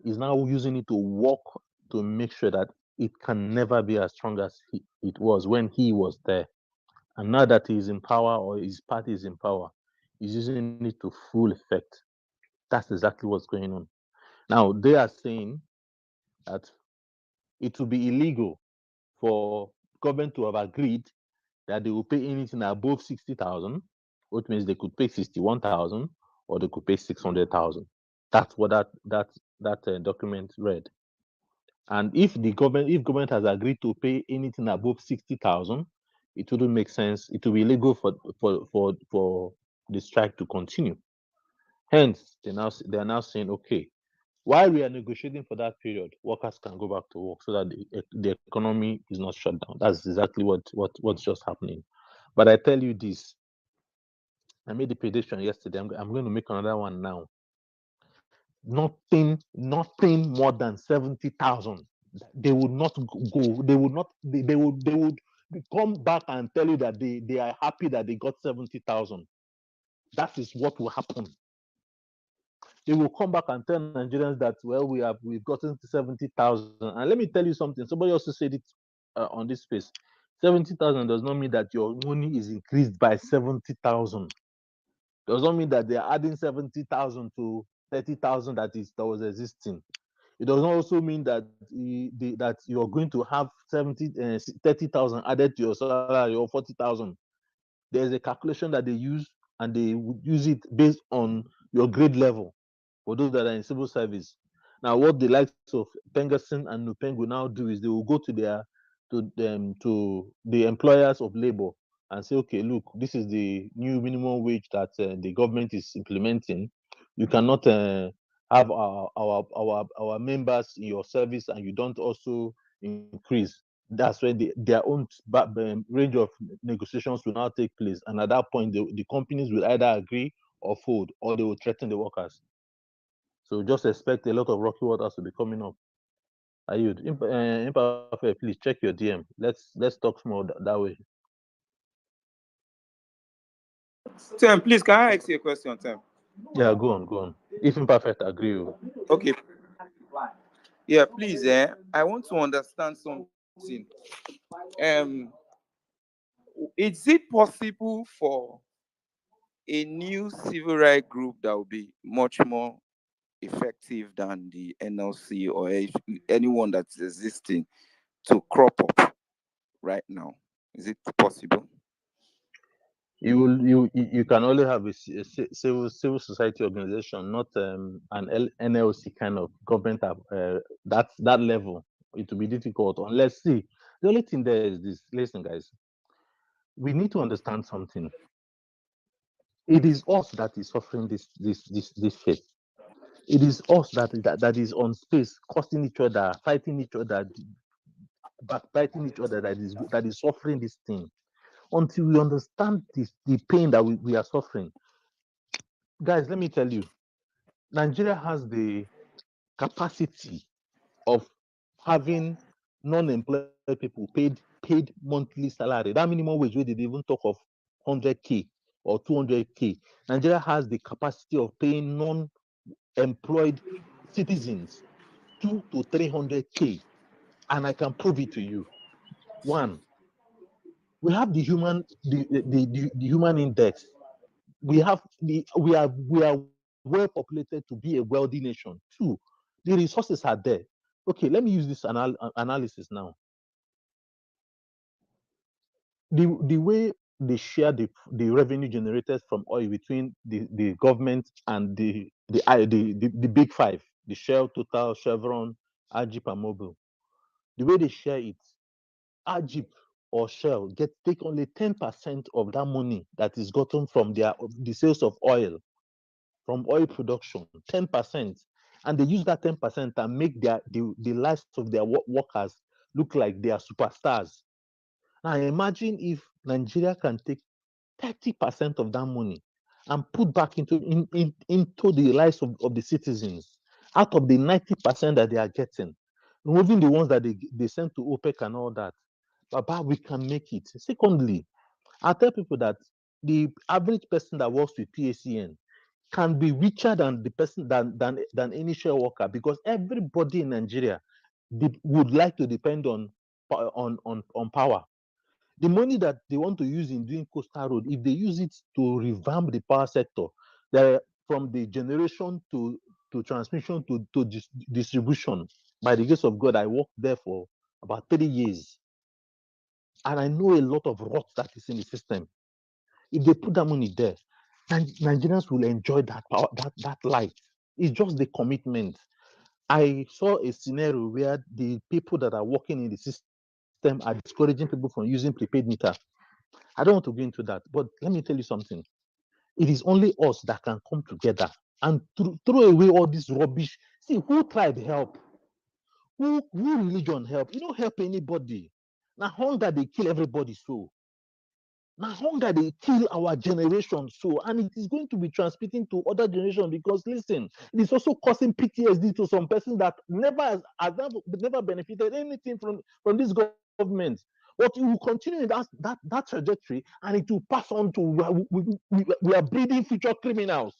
is now using it to work to make sure that it can never be as strong as it was when he was there. And now that he's in power, or his party is in power, he's using it to full effect. That's exactly what's going on. Now, they are saying that it will be illegal for government to have agreed that they will pay anything above 60,000, which means they could pay 61,000 or they could pay 600,000. That's what that document read. And if government has agreed to pay anything above 60,000, it wouldn't make sense. It will be illegal for the strike to continue. Hence, they are now saying, okay, while we are negotiating for that period, workers can go back to work so that the economy is not shut down. That's exactly what's just happening. But I tell you this, I made the prediction yesterday. I'm going to make another one now. Nothing more than 70,000. They would not go. They would not. They would come back and tell you that they are happy that they got 70,000. That is what will happen. They will come back and tell Nigerians that, well, we've gotten 70,000. And let me tell you something. Somebody also said it on this space. 70,000 does not mean that your money is increased by 70,000. Does not mean that they are adding 70,000 to 30,000 that was existing. It does not also mean that that you're going to have 30,000 added to your salary, or 40,000. There's a calculation that they use, and they would use it based on your grade level for those that are in civil service. Now, what the likes of Pengerson and Nupeng will now do is they will go to the employers of labor and say, okay, look, this is the new minimum wage that the government is implementing. You cannot have our members in your service, and you don't also increase. That's where their own range of negotiations will now take place. And at that point, the companies will either agree or fold, or they will threaten the workers. So just expect a lot of rocky waters to be coming up. Ayud, Imperfect, please check your DM. Let's talk more that way. Tim, please, can I ask you a question, Tim? Yeah, go on. If Imperfect agree. Okay. Yeah, please, I want to understand something. Is it possible for a new civil rights group that will be much more effective than the NLC or anyone that's existing to crop up right now? Is it possible? You can only have a civil society organization, not an NLC kind of government that level. It will be difficult unless, see, the only thing there is this. Listen, guys, we need to understand something. It is us that is suffering this fate. It is us that is on space, causing each other, fighting each other, backbiting each other, that is suffering this thing. Until we understand the pain that we are suffering. Guys, let me tell you, Nigeria has the capacity of having non-employed people paid monthly salary. That minimum wage, where they even talk of 100K or 200K. Nigeria has the capacity of paying non-employed citizens 200 to 300K, and I can prove it to you. One, we have the human index. We are well populated to be a wealthy nation. Two, the resources are there. Okay, let me use this analysis now. The way they share the revenue generated from oil between the government and the big five, the Shell, Total, Chevron, Agip, and Mobil. The way they share it, Agip or Shell take only 10% of that money that is gotten from the sales of oil, from oil production, 10%. And they use that 10% and make the lives of their workers look like they are superstars. Now imagine if Nigeria can take 30% of that money and put back into the lives of the citizens out of the 90% that they are getting, removing the ones that they send to OPEC and all that. But we can make it. Secondly, I tell people that the average person that works with PACN can be richer than the person than any share worker, because everybody in Nigeria would like to depend on power. The money that they want to use in doing coastal road, if they use it to revamp the power sector, from the generation to transmission to distribution, by the grace of God, I worked there for about 3 years. And I know a lot of rot that is in the system. If they put that money there, Nigerians will enjoy that power, that light. It's just the commitment. I saw a scenario where the people that are working in the system are discouraging people from using prepaid meter. I don't want to go into that, but let me tell you something. It is only us that can come together and throw away all this rubbish. See, who tried help? Who religion help? You don't help anybody. Now hunger, they kill everybody so. Now hunger, they kill our generation so, and it is going to be transmitting to other generations, because listen, it is also causing PTSD to some persons that never benefited anything from this government. But it will continue in that trajectory, and it will pass on to we are breeding future criminals.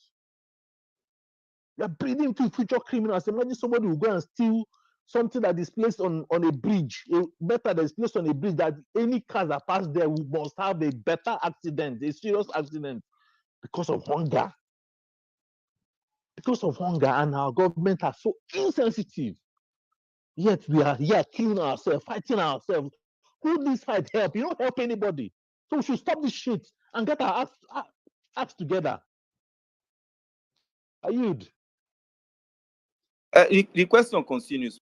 We are breeding future criminals. Imagine somebody will go and steal something that is placed on a bridge, better that is placed on a bridge, that any cars that pass there must have a better accident, a serious accident, because of hunger. Because of hunger, and our government are so insensitive. Yet we are here killing ourselves, fighting ourselves. Who needs fight help? You don't help anybody. So we should stop this shit and get our acts together. Ayud. The question continues.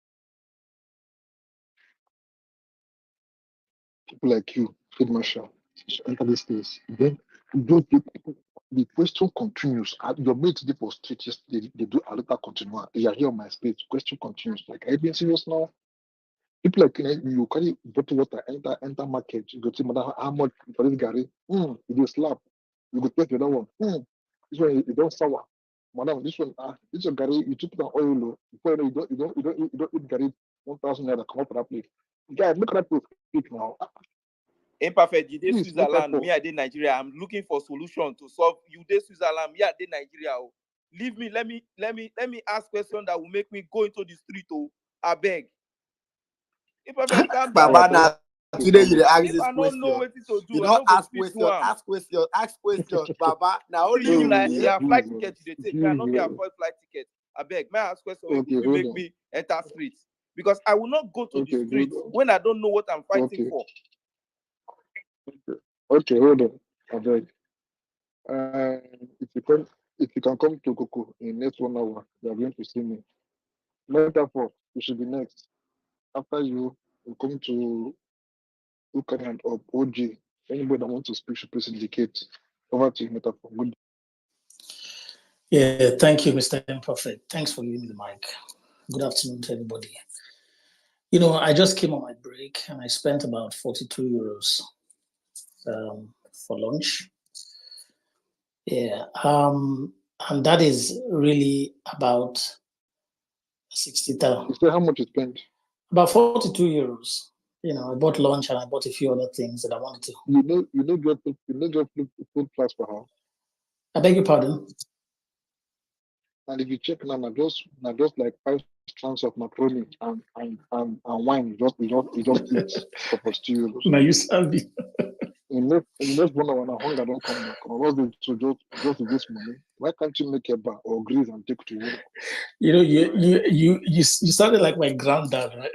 People like you, Field Marshal, enter this place. Then the question continues. Your mates did for street yesterday, they do a little continue. They are here on my space. Question continues. Like, are you being serious now? People like you carry bottle water, enter market, you go see madam how much for this Gary. You do slap. You go take the other one. This one you don't sour. Madam, this one this one Gary, you took it on oil. Before you don't eat Gary 1,000 naira come up for that plate. Guys, make that plate speak now. Imperfect, you dey Please, Switzerland, me I dey Nigeria. I'm looking for solution to solve. You dey Switzerland, me I dey Nigeria. Oh. Leave me, let me ask question that will make me go into the street. Oh, I beg. Imperfect, calm down. Baba, now today you dey ask If this I don't question. know what to do, You I don't don't go ask speak question, to am. ask question. Baba, now See only you you like dey. your flight ticket you dey take. Me, I not be a flight ticket. I beg, may I ask question wey Okay, will hold make on. me enter street? Because I will not go to Okay, the street hold on. when I don't know what I'm fighting Okay. for. Okay, hold on. I beg. If you can come to Coco in next 1 hour, you are going to see me. Metaphor, you should be next. After you come to Ukaran or OG. Anybody that wants to speak should please indicate. Over to you, Metaphor. Good. Yeah, thank you, Mr. Imperfect. Thanks for giving me the mic. Good afternoon to everybody. You know, I just came on my break and I spent about 42 euros for lunch. Yeah, and that is really about 60,000. You say how much you spent? About 42 euros. You know, I bought lunch and I bought a few other things that I wanted to. You know, your food price per hour. I beg your pardon? And if you check now, just like 5 strands of macaroni and wine, you just eat for 42 euros. Now you savvy. In next 1 hour, now hunger don't come back. Or what's the just this money? Why can't you make a bar or grease and take to work? You know, you sounded like my granddad, right?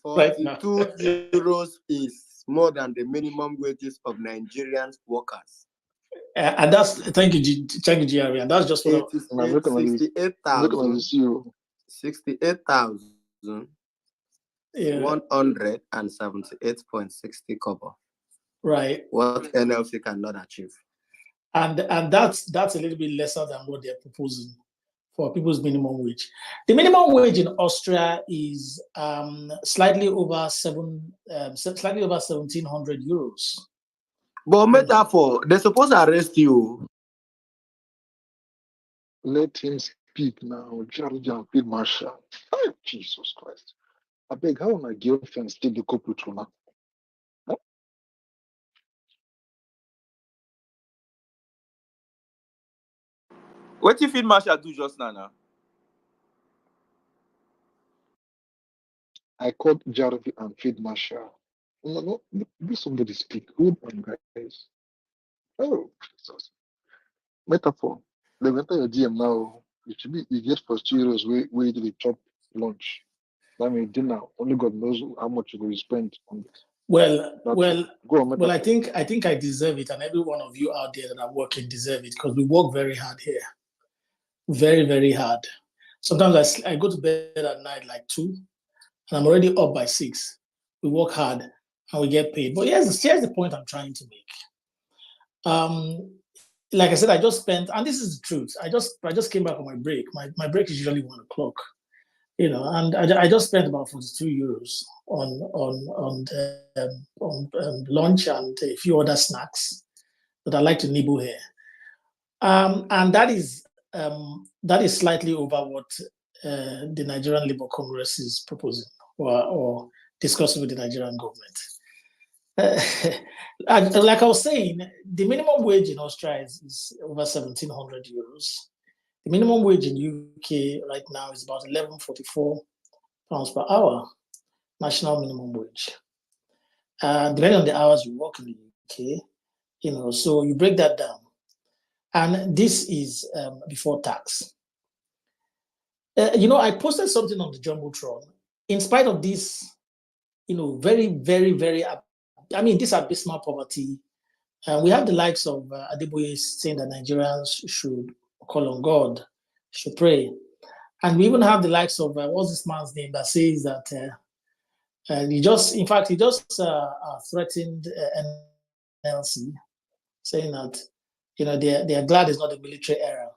Right now. 42 euros is more than the minimum wages of Nigerian workers. And that's thank you, GRE, and that's just for 68,000. 178.60 kobo. Right. What NLC cannot achieve. And that's a little bit lesser than what they're proposing for people's minimum wage. The minimum wage in Austria is slightly over 1,700 euros. But metaphor, they're supposed to arrest you. Let him speak now. Judge and Field Marshal. Oh, Jesus Christ. I beg, how my girlfriend still the couple to now? What you Field Marshal do just now? I called Jarvi and Field Marshal. No, let somebody speak. Hold on, guys. Oh, Jesus. Metaphor. They enter your DM now. You get for 2 euros where you do the top lunch. That means dinner. Only God knows how much you're going to spend on this. Well, Go on, I think I deserve it, and every one of you out there that are working deserve it because we work very hard here, very, very hard. Sometimes I go to bed at night like 2, and I'm already up by 6. We work hard and we get paid. But here's the point I'm trying to make. Like I said, I just spent, and this is the truth. I just came back on my break. My break is usually 1 o'clock. You know, and I just spent about 42 euros on lunch and a few other snacks that I like to nibble here, and that is slightly over what the Nigerian Labour Congress is proposing or discussing with the Nigerian government. Like I was saying, the minimum wage in Austria is over 1,700 euros. The minimum wage in UK right now is about 11.44 pounds per hour, national minimum wage. Depending on the hours you work in the UK, you know, so you break that down. And this is before tax. You know, I posted something on the Jumbotron. In spite of this, you know, very, very, very, I mean, this abysmal poverty. We have the likes of Adeboye saying that Nigerians should call on God, should pray. And we even have the likes of, what's this man's name that says that he just threatened NLC, saying that, you know, they are glad it's not a military era.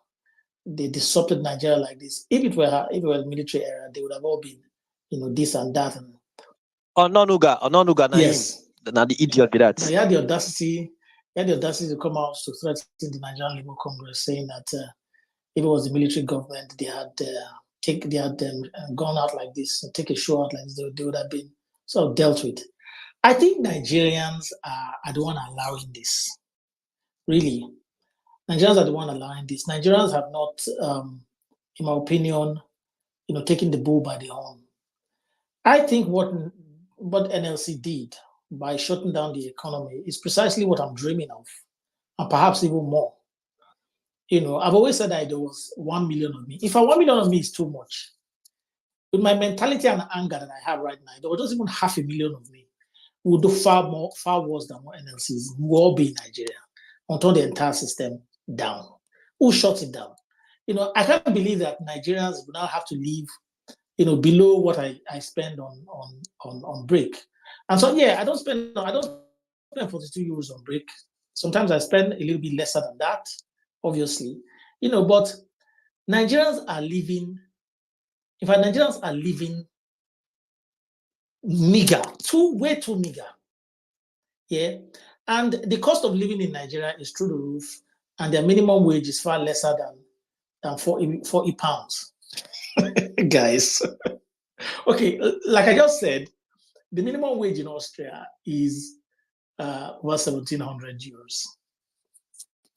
They disrupted Nigeria like this. If it were a military era, they would have all been, you know, this and that. And Ononuga, yes. Now the idiot did that. Now he had the audacity to come out to threaten the Nigerian Labour Congress, saying that if it was the military government, they had gone out like this, take a show out like this, they would have been sort of dealt with. I think Nigerians are the one allowing this. Really, Nigerians are the one allowing this. Nigerians have not, in my opinion, you know, taken the bull by the horn. I think what NLC did by shutting down the economy is precisely what I'm dreaming of, and perhaps even more. You know, I've always said that there was 1 million of me. If 1 million of me is too much, with my mentality and anger that I have right now, there was just even 500,000 of me. We would do far worse than what NLC is. We will all be in Nigeria and turn the entire system down. Who shuts it down? You know, I can't believe that Nigerians will now have to live, you know, below what I spend on break. And so yeah, I don't spend 42 euros on break. Sometimes I spend a little bit lesser than that, obviously. You know, but Nigerians are living, in fact, Nigerians are living meager, way too meager. Yeah. And the cost of living in Nigeria is through the roof, and their minimum wage is far lesser than 40 pounds. Guys. Okay, like I just said, the minimum wage in Austria is over 1,700 euros.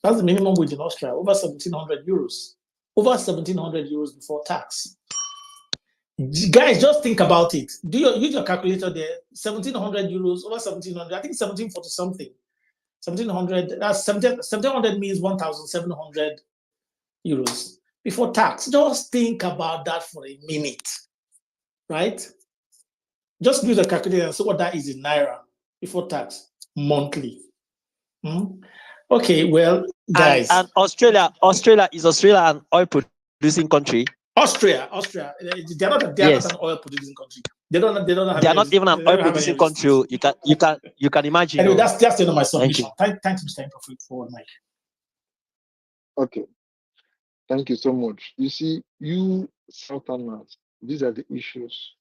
That's the minimum wage in Austria, over 1,700 euros. Over 1,700 euros before tax. Guys, just think about it. Use your calculator there. 1,700 euros, over 1,700, I think 1,740 something. 1,700, that's 1,700 means 1,700 euros before tax. Just think about that for a minute, right? Just use a calculator and see what that is in Naira before tax, monthly. Okay, well, guys. And Australia is Australia an oil producing country? Austria, they're not an oil producing country. They don't have. They are not even an oil producing country. You can imagine. Anyway, that's the end of my Thank submission. Thanks, Mr. Improv, for Mike. Okay. Thank you so much. You see, you Southerners, these are the issues.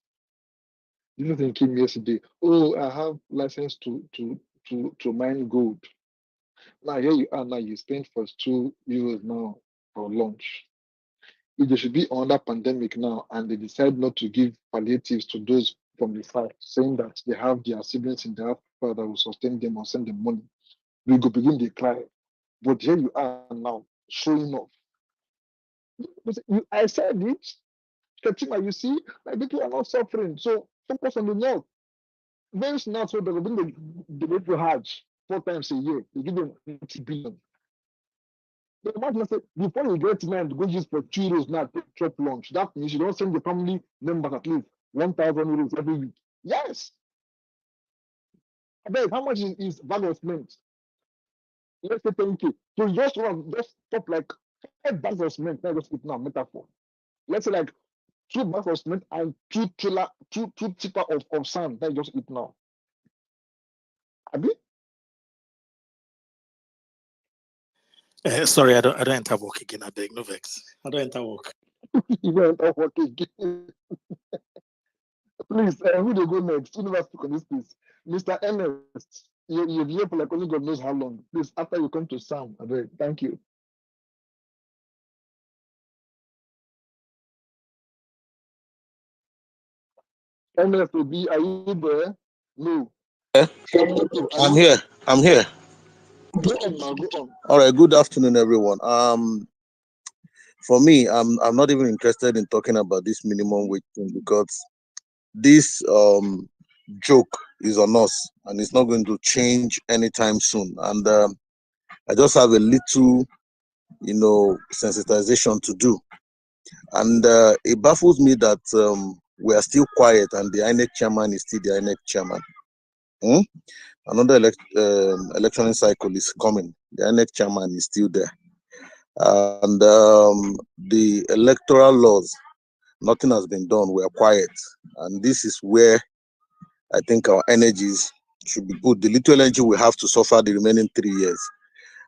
You know, they came yesterday. Oh, I have license to mine gold. Now here you are. Now you spend first €2 now for lunch. If there should be another pandemic now, and they decide not to give palliatives to those from the south, saying that they have their siblings in the Africa that will sustain them or send them money, we go begin to cry. But here you are now, showing off. I said it. Katima, you see, like people are not suffering. So focus on the north. Very smart, so they will bring the people Hajj 4 times a year. They give them 80 billion. The imagine say before you get men to go use for €2 now to chop lunch. That means you don't send the family members at least 1,000 euros every week. Yes. I beg, how much is bag of cement? Let's say 10K. So just stop like 5 bags of cement. Now just put now metaphor. Let's say like 2 bags of cement and 2 tipper of sand. That just eat now. Abi? Sorry, I don't enter work again. I beg, no vex. I don't enter work. You don't enter work again. Please, who they go next? Who never speak on this piece? Mr. Ernest, you're here for like only God knows how long. Please, after you come to Sam, I beg. Thank you. Ernest will be, are you there? No. I'm here. Go on now, go on. All right. Good afternoon, everyone. For me, I'm not even interested in talking about this minimum wage thing because this joke is on us and it's not going to change anytime soon. And I just have a little, sensitization to do. And it baffles me that we are still quiet and the INEC chairman is still the INEC chairman. Another election cycle is coming. The INEC chairman is still there. And the electoral laws, nothing has been done. We are quiet. And this is where I think our energies should be put. The little energy we have to suffer the remaining 3 years,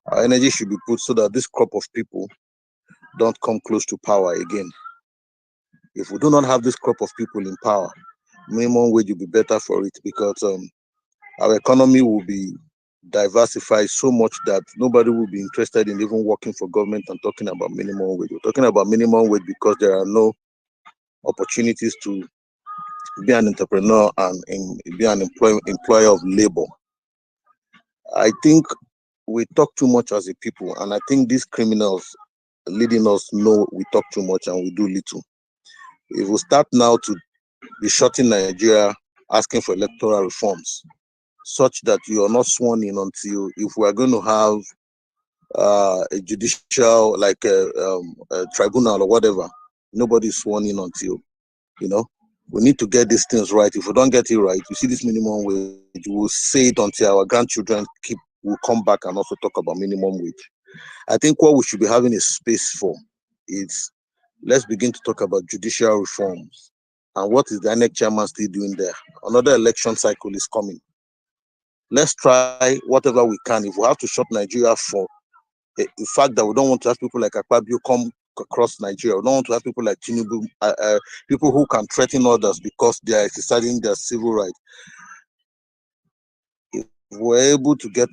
our energy should be put so that this crop of people don't come close to power again. If we do not have this crop of people in power, minimum wage will be better for it because our economy will be diversified so much that nobody will be interested in even working for government and talking about minimum wage. We're talking about minimum wage because there are no opportunities to be an entrepreneur and be an employer of labor. I think we talk too much as a people, and I think these criminals leading us know we talk too much and we do little. If we start now to be shutting Nigeria, asking for electoral reforms, such that you are not sworn in until, if we are going to have a judicial, like a tribunal or whatever, nobody is sworn in until, we need to get these things right. If we don't get it right, you see this minimum wage, we'll say it until our grandchildren will come back and also talk about minimum wage. I think what we should be having a space for is, let's begin to talk about judicial reforms. And what is the INEC chairman still doing there? Another election cycle is coming. Let's try whatever we can. If we have to shut Nigeria for the fact that we don't want to have people like Akpabio come across Nigeria. We don't want to have people like Tinubu, people who can threaten others because they are exercising their civil rights. If we're able to get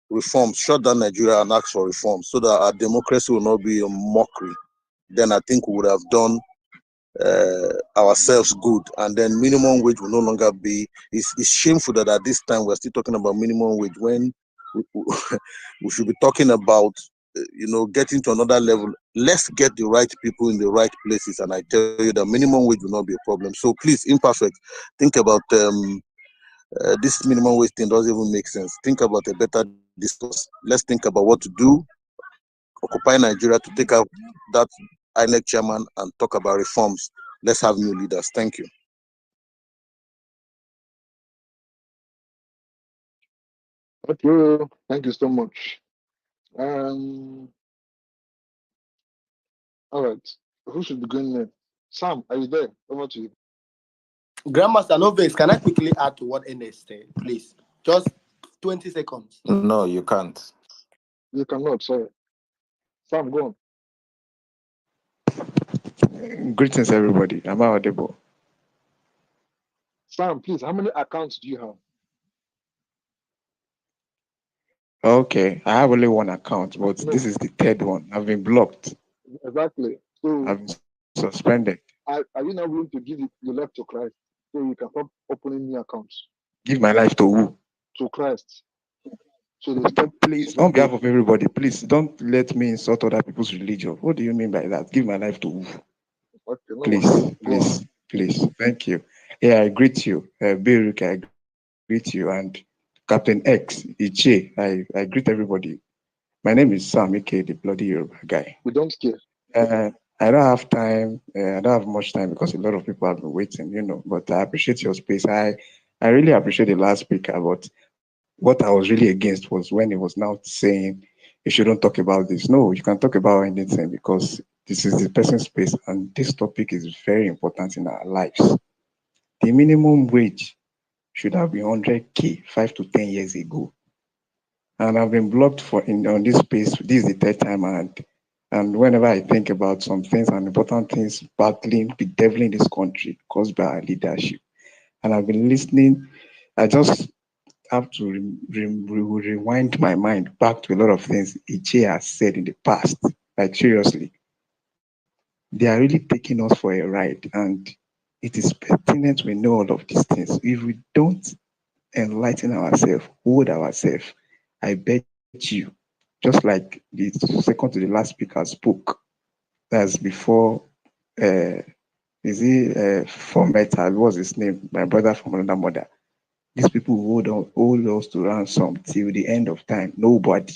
reforms, shut down Nigeria and ask for reforms so that our democracy will not be a mockery, then I think we would have done ourselves good, and then minimum wage will no longer be. It's shameful that at this time we're still talking about minimum wage when we should be talking about getting to another level. Let's get the right people in the right places, and I tell you that minimum wage will not be a problem. So please, Imperfect, think about this minimum wage thing. Doesn't even make sense. Think about a better discourse. Let's think about what to do. Occupy Nigeria to take out that INEC chairman and talk about reforms. Let's have new leaders. Thank you. Okay, thank you so much. Um, all right. Who should be going next? Sam, are you there? Over to you. Grandmaster Novex, can I quickly add to what NS said, please? Just 20 seconds. No, you can't. You cannot, sorry. Sam, go on. Greetings, everybody. Am I audible? Sam, please, how many accounts do you have? Okay, I have only one account, but No, this is the third one. I've been blocked. exactly. So, I've been suspended. are you not willing to give your life to Christ so you can stop opening new accounts? Give my life to who? To Christ. So they stop. Please, on behalf of everybody, please don't let me insult other people's religion. What do you mean by that? Give my life to who? Okay, no Please, worries. Go on. please, please. Thank you. Yeah, I greet you. Biruk, I greet you. And Captain X, Iche, I greet everybody. My name is Sam, aka the bloody Yoruba guy. We don't scare. I don't have time. I don't have much time because a lot of people have been waiting, but I appreciate your space. I really appreciate the last speaker, but what I was really against was when he was now saying you shouldn't talk about this. No, you can talk about anything because this is the person's space and this topic is very important in our lives. The minimum wage should have been 100K 5 to 10 years ago. And I've been blocked on this space. This is the third time, and whenever I think about some things and important things battling, bedeviling this country caused by our leadership, and I've been listening, I just have to rewind my mind back to a lot of things Iche has said in the past. Like seriously, they are really taking us for a ride, and it is pertinent we know all of these things. If we don't enlighten ourselves, hold ourselves, I bet you, just like the second to the last speaker spoke, that's before, is he for metal? What's his name? My brother from another mother. These people hold us to ransom till the end of time. Nobody.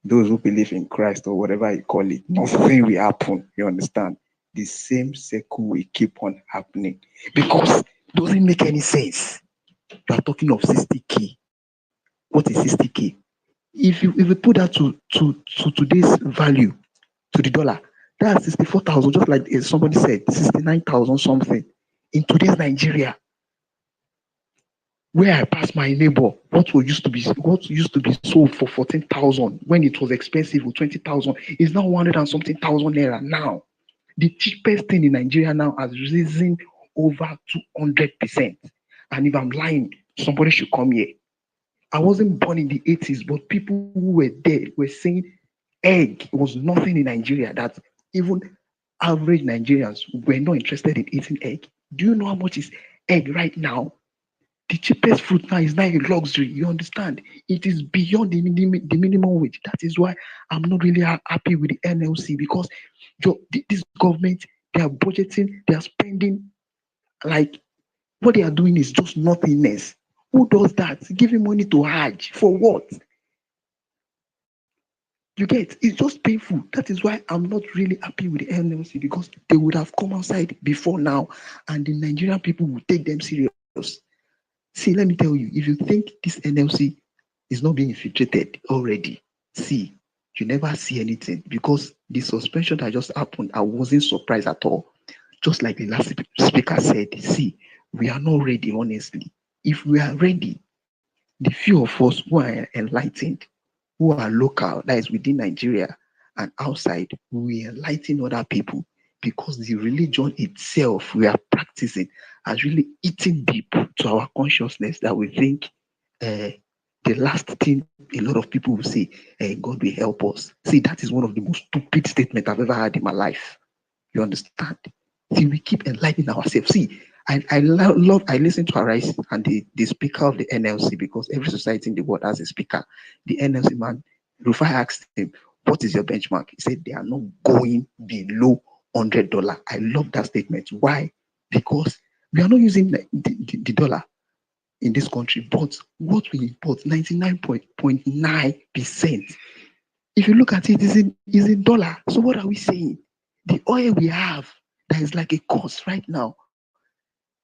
Those who believe in Christ or whatever you call it, nothing will happen. You understand? The same circle will keep on happening because it doesn't make any sense. You are talking of 60K. What is 60K? If you put that to today's value, to the dollar, that's 64,000, just like somebody said, 69,000 something in today's Nigeria. Where I pass my neighbor, what used to be sold for 14,000 when it was expensive for 20,000 is now 100 and something thousand naira now. The cheapest thing in Nigeria now has risen over 200%. And if I'm lying, somebody should come here. I wasn't born in the 80s, but people who were there were saying egg was nothing in Nigeria, that even average Nigerians were not interested in eating egg. Do you know how much is egg right now? The cheapest fruit now is not a luxury. You understand? It is beyond the minimum wage. That is why I'm not really happy with the NLC, because this government, they are budgeting, they are spending, like what they are doing is just nothingness. Who does that? Giving money to Hajj for what? You get, it's just painful. That is why I'm not really happy with the NLC, because they would have come outside before now and the Nigerian people would take them serious. See, let me tell you, if you think this NLC is not being infiltrated already, see, you never see anything, because the suspension that just happened, I wasn't surprised at all. Just like the last speaker said, see, we are not ready, honestly. If we are ready, the few of us who are enlightened, who are local, that is within Nigeria, and outside, we enlighten other people because the religion itself we are practicing has really eaten deep to our consciousness that we think the last thing a lot of people will say, God will help us. See, that is one of the most stupid statements I've ever had in my life. You understand? See, we keep enlightening ourselves. See, I listen to Arise and the speaker of the NLC because every society in the world has a speaker. The NLC man, Rufai asked him, what is your benchmark? He said they are not going below $100. I love that statement. Why? Because we are not using the dollar in this country, but what we import, 99.9%. If you look at it, is in dollar. So what are we saying? The oil we have that is like a cost right now,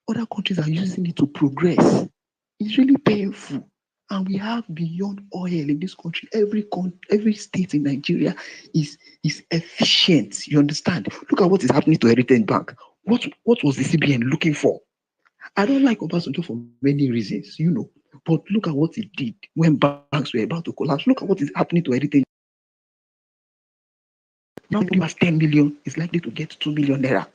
other countries are using it to progress. It's really painful. And we have beyond oil in this country. Every state in Nigeria is efficient. You understand? Look at what is happening to Heritage Bank. What was the CBN looking for? I don't like Obasanjo for many reasons, but look at what he did when banks were about to collapse. Look at what is happening to Heritage. Now he has 10 million, is likely to get 2 million naira.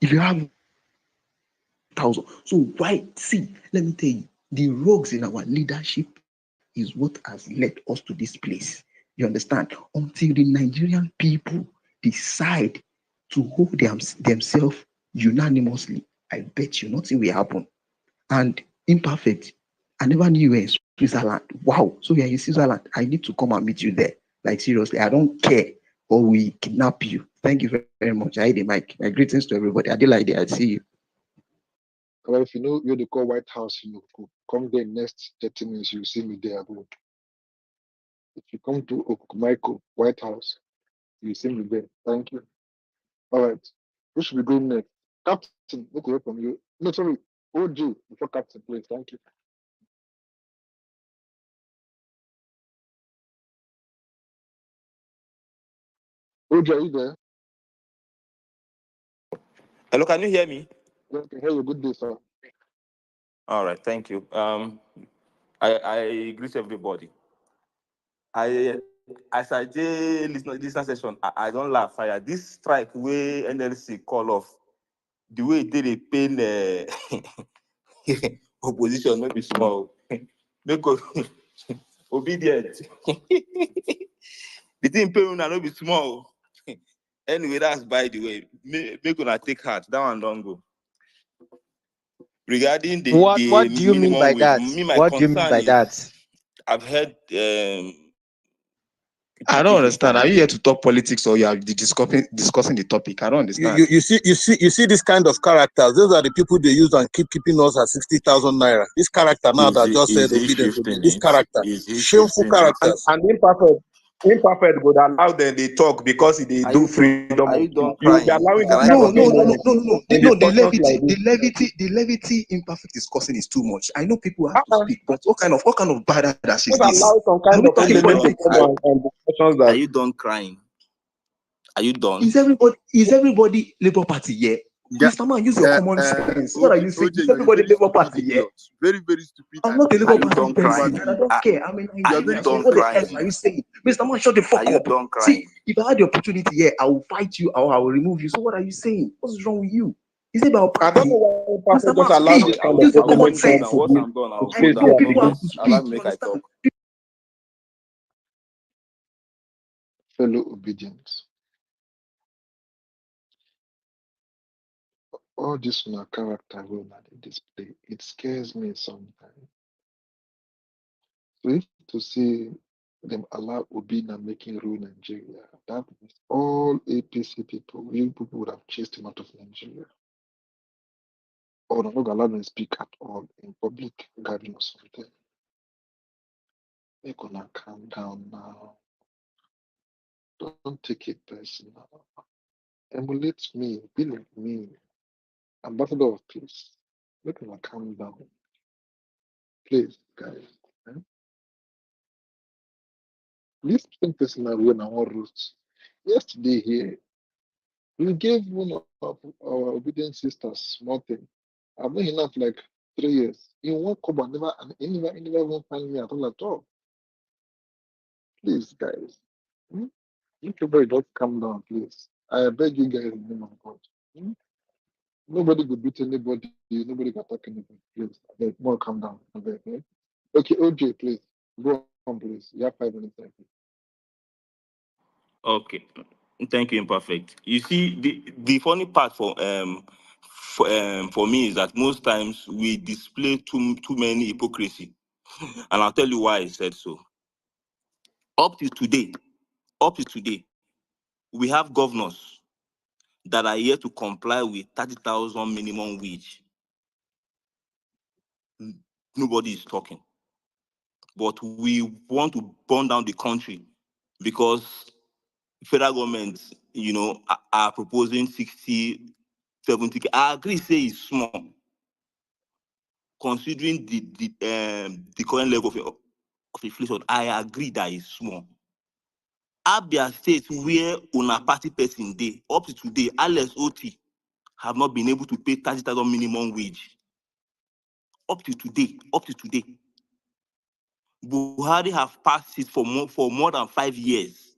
If you have 1,000. So why? See, let me tell you, the rogues in our leadership is what has led us to this place. You understand? Until the Nigerian people decide to hold themselves unanimously, I bet you nothing will happen. And imperfect, I never knew you were in Switzerland. Wow. So you're in Switzerland. I need to come and meet you there. Like seriously, I don't care. Or we kidnap you. Thank you very much. I had the mic. My greetings to everybody. I did like that. I see you. Well, if you know you're the call White House, come there next 30 minutes, you'll see me there. Bro. If you come to Michael White House, you'll see me there. Thank you. All right. Who should we go next? Captain, look away from you. No, sorry. OG, before Captain, please. Thank you. OG, are you there? Hello, can you hear me? Yeah, I can hear you. Good day, sir. All right, thank you. I greet everybody. As I did listen session, I don't laugh. This strike way NLC call off, the way they pain opposition, not be small. Make obedient. The thing pain una not be small. Anyway, that's by the way. Make una take heart. That one don't go. Regarding the What do you mean by minimum wage, that? my What do you mean concern by is that? I've heard I don't understand. Are you here to talk politics or you are discussing the topic? I don't understand. You see this kind of characters. Those are the people they use and keeping us at 60,000 naira. This character now that just said obedience. This character, shameful characters. And imperfect would allow them they talk because they do freedom of speech. You will be allowing this kind of No. in discussions like this. The levity imperfect discussing is too much. I know people have to speak, but what kind of badass is Just this? allow some Are kind we of talking element to politics? come on discussions Are that you done crying? Are you done? Is everybody Labour Party here? Yeah, Mr. Man, use your common sense. What are you saying? OJ, Is you're a everybody very Labour stupid Party here? idiot. Very, very stupid. I'm And not a this Are Labour you is Party done person, crying? and I don't care. I'm in you are very Nigeria, so done what the stupid. hell crying? are you saying? Mr. Man, shut the fuck Are you up. done See, crying? if I had the opportunity here, I will fight you or I will remove you. So what are you saying? What's wrong with you? Is it about I don't party? know why Mr. Imperfect just Man, allow this speak. kind I of Use your will common move you element now. sense. Once to I'm done, the I'll I go space down. know where people have to Allow speak. me You make I understand? talk. Fellow obedience. All this na character will not display. It scares me sometimes. So if to see them allow Obina making rule Nigeria, that means all APC people, you people would have chased him out of Nigeria. Or not allow them speak at all in public gathering or something. They're gonna calm down now. Don't take it personal. Emulate me, be like me. Ambassador of peace. Make them calm down. Please, guys. Eh? This thing personal when I want roots. Yesterday here, we gave one of our obedient sisters small thing. I've been here for like 3 years. In one cover, never even find me at all at all. Please, guys. Hmm? Everybody just calm down, please. I beg you guys in the name of God. Hmm? Nobody could beat anybody. Nobody can attack anybody. Please, I beg, more calm down. I beg, eh? Okay, OJ, please. Go on, please. You have 5 minutes. Thank you. Okay, thank you, Imperfect. You see, the funny part for me is that most times we display too many hypocrisy, and I'll tell you why I said so. Up to today, we have governors that are here to comply with 30,000 minimum wage. Nobody is talking, but we want to burn down the country because federal government, are proposing 60, 70. I agree, say it's small, considering the current level of inflation. I agree that it's small. Abia State, where una party person dey, up to today, Alex Oti have not been able to pay 30,000 minimum wage. Up to today. Buhari have passed it for more than 5 years.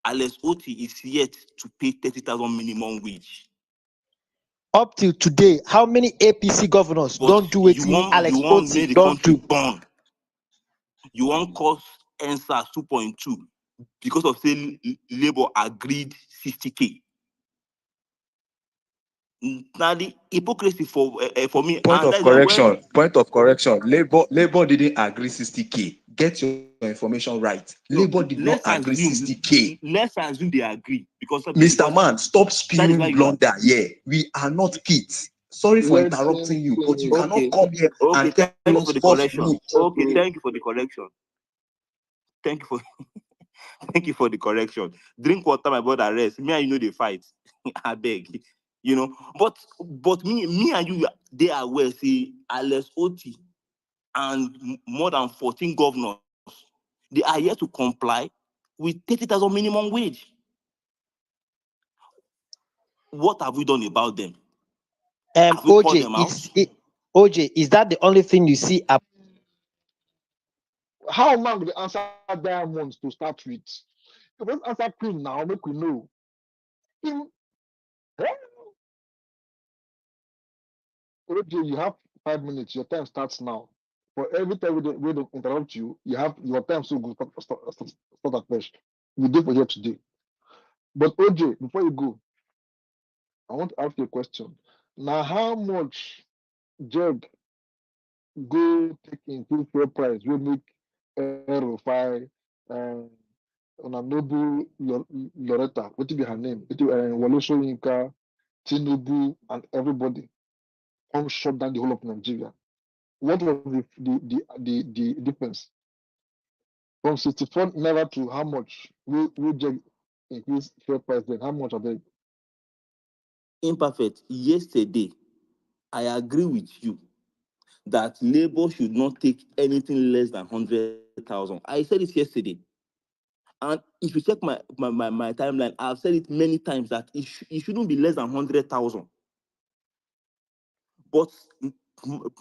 Alex Oti is yet to pay 30,000 minimum wage. Up till today, how many APC governors But don't do it in Alex you want Oti make the don't country do? burn. You want cost NSAS 2.2 because of say Labour agreed 60K. Now the hypocrisy for me, Point and of that is when correction. Labor didn't agree 60K. Get your information right. no, Labor did not agree 60K. let's assume they agree Mr. Man, stop that is why spewing you are blunder here. We are not kids. Sorry for Let him interrupting you, but you finish. cannot okay. come here Okay, and tell thank you us for the false correction. route. Okay, thank you for the correction. Thank you for thank you for the correction. Drink water, my brother. Rest. Me and you know they fight. I beg. But me and you, they are well. See, Alex Oti and more than 14 governors, they are here to comply with 30,000 minimum wage. What have we done about them? Have we called them out? OJ, is that the only thing you see? How man will answer diamonds to start with? You must answer Queen now, make we know. Him, OJ, you have 5 minutes. Your time starts now. For every time we don't interrupt you, you have your time so good. Start afresh. We do for here today. But OJ, before you go, I want to ask you a question. Now, how much Jag go take into fair price will make Rufai on a noble Loretta, what be her name? It Wale Soyinka, Tinubu, and everybody come shut down the whole of Nigeria. What was the difference from 64 naira to how much? We Jag increase fair price then? How much are they? Imperfect. Yesterday, I agree with you that Labour should not take anything less than 100,000. I said it yesterday. And if you check my timeline, I've said it many times that it shouldn't be less than 100,000. But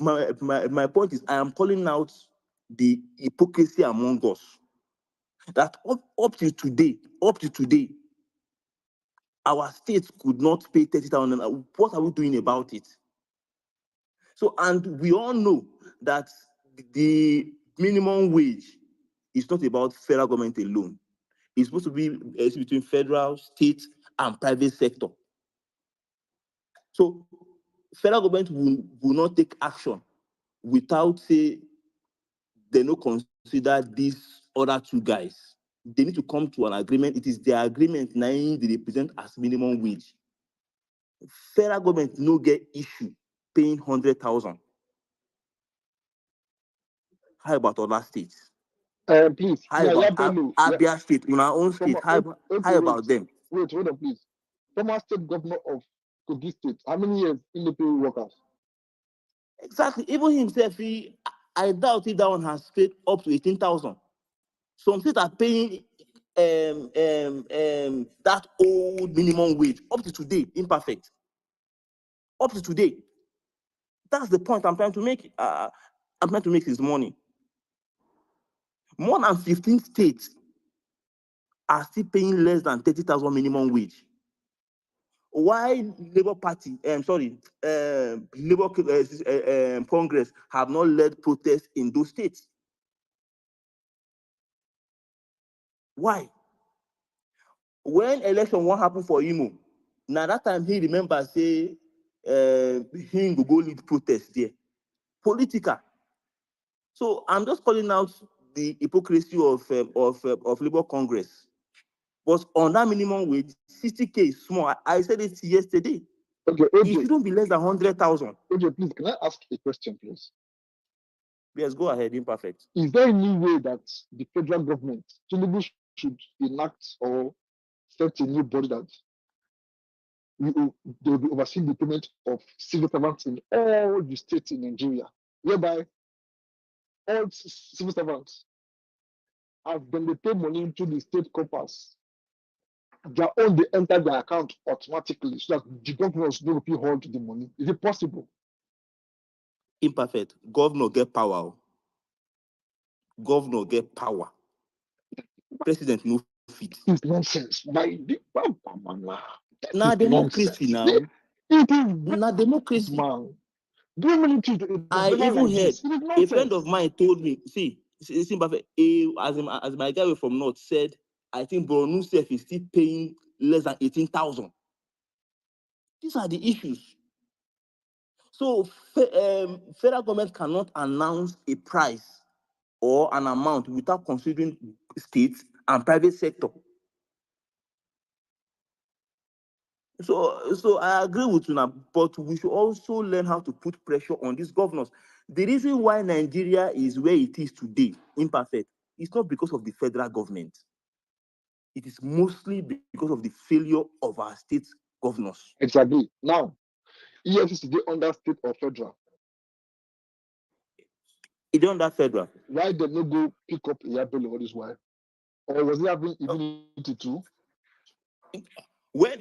my point is, I am calling out the hypocrisy among us. That up to today, our state could not pay 30,000. What are we doing about it? So, and we all know that the minimum wage is not about federal government alone. It's supposed to be between federal, state, and private sector. So, federal government will not take action without say they no consider these other two guys. They need to come to an agreement. It is their agreement now they represent as minimum wage. Federal government no get issue paying 100,000. How about other states? Please, How about Abia State, in our own state? How about them? Wait, hold on, please. Former state governor of Kogi State, how many years in the pay workers? Exactly. Even himself, I doubt if that one has paid up to 18,000. Some states are paying that old minimum wage up to today, imperfect. Up to today. That's the point I'm trying to make. I'm trying to make this morning. More than 15 states are still paying less than 30,000 minimum wage. Why Labour Party, Labour Congress have not led protests in those states? Why? When election won't happen for Imo, now that time he remembers say he go lead protest there. Political. So I'm just calling out the hypocrisy of Labour Congress. But on that minimum wage, 60K is small. I said it yesterday. Okay, It OJ, shouldn't be less than 100,000. OJ, please, can I ask a question, please? Yes, go ahead, imperfect. Is there any way that the federal government, Tinubu, should enact or set a new body that they will be overseeing the payment of civil servants in all the states in Nigeria, whereby all civil servants, as when they pay money into the state coffers, their own they enter their account automatically, so that the governors don't hold the money. Is it possible? Imperfect. Governor get power. Governor get power. President no fit. It's nonsense. Now democracy now. It is Now democracy. man. Do you mean it I never even like heard this? It is a nonsense. friend of mine told me, see, it's imperfect. As my guy from North said, I think Borno Sef is still paying less than 18,000. These are the issues. So federal government cannot announce a price or an amount without considering states and private sector. So I agree with you now, but we should also learn how to put pressure on these governors. The reason why Nigeria is where it is today, imperfect, it's not because of the federal government. It is mostly because of the failure of our state governors. Exactly. Now, EFCC they under state or federal. It don't under federal. Why they no go pick up Iyabelo all this while? Or was he having immunity too? When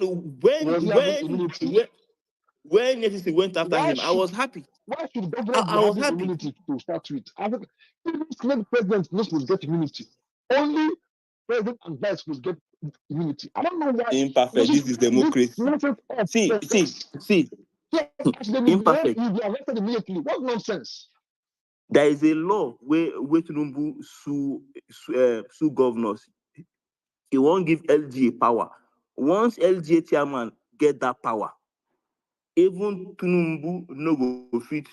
EFCC went after him, I was happy. Why should government be I was having happy. immunity to start with? Even Senate president not supposed to get immunity. Only president and vice will get immunity. I don't know why. Imperfect. This is democracy. See. Imperfect. You be arrested immediately. What nonsense? There is a law where Tinubu sue governors. He won't give LGA power. Once LGA chairman get that power, even Tinubu no go fit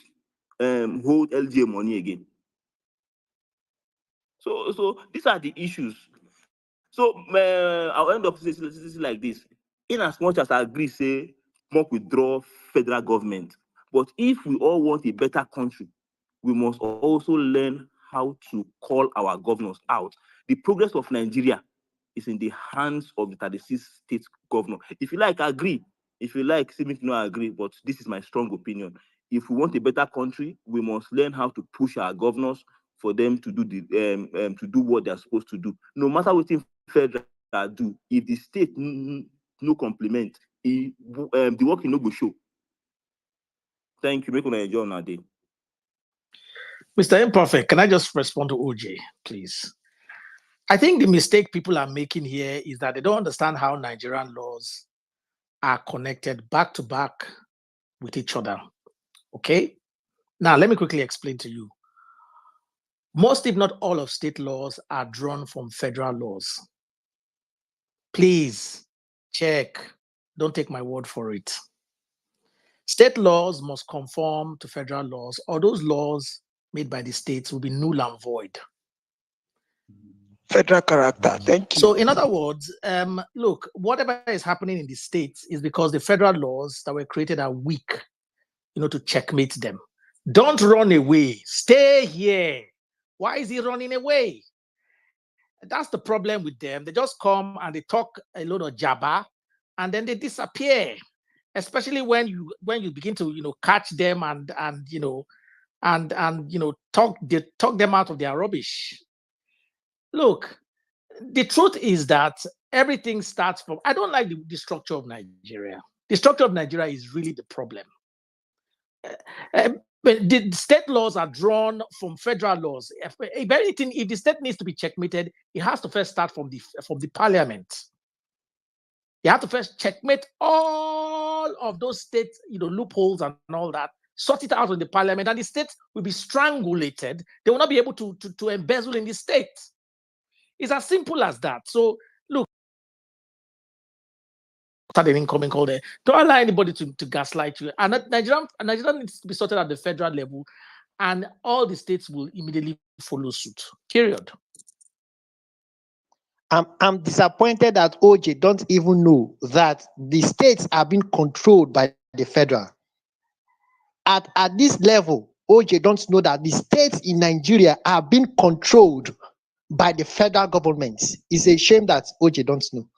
hold LGA money again. So these are the issues. So I'll end up like this. In as much as I agree, say, more withdraw federal government. But if we all want a better country, we must also learn how to call our governors out. The progress of Nigeria is in the hands of the 36 state governor. If you like, agree. If you like, see me to not agree, but this is my strong opinion. If we want a better country, we must learn how to push our governors for them to do to do what they're supposed to do. No matter what federal do, if the state no complement, the work no go show. Thank you. Make una enjoy on day. Mr. Imperfect, can I just respond to OJ, please? I think the mistake people are making here is that they don't understand how Nigerian laws are connected back to back with each other. Okay? Now, let me quickly explain to you. Most, if not all, of state laws are drawn from federal laws. Please check. Don't take my word for it. State laws must conform to federal laws, or those laws made by the states will be null and void. Federal character. Thank you. So, in other words, look, whatever is happening in the states is because the federal laws that were created are weak, to checkmate them. Don't run away. Stay here. Why is he running away? That's the problem with them. They just come and they talk a lot of jabber, and then they disappear. Especially when you begin to catch them and talk them out of their rubbish. Look, the truth is that everything starts from. I don't like the structure of Nigeria. The structure of Nigeria is really the problem. But the state laws are drawn from federal laws. If anything, if the state needs to be checkmated, it has to first start from the parliament. You have to first checkmate all of those state, loopholes and all that, sort it out in the parliament, and the state will be strangulated. They will not be able to embezzle in the state. It's as simple as that. So look, an incoming call there. Don't allow anybody to gaslight you. And Nigeria needs to be sorted at the federal level, and all the states will immediately follow suit. Period. I'm disappointed that OJ don't even know that the states are being controlled by the federal. At this level, OJ don't know that the states in Nigeria are being controlled by the federal government. It's a shame that OJ don't know.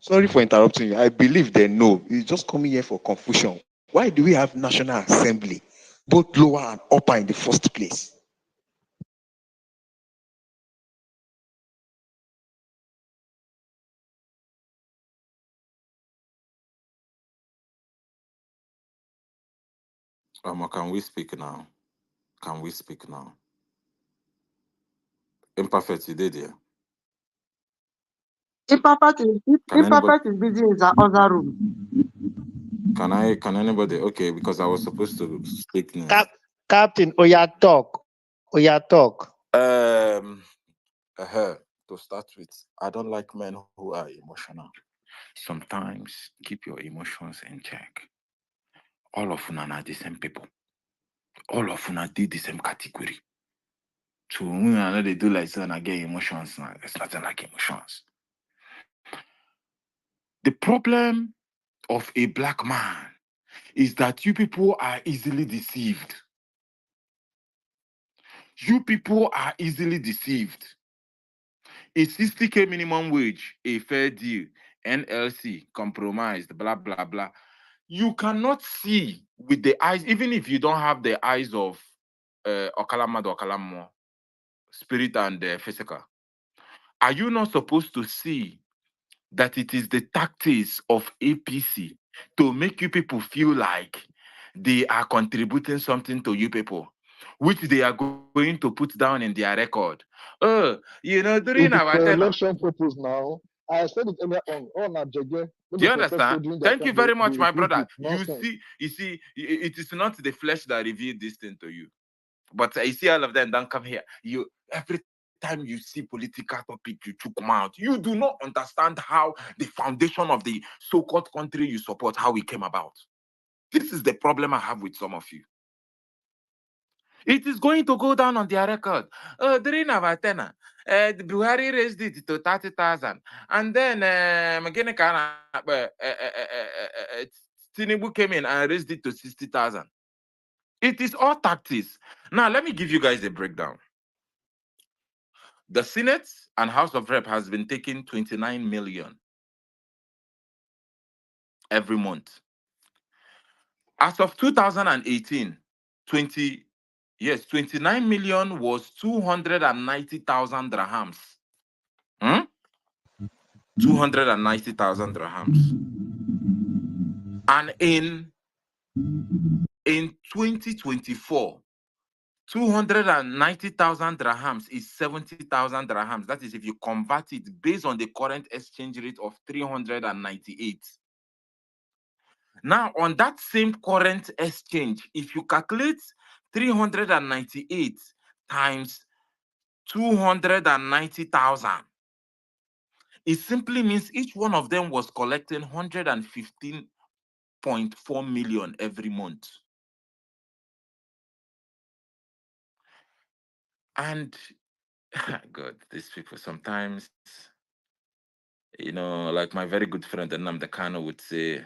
Sorry for interrupting you. I believe they know. It's just coming here for confusion. Why do we have National Assembly, both lower and upper, in the first place? Can we speak now? Can we speak now? Imperfect, you did here. Imperfect is busy in the other room. Can anybody? Okay, because I was supposed to speak now. Captain, Oya talk. To start with, I don't like men who are emotional. Sometimes keep your emotions in check. All of them are the same people. All of them are the same category. So when I know they do like so and I get emotions now, it's nothing like emotions. The problem of a black man is that you people are easily deceived. You people are easily deceived. A 60K minimum wage, a fair deal, NLC, compromised, blah, blah, blah. You cannot see with the eyes, even if you don't have the eyes of Okalamo, spirit and physical. Are you not supposed to see that it is the tactics of APC to make you people feel like they are contributing something to you people, which they are going to put down in their record? During It is our for tenure. election purpose now. I said it earlier on. Oh, now, Jege. Do you understand? Thank you very much, my brother. You see, it is not the flesh that revealed this thing to you. But I see all of them don't come here. Every time you see political topic, you took them out. You do not understand how the foundation of the so-called country you support, how it came about. This is the problem I have with some of you. It is going to go down on their record. During our tenure, Buhari raised it to 30,000. And then Tinubu came in and raised it to 60,000. It is all tactics. Now, let me give you guys a breakdown. The Senate and House of Rep has been taking 29 million every month. As of 2018, 29 million was 290,000 dirhams. 290,000 dirhams. And in 2024, 290,000 dirhams is 70,000 dirhams. That is if you convert it based on the current exchange rate of 398. Now, on that same current exchange, if you calculate 398 times 290,000, it simply means each one of them was collecting 115.4 million every month. And God, these people sometimes, like my very good friend Anam Dekano would say,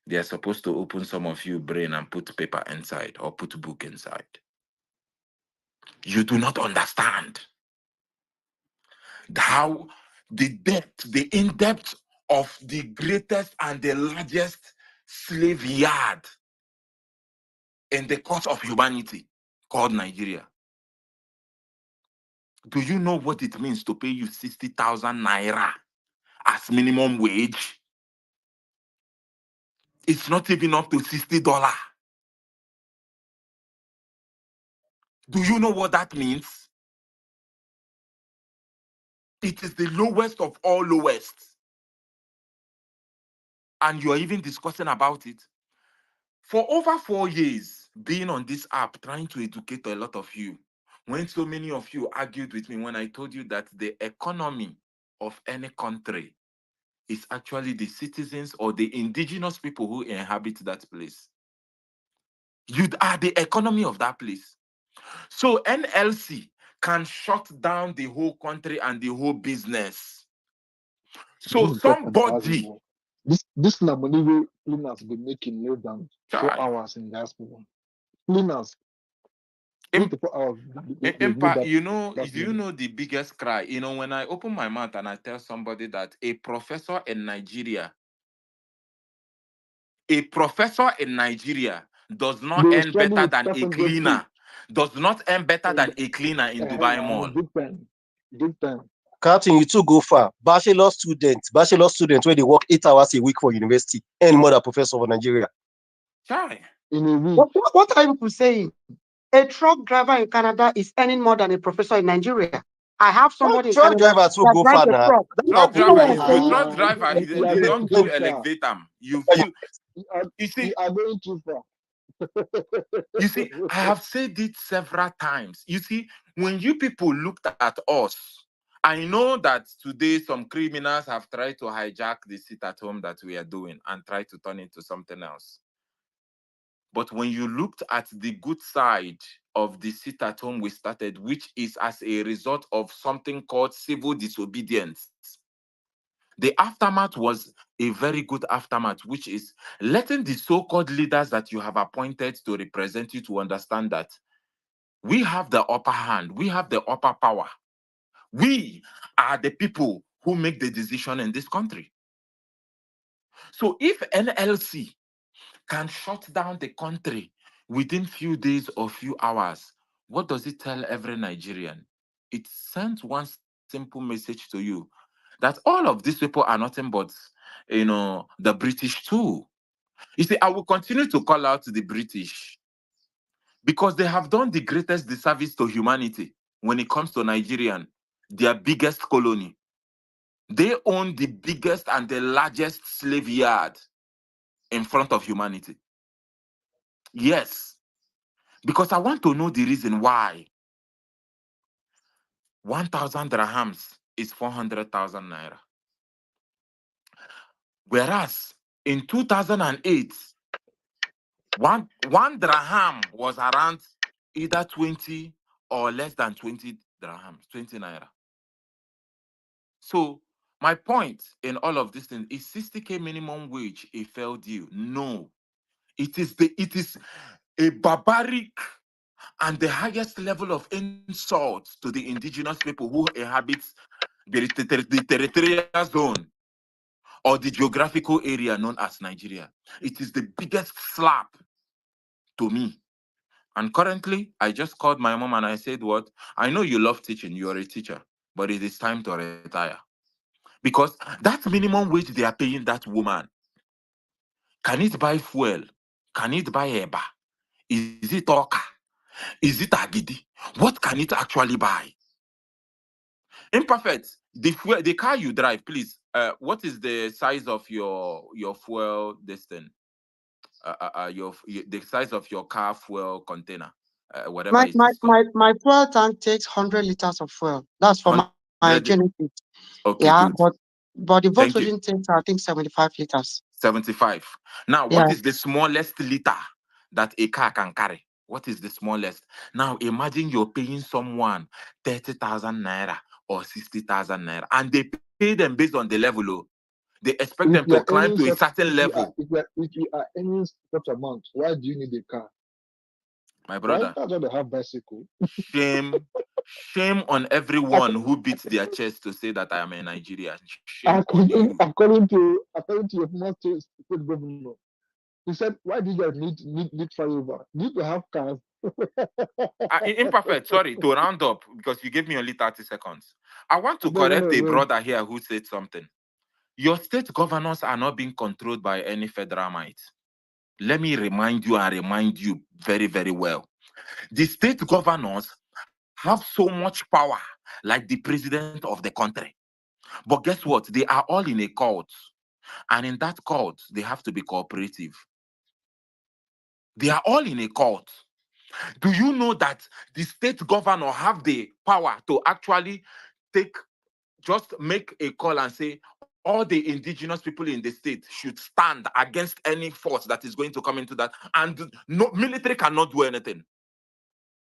they are supposed to open some of you brain and put paper inside or put book inside. You do not understand how the depth, the in-depth of the greatest and the largest slave yard in the course of humanity called Nigeria. Do you know what it means to pay you 60,000 naira as minimum wage? It's not even up to $60. Do you know what that means? It is the lowest of all lowest. And you're even discussing about it. For over 4 years, being on this app, trying to educate a lot of you, when so many of you argued with me when I told you that the economy of any country is actually the citizens or the indigenous people who inhabit that place. You are the economy of that place. So NLC can shut down the whole country and the whole business. So This is just embarrassing. somebody, Bro. This na money wey cleaners be making less than 4 Chai. hours in diaspora. Cleaners, 3 to 4 hours. They do Impact, that. you know, That do you money. know the biggest cry? You know, when I open my mouth and I tell somebody that a professor in Nigeria does not They earn struggle better with than a 500K. cleaner, does not earn better than a cleaner in Dubai Mall. Big time. Big time. Captain, you too go far. Bachelor students where they work 8 hours a week for university and more than professor for Nigeria. Chai. In a week. What are you people saying? A truck driver in Canada is earning more than a professor in Nigeria. I have somebody in Truck Canada driver too that go drives far a now. truck. Truck You know driver what I'm is good. saying? Truck driver, You are they going don't kill too far. elevate them. You see, You are going too far. you see, I have said it several times. You see, when you people looked at us, I know that today some criminals have tried to hijack the sit at home that we are doing and try to turn into something else. But when you looked at the good side of the sit at home we started, which is as a result of something called civil disobedience, the aftermath was a very good aftermath, which is letting the so-called leaders that you have appointed to represent you to understand that we have the upper hand, we have the upper power. We are the people who make the decision in this country. So if NLC can shut down the country within few days or few hours, what does it tell every Nigerian? It sends one simple message to you that all of these people are nothing but, the British too. You see, I will continue to call out the British because they have done the greatest disservice to humanity when it comes to Nigerian, their biggest colony. They own the biggest and the largest slave yard in front of humanity. Yes, because I want to know the reason why 1,000 dirhams is 400,000 naira. Whereas in 2008, one dirham was around either 20 or less than 20 dirhams, 20 naira. So my point in all of this thing is 60K minimum wage a fair deal? No. It is a barbaric and the highest level of insult to the indigenous people who inhabit the territorial zone or the geographical area known as Nigeria. It is the biggest slap to me. And currently, I just called my mom and I said, what? I know you love teaching, you're a teacher, but it is time to retire. Because that minimum wage they are paying that woman, can it buy fuel? Can it buy eba? Is it oka? Is it agidi? What can it actually buy? Imperfect. The car you drive, please. What is the size of your fuel? This thing. The size of your car fuel container, whatever My it my is called. my fuel tank takes 100 liters of fuel. That's for my Genesis. Okay, Yeah, good. but the Thank you. Volkswagen takes I think 75 liters. 75. Now, Yeah. what is the smallest liter that a car can carry? What is the smallest? Now, imagine you're paying someone 30,000 naira or 60,000 naira, and they pay them based on the level. Oh. They expect them to climb to a certain level. If you are earning such amount, why do you need a car? My brother. That's why they have bicycle. Shame on everyone who beats their chest to say that I am a Nigerian. Shame on you. According to your former state governor, he said, "Why do you guys need flyover? You need to have cars." Imperfect. Sorry to round up because you gave me only 30 seconds. I want to No, correct a no. brother here who said something. Your state governors are not being controlled by any federal might. Let me remind you very, very well. The state governors have so much power, like the president of the country. But guess what? They are all in a cult. And in that cult, they have to be cooperative. They are all in a cult. Do you know that the state governor have the power to actually just make a call and say, all the indigenous people in the state should stand against any force that is going to come into that, and no military cannot do anything.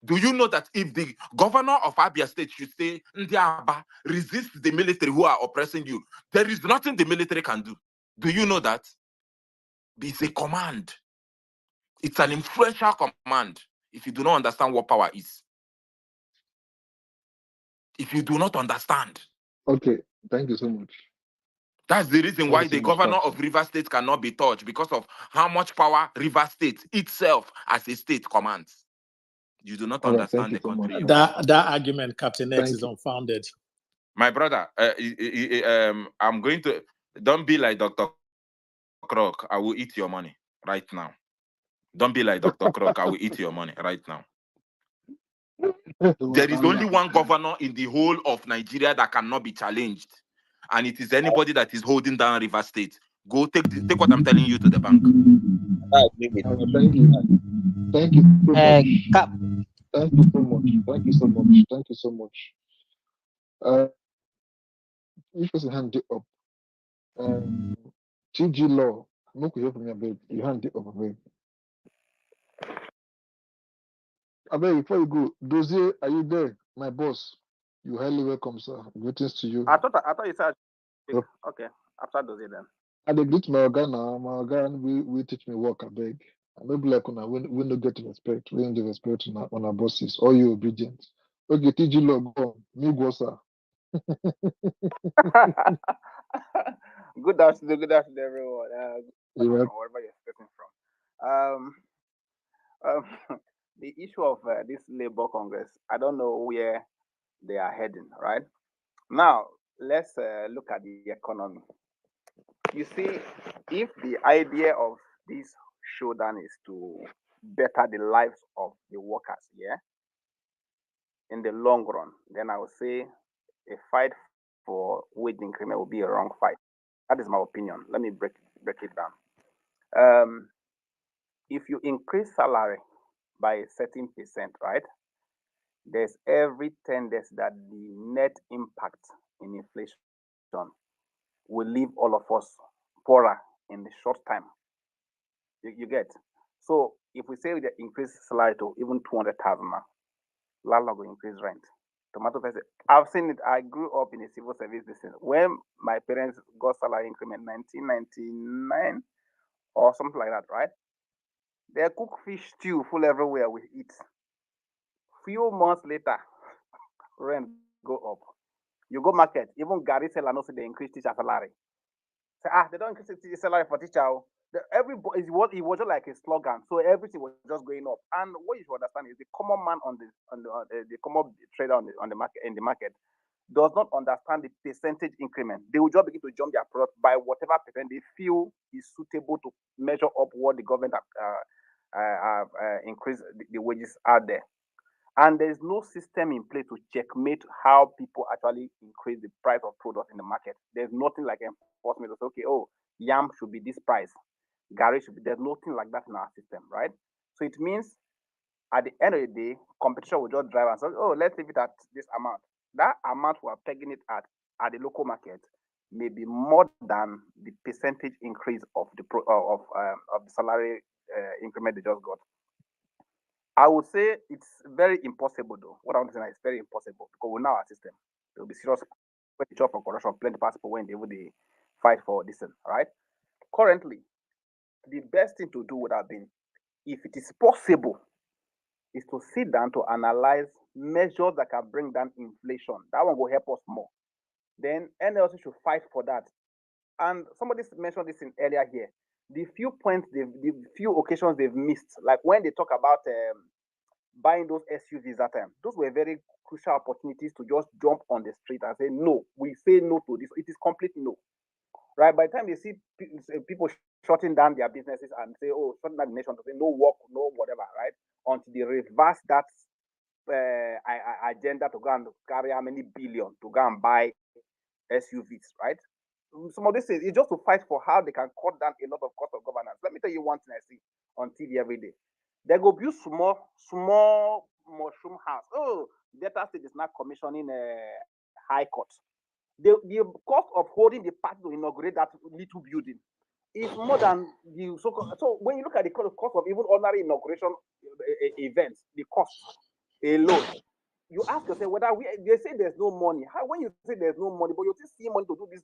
Do you know that if the governor of Abia State should say, Ndiaba, resist the military who are oppressing you, there is nothing the military can do? Do you know that? It's a command. It's an influential command if you do not understand what power is. If you do not understand. Okay, thank you so much. That's the reason Thank why you so the much, governor Captain. of River State cannot be touched, because of how much power River State itself as a state commands. You do not All right, thank understand you the so much. country you are. That argument, Captain X, Thank is you. unfounded. My brother, I'm going to, don't be like Dr. Croc. I will eat your money right now. Don't be like Dr. Croc. I will eat your money right now. There is only one governor in the whole of Nigeria that cannot be challenged, and it is anybody that is holding down River State. Go take what I'm telling you to the bank. Thank you. Thank you so much. Thank you so much. Thank you so much. Thank you so much. If person hand it up, TG Law, no could hear from your babe. You hand it up, babe. Abeg, before you go, Dozie, are you there? My boss. You highly welcome, sir. Greetings to you. I thought you said Yep. okay. After those then. I dey greet my oga now. My oga we teach me work, abeg. I no be like una we no get respect. We don't give respect on our bosses. All you obedient. Okay, TG Law, go on. Me go, sir. Good afternoon, everyone. You From right? wherever you're speaking from. The issue of this Labour Congress, I don't know where they are heading. Right now, let's look at the economy. You see, if the idea of this showdown is to better the lives of the workers, yeah, in the long run, then I would say a fight for wage increment will be a wrong fight. That is my opinion. Let me break it down. If you increase salary by a certain percent, right, there's every tendency that the net impact in inflation will leave all of us poorer in the short time. You get? So if we say we increase salary to even 200,000 now, landlord will increase rent. Tomato paste. I've seen it. I grew up in a civil service business. When my parents got salary increment 1999 or something like that, right? They cook fish stew full everywhere we eat. Few months later, rent go up. You go market, even Gary seller knows they increase teacher salary. Say, they don't increase the teacher salary for teacher. Everybody, it was just like a slogan. So everything was just going up. And what you should understand is the common man the common trader on the market, in the market, does not understand the percentage increment. They will just begin to jump their product by whatever percent they feel is suitable to measure up what the government have increased the wages out there. And there is no system in place to checkmate how people actually increase the price of products in the market. There's nothing like enforcement to say, okay, oh, yam should be this price, Gary should be. There's nothing like that in our system, right? So it means at the end of the day, competition will just drive and say, oh, let's leave it at this amount. That amount we are pegging it at the local market may be more than the percentage increase of the salary increment they just got. I would say it's very impossible, though. What I'm saying is very impossible because we know our system. There will be serious job for corruption, plenty of people when they fight for this, right? Currently, the best thing to do would have been, if it is possible, is to sit down to analyze measures that can bring down inflation. That one will help us more. Then NLC should fight for that. And somebody mentioned this in earlier here. The few occasions they've missed, like when they talk about buying those SUVs that time, those were very crucial opportunities to just jump on the street and say, no, we say no to this. It is complete no. right? By the time they see people shutting down their businesses and say, "Oh, shutting down the nation," to say no work, no whatever, right? Until they reverse that agenda to go and carry how many billion to go and buy SUVs, right? Some of this is just to fight for how they can cut down a lot of cost of governance. Let me tell you one thing I see on TV every day. They go build small mushroom house. Oh, Delta State is not commissioning a high court. The cost of holding the party to inaugurate that little building is more than the so when you look at the cost of even ordinary inauguration events, the cost alone, you ask yourself whether they say there's no money. How when you say there's no money, but you still see money to do this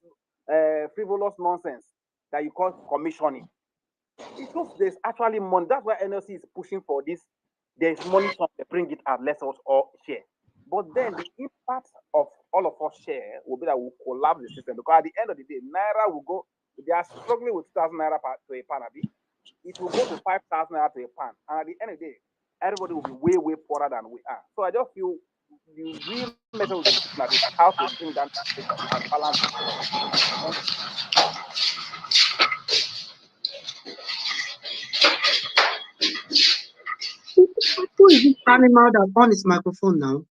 frivolous nonsense that you call commissioning? It shows there's actually money. That's why NLC is pushing for this. There's money, so they bring it out, let us all share. But then the impact of all of us share will be that we'll collapse the system, because at the end of the day, Naira will go. They are struggling with 2,000 Naira to a pan. It will go to 5,000 Naira to a pan. And at the end of the day, everybody will be way, way poorer than we are. So I just feel the real method will be that is how to bring down taxation and balance the economy. Thank you. Who is this animal that on his microphone now?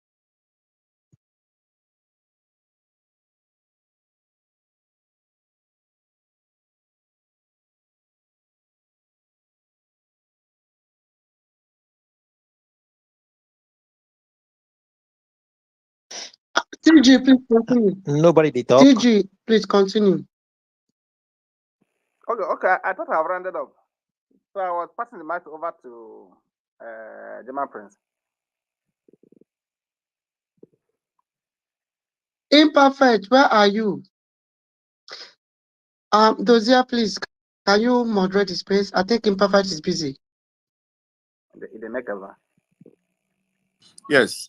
TG, please continue. Nobody they talk. TG, please continue. Okay. I thought I've rounded up. So I was passing the mic over to German Prince. Imperfect, where are you? Dozier, please, can you moderate the space? I think Imperfect is busy. The makeover. Yes.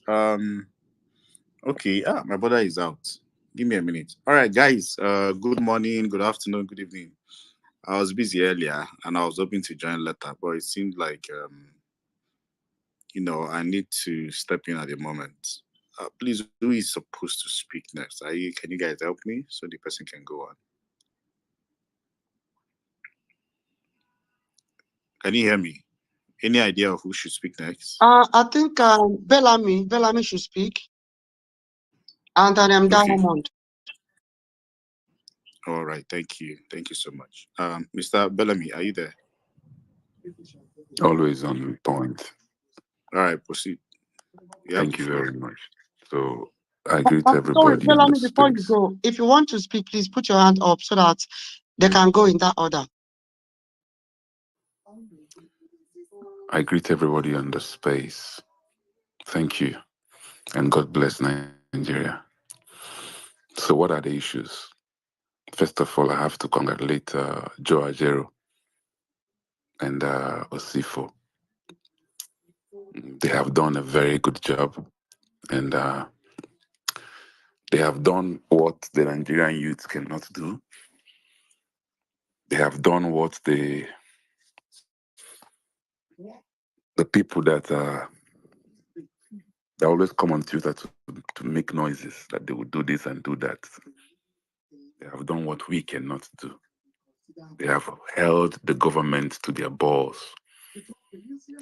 Okay. My brother is out. Give me a minute. All right, guys. Good morning, good afternoon, good evening. I was busy earlier and I was hoping to join later, but it seemed like I need to step in at the moment. Please, who is supposed to speak next? Can you guys help me so the person can go on? Can you hear me? Any idea of who should speak next? I think Bellamy should speak. And I am Diamond. All right, thank you. Thank you so much. Mr. Bellamy, are you there? Always on point. All right, proceed. Thank you very much. So I greet Sorry, everybody in Bellamy, the before you space. go, if you want to speak, please put your hand up so that they can go in that order. I greet everybody in the space. Thank you. And God bless Nigeria. So what are the issues? First of all, I have to congratulate Joe Ajero and Osifo. They have done a very good job, and they have done what the Nigerian youth cannot do. They have done what the people that they always come on Twitter to make noises that they will do this and do that. They have done what we cannot do. They have held the government to their balls,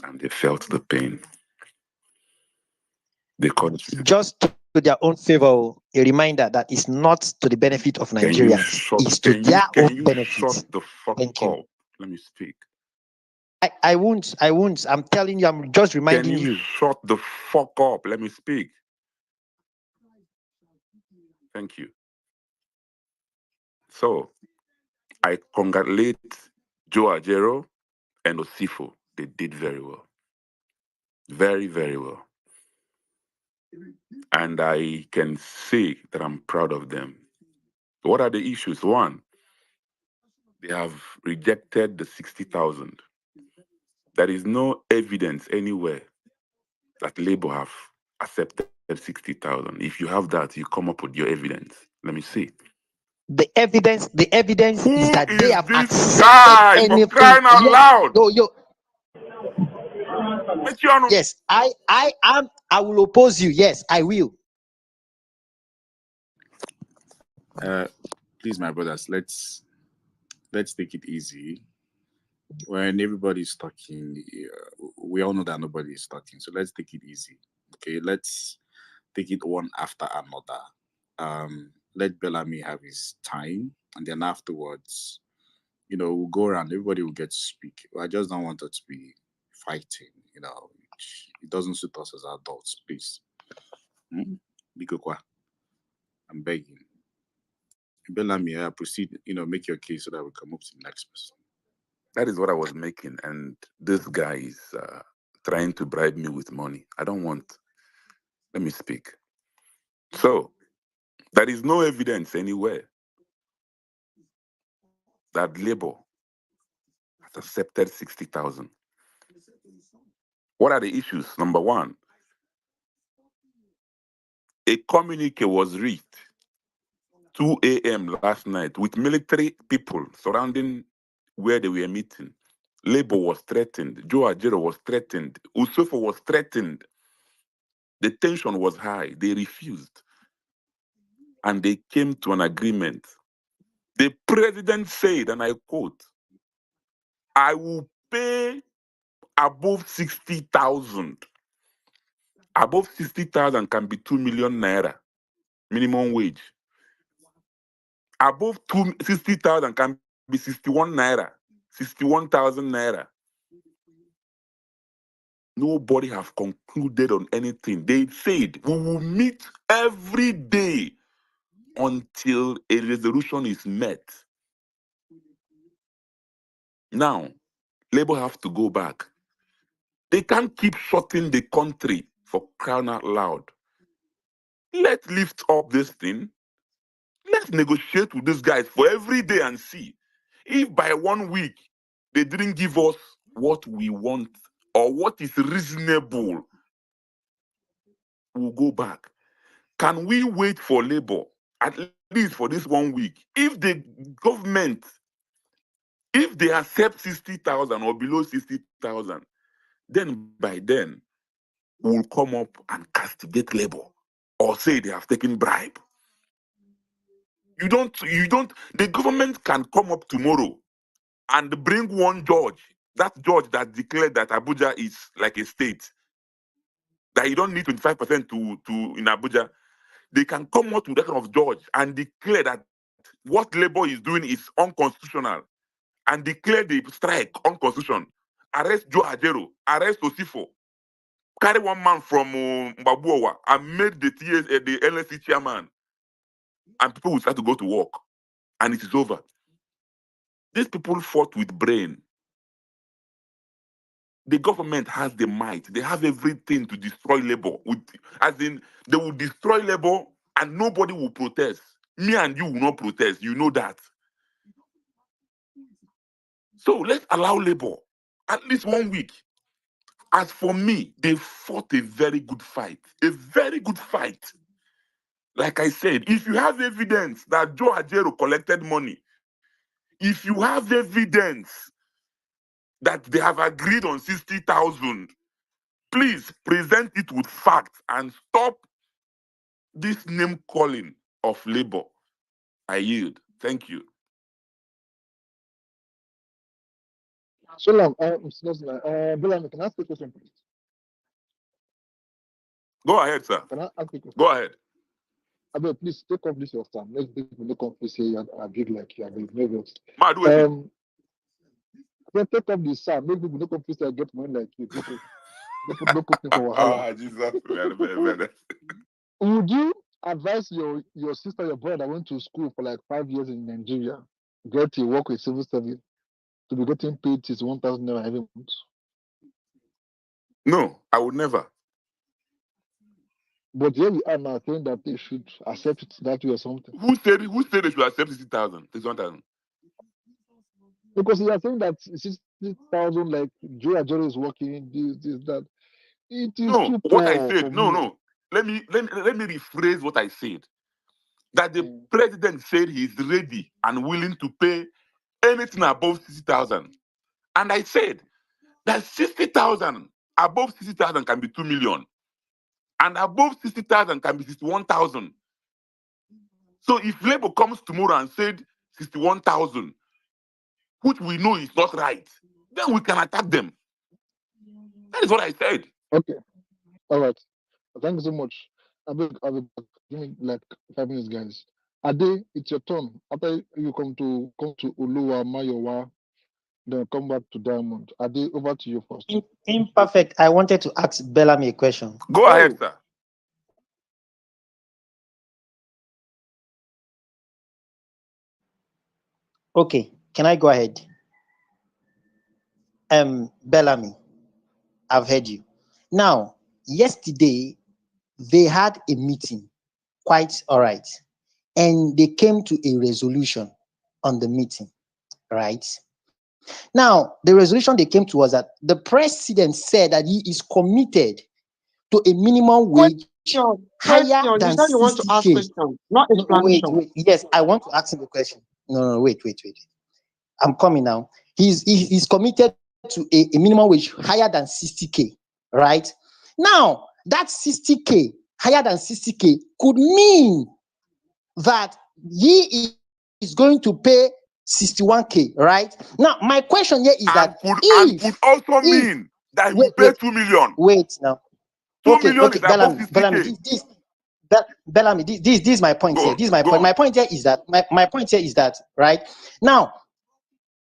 and they felt the pain. They called it. Just to their own favor, a reminder that it's not to the benefit of Nigerians, it's to their own benefit. Shut the fuck Thank you. up. Let me speak. I won't. I'm telling you, I'm just reminding Can you shut the fuck up? Let me speak. Thank you. So, I congratulate Joe Ajero and Osifo. They did very well. Very, very well. And I can say that I'm proud of them. What are the issues? One, they have rejected the 60,000. There is no evidence anywhere that Labour have accepted 60,000. If you have that, you come up with your evidence. Let me see. The evidence is that they have accepted guy anything. for crying out loud? Yes, I will oppose you. Yes, I will. Please, my brothers, let's let's take it easy. When everybody's talking, we all know that nobody is talking. So let's take it easy. Okay, let's take it one after another. Let Bellamy have his time, and then afterwards, we'll go around. Everybody will get to speak. I just don't want us to be fighting. It doesn't suit us as adults, please. Bikokwa, I'm begging. Bellamy, proceed. Make your case so that we can move to the next person. That is what I was making, and this guy is trying to bribe me with money. I don't want. Let me speak. So there is no evidence anywhere that labor has accepted 60,000. What are the issues? Number one, a communique was reached 2 a.m. last night with military people surrounding where they were meeting. Labor was threatened. Joe Ajero was threatened. Usofo was threatened. The tension was high. They refused. And they came to an agreement. The president said, and I quote, I will pay above 60,000. Above 60,000 can be 2 million naira minimum wage. Above 60,000 can be 61 naira, 61,000 naira. Nobody have concluded on anything. They said we will meet every day until a resolution is met. Now, Labour have to go back. They can't keep shutting the country for crying out loud. Let's lift up this thing. Let's negotiate with these guys for every day and see if by 1 week they didn't give us what we want or what is reasonable. We'll go back. Can we wait for Labour at least for this 1 week? If the government, if they accept 60,000 or below 60,000, then by then we'll come up and castigate Labour or say they have taken bribe. You don't, the government can come up tomorrow and bring one judge, that judge that declared that Abuja is like a state, that you don't need 25% to in Abuja. They can come out with that kind of judge and declare that what Labour is doing is unconstitutional and declare the strike unconstitutional. Arrest Joe Ajero, arrest Osifo, carry one man from Mbabuowa and make the the NLC chairman, and people will start to go to work, and it is over. These people fought with brain. The government has the might. They have everything to destroy Labour. As in, they will destroy Labour and nobody will protest. Me and you will not protest. You know that. So let's allow Labour at least 1 week. As for me, they fought a very good fight. A very good fight. Like I said, if you have evidence that Joe Ajero collected money, if you have evidence that they have agreed on 60,000, please present it with facts and stop this name calling of Labour. I yield. Thank you. So, Bellamy, can I ask you a question, please? Go ahead, sir. Can I ask you a question? Go ahead. Abel, please take off this your stand. Make people no come say you are big like you are big nervous. Ma, do it. Then take off this sound. Make people no come say I get money like you. Don't put me for wahala. Jesus. Would you advise your sister, your brother that went to school for like 5 years in Nigeria, get to work with civil service, to be getting paid 1,000 naira every month? No, I would never. But here we are now saying that they should accept it that way or something. Who said they should accept 60,000, 61,000? Because you are saying that 60,000, like Joe Ajero is working, this, that. It is No, too what I poor said, for no, me. no. Let me rephrase what I said. That the president said he's ready and willing to pay anything above 60,000. And I said that 60,000, above 60,000 can be 2 million. And above 60,000 can be 61,000. So if Labour comes tomorrow and said 61,000, which we know is not right, then we can attack them. That is what I said. Okay. All right. Thank you so much. I will give me like 5 minutes, guys. Ade, it's your turn. After you come to Uluwa Mayowa, then come back to Diamond. Ade, over to you first. Imperfect. I wanted to ask Bellamy a question. Go ahead, sir. Okay, can I go ahead? Bellamy, I've heard you. Now, yesterday they had a meeting, quite all right, and they came to a resolution on the meeting, right? Now, the resolution they came to was that the president said that he is committed to a minimum wage higher Question. than You said you want to ask 60K. question, not No, wait. explanation. Yes, I want to ask him a question. No, wait. I'm coming now. He's committed to a minimum wage higher than 60K, right? Now, that 60K, higher than 60K, could mean that he is going to pay 61K, right? Now, my question here is that Could also mean that he will pay 2 million. Wait now. 2 million is above Bellamy, 60K. Bellamy, this is my point here. This is my point. My point here is that right now,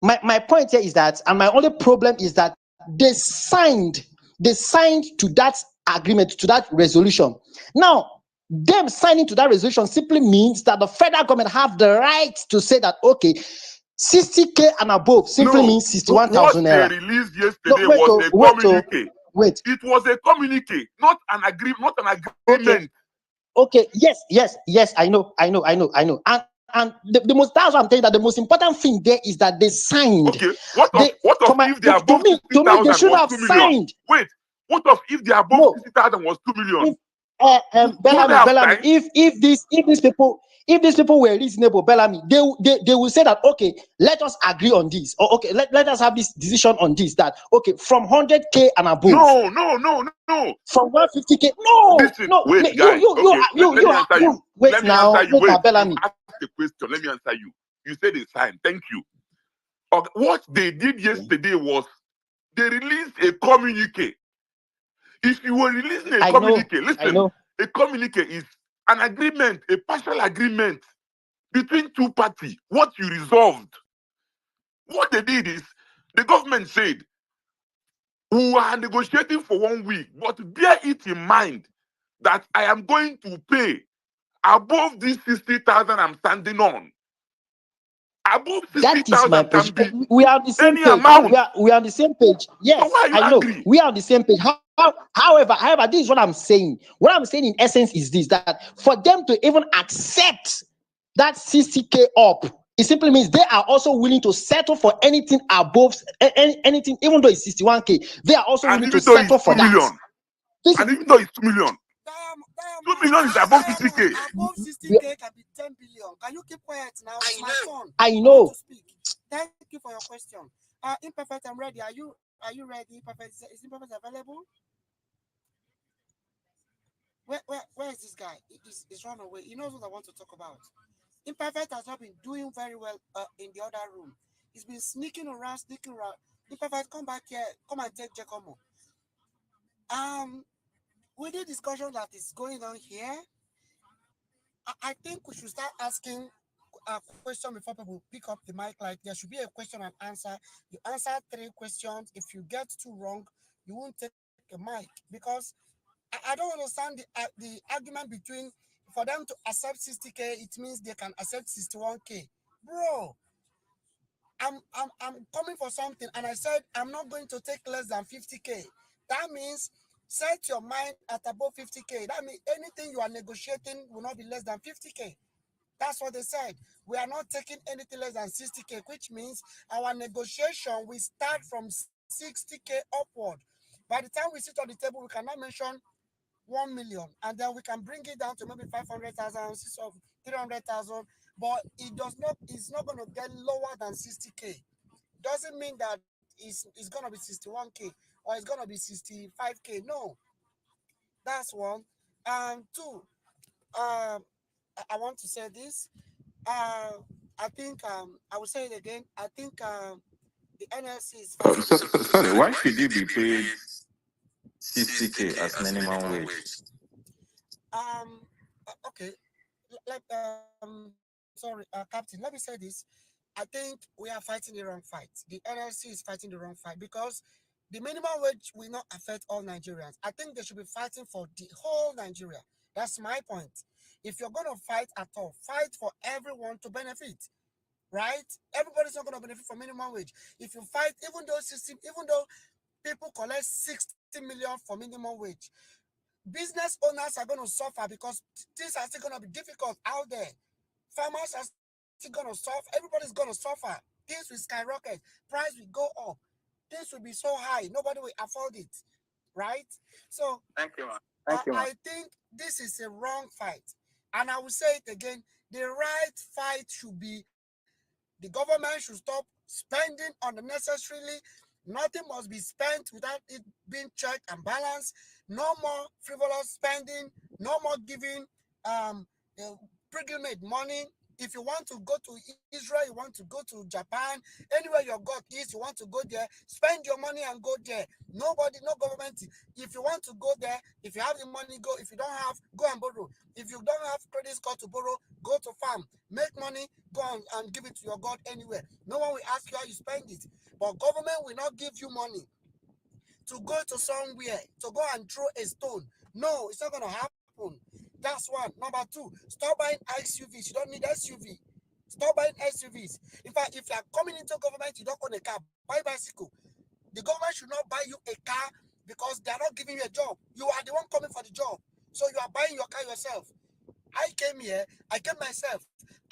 my point here is that, and my only problem is that they signed to that agreement, to that resolution. Now, them signing to that resolution simply means that the federal government have the right to say that, okay, 60K and above simply means 61,000 naira. What they released yesterday was a communique. Wait. It was a communique, not an agreement. Okay. Yes. I know. And the most, that's what I'm telling you, that the most important thing there is that they signed. Okay. What of if the above 60,000 they should was have 2 million? Signed. Wait. What of if the above 60,000 was 2 million? Bellamy, if these people were reasonable, Bellamy, they will say that, okay, let us agree on this, or okay, let us have this decision on this, that okay, from 100K and above. No. From 150K. No. Listen, no. wait, guys. Let me answer you. Wait Let me now. answer you. Wait, Bellamy. you asked the question. Let me answer you. You said it's fine. Thank you. What they did yesterday was they released a communique. If you were releasing a communique, listen, a communique is an agreement, a partial agreement between two parties. What you resolved. What they did is the government said, we are negotiating for 1 week, but bear it in mind that I am going to pay above this 60,000 I'm standing on. Above 60,000 can be we are on the same any page. amount. We are on the same page. Yes, So why are you I know. angry? We are on the same page. However, this is what I'm saying. What I'm saying in essence is this: that for them to even accept that 60K up, it simply means they are also willing to settle for anything above anything, even though it's 61K. They are also willing to settle for that. And even though it's 2 million, 2 million is above 60K. Above 60K can be 10 billion. Can you keep quiet now? It's my turn. I know. want to speak. Thank you for your question. Imperfect, I'm ready. Are you ready? Imperfect, is Imperfect available? Where is this guy? He's run away. He knows what I want to talk about. Imperfect has not been doing very well in the other room. He's been sneaking around. Imperfect, come back here. Come and take Giacomo. With the discussion that is going on here, I think we should start asking a question before people pick up the mic. Like, there should be a question and answer. You answer 3 questions. If you get 2 wrong, you won't take a mic, because I don't understand the argument between, for them to accept 60K, it means they can accept 61K. Bro, I'm coming for something, and I said I'm not going to take less than 50K. That means set your mind at above 50K. That means anything you are negotiating will not be less than 50K. That's what they said. We are not taking anything less than 60K, which means our negotiation will start from 60K upward. By the time we sit on the table, we cannot mention 1 million, and then we can bring it down to maybe 500,000, 300,000, but it's not going to get lower than 60K. Doesn't mean that it's going to be 61K or it's going to be 65K. No, that's one. And 2, I want to say this. I think I will say it again. I think the NLC is Oh, fighting. sorry, why should you be paid 60K as minimum wage? Okay. Sorry, Captain. Let me say this. I think we are fighting the wrong fight. The NLC is fighting the wrong fight because the minimum wage will not affect all Nigerians. I think they should be fighting for the whole Nigeria. That's my point. If you're going to fight at all, fight for everyone to benefit, right? Everybody's not going to benefit from minimum wage. If you fight, even though people collect 60 million for minimum wage, business owners are going to suffer because things are still going to be difficult out there. Farmers are still going to suffer. Everybody's going to suffer. Things will skyrocket. Price will go up. Things will be so high. Nobody will afford it, right? So Thank you, man. Thank you, man. I think this is a wrong fight. And I will say it again. The right fight should be the government should stop spending unnecessarily. Nothing must be spent without it being checked and balanced. No more frivolous spending. No more giving uh, pilgrimage money. If you want to go to Israel, you want to go to Japan, anywhere your God is, you want to go there, spend your money and go there. Nobody, no government. If you want to go there, if you have the money, go. If you don't have, go and borrow. If you don't have credit score to borrow, go to farm, make money, go and give it to your God anywhere. No one will ask you how you spend it. But government will not give you money to go to somewhere, to go and throw a stone. No, it's not going to happen. That's one. Number two, stop buying SUVs. You don't need SUV. Stop buying SUVs. In fact, if you are coming into government, you don't own a car, buy bicycle. The government should not buy you a car because they are not giving you a job. You are the one coming for the job. So you are buying your car yourself. I came here, I came myself.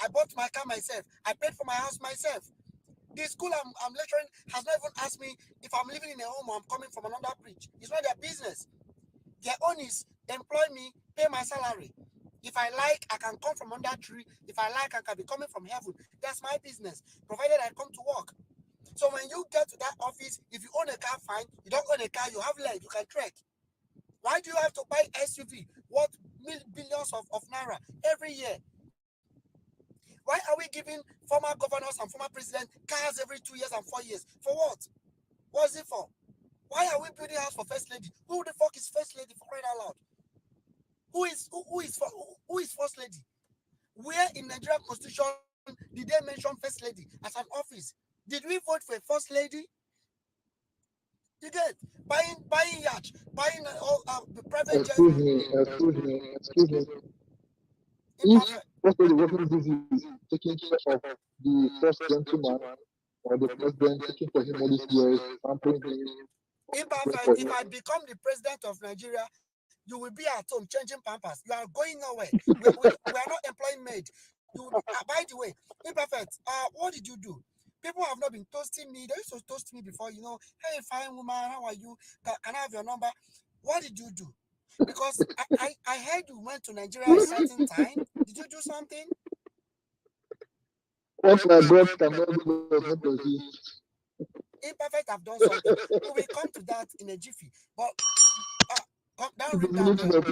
I bought my car myself. I paid for my house myself. The school I'm lecturing has not even asked me if I'm living in a home or I'm coming from another bridge. It's not their business. Their own is employ me, pay my salary. If I like, I can come from under tree. If I like, I can be coming from heaven. That's my business, provided I come to work. So when you get to that office, if you own a car, fine. You don't own a car, you have leg, you can trek. Why do you have to buy SUV? What billions of naira every year? Why are we giving former governors and former presidents cars every 2 years and 4 years? For what? What's it for? Why are we building house for first lady? Who the fuck is first lady, for crying out loud? Who is first lady? Where in Nigerian constitution did they mention first lady as an office? Did we vote for a first lady? You get buying yacht, buying the private jet. Excuse me. If first lady wasn't busy taking care of the first gentleman or the president, taking for him all these years, pampering him, Imperfect. If I become the president of Nigeria, you will be at home changing pampers. You are going nowhere. We are not employing maid. You will be, by the way, imperfect. What did you do? People have not been toasting me. They used to toast me before. Hey, fine woman, how are you? Can I have your number? What did you do? Because I heard you went to Nigeria a certain time. Did you do something? what my breath cannot do does not exist. Imperfect have done something. We will come to that in a jiffy. But don't ring that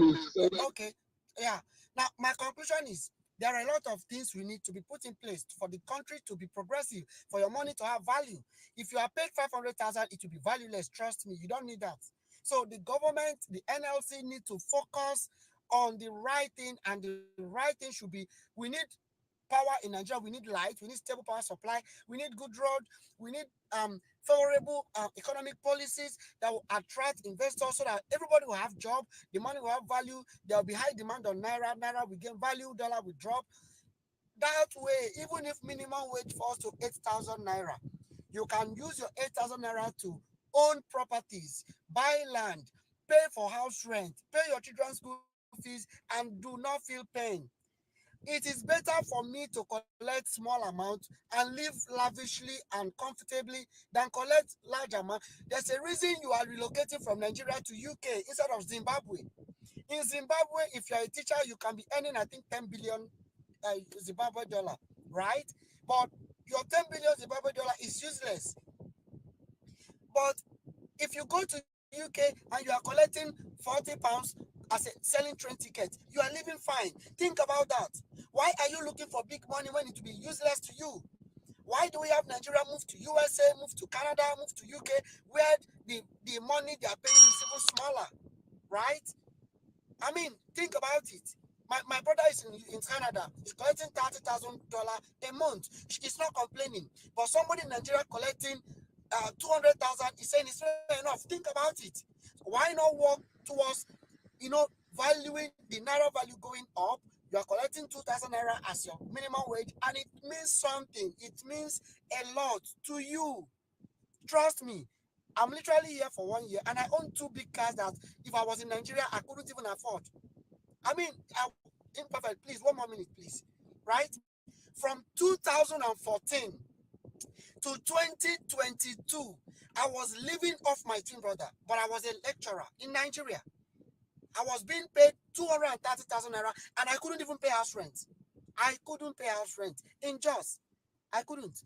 bell. Okay. Yeah. Now, my conclusion is there are a lot of things we need to be put in place for the country to be progressive, for your money to have value. If you are paid 500,000, it will be valueless. Trust me, you don't need that. So the government, the NLC need to focus on the right thing, and the right thing should be we need power in Nigeria, we need light, we need stable power supply, we need good road, we need favorable economic policies that will attract investors so that everybody will have job, the money will have value, there will be high demand on naira will gain value, dollar will drop. That way, even if minimum wage falls to 8,000 naira, you can use your 8,000 naira to own properties, buy land, pay for house rent, pay your children's school fees, and do not feel pain. It is better for me to collect small amount and live lavishly and comfortably than collect large amount. There's a reason you are relocating from Nigeria to UK instead of Zimbabwe. In Zimbabwe, if you're a teacher, you can be earning, I think, 10 billion Zimbabwe dollar, right? But your 10 billion Zimbabwe dollar is useless. But if you go to UK and you are collecting 40 pounds, as a selling train ticket. You are living fine. Think about that. Why are you looking for big money when it will be useless to you? Why do we have Nigeria move to USA, move to Canada, move to UK, where the money they are paying is even smaller, right? I mean, think about it. My brother is in Canada. He's collecting $30,000 a month. He's not complaining. But somebody in Nigeria collecting 200,000 is saying it's not enough. Think about it. Why not work towards, valuing the naira value going up? You are collecting 2,000 naira as your minimum wage, and it means something. It means a lot to you. Trust me. I'm literally here for 1 year, and I own 2 big cars that if I was in Nigeria, I couldn't even afford. I mean, imperfect, please, 1 more minute, please. Right? From 2014 to 2022, I was living off my twin brother, but I was a lecturer in Nigeria. I was being paid 230,000 naira, and I couldn't even pay house rent. I couldn't pay house rent in Jos. I couldn't.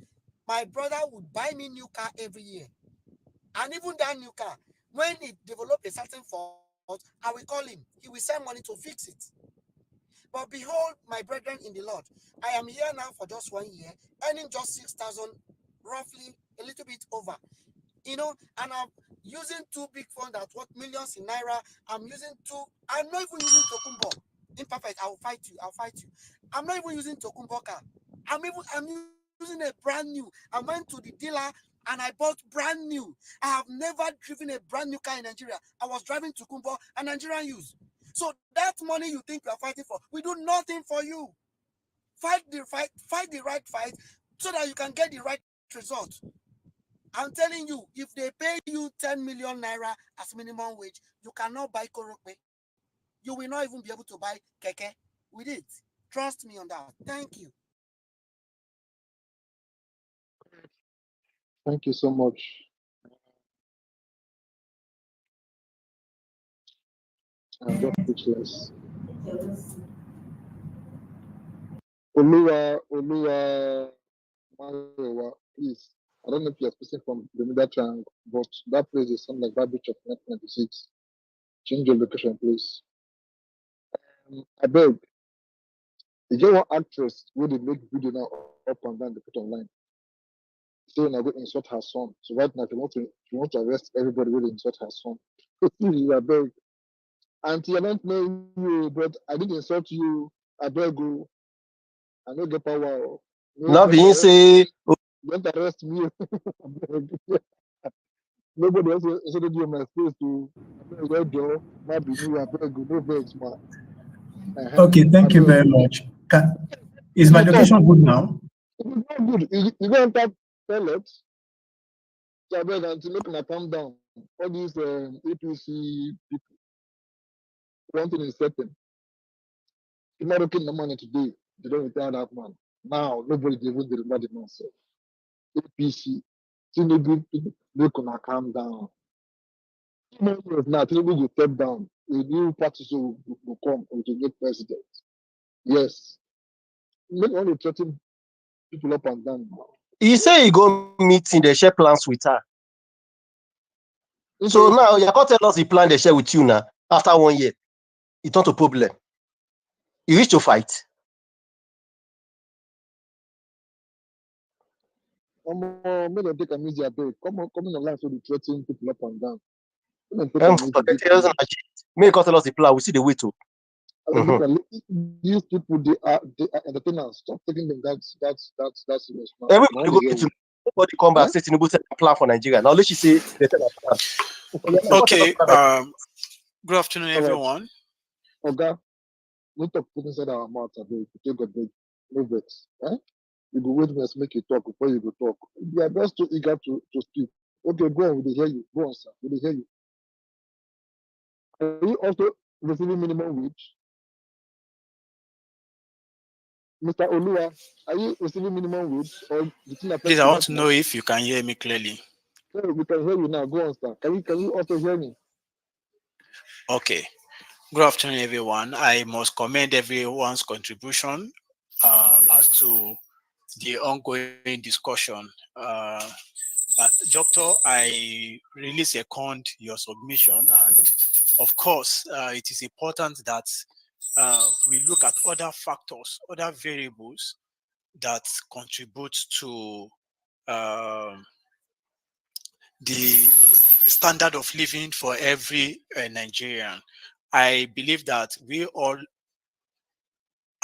My brother would buy me new car every year. And even that new car, when it developed a certain fault, I will call him. He will send money to fix it. But behold, my brethren in the Lord, I am here now for just 1 year, earning just 6,000, roughly a little bit over. And I'm using 2 big phones that worth millions in naira. I'm not even using Tokumbo. Imperfect, I'll fight you. I'm not even using Tokumbo car. I'm using a brand new. I went to the dealer and I bought brand new. I have never driven a brand new car in Nigeria. I was driving Tokumbo and Nigerian use. So that money you think we are fighting for, we do nothing for you. Fight the right fight so that you can get the right result. I'm telling you, if they pay you 10 million naira as minimum wage, you cannot buy Korope. You will not even be able to buy Keke with it. Trust me on that. Thank you. Thank you so much. I'm just speechless. Oluwa, Mayowa, please. I don't know if you're speaking from the Middle Triangle, but that place is something like that beach of 1996. Change your location, please. I beg. You get one actress where they make video now up and down, they put online. Saying I go insult her son. So right now, if you want to arrest everybody, will insult her son. I beg. Auntie, I don't know you, but I didn't insult you. I beg you. I don't get power. No, Now being say, don't arrest me. Nobody else insulted you in my space to red door. Not be me. I beg you. No vex, man. Okay, thank you very much. Is my location good now? It's not good. You go enter toilet. So I beg auntie, make me calm down. All these APC people, one thing is certain. You're not looking the money today. They don't retire that man. Now, nobody even remember the man. So, APC, Tinubu, make una calm down. 2 more years now, Tinubu will step down. A new party will come and will get president. Yes. Make all the threaten people up and down. he say he go meeting, they share plans with her. So now you can't tell us the plan they share with you now. After 1 year, it's not a problem. You wish to fight. Make them take an easy break. Come in online so they threaten people up and down. Make them take an easy break. May God tell us the plan. We see the way to. These people, they are entertainers. Stop taking them that's serious. Everybody go meet. Nobody come back say Tinubu set a plan for Nigeria. Now let's say they set a plan. Okay. Good afternoon, everyone. Okay. No talk put inside our mouth. You take a break. No vex. You go wait to make you talk before you go talk. You are just too eager to speak. Okay, go on. We hear you. Go on, sir. We hear you. Are you also receiving minimum wage? Mr. Olua, are you receiving minimum wage or the thing Please, I want to know if you can hear me clearly. Yeah, we can hear you now. Go on, sir. Can you also hear me? Okay. Good afternoon, everyone. I must commend everyone's contribution as to the ongoing discussion. Doctor, I really second your submission, and of course, it is important that we look at other factors, other variables that contribute to the standard of living for every Nigerian. I believe that we all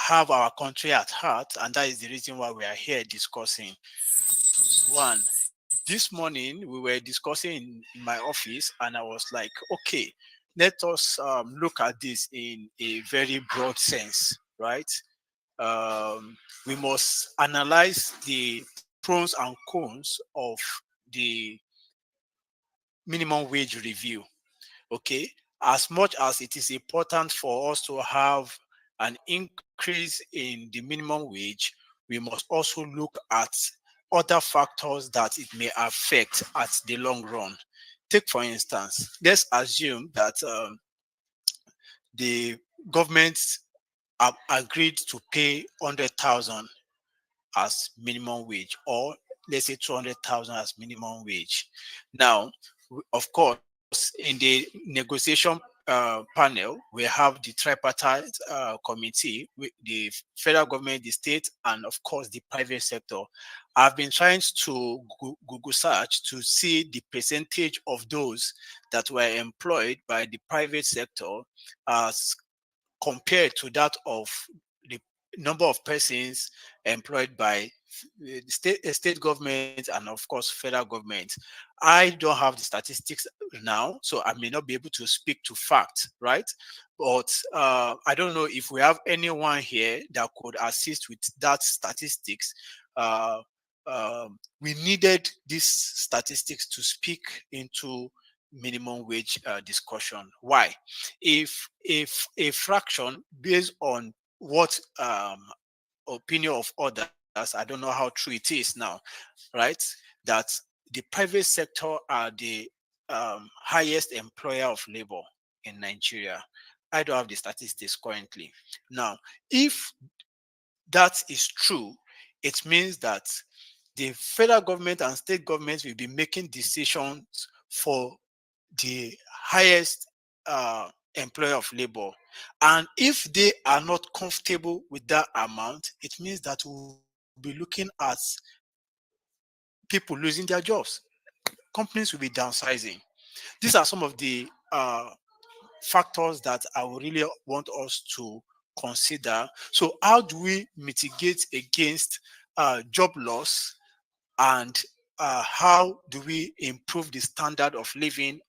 have our country at heart, and that is the reason why we are here discussing. One, this morning we were discussing in my office, and I was like, okay, let us look at this in a very broad sense, right? We must analyze the pros and cons of the minimum wage review. Okay, as much as it is important for us to have an increase in the minimum wage, we must also look at other factors that it may affect at the long run. Take, for instance, let's assume that the government have agreed to pay 100,000 as minimum wage, or let's say 200,000 as minimum wage. Now, of course, in the negotiation panel, we have the tripartite committee with the federal government, the state, and of course the private sector. I've been trying to Google search to see the percentage of those that were employed by the private sector as compared to that of the number of persons employed by the state government and of course federal government. I don't have the statistics now, so I may not be able to speak to fact, right? But I don't know if we have anyone here that could assist with that statistics. Uh, we needed these statistics to speak into minimum wage discussion. Why? If a fraction based on what opinion of others, I don't know how true it is now, right? That the private sector are the highest employer of labor in Nigeria. I don't have the statistics currently. Now, if that is true, it means that the federal government and state governments will be making decisions for the highest employer of labor. And if they are not comfortable with that amount, it means that we'll be looking at people losing their jobs. Companies will be downsizing. These are some of the factors that I would really want us to consider. So how do we mitigate against job loss, and how do we improve the standard of living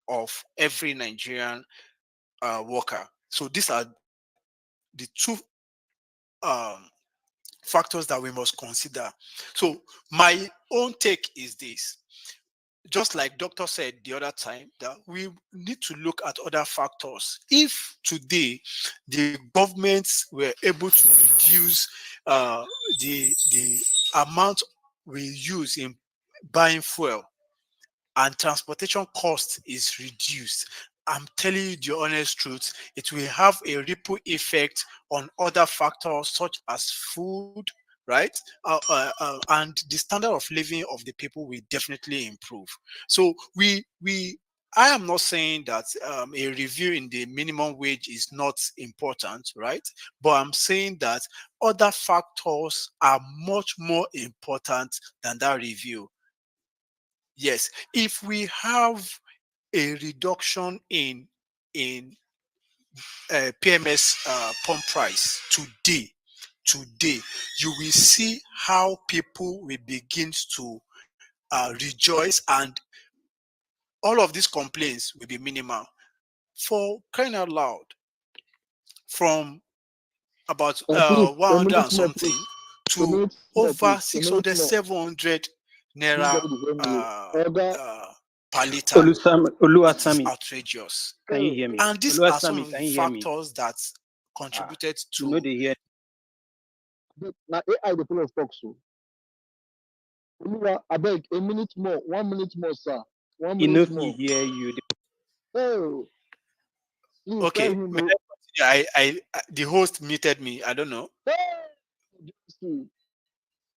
of every Nigerian worker? So these are the two um, factors that we must consider. So my own take is this: just like doctor said the other time, that we need to look at other factors. If today the governments were able to reduce the amount we use in buying fuel, and transportation cost is reduced, I'm telling you the honest truth, it will have a ripple effect on other factors such as food, right? And the standard of living of the people will definitely improve. So I am not saying that a review in the minimum wage is not important, right? But I'm saying that other factors are much more important than that review. Yes, if we have a reduction in PMS pump price today, you will see how people will begin to rejoice, and all of these complaints will be minimal. For crying out loud, from about A 100 minute and more, something please. A to minute more, over please. A minute 600, more. 700 naira Nobody is hearing you. Order. per liter. It is Oluwasami, outrageous. can you hear me? And these are some Oluwasami, of the can you hear me? factors that contributed You know to. they hear. Now AI the full of talk so. Oluwa, I beg a minute more, 1 minute more, sir. 1 You know minute if he more. hear you. Oh, please tell Okay, him. may I continue? The host muted me. I don't know. Hey, just see.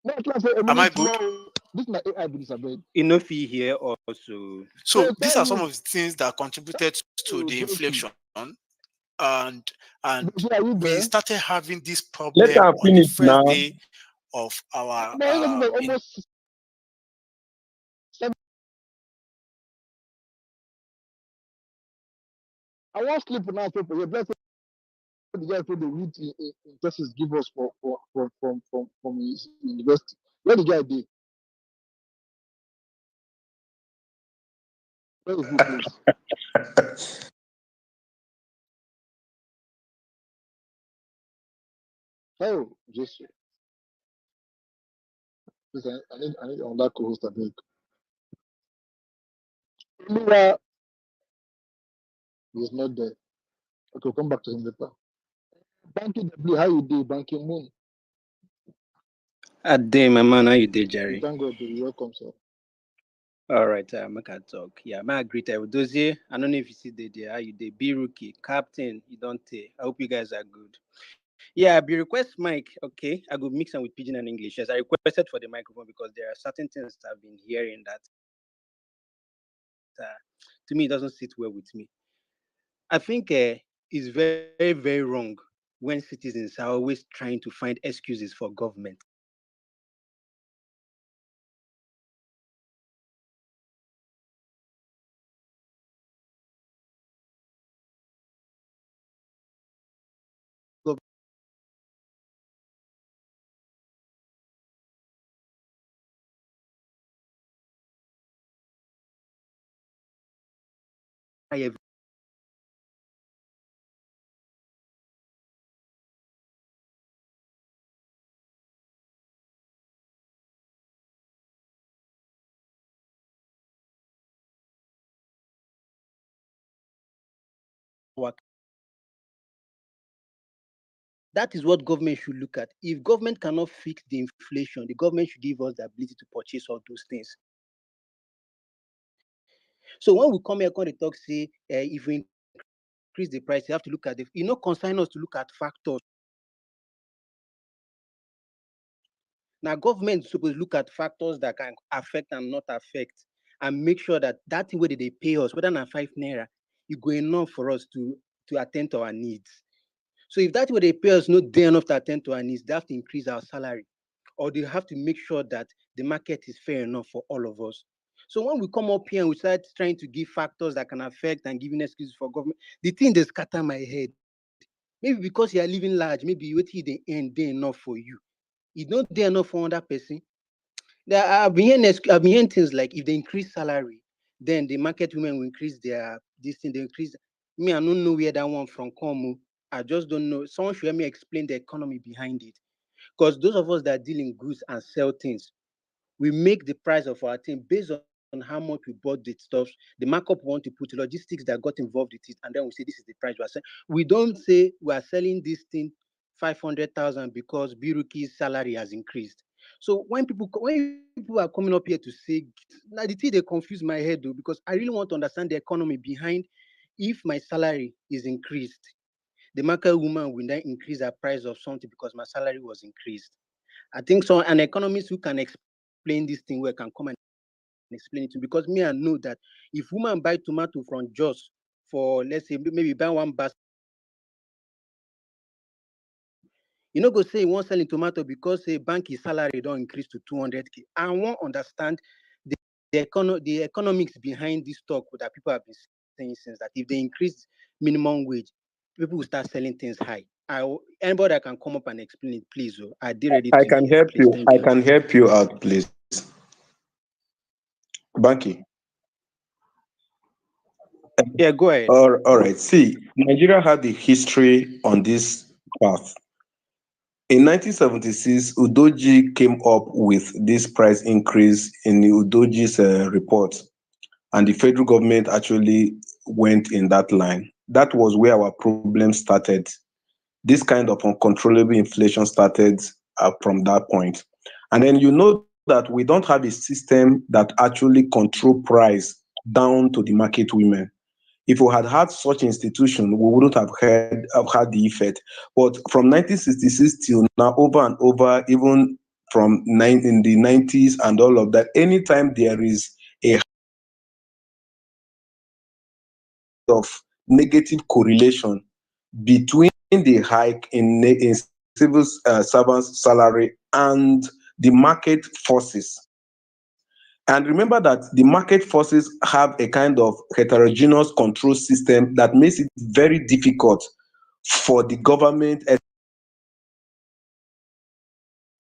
Not like a Am I minute good? more. This is my AI business, I beg. Enough here also. So these tell are some you. of the things that contributed to the inflation, and Deji, are you we there? started having this Let problem her on the finish first now. day of our Man, it's like almost 7. I won't sleep now, people. Yeah, bless the guy for the root in Texas give us from his university. Where the guy did? Where is he, please? Oh, Jesus. Please, I need on that co-host, I beg. Lua is not there. Okay, we'll come back to him later. Banky W, how you do? Banky Moon. A day, my man, how you did, We Jerry? thank God, you're welcome, sir. All right, make a talk. Yeah, my greet Dozie. I don't know if you see the day. How you did? Be rookie, captain. You don't take. I hope you guys are good. Yeah, be request mic. Okay, I go mix them with pidgin and English. Yes, I requested for the microphone because there are certain things I've been hearing that to me it doesn't sit well with me. I think it's very, very wrong when citizens are always trying to find excuses for government. That is what government should look at. If government cannot fix the inflation, the government should give us the ability to purchase all those things. So when we come here, when they talk, say, if we increase the price, you have to look at concern us to look at factors. Now, government is supposed to look at factors that can affect and not affect, and make sure that that thing where they pay us, whether than 5 naira, it go enough for us to attend to our needs. So if that way they pay us not there enough to attend to our needs, they have to increase our salary, or they have to make sure that the market is fair enough for all of us. So when we come up here and we start trying to give factors that can affect and giving excuses for government, the thing they scatter my head. Maybe because you are living large, maybe what they end day enough for you. It's not there enough for another person. I've been hearing things like if they increase salary, then the market women will increase this thing. They increase. Me, I don't know where that one from come. I just don't know. Someone should help me explain the economy behind it. Because those of us that deal in goods and sell things, we make the price of our thing based on how much we bought the stuff, the markup we want to put, logistics that got involved with it, and then we say this is the price we are selling. We don't say we are selling this thing 500,000 because Biruki's salary has increased. So when people are coming up here to say, now the thing they confuse my head though, because I really want to understand the economy behind if my salary is increased. The market woman will then increase her price of something because my salary was increased. I think so. An economist who can explain this thing well can come and explain it to me, because me, I know that if woman buy tomato from Jos for, let's say, maybe buy one basket, you know, go say you want selling tomato because say bank his salary don't increase to 200K. I won't understand the economics behind this talk that people have been saying since, that if they increase minimum wage, people will start selling things high. Anybody that can come up and explain it, please. Oh, I did ready I to can hear. help Please, you. thank I you. can help you out, please. Banky. Yeah, go ahead. All right. See, Nigeria had a history on this path. In 1976, Udoji came up with this price increase in the Udoji's report, and the federal government actually went in that line. That was where our problem started. This kind of uncontrollable inflation started from that point. And then you know that we don't have a system that actually control price down to the market women. If we had had such institution, we wouldn't have had the effect. But from 1966 till now, over and over, even from in the 90s and all of that. Anytime there is a of negative correlation between the hike in civil servants' salary and the market forces. And remember that the market forces have a kind of heterogeneous control system that makes it very difficult for the government,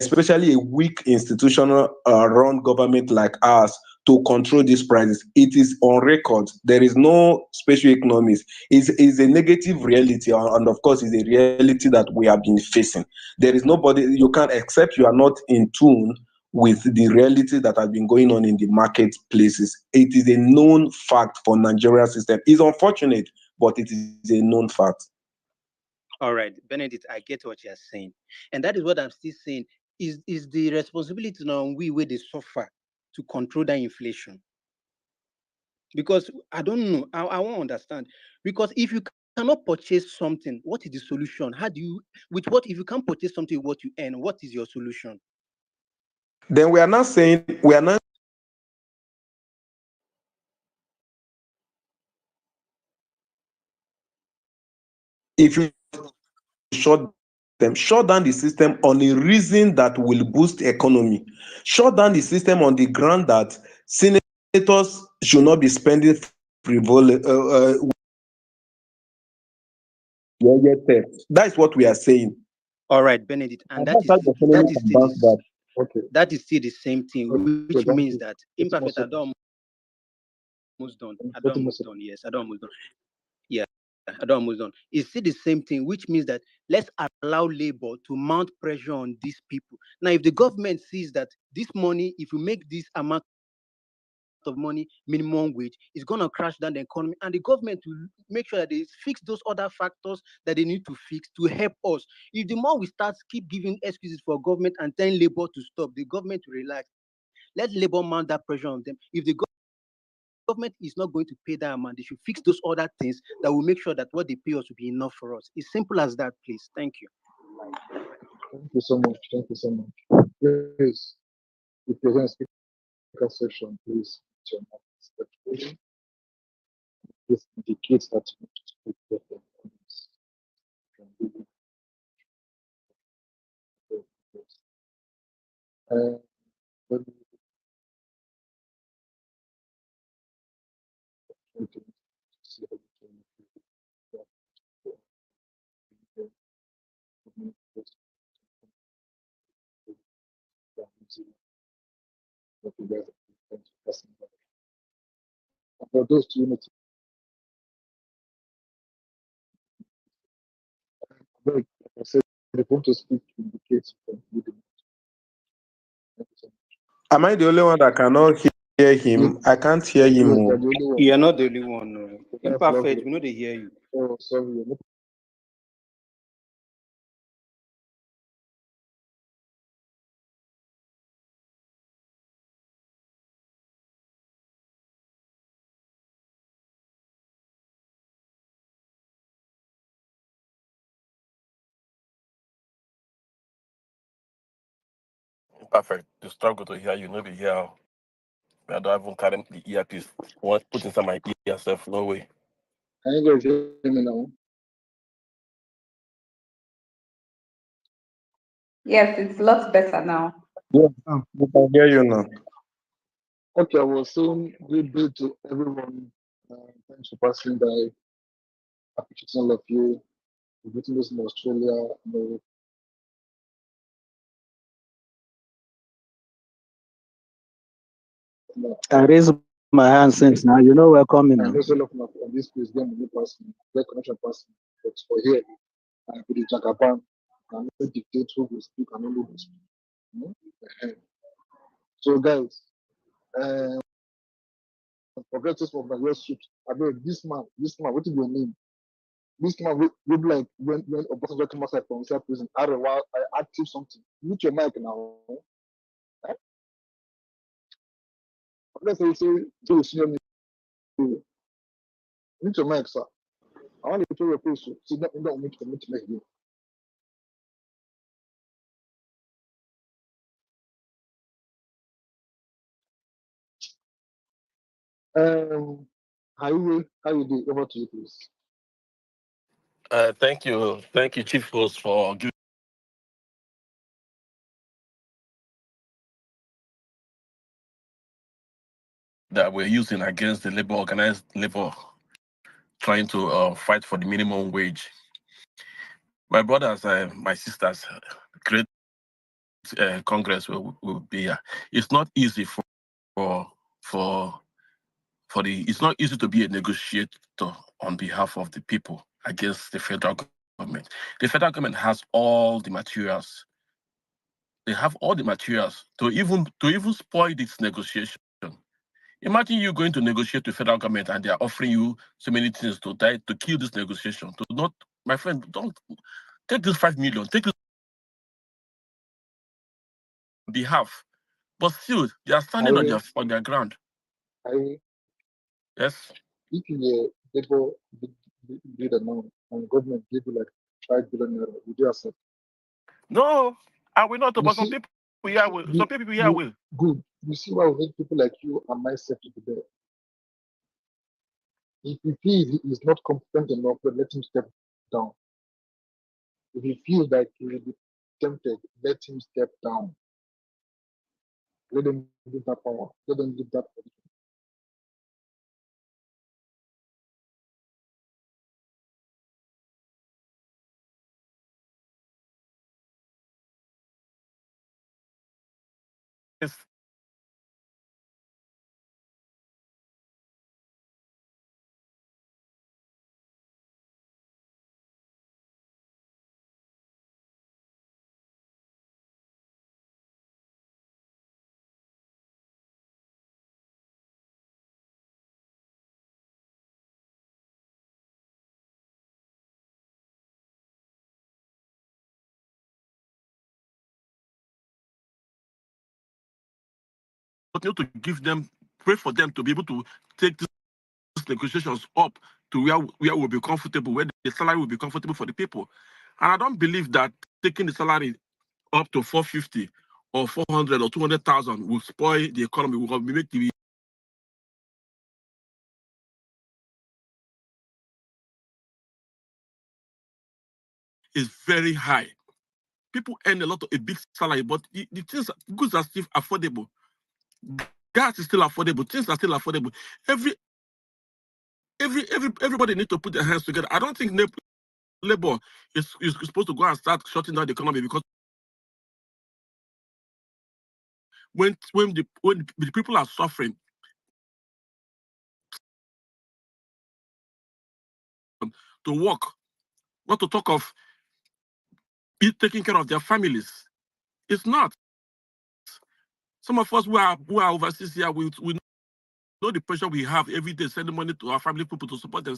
especially a weak institutional run government like ours, to control these prices. It is on record. There is no special economics. It's a negative reality, and of course, it's a reality that we have been facing. There is nobody, you can't, except you are not in tune with the reality that has been going on in the marketplaces. It is a known fact for Nigeria system. It's unfortunate, but it is a known fact. All right, Benedict, I get what you're saying. And that is what I'm still saying. Is the responsibility now on we where they suffer to control that inflation? Because I don't know, I won't understand. Because if you cannot purchase something, what is the solution? How do you, with what, if you can't purchase something, what you earn, what is your solution? Then we are not saying, if you shut down the system on a reason that will boost economy, shut down the system on the ground that senators should not be spending frivolous. That is what we are saying. All right, Benedict, and that is still the same thing, which means that imperfect. I don't almost done. Yes, I don't almost done. Yeah, I don't almost done. It's still the same thing, which means that let's allow labor to mount pressure on these people. Now, if the government sees that this money, if you make this amount of money minimum wage, is going to crash down the economy, and the government will make sure that they fix those other factors that they need to fix to help us. If the more we start keep giving excuses for government and telling labor to stop, the government will relax. Let labor mount that pressure on them. If the government is not going to pay that amount, they should fix those other things that will make sure that what they pay us will be enough for us. It's simple as that, please. Thank you. Thank you so much. Thank you so much. Please, if you're going to speak section, please. This indicates that you want to speak. When for those 2 minutes, like I said, if you want to speak, indicate from within. Am I the only one that cannot hear him? I can't hear him. Yes, you're the only one. You're not the only one. No. That's Imperfect, lovely. we know they hear you. Oh, sorry. Perfect. The struggle to hear you, no be here. I don't even carry the earpiece. What put inside my ear yourself? No way. Can you guys hear me now? Yes, it's lots better now. Yeah, we can hear you now. Okay, I was saying good day to everyone. Thanks for passing by. Appreciate all of you. We're meeting this in Australia. I raise my hand since now. You know, welcome me I now. know some of my on this place, them money pass me, get connection pass me. But for here, I put the Jagaban. I not dictate who will speak and who will speak. You know? So guys, forget this of my worship. I mean, this man, what is your name? This man will be like when Obasanjo came outside from inside prison. I active something. Mute your mic now. Eh? Let's say you see me. Mute your mic, sir. I want to tell your face. See, don't mute your mic. How you do? Over to you, please. Thank you, Chief Host, for giving that we're using against the organized labor, trying to fight for the minimum wage. My brothers, my sisters, great Congress will be here. It's not easy for it's not easy to be a negotiator on behalf of the people against the federal government. The federal government has all the materials. They have all the materials to even spoil this negotiation. Imagine you going to negotiate with federal government and they are offering you so many things to kill this negotiation. To not, my friend, don't take this 5 million, take this behalf. But still, they are standing on their ground. Yes. If you labor did amount and government give you like 5 billion naira, would you accept? No, I will not. But some people here will. Some people here will. Good. You see why we need people like you and myself to be there. If you feel he is not competent enough, then let him step down. If you feel that he will be tempted, let him step down. Let them give that power. Let them give that position. Yes. Continue to give them, pray for them to be able to take these negotiations up to where we'll be comfortable, where the salary will be comfortable for the people. And I don't believe that taking the salary up to 450 or 400 or 200,000 will spoil the economy. Will make the is very high. People earn a big salary, but the things, goods are still affordable. Gas is still affordable. Things are still affordable. Everybody need to put their hands together. I don't think labor is supposed to go and start shutting down the economy, because when the people are suffering, to work, not to talk of taking care of their families. It's not. Some of us who are overseas here, we know the pressure we have every day, sending money to our family people to support them.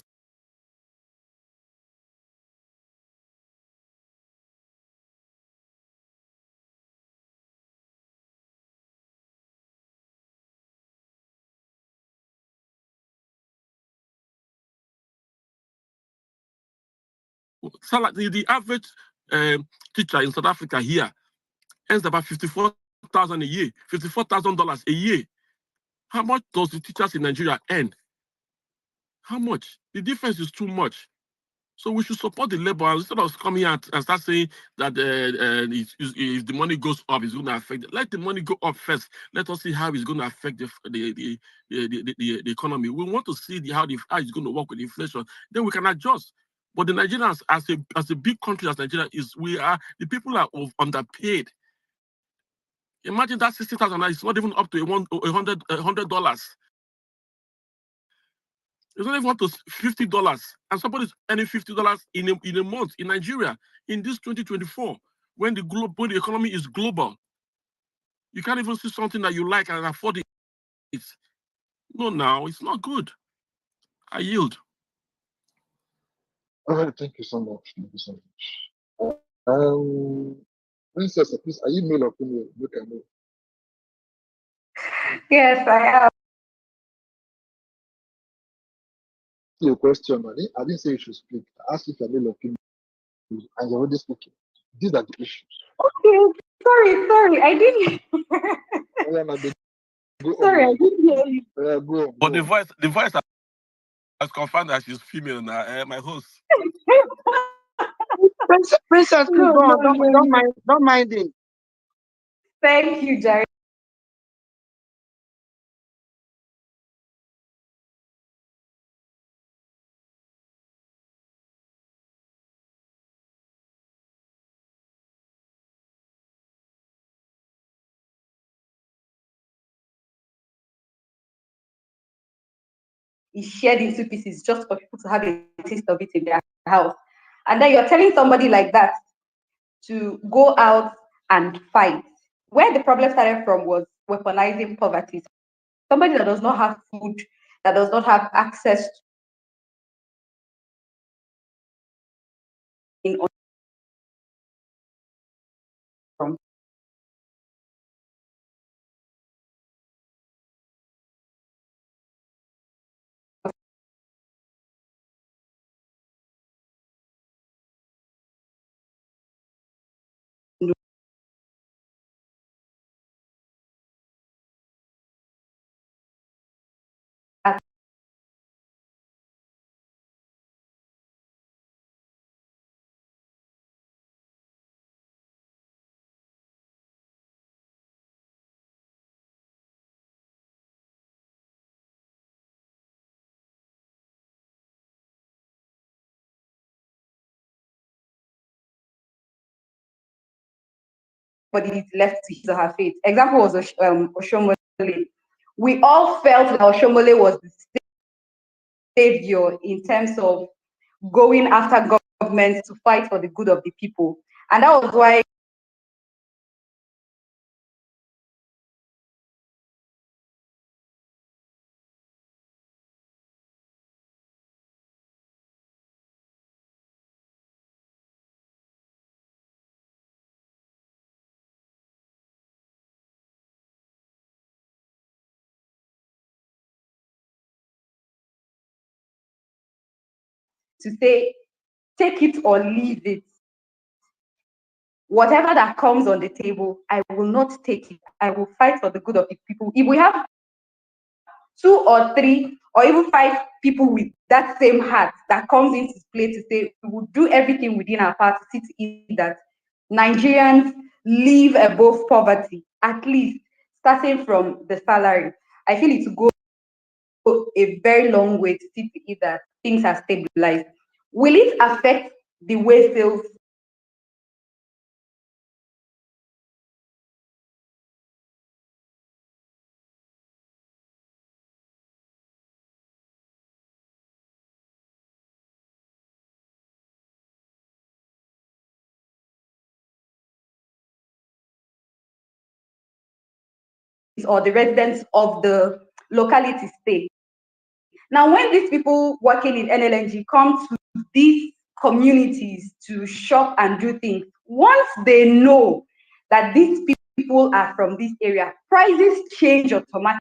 The average teacher in South Africa here earns about $54,000 a year, $54,000 a year. How much does the teachers in Nigeria earn? How much? The difference is too much. So we should support the labor instead of coming out and start saying that if the money goes up, it's going to affect it. Let the money go up first. Let us see how it's going to affect the economy. We want to see how it's going to work with inflation. Then we can adjust. But the Nigerians, as a big country as Nigeria is, the people are underpaid. Imagine that 60,000 is not even up to $100. It's not even up to $50, and somebody's earning $50 in a month in Nigeria in this 2024, when the economy is global. You can't even see something that you like and afford it. No, now it's not good. I yield. All right, thank you so much. Thank you so much. Princess, please, are you male or female? Look at me. Yes, I am. Your question, I didn't say you should speak. I asked if you're male or female, and you're already speaking. These are the issues. Okay, sorry, I didn't. Go Sorry, I on. didn't hear you. Go But on. the voice has confirmed that she's female now. My host. Princess, please No, go no, on. no, Don't no. mind. Don't mind him. Thank you, Jerry. Is shared in two pieces just for people to have a taste of it in their house. And then you're telling somebody like that to go out and fight. Where the problem started from was weaponizing poverty. Somebody that does not have food, that does not have access in from but is left to his or her fate. Example was Oshomole. We all felt that Oshomole was the savior in terms of going after governments to fight for the good of the people. And that was why to say, take it or leave it. Whatever that comes on the table, I will not take it. I will fight for the good of the people. If we have 2 or 3 or even 5 people with that same heart that comes into play to say we will do everything within our power to see to it that Nigerians live above poverty, at least starting from the salary. I feel it will go a very long way to see to it that things are stabilized. Will it affect the way sales or the residents of the locality stay? Now, when these people working in NLNG come to these communities to shop and do things, once they know that these people are from this area, prices change automatically.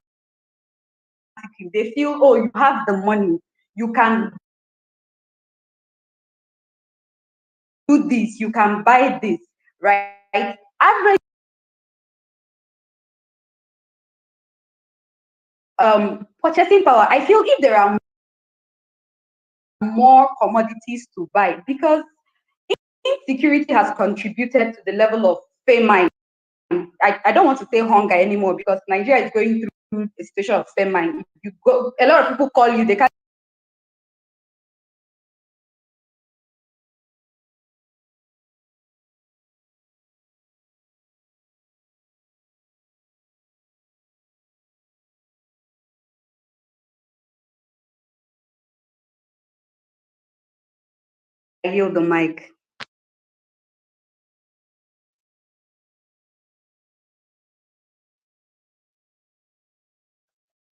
They feel, oh, you have the money, you can do this, you can buy this, right? Average purchasing power. I feel if there are more commodities to buy, because insecurity has contributed to the level of famine. I don't want to say hunger anymore because Nigeria is going through a situation of famine. If you go, a lot of people call you, they can't yield the mic.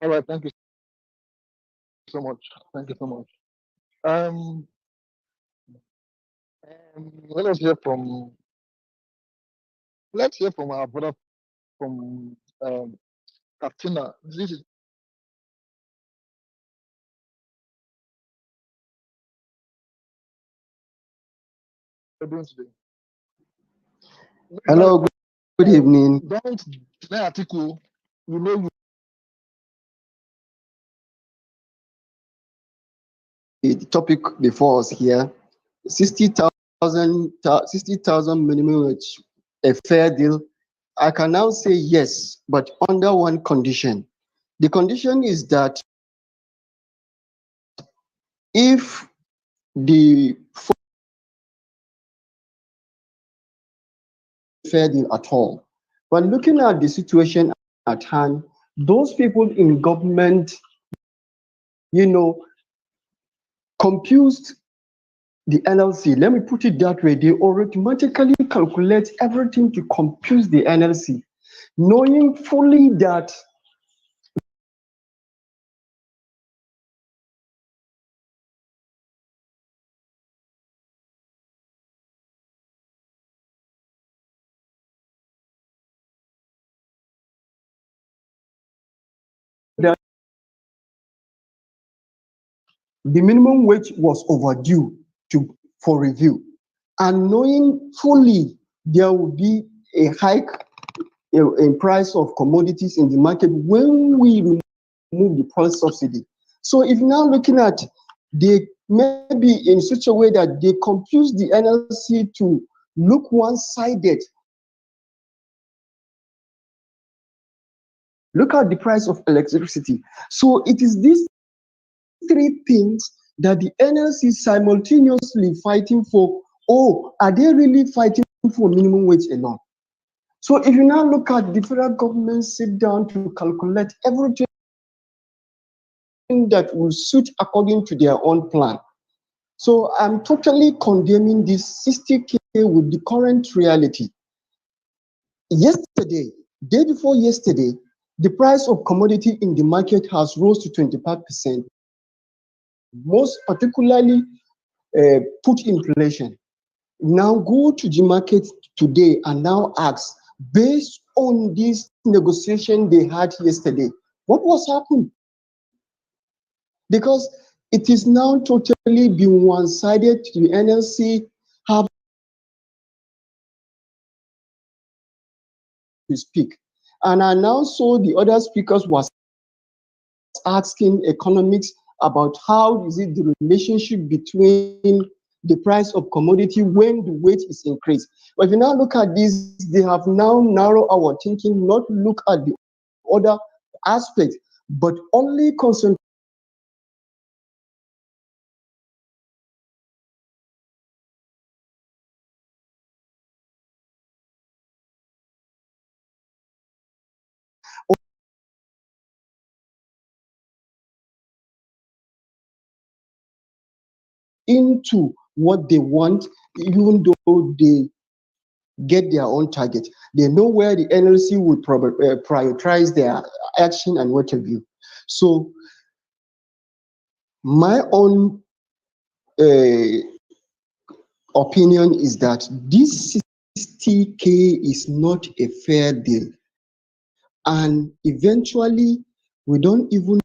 All right, thank you so much. Thank you so much. Um, let us hear from our brother from Katina. This is what we're doing today. Hello, good evening. Don't deny article. You know you topic before us here, 60,000 minimum wage, a fair deal. I can now say yes, but under one condition. The condition is that if the fair deal at all. But looking at the situation at hand, those people in government, confused the NLC. Let me put it that way. They automatically calculate everything to confuse the NLC, knowing fully that the minimum wage was overdue for review, and knowing fully there will be a hike in price of commodities in the market when we remove the fuel subsidy. So if now looking at, they maybe in such a way that they confuse the NLC to look one-sided. Look at the price of electricity. So it is these three things that the NLC simultaneously fighting for. Oh, are they really fighting for minimum wage alone? So if you now look at the federal government sit down to calculate everything that will suit according to their own plan. So I'm totally condemning this 60K with the current reality. Yesterday, day before yesterday, the price of commodity in the market has rose to 25%, most particularly put inflation. Now go to the market today and now ask, based on this negotiation they had yesterday, what was happening? Because it is now totally been one-sided. The NLC have to speak. And I now saw the other speakers was asking economics about how is it the relationship between the price of commodity when the weight is increased. But if you now look at this, they have now narrowed our thinking, not look at the other aspects, but only concentrate into what they want, even though they get their own target. They know where the NLC will prioritize their action and what have you. So my own opinion is that this 60K is not a fair deal. And eventually, we don't even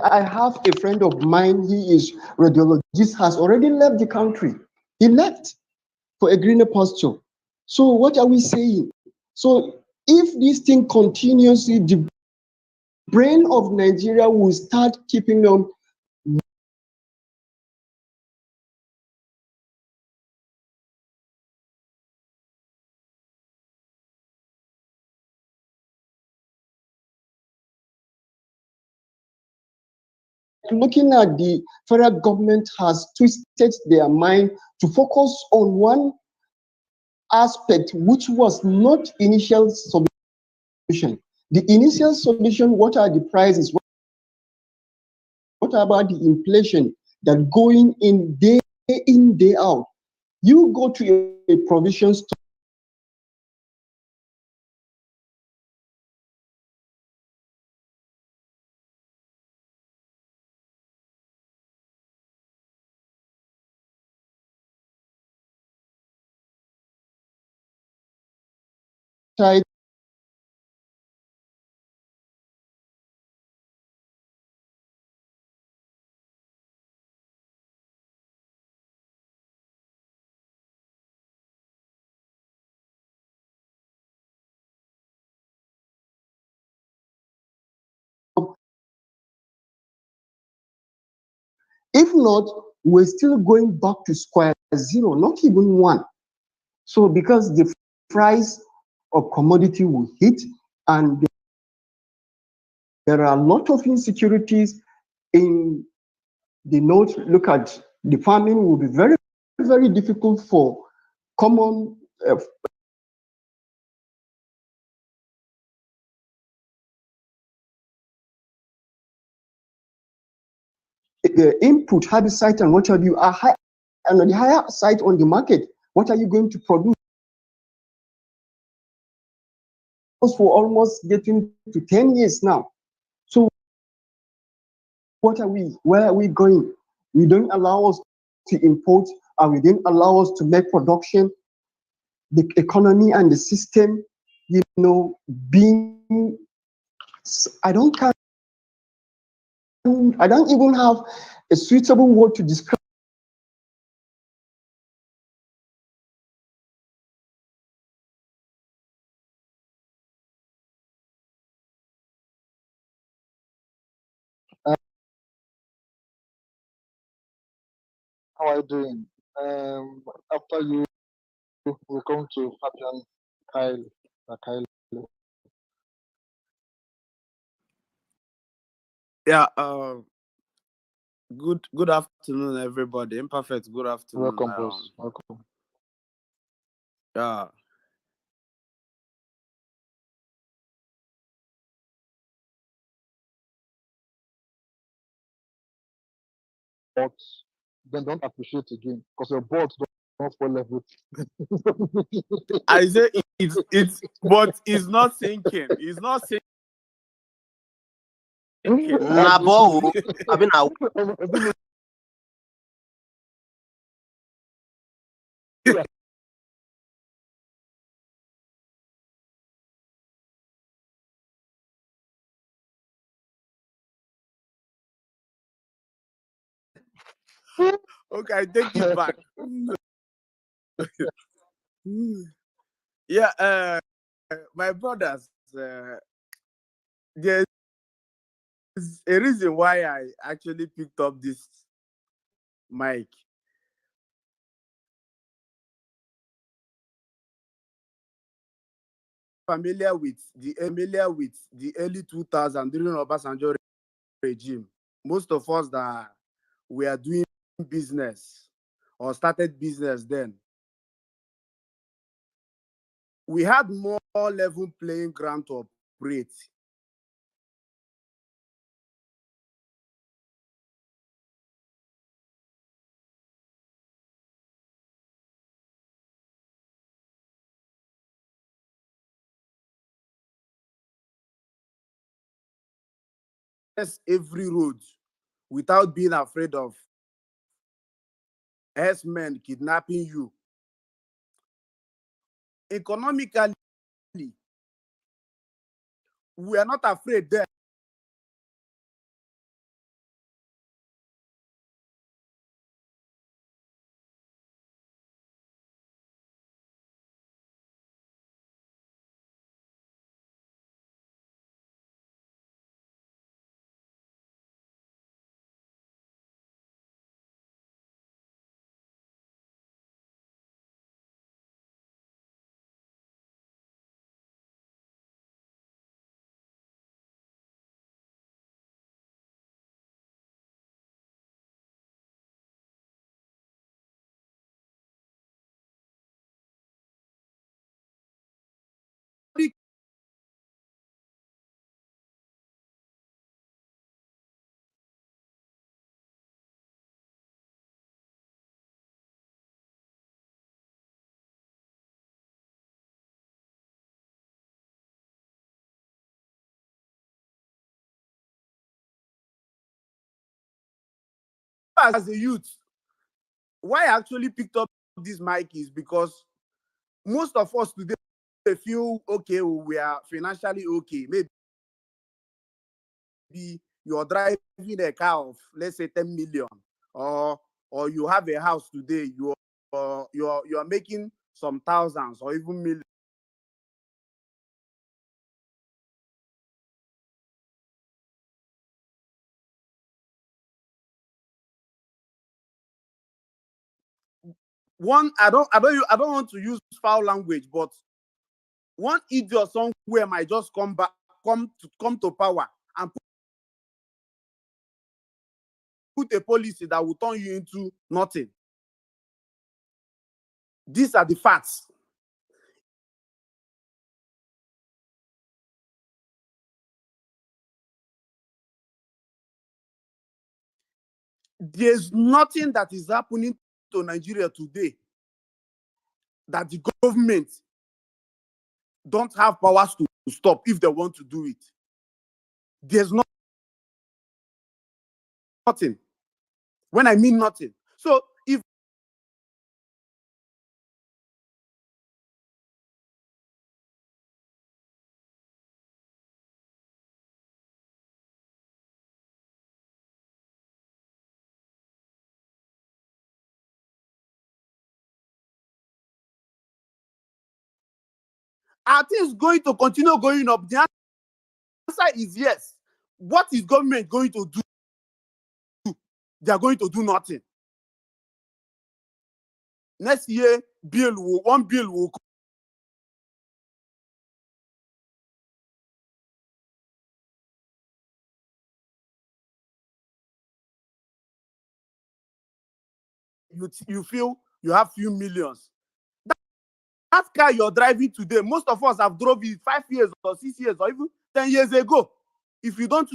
I have a friend of mine, he is radiologist, has already left the country. He left for a greener pasture. So what are we saying? So if this thing continuously, the brain of Nigeria will start keeping on looking at the federal government has twisted their mind to focus on one aspect, which was not initial solution. The initial solution, what are the prices? What about the inflation that going in, day out? You go to a provision store, side if not, we're still going back to square zero, not even one. So because the price of commodity will hit, and there are a lot of insecurities in the north. Look at the farming will be very, very difficult for common input, herbicide and what have you are high, and on the higher side on the market. What are you going to produce? For almost getting to 10 years now. So what are we? Where are we going? We don't allow us to import, and we didn't allow us to make production. The economy and the system, being, I don't even have a suitable word to describe. How are you doing? After you, we come to Fabian Kyle. Kyle. Yeah, good afternoon, everybody. Imperfect, good afternoon. Welcome, boss. Welcome. Yeah. But then don't appreciate again because your bots don't spoil everything. I say it's but it's not sinking. It's not sinking. Na ball. I mean, I Okay, I take it back. Yeah, my brothers, there's a reason why I actually picked up this mic. Familiar with the early 2000s during Obasanjo regime. Most of us that were doing business or started business then, we had more level playing ground to operate. Every road without being afraid of herdsmen kidnapping you. Economically, we are not afraid there. As a youth, why I actually picked up this mic is because most of us today they feel okay, we are financially okay. Maybe you're driving a car of, let's say, 10 million, or you have a house today, you're making some thousands or even millions. One, I don't want to use foul language, but one idiot somewhere might just come to power and put a policy that will turn you into nothing. These are the facts. There's nothing that is happening to Nigeria today that the government don't have powers to stop if they want to do it. There's nothing. When I mean nothing. So if are things going to continue going up? The answer is yes. What is government going to do? They are going to do nothing. Next year, one bill will come. You feel you have few millions. That car you're driving today, most of us have drove it 5 years or 6 years or even 10 years ago. If you don't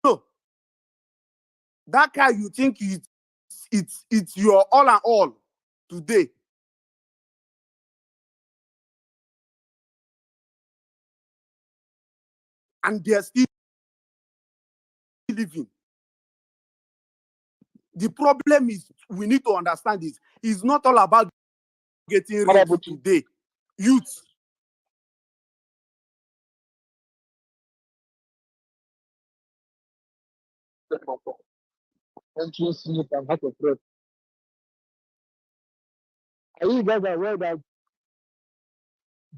know, that car you think it's your all and all today. And they're still living. The problem is we need to understand this. It's not all about getting rich today. Youth. NLC can have a threat. Are you guys aware that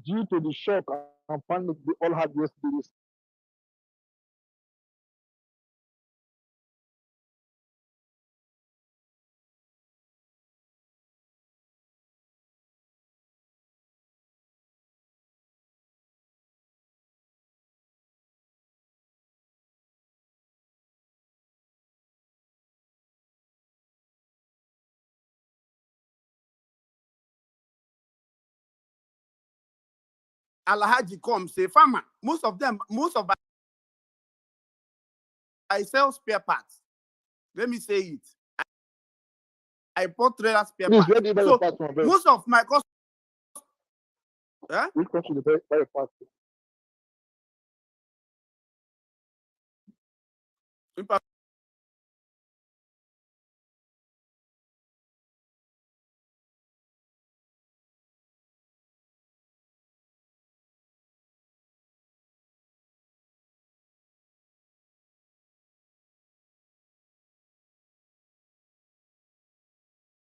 due to the shock and panic we all had yesterday, Alhaji comes, say farmer. Most of I sell spare parts. Let me say it. I bought trailer spare please, parts. where do you buy your So parts from? most of my customers, Which country do you buy your parts from?